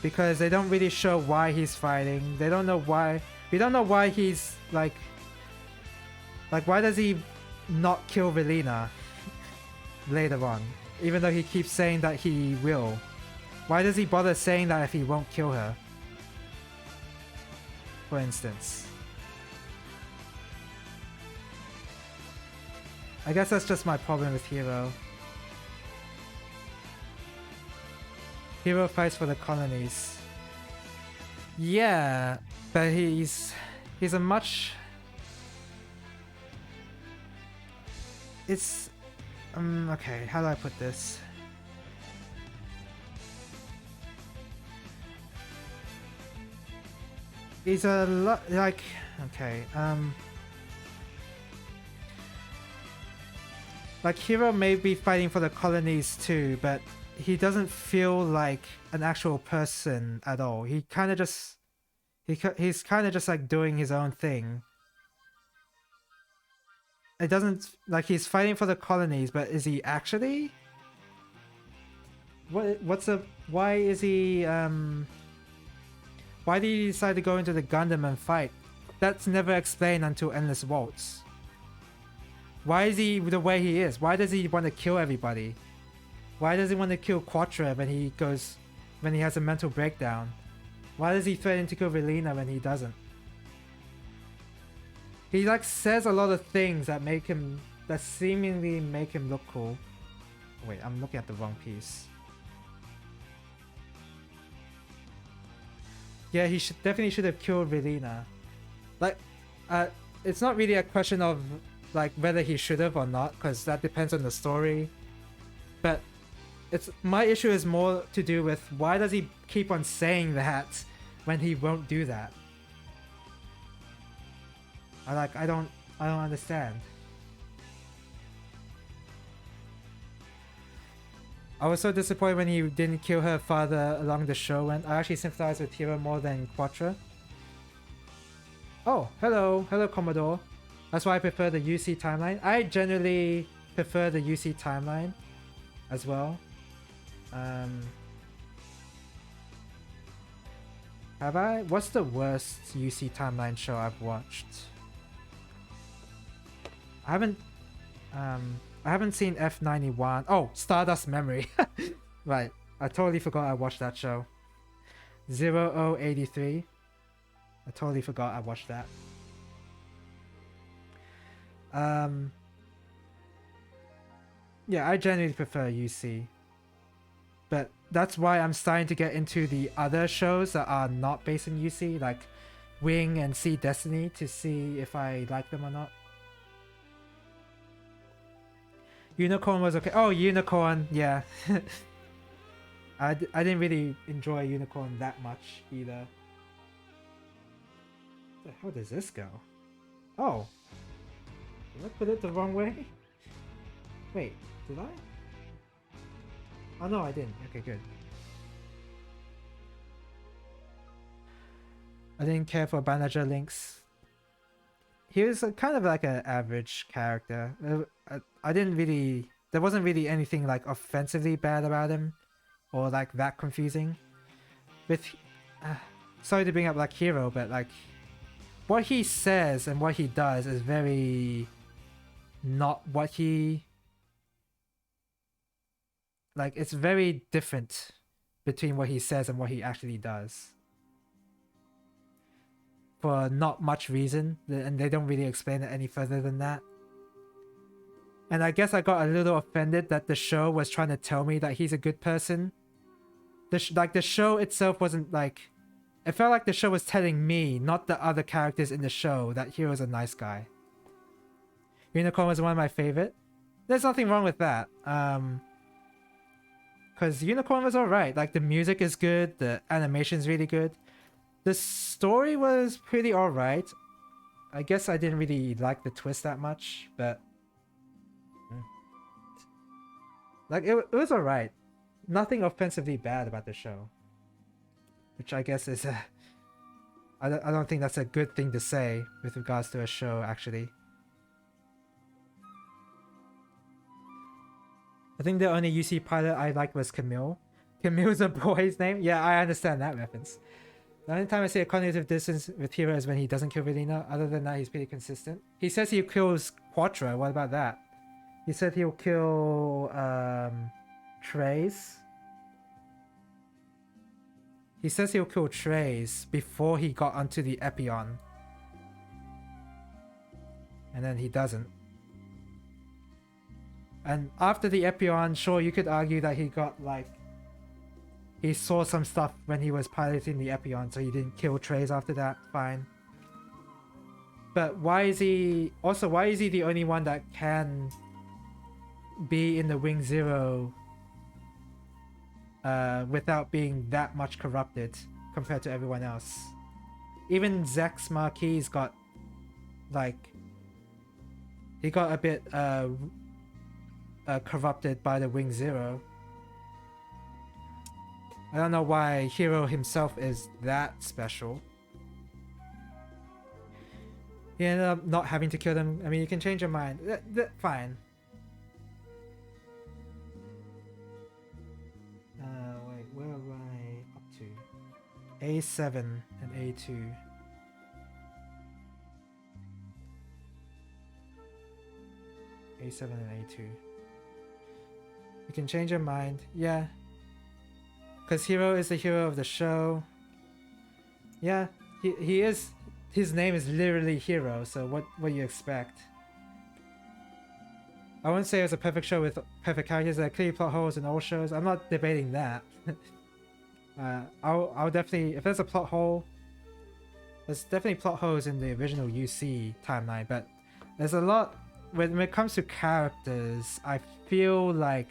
Because they don't really show why he's fighting. They don't know why. We don't know why he's, like, why does he not kill Velina later on, even though he keeps saying that he will? Why does he bother saying that if he won't kill her, for instance? I guess that's just my problem with Hero. Hero fights for the colonies. Yeah, but he's a much... It's... okay, how do I put this? He's a lot like... Okay, like, Hero may be fighting for the colonies too, but he doesn't feel like an actual person at all. He kind of just he's kind of just like doing his own thing. It doesn't like he's fighting for the colonies, but is he actually? Why is he why did he decide to go into the Gundam and fight? That's never explained until Endless Waltz. Why is he the way he is? Why does he want to kill everybody? Why does he want to kill Quattro when he has a mental breakdown? Why does he threaten to kill Relina when he doesn't? He like says a lot of things that seemingly make him look cool. Wait, I'm looking at the wrong piece. Yeah, he definitely should have killed Relina. Like, it's not really a question of like whether he should have or not, because that depends on the story. But my issue is more to do with why does he keep on saying that when he won't do that? I don't understand. I was so disappointed when he didn't kill her father along the show, and I actually sympathize with Hiro more than Quattro. Oh, hello, Commodore. That's why I prefer the UC timeline. I generally prefer the UC timeline as well. Have I? What's the worst UC timeline show I've watched? I haven't seen F91. Oh, Stardust Memory. Right. I totally forgot I watched that show. 0083. I totally forgot I watched that. Yeah, I generally prefer UC. But that's why I'm starting to get into the other shows that are not based in UC, like Wing and Sea Destiny, to see if I like them or not. Unicorn was okay. Oh, Unicorn, yeah. I didn't really enjoy Unicorn that much either. How does this go? Oh. Did I put it the wrong way? Wait, did I? Oh no, I didn't. Okay, good. I didn't care for Banager Lynx. He was kind of like an average character. I didn't really... There wasn't really anything like offensively bad about him. Or like that confusing. With... sorry to bring up like Hero, but like... What he says and what he does is very... Not what he... Like, it's very different between what he says and what he actually does. For not much reason, and they don't really explain it any further than that. And I guess I got a little offended that the show was trying to tell me that he's a good person. The show itself wasn't like... It felt like the show was telling me, not the other characters in the show, that Hero's a nice guy. Unicorn was one of my favorite. There's nothing wrong with that. Because Unicorn was alright. Like, the music is good, the animation's really good. The story was pretty alright. I guess I didn't really like the twist that much, but... Like, it was alright. Nothing offensively bad about the show. Which I guess is a... I don't think that's a good thing to say with regards to a show, actually. I think the only UC pilot I liked was Camille. Camille's a boy's name? Yeah, I understand that reference. The only time I see a cognitive distance with Hero is when he doesn't kill Relina. Other than that, he's pretty consistent. He says he kills Quattro. What about that? He said he'll kill Trace. He says he'll kill Trace before he got onto the Epion. And then he doesn't. And after the Epion, sure, you could argue that he got like... He saw some stuff when he was piloting the Epion, so he didn't kill Trace after that. Fine. But why is he... Also, why is he the only one that can be in the Wing Zero without being that much corrupted compared to everyone else? Even Zex Marquis got like... He got a bit corrupted by the Wing Zero. I don't know why Hero himself is that special. He ended up not having to kill them. I mean, you can change your mind. Fine. Wait, where am I up to? A7 and A2. A7 and A2. You can change your mind. Yeah. Because Hero is the hero of the show. Yeah, he is. His name is literally Hero, so what do you expect? I wouldn't say it was a perfect show with perfect characters. There are clearly plot holes in all shows. I'm not debating that. I'll definitely, if there's a plot hole, there's definitely plot holes in the original UC timeline, but there's a lot when it comes to characters. I feel like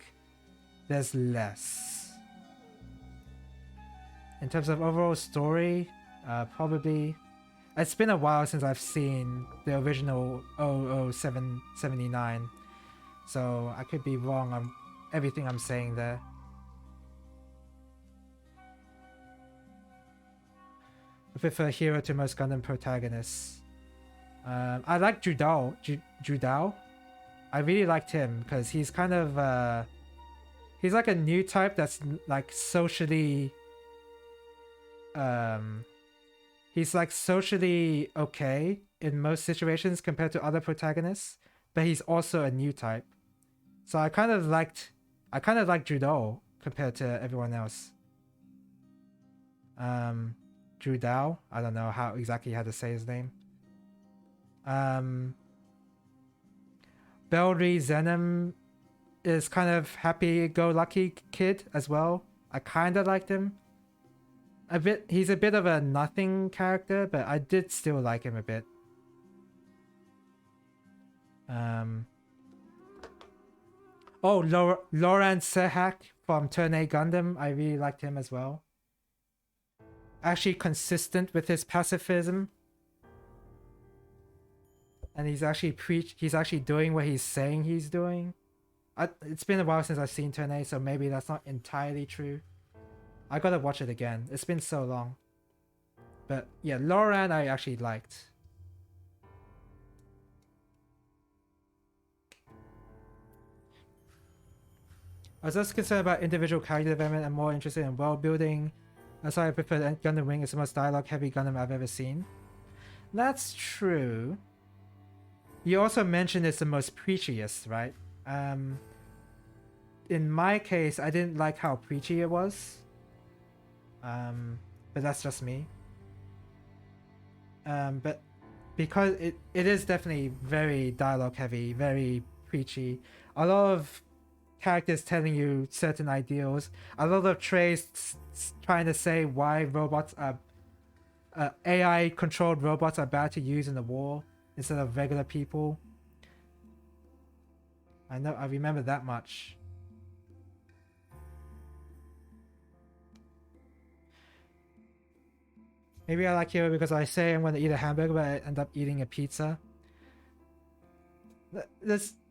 there's less. In terms of overall story, probably. It's been a while since I've seen the original 00779, so I could be wrong on everything I'm saying there. I prefer Hero to most Gundam protagonists. I like Judao. Judao? I really liked him because he's kind of he's like a new type that's like socially he's like socially okay in most situations compared to other protagonists, but he's also a new type. So I kind of liked Judao compared to everyone else. Judao, I don't know how exactly how to say his name. Belry Zenom is kind of happy-go-lucky kid as well. I kind of liked him. He's a bit of a nothing character, but I did still like him a bit. Oh, Loran Sehak from Turn A Gundam, I really liked him as well. Actually consistent with his pacifism. And he's actually doing what he's saying he's doing. It's been a while since I've seen Turn A, so maybe that's not entirely true. I gotta watch it again. It's been so long. But yeah, Loran I actually liked. I was less concerned about individual character development and more interested in world building. That's why I prefer Gundam Wing. It's the most dialogue heavy Gundam I've ever seen. That's true. You also mentioned it's the most preachiest, right? In my case, I didn't like how preachy it was. But that's just me. But because it is definitely very dialogue heavy, very preachy. A lot of characters telling you certain ideals. A lot of traits trying to say why robots are AI controlled robots are bad to use in the war instead of regular people. I remember that much. Maybe I like Hero because I say I'm going to eat a hamburger, but I end up eating a pizza.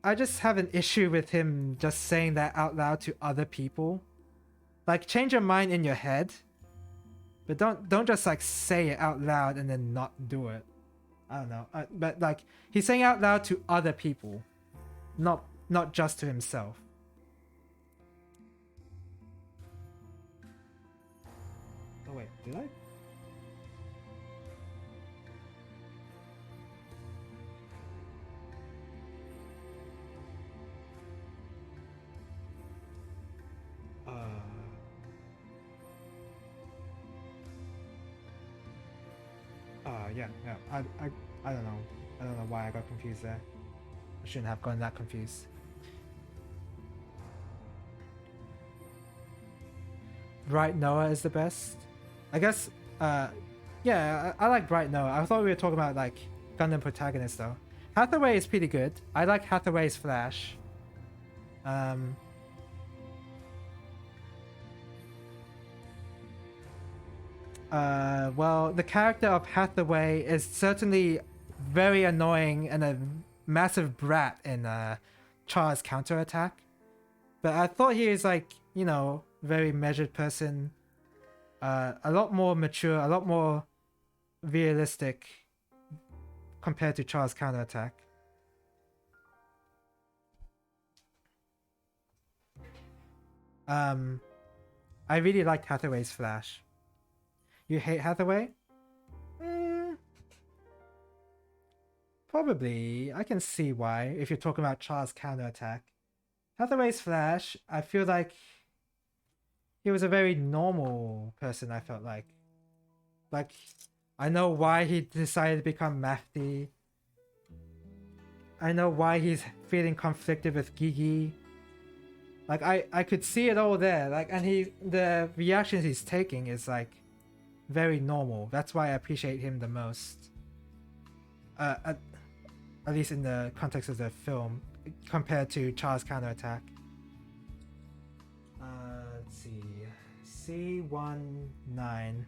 I just have an issue with him just saying that out loud to other people. Like, change your mind in your head, but don't just like say it out loud and then not do it. I don't know, but like he's saying out loud to other people, not just to himself. Oh wait, did I? Yeah. I don't know. I don't know why I got confused there. I shouldn't have gotten that confused. Bright Noah is the best. I guess, yeah, I like Bright Noah. I thought we were talking about, like, Gundam protagonists, though. Hathaway is pretty good. I like Hathaway's Flash. Well, the character of Hathaway is certainly very annoying and a massive brat in Char's counterattack. But I thought he is like, you know, very measured person. A lot more mature, a lot more realistic compared to Char's counterattack. I really liked Hathaway's Flash. You hate Hathaway? Probably. I can see why, if you're talking about Char's counterattack. Hathaway's Flash, I feel like he was a very normal person, I felt like. Like, I know why he decided to become Mafty. I know why he's feeling conflicted with Gigi. Like, I could see it all there. Like, and the reactions he's taking is like very normal. That's why I appreciate him the most. At least in the context of the film, compared to Char's counterattack. Let's see. C19.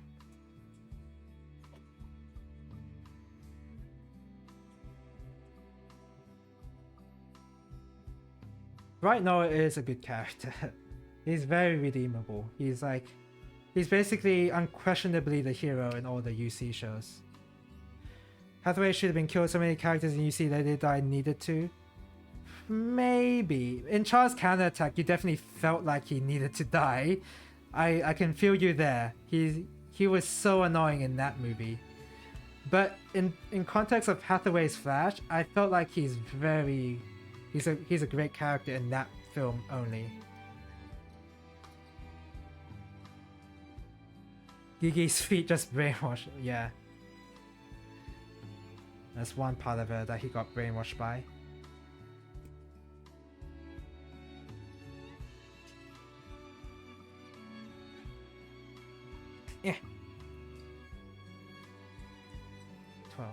Right now is a good character. He's very redeemable. He's basically unquestionably the hero in all the UC shows. Hathaway should have been killed. So many characters in UC that they died needed to. Maybe. In Char's counterattack, you definitely felt like he needed to die. I can feel you there. He was so annoying in that movie. But in context of Hathaway's Flash, I felt like he's a great character in that film only. Gigi's feet just brainwashed. Yeah. That's one part of it that he got brainwashed by. Yeah. 12.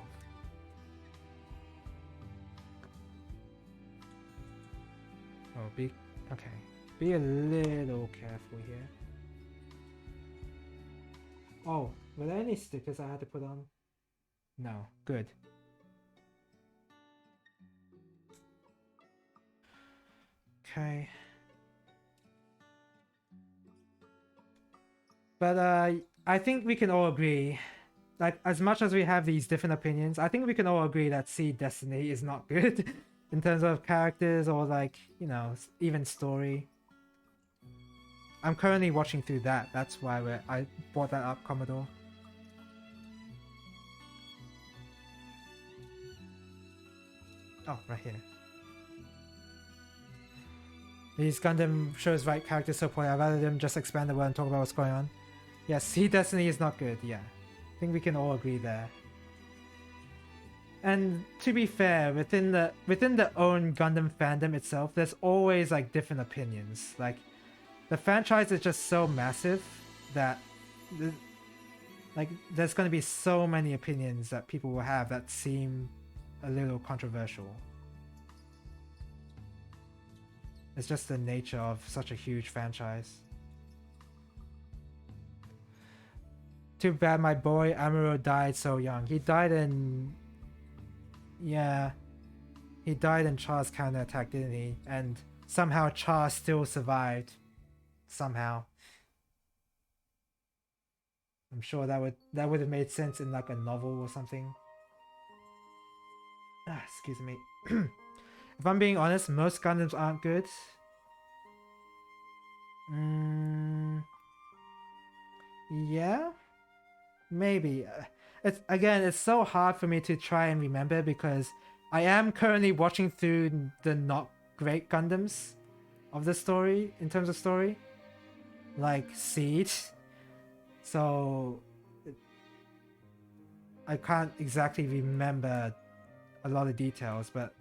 Oh, okay. Be a little careful here. Oh, were there any stickers I had to put on? No, good. Okay. But I think we can all agree, like, as much as we have these different opinions, I think we can all agree that Seed Destiny is not good in terms of characters or, like, you know, even story. I'm currently watching through that. That's why I brought that up, Commodore. Oh, right here. These Gundam shows write characters so poorly. I'd rather them just expand the world and talk about what's going on. Yeah, Seed Destiny is not good, yeah. I think we can all agree there. And to be fair, within the own Gundam fandom itself, there's always like different opinions. Like, the franchise is just so massive that there's going to be so many opinions that people will have that seem a little controversial. It's just the nature of such a huge franchise. Too bad my boy Amuro died so young. He died in... Yeah. He died in Char's counterattack, didn't he? And somehow Char still survived. Somehow. I'm sure that would have made sense in like a novel or something. Excuse me. If I'm being honest, most Gundams aren't good. Yeah? Maybe. It's so hard for me to try and remember because I am currently watching through the not great Gundams of the story, in terms of story. Like Seed. So I can't exactly remember a lot of details, but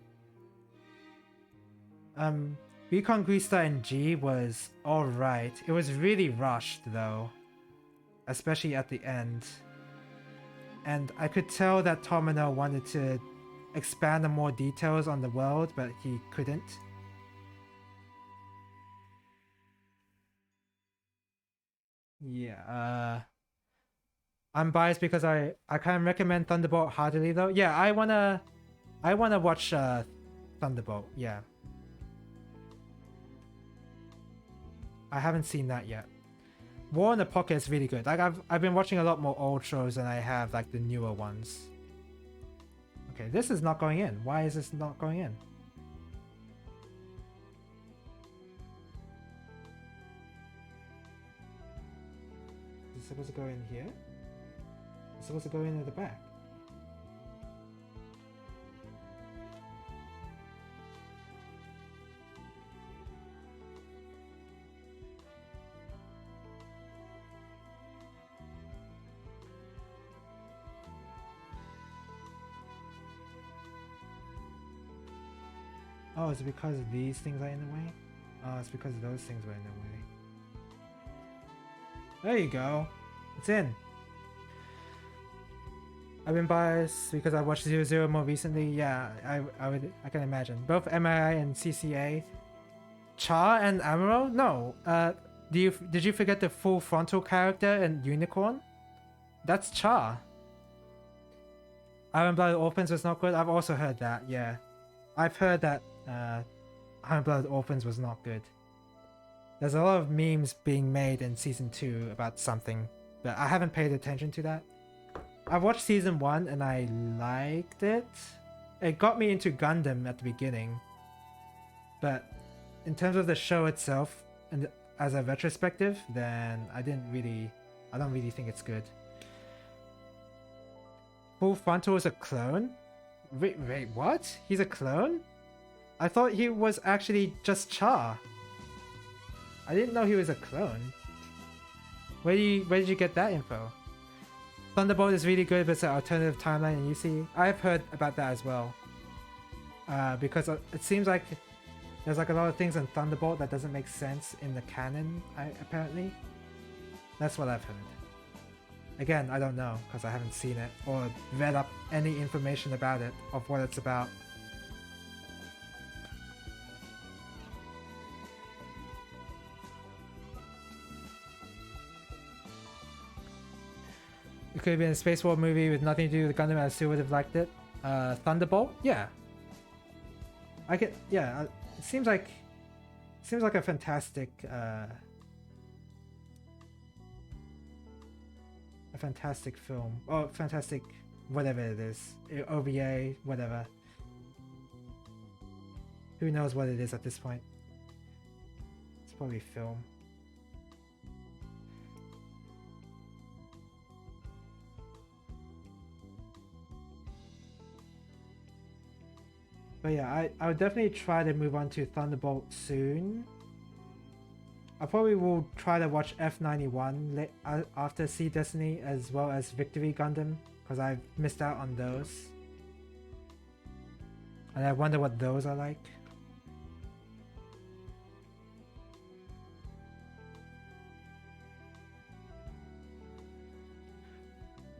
Reconquista in G was alright. It was really rushed though, especially at the end. And I could tell that Tomino wanted to expand on more details on the world, but he couldn't. Yeah, I'm biased because I can't recommend Thunderbolt heartily though. Yeah, I wanna watch Thunderbolt, yeah. I haven't seen that yet. War in the Pocket is really good. Like I've been watching a lot more old shows than I have like the newer ones. Okay, this is not going in. Why is this not going in? Is it supposed to go in here? It's supposed to go in at the back. Oh, is it because these things are in the way? Oh, it's because those things were in the way. There you go. It's in. I've been biased because I watched 00 more recently. Yeah, I can imagine. Both MII and CCA. Char and Amuro? No. Did you forget the full frontal character and Unicorn? That's Char. Iron Blood Orphans was not good. I've also heard that. Yeah, I've heard that Iron Blood Orphans was not good. There's a lot of memes being made in season 2 about something, but I haven't paid attention to that. I watched season 1 and I liked it. It got me into Gundam at the beginning, but in terms of the show itself and as a retrospective, then I don't really think it's good. Full Frontal is a clone? Wait, what? He's a clone? I thought he was actually just Char. I didn't know he was a clone. Where did you get that info? Thunderbolt is really good, but it's an alternative timeline in UC. I've heard about that as well. Because it seems like there's like a lot of things in Thunderbolt that doesn't make sense in the canon, apparently. That's what I've heard. Again, I don't know, because I haven't seen it or read up any information about it, of what it's about. It could have been a Space War movie with nothing to do with Gundam. I still would have liked it. Thunderbolt, yeah. It seems like a fantastic film, or fantastic whatever it is, OVA, whatever. Who knows what it is at this point? It's probably film. But yeah, I would definitely try to move on to Thunderbolt soon. I probably will try to watch F91 after Sea Destiny, as well as Victory Gundam, because I've missed out on those. And I wonder what those are like.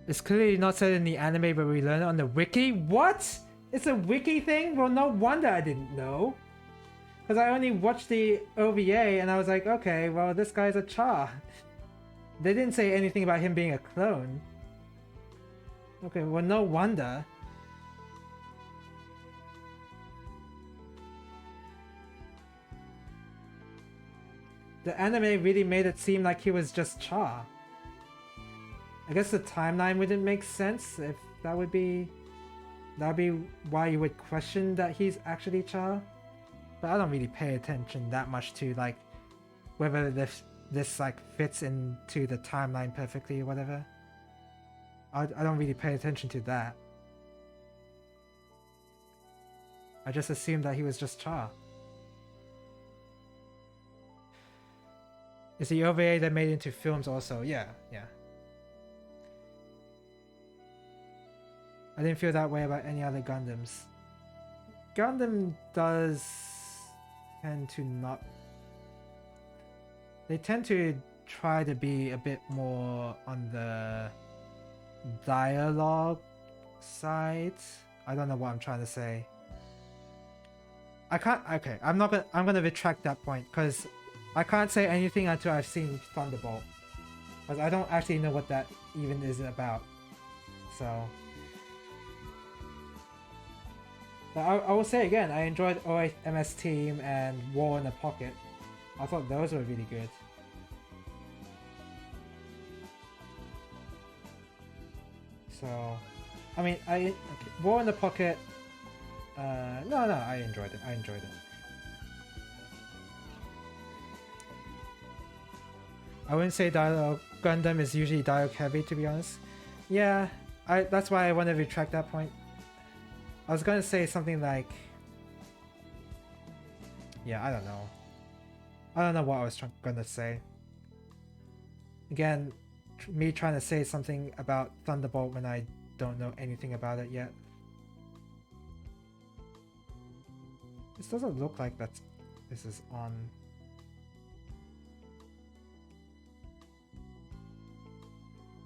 It's clearly not said in the anime, but we learn it on the wiki. What? It's a wiki thing? Well, no wonder I didn't know. Because I only watched the OVA and I was like, okay, well, this guy's a Char. They didn't say anything about him being a clone. Okay, well, no wonder. The anime really made it seem like he was just Char. I guess the timeline wouldn't make sense if that would be why you would question that he's actually Char. But I don't really pay attention that much to like whether this like fits into the timeline perfectly or whatever. I don't really pay attention to that. I just assumed that he was just Char. It's the OVA that made it into films also. Yeah. I didn't feel that way about any other Gundams. Gundam does tend to not... They tend to try to be a bit more on the dialogue side. I don't know what I'm trying to say. I can't... Okay, I'm gonna retract that point, because I can't say anything until I've seen Thunderbolt. Because I don't actually know what that even is about. So... But I will say again, I enjoyed OMS Team and War in the Pocket. I thought those were really good. So, I mean, okay, War in the Pocket. No, I enjoyed it. I enjoyed it. I wouldn't say dialogue Gundam is usually dialogue heavy, to be honest. Yeah, that's why I want to retract that point. I was gonna say something like, yeah, I don't know. I don't know what I was gonna say. Again, me trying to say something about Thunderbolt when I don't know anything about it yet. This doesn't look like this is on.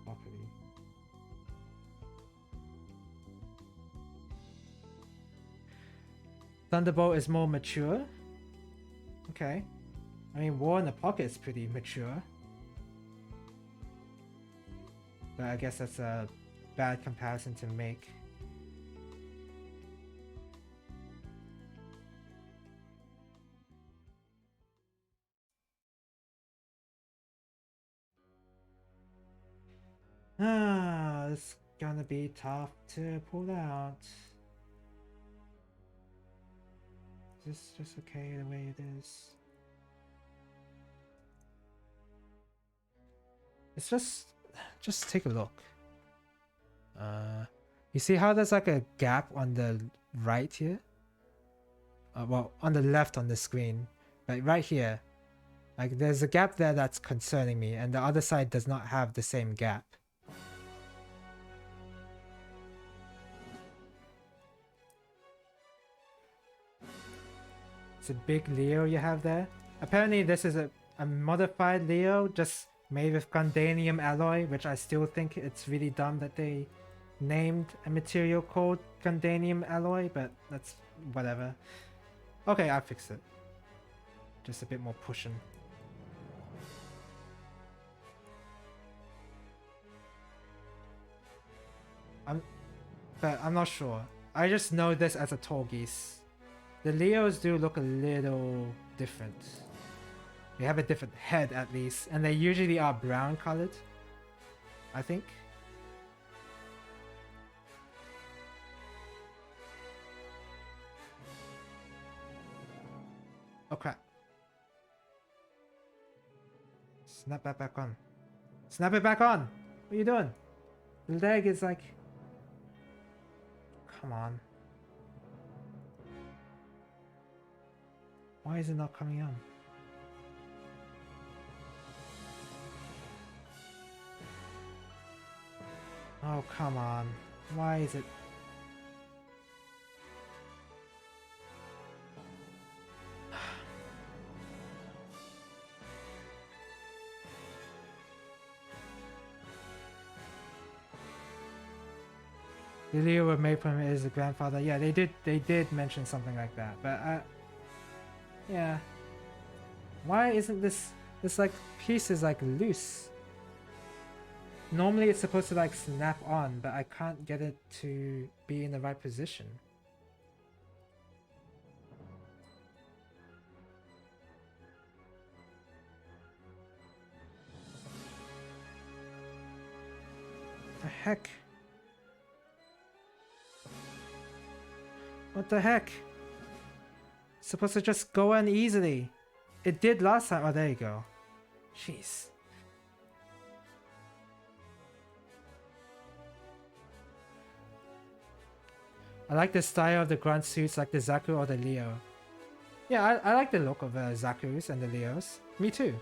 Property. Thunderbolt is more mature. Okay. I mean, War in the Pocket is pretty mature. But I guess that's a bad comparison to make. It's gonna be tough to pull out. Is this just okay the way it is? It's just take a look. You see how there's like a gap on the right here? Well, on the left on the screen, like right here. Like there's a gap there that's concerning me, and the other side does not have the same gap. It's a big Leo you have there. Apparently this is a modified Leo, just made with Gundanium alloy, which I still think it's really dumb that they named a material called Gundanium alloy, but that's whatever. Okay, I fixed it. Just a bit more pushing. But I'm not sure. I just know this as a Tallgeese. The Leos do look a little different. They have a different head at least, and they usually are brown colored, I think. Oh crap. Snap that back on. Snap it back on! What are you doing? The leg is like... Come on. Why is it not coming on? Oh, come on. Why is it... The Leo were made from his grandfather. Yeah, they did mention something like that. But yeah. Why isn't this like piece is like loose? Normally it's supposed to like snap on, but I can't get it to be in the right position. The heck? What the heck? It's supposed to just go on easily. It did last time. Oh, there you go. Jeez. I like the style of the grunt suits like the Zaku or the Leo. Yeah, I like the look of the Zakus and the Leos. Me too.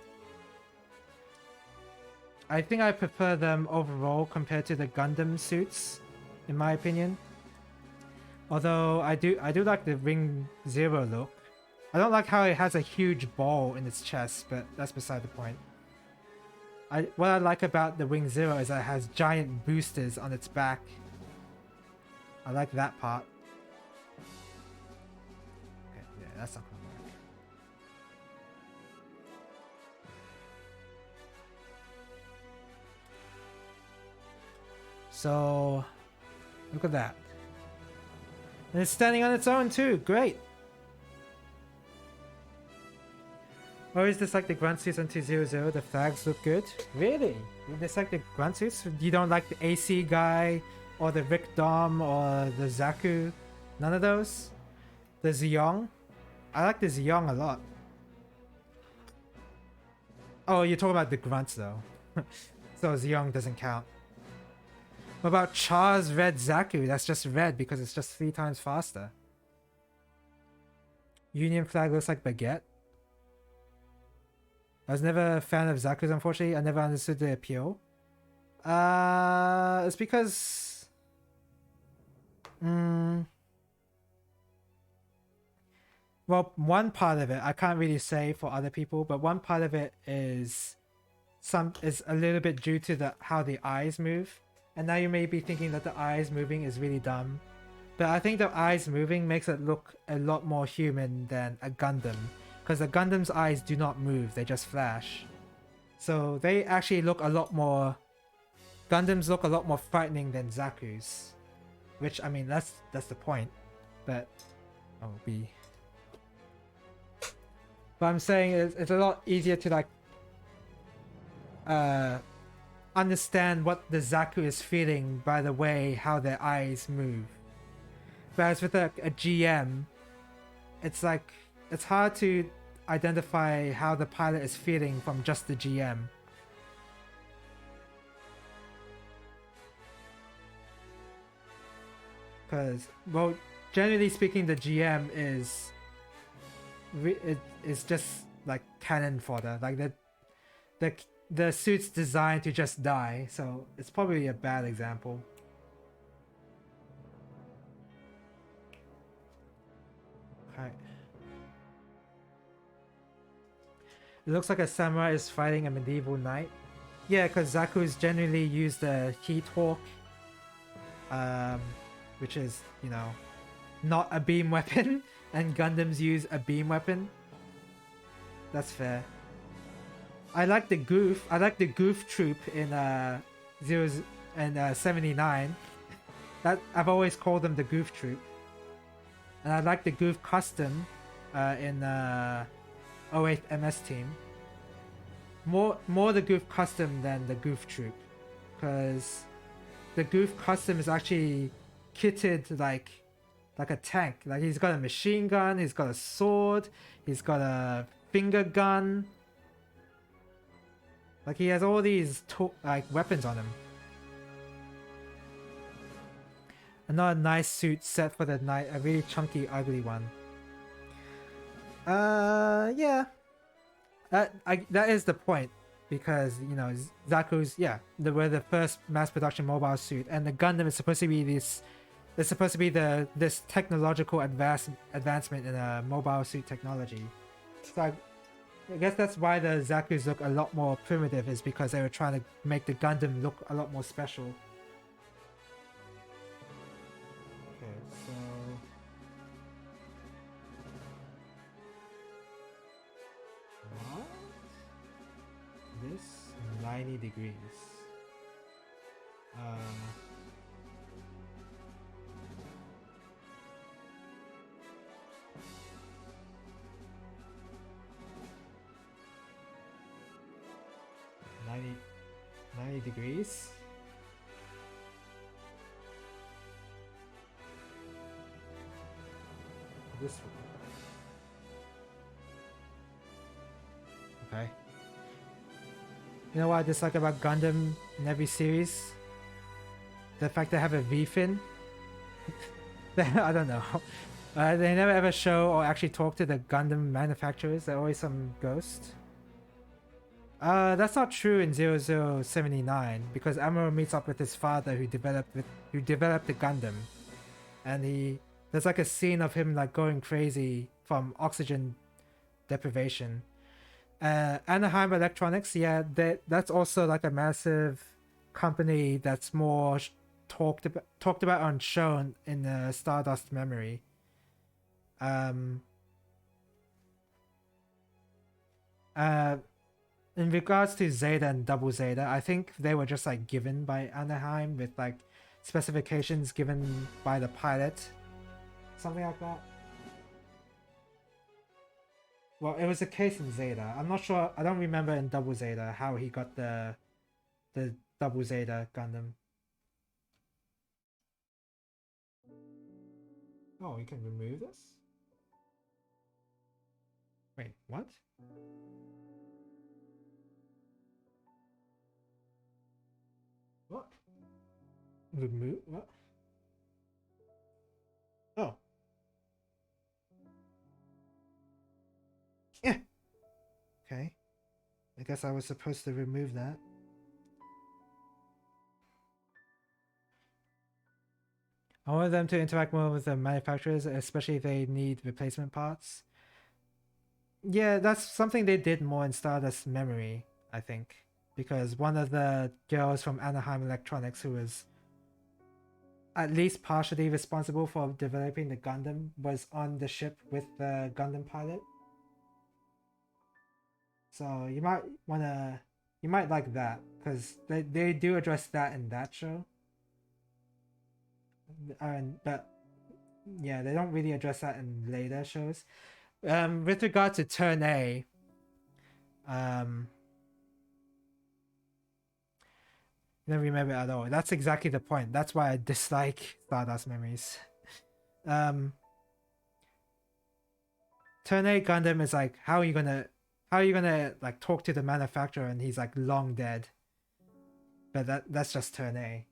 I think I prefer them overall compared to the Gundam suits, in my opinion. Although I do like the Ring Zero look. I don't like how it has a huge ball in its chest, but that's beside the point. What I like about the Wing Zero is that it has giant boosters on its back. I like that part. Okay, yeah, that's not gonna work. So, look at that. And it's standing on its own too, great! always dislike the grunt suits until 0-0. The flags look good. Really? You dislike the grunt suits? You don't like the AC guy or the Rick Dom or the Zaku? None of those? The Zeong? I like the Zeong a lot. Oh, you're talking about the grunts though. So Zeong doesn't count. What about Char's red Zaku? That's just red because it's just 3 times faster. Union flag looks like baguette. I was never a fan of Zaku's, unfortunately. I never understood the appeal. It's because... Well, one part of it, I can't really say for other people, but one part of it is a little bit due to how the eyes move. And now you may be thinking that the eyes moving is really dumb. But I think the eyes moving makes it look a lot more human than a Gundam. Because the Gundam's eyes do not move, they just flash. So they actually look a lot more... Gundams look a lot more frightening than Zaku's. Which, I mean, that's the point. But... But I'm saying it's a lot easier to like... understand what the Zaku is feeling by the way how their eyes move. Whereas with a GM, it's like... It's hard to identify how the pilot is feeling from just the GM. Because, well, generally speaking, the GM is just like cannon fodder. Like the suit's designed to just die, so it's probably a bad example. Okay. It looks like a samurai is fighting a medieval knight. Yeah, because Zaku's generally use the heat hawk, which is, you know, not a beam weapon, and Gundams use a beam weapon. That's fair. I like the goof. I like the goof troop in 79. That I've always called them the goof troop. And I like the goof custom in 08 MS team. More the goof custom than the goof troop, because the goof custom is actually kitted like a tank. Like he's got a machine gun, he's got a sword, he's got a finger gun. Like he has all these like weapons on him. Another nice suit set for the knight, a really chunky, ugly one. Yeah. That is the point, because, you know, Zaku's, yeah, we're the first mass production mobile suit, and the Gundam is supposed to be this technological advancement in a mobile suit technology. So I guess that's why the Zaku's look a lot more primitive, is because they were trying to make the Gundam look a lot more special. Okay, so... What? This 90 degrees. 90 degrees. This one. Okay. You know what I dislike about Gundam in every series? The fact they have a V-fin. I don't know. They never ever show or actually talk to the Gundam manufacturers. They're always some ghost. That's not true in 0079, because Amuro meets up with his father who developed the Gundam, and there's like a scene of him like going crazy from oxygen deprivation. Anaheim Electronics, yeah, that's also like a massive company that's more talked about and shown in the Stardust Memory. In regards to Zeta and Double Zeta, I think they were just like given by Anaheim with like specifications given by the pilot. Something like that. 「Well, it was a case in Zeta. I'm not sure. I don't remember in Double Zeta how he got the Double Zeta Gundam. Oh, we can remove this? Wait, what? What? Remove what? Oh. Yeah. Okay. I guess I was supposed to remove that. I wanted them to interact more with the manufacturers, especially if they need replacement parts. Yeah, that's something they did more in Stardust Memory, I think. Because one of the girls from Anaheim Electronics, who was at least partially responsible for developing the Gundam, was on the ship with the Gundam pilot. So you might like that, because they do address that in that show. But yeah, they don't really address that in later shows. With regard to Turn A, I don't remember at all. That's exactly the point. That's why I dislike Stardust Memories. Turn A Gundam is like, how are you gonna like talk to the manufacturer and he's like long dead? But that's just Turn A.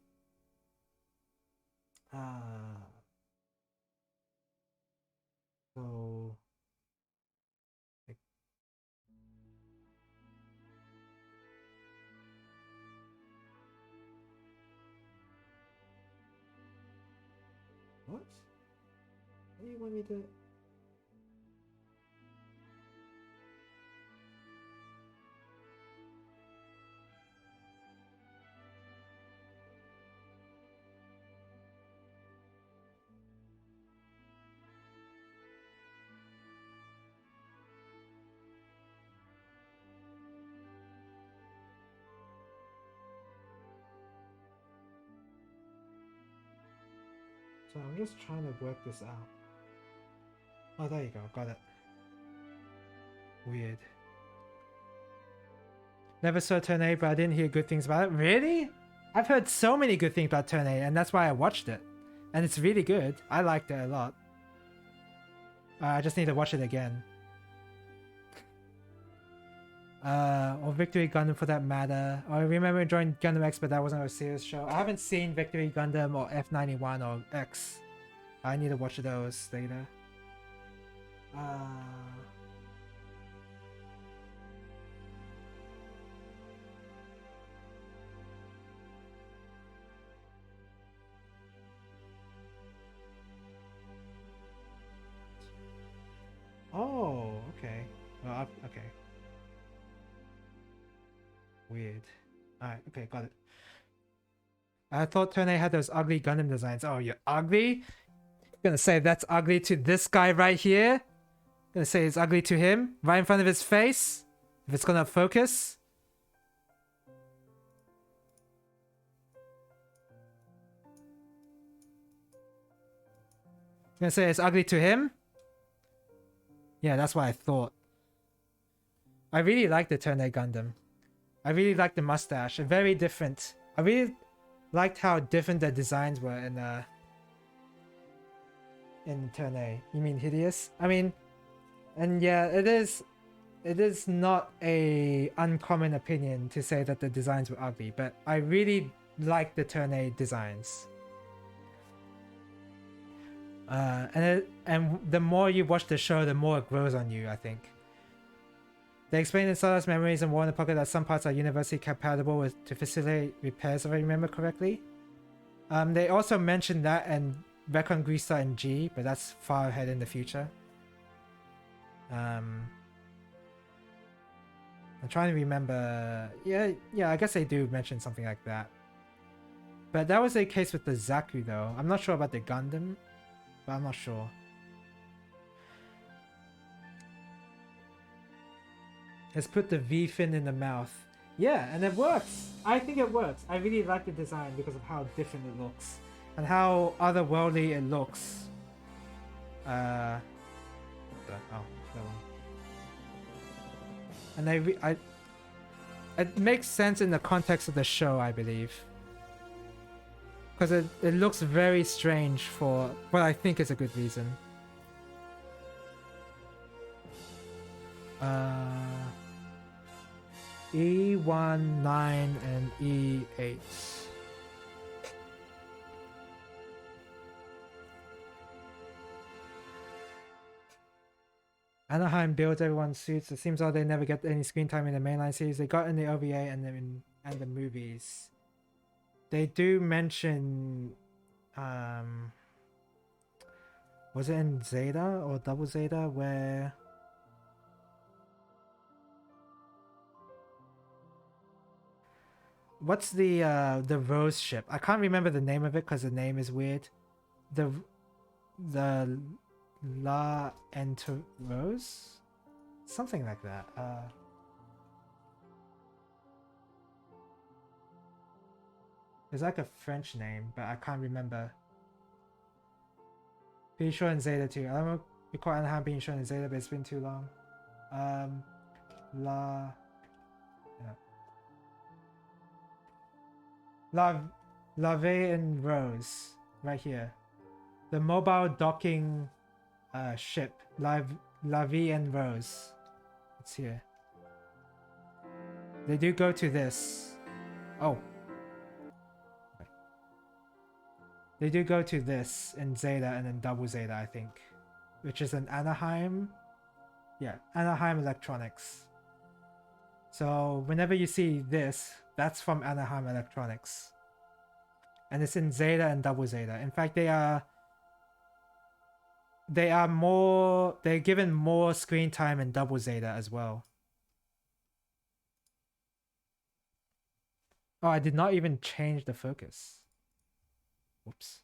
So like, what? What do you want me to? So I'm just trying to work this out. Oh, there you go. Got it. Weird. Never saw Turn A, but I didn't hear good things about it. Really? I've heard so many good things about Turn A, and that's why I watched it. And it's really good. I liked it a lot. I just need to watch it again. Or Victory Gundam for that matter. I remember enjoying Gundam X, but that wasn't a serious show. I haven't seen Victory Gundam or F91 or X. I need to watch those later. Oh, okay. Well, okay. Weird. Alright, okay, got it. I thought Turn A had those ugly Gundam designs. Oh, you're ugly? Gonna say that's ugly to this guy right here? Gonna say it's ugly to him? Right in front of his face? If it's gonna focus? Gonna say it's ugly to him? Yeah, that's what I thought. I really like the Turn A Gundam. I really like the mustache. Very different. I really liked how different the designs were in Turn A. You mean hideous? I mean, and yeah, it is not a uncommon opinion to say that the designs were ugly, but I really like the Turn A designs. And the more you watch the show, the more it grows on you, I think. They explained in Stardust Memories and War in the Pocket that some parts are universally compatible to facilitate repairs, if I remember correctly. They also mentioned that in Reconquista and G, but that's far ahead in the future. I'm trying to remember. Yeah, I guess they do mention something like that. But that was the case with the Zaku, though. I'm not sure about the Gundam, but I'm not sure. Let's put the V fin in the mouth. Yeah, and it works. I think it works. I really like the design because of how different it looks and how otherworldly it looks. What the? Oh, that one. And it makes sense in the context of the show, I believe. Because it looks very strange for what I think is a good reason. E1, 9, and E8. Anaheim builds everyone's suits. It seems like they never get any screen time in the mainline series. They got in the OVA and the movies. They do mention, was it in Zeta or Double Zeta where? What's the Rose ship? I can't remember the name of it because the name is weird. The La Enter Rose? Something like that. It's like a French name, but I can't remember. Being short in Zeta too. I don't recall Anaheim being short in Zeta, but it's been too long. Lave and Rose, right here. The mobile docking ship, Lavi and Rose. It's here. They do go to this. Oh. They do go to this in Zeta and then Double Zeta, I think. Which is an Anaheim. Yeah, Anaheim Electronics. So whenever you see this, that's from Anaheim Electronics. And it's in Zeta and Double Zeta. In fact, they're given more screen time in Double Zeta as well. Oh, I did not even change the focus. Whoops.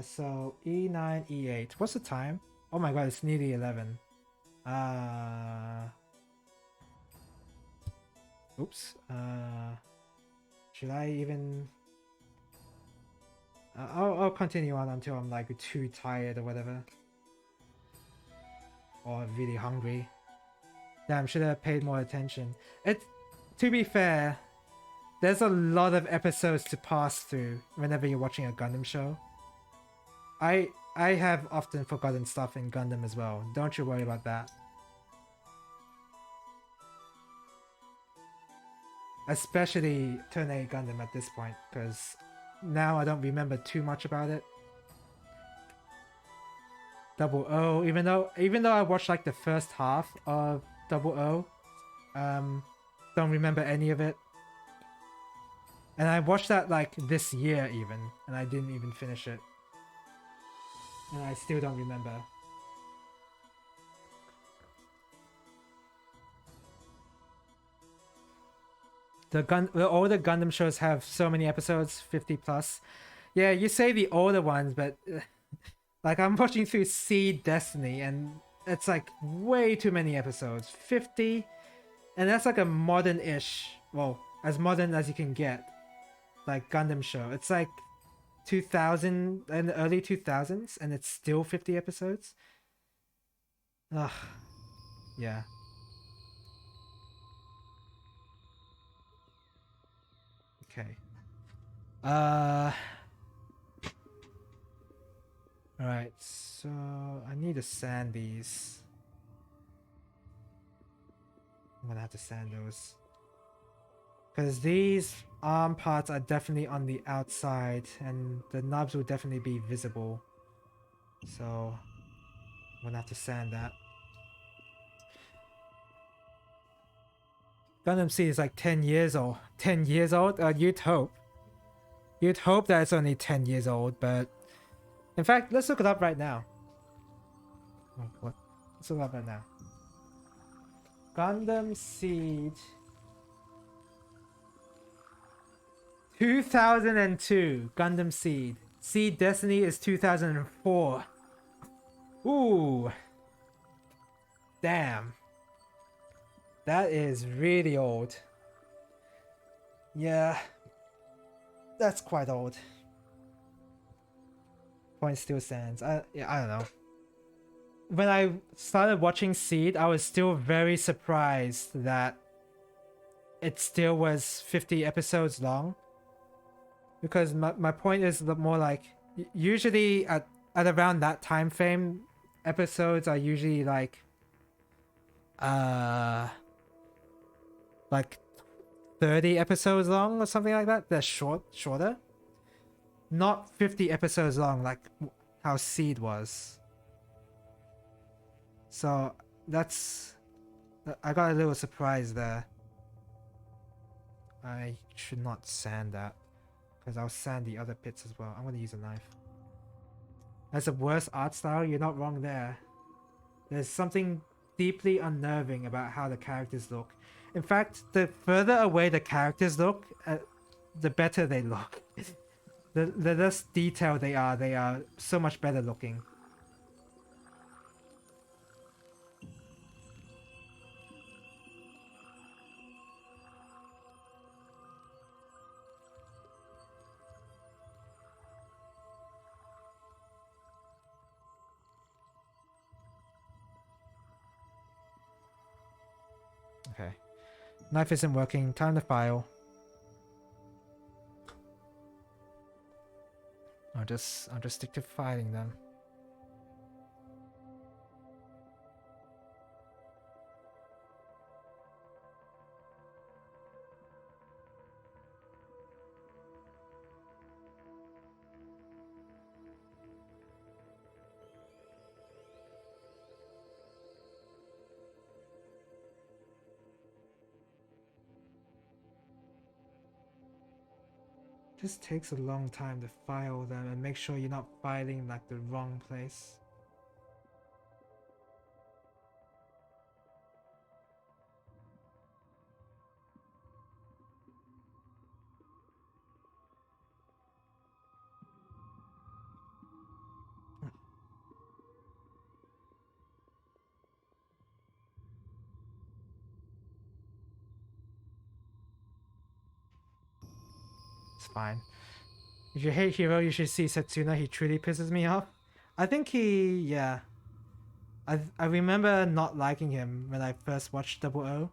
So E9, E8. What's the time? Oh my god, it's nearly 11. Oops. Should I even... I'll continue on until I'm like too tired or whatever. Or really hungry. Damn, should have paid more attention. To be fair, there's a lot of episodes to pass through whenever you're watching a Gundam show. I have often forgotten stuff in Gundam as well. Don't you worry about that. Especially Turn 8 Gundam at this point, because now I don't remember too much about it. Double O, even though I watched like the first half of Double O, don't remember any of it. And I watched that like this year even, and I didn't even finish it. And I still don't remember. The older Gundam shows have so many episodes, 50 plus. Yeah, you say the older ones, but like I'm watching through Seed Destiny and it's like way too many episodes. 50, and that's like a modern-ish, well, as modern as you can get, like Gundam show. It's like 2000 in the early 2000s and it's still 50 episodes. Ugh. Yeah. Okay. Alright, so I need to sand these. I'm gonna have to sand those. Because these arm parts are definitely on the outside and the knobs will definitely be visible. So I'm gonna have to sand that. Gundam Seed is like 10 years old. 10 years old? You'd hope. You'd hope that it's only 10 years old, but... In fact, let's look it up right now. Oh, what? Let's look it up right now. Gundam Seed... 2002, Gundam Seed. Seed Destiny is 2004. Ooh. Damn. That is really old. Yeah. That's quite old. Point still stands. I don't know. when I started watching Seed, I was still very surprised that it still was 50 episodes long. Because my point is more like, usually at around that time frame, episodes are usually like 30 episodes long or something like that. They're shorter. Not 50 episodes long like how Seed was. So that's... I got a little surprised there. I should not sand that, because I'll sand the other pits as well. I'm gonna use a knife. That's the worst art style, you're not wrong there. There's something deeply unnerving about how the characters look. In fact, the further away the characters look, the better they look. The less detailed they are so much better looking. Okay. Knife isn't working. Time to file. I'll just stick to filing them. Just takes a long time to file them and make sure you're not filing like the wrong place. It's fine. If you hate Hero, you should see Setsuna. He truly pisses me off. I think yeah. I remember not liking him when I first watched Double O.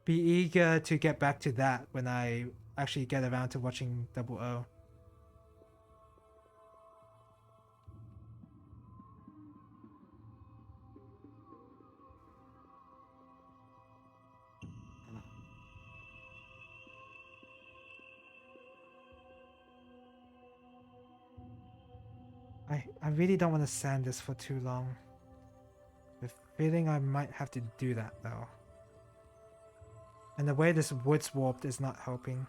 Be eager to get back to that when I actually get around to watching Double O. I really don't want to sand this for too long. The feeling I might have to do that though. And the way this wood's warped is not helping.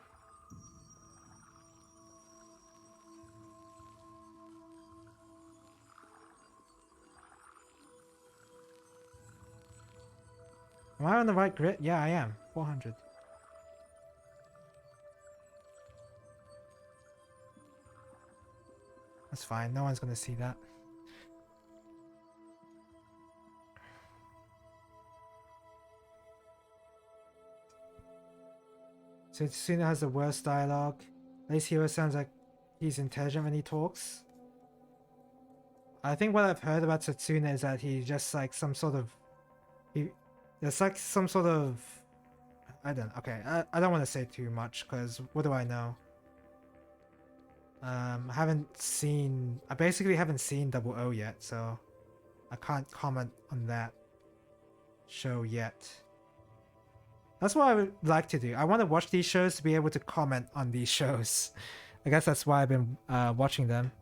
Am I on the right grid? Yeah, I am. 400. That's fine. No one's gonna see that. So Tsuna has the worst dialogue. Ace Hero sounds like he's intelligent when he talks. I think what I've heard about Satsuna is that he's just like some sort of... There's like some sort of... I don't... Okay, I don't want to say too much because what do I know? I basically haven't seen Double O yet, so I can't comment on that show yet. That's what I would like to do. I want to watch these shows to be able to comment on these shows. I guess that's why I've been watching them.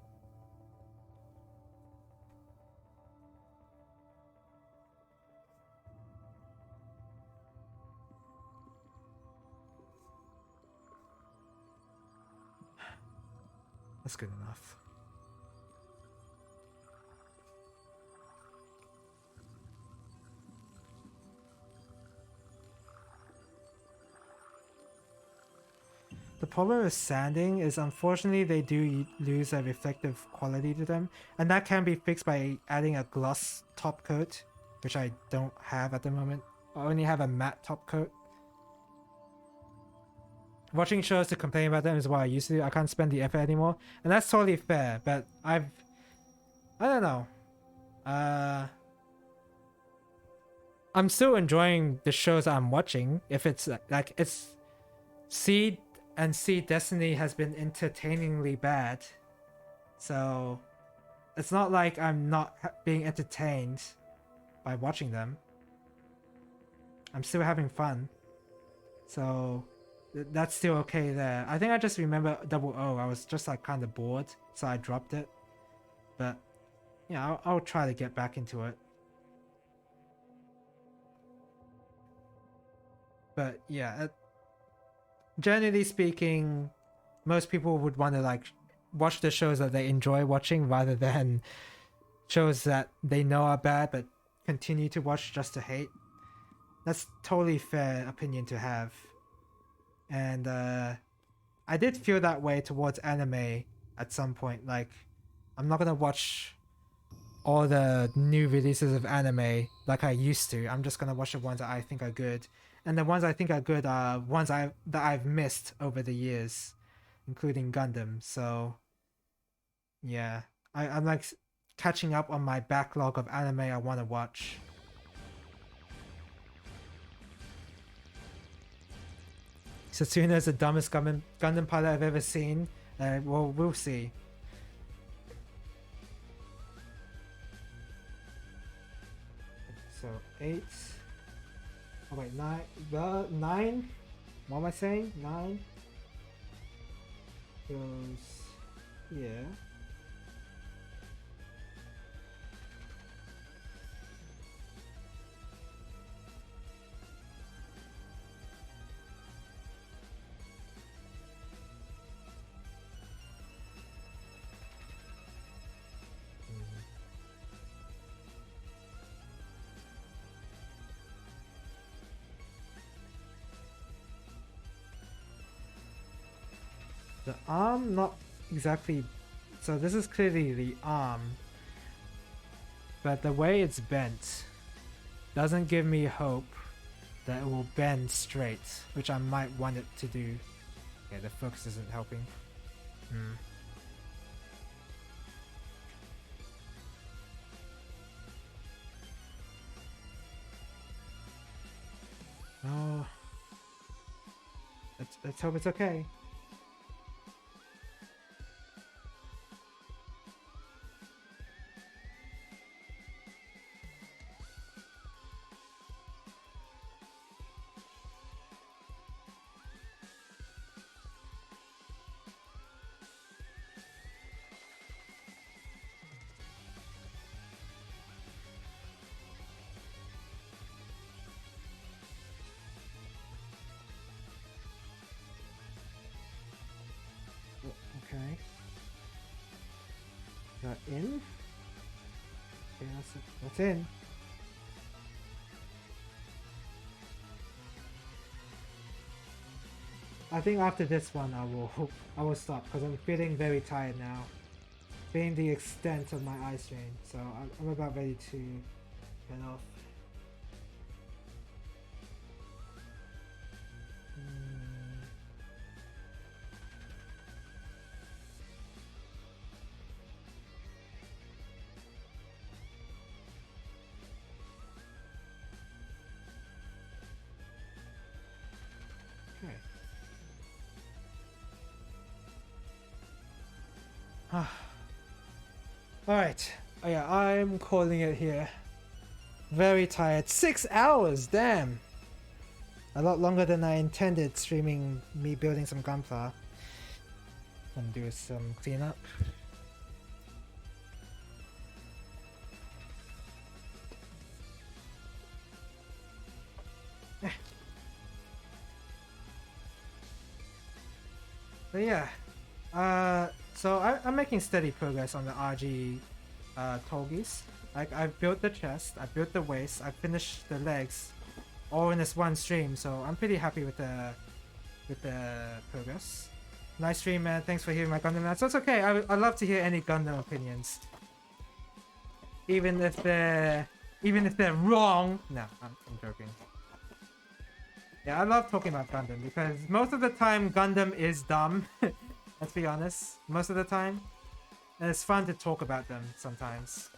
That's good enough. The problem with sanding is unfortunately they do lose a reflective quality to them, and that can be fixed by adding a gloss top coat, which I don't have at the moment. I only have a matte top coat. Watching shows to complain about them is what I used to do. I can't spend the effort anymore, and that's totally fair, but I don't know. I'm still enjoying the shows that I'm watching. If it's like it's Seed and Seed Destiny has been entertainingly bad, so it's not like I'm not being entertained by watching them. I'm still having fun, so that's still okay there. I think I just remember Double O. I was just like kind of bored, so I dropped it. But yeah, I'll try to get back into it. But yeah, generally speaking, most people would want to like watch the shows that they enjoy watching rather than shows that they know are bad but continue to watch just to hate. That's totally fair opinion to have. And I did feel that way towards anime at some point. Like, I'm not gonna watch all the new releases of anime like I used to. I'm just gonna watch the ones that I think are good. And the ones I think are good are ones that I've missed over the years, including Gundam. So yeah, I'm like catching up on my backlog of anime I want to watch. Setsuna is the dumbest Gundam pilot I've ever seen. Well, we'll see. So 8. Oh wait, 9. 9. What am I saying? 9 goes here. The arm, not exactly. So this is clearly the arm, but the way it's bent doesn't give me hope that it will bend straight, which I might want it to do. Okay, the focus isn't helping. Oh, let's hope it's okay. Okay. That in? Okay, that's in. I think after this one I will stop because I'm feeling very tired now. Being the extent of my eye strain, so I'm about ready to get off. Alright. Oh yeah, I'm calling it here. Very tired. 6 hours, damn! A lot longer than I intended streaming me building some gunpla. Gonna do some cleanup. But yeah. So I'm making steady progress on the RG Tallgeese. Like, I've built the chest, I built the waist, I finished the legs, all in this one stream. So I'm pretty happy with the progress. Nice stream, man. Thanks for hearing my Gundam rants. So it's okay. I love to hear any Gundam opinions, even if they're wrong. No, I'm joking. Yeah, I love talking about Gundam because most of the time Gundam is dumb. Let's be honest. Most of the time. And it's fun to talk about them sometimes.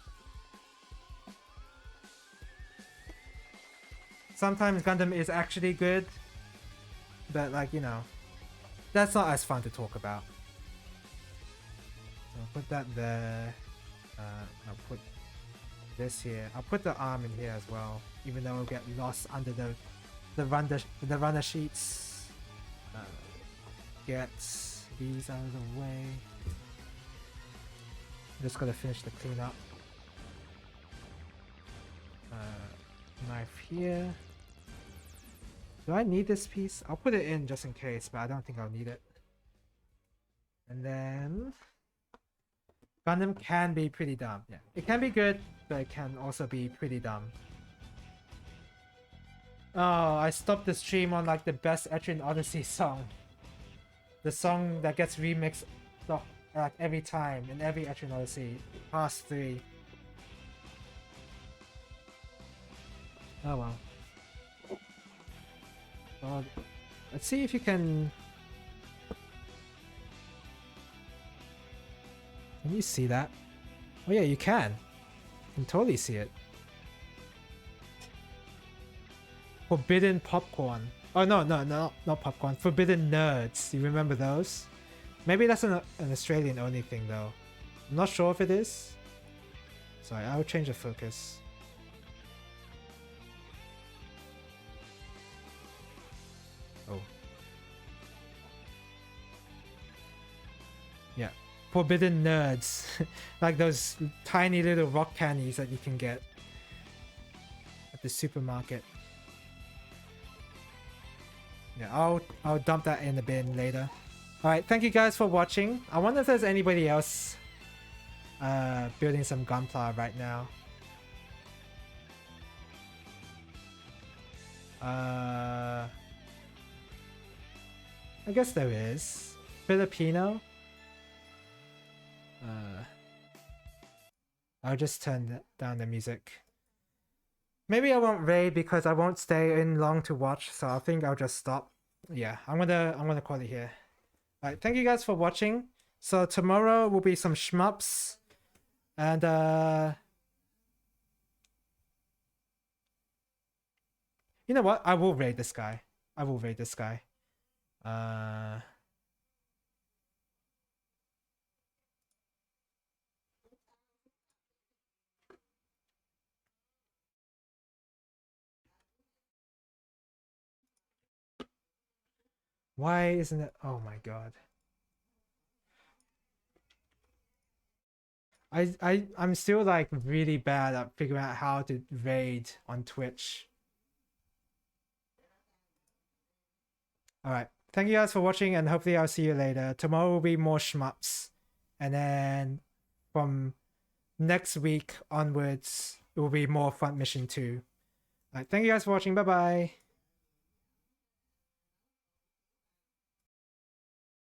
sometimes Gundam is actually good, but like, you know, that's not as fun to talk about. So I'll put that there. I'll put this here. I'll put the arm in here as well, even though it'll get lost under the runner sheets. Get these out of the way. Just gotta finish the cleanup. Knife here. Do I need this piece? I'll put it in just in case, but I don't think I'll need it. And then Gundam can be pretty dumb. Yeah, it can be good, but it can also be pretty dumb. Oh, I stopped the stream on like the best Etrian Odyssey song. The song that gets remixed like every time in every Etrian Odyssey, past 3. Oh well. Well, let's see if you can. Can you see that? Oh yeah, you can. You can totally see it. Forbidden popcorn. Oh no, not popcorn. Forbidden nerds. You remember those? Maybe that's an Australian only thing though. I'm not sure if it is. Sorry, I'll change the focus. Oh. Yeah. Forbidden nerds. Like those tiny little rock candies that you can get at the supermarket. Yeah, I'll dump that in the bin later. Alright, thank you guys for watching. I wonder if there's anybody else building some gunpla right now. I guess there is. Filipino. I'll just turn down the music. Maybe I won't raid because I won't stay in long to watch, so I think I'll just stop. Yeah, I'm gonna call it here. Alright, thank you guys for watching. So tomorrow will be some shmups. And you know what? I will raid this guy. I will raid this guy. Why isn't it? Oh my god. I'm still like really bad at figuring out how to raid on Twitch. Alright. Thank you guys for watching and hopefully I'll see you later. Tomorrow will be more shmups. And then from next week onwards, it will be more Front Mission 2. Alright, thank you guys for watching. Bye bye.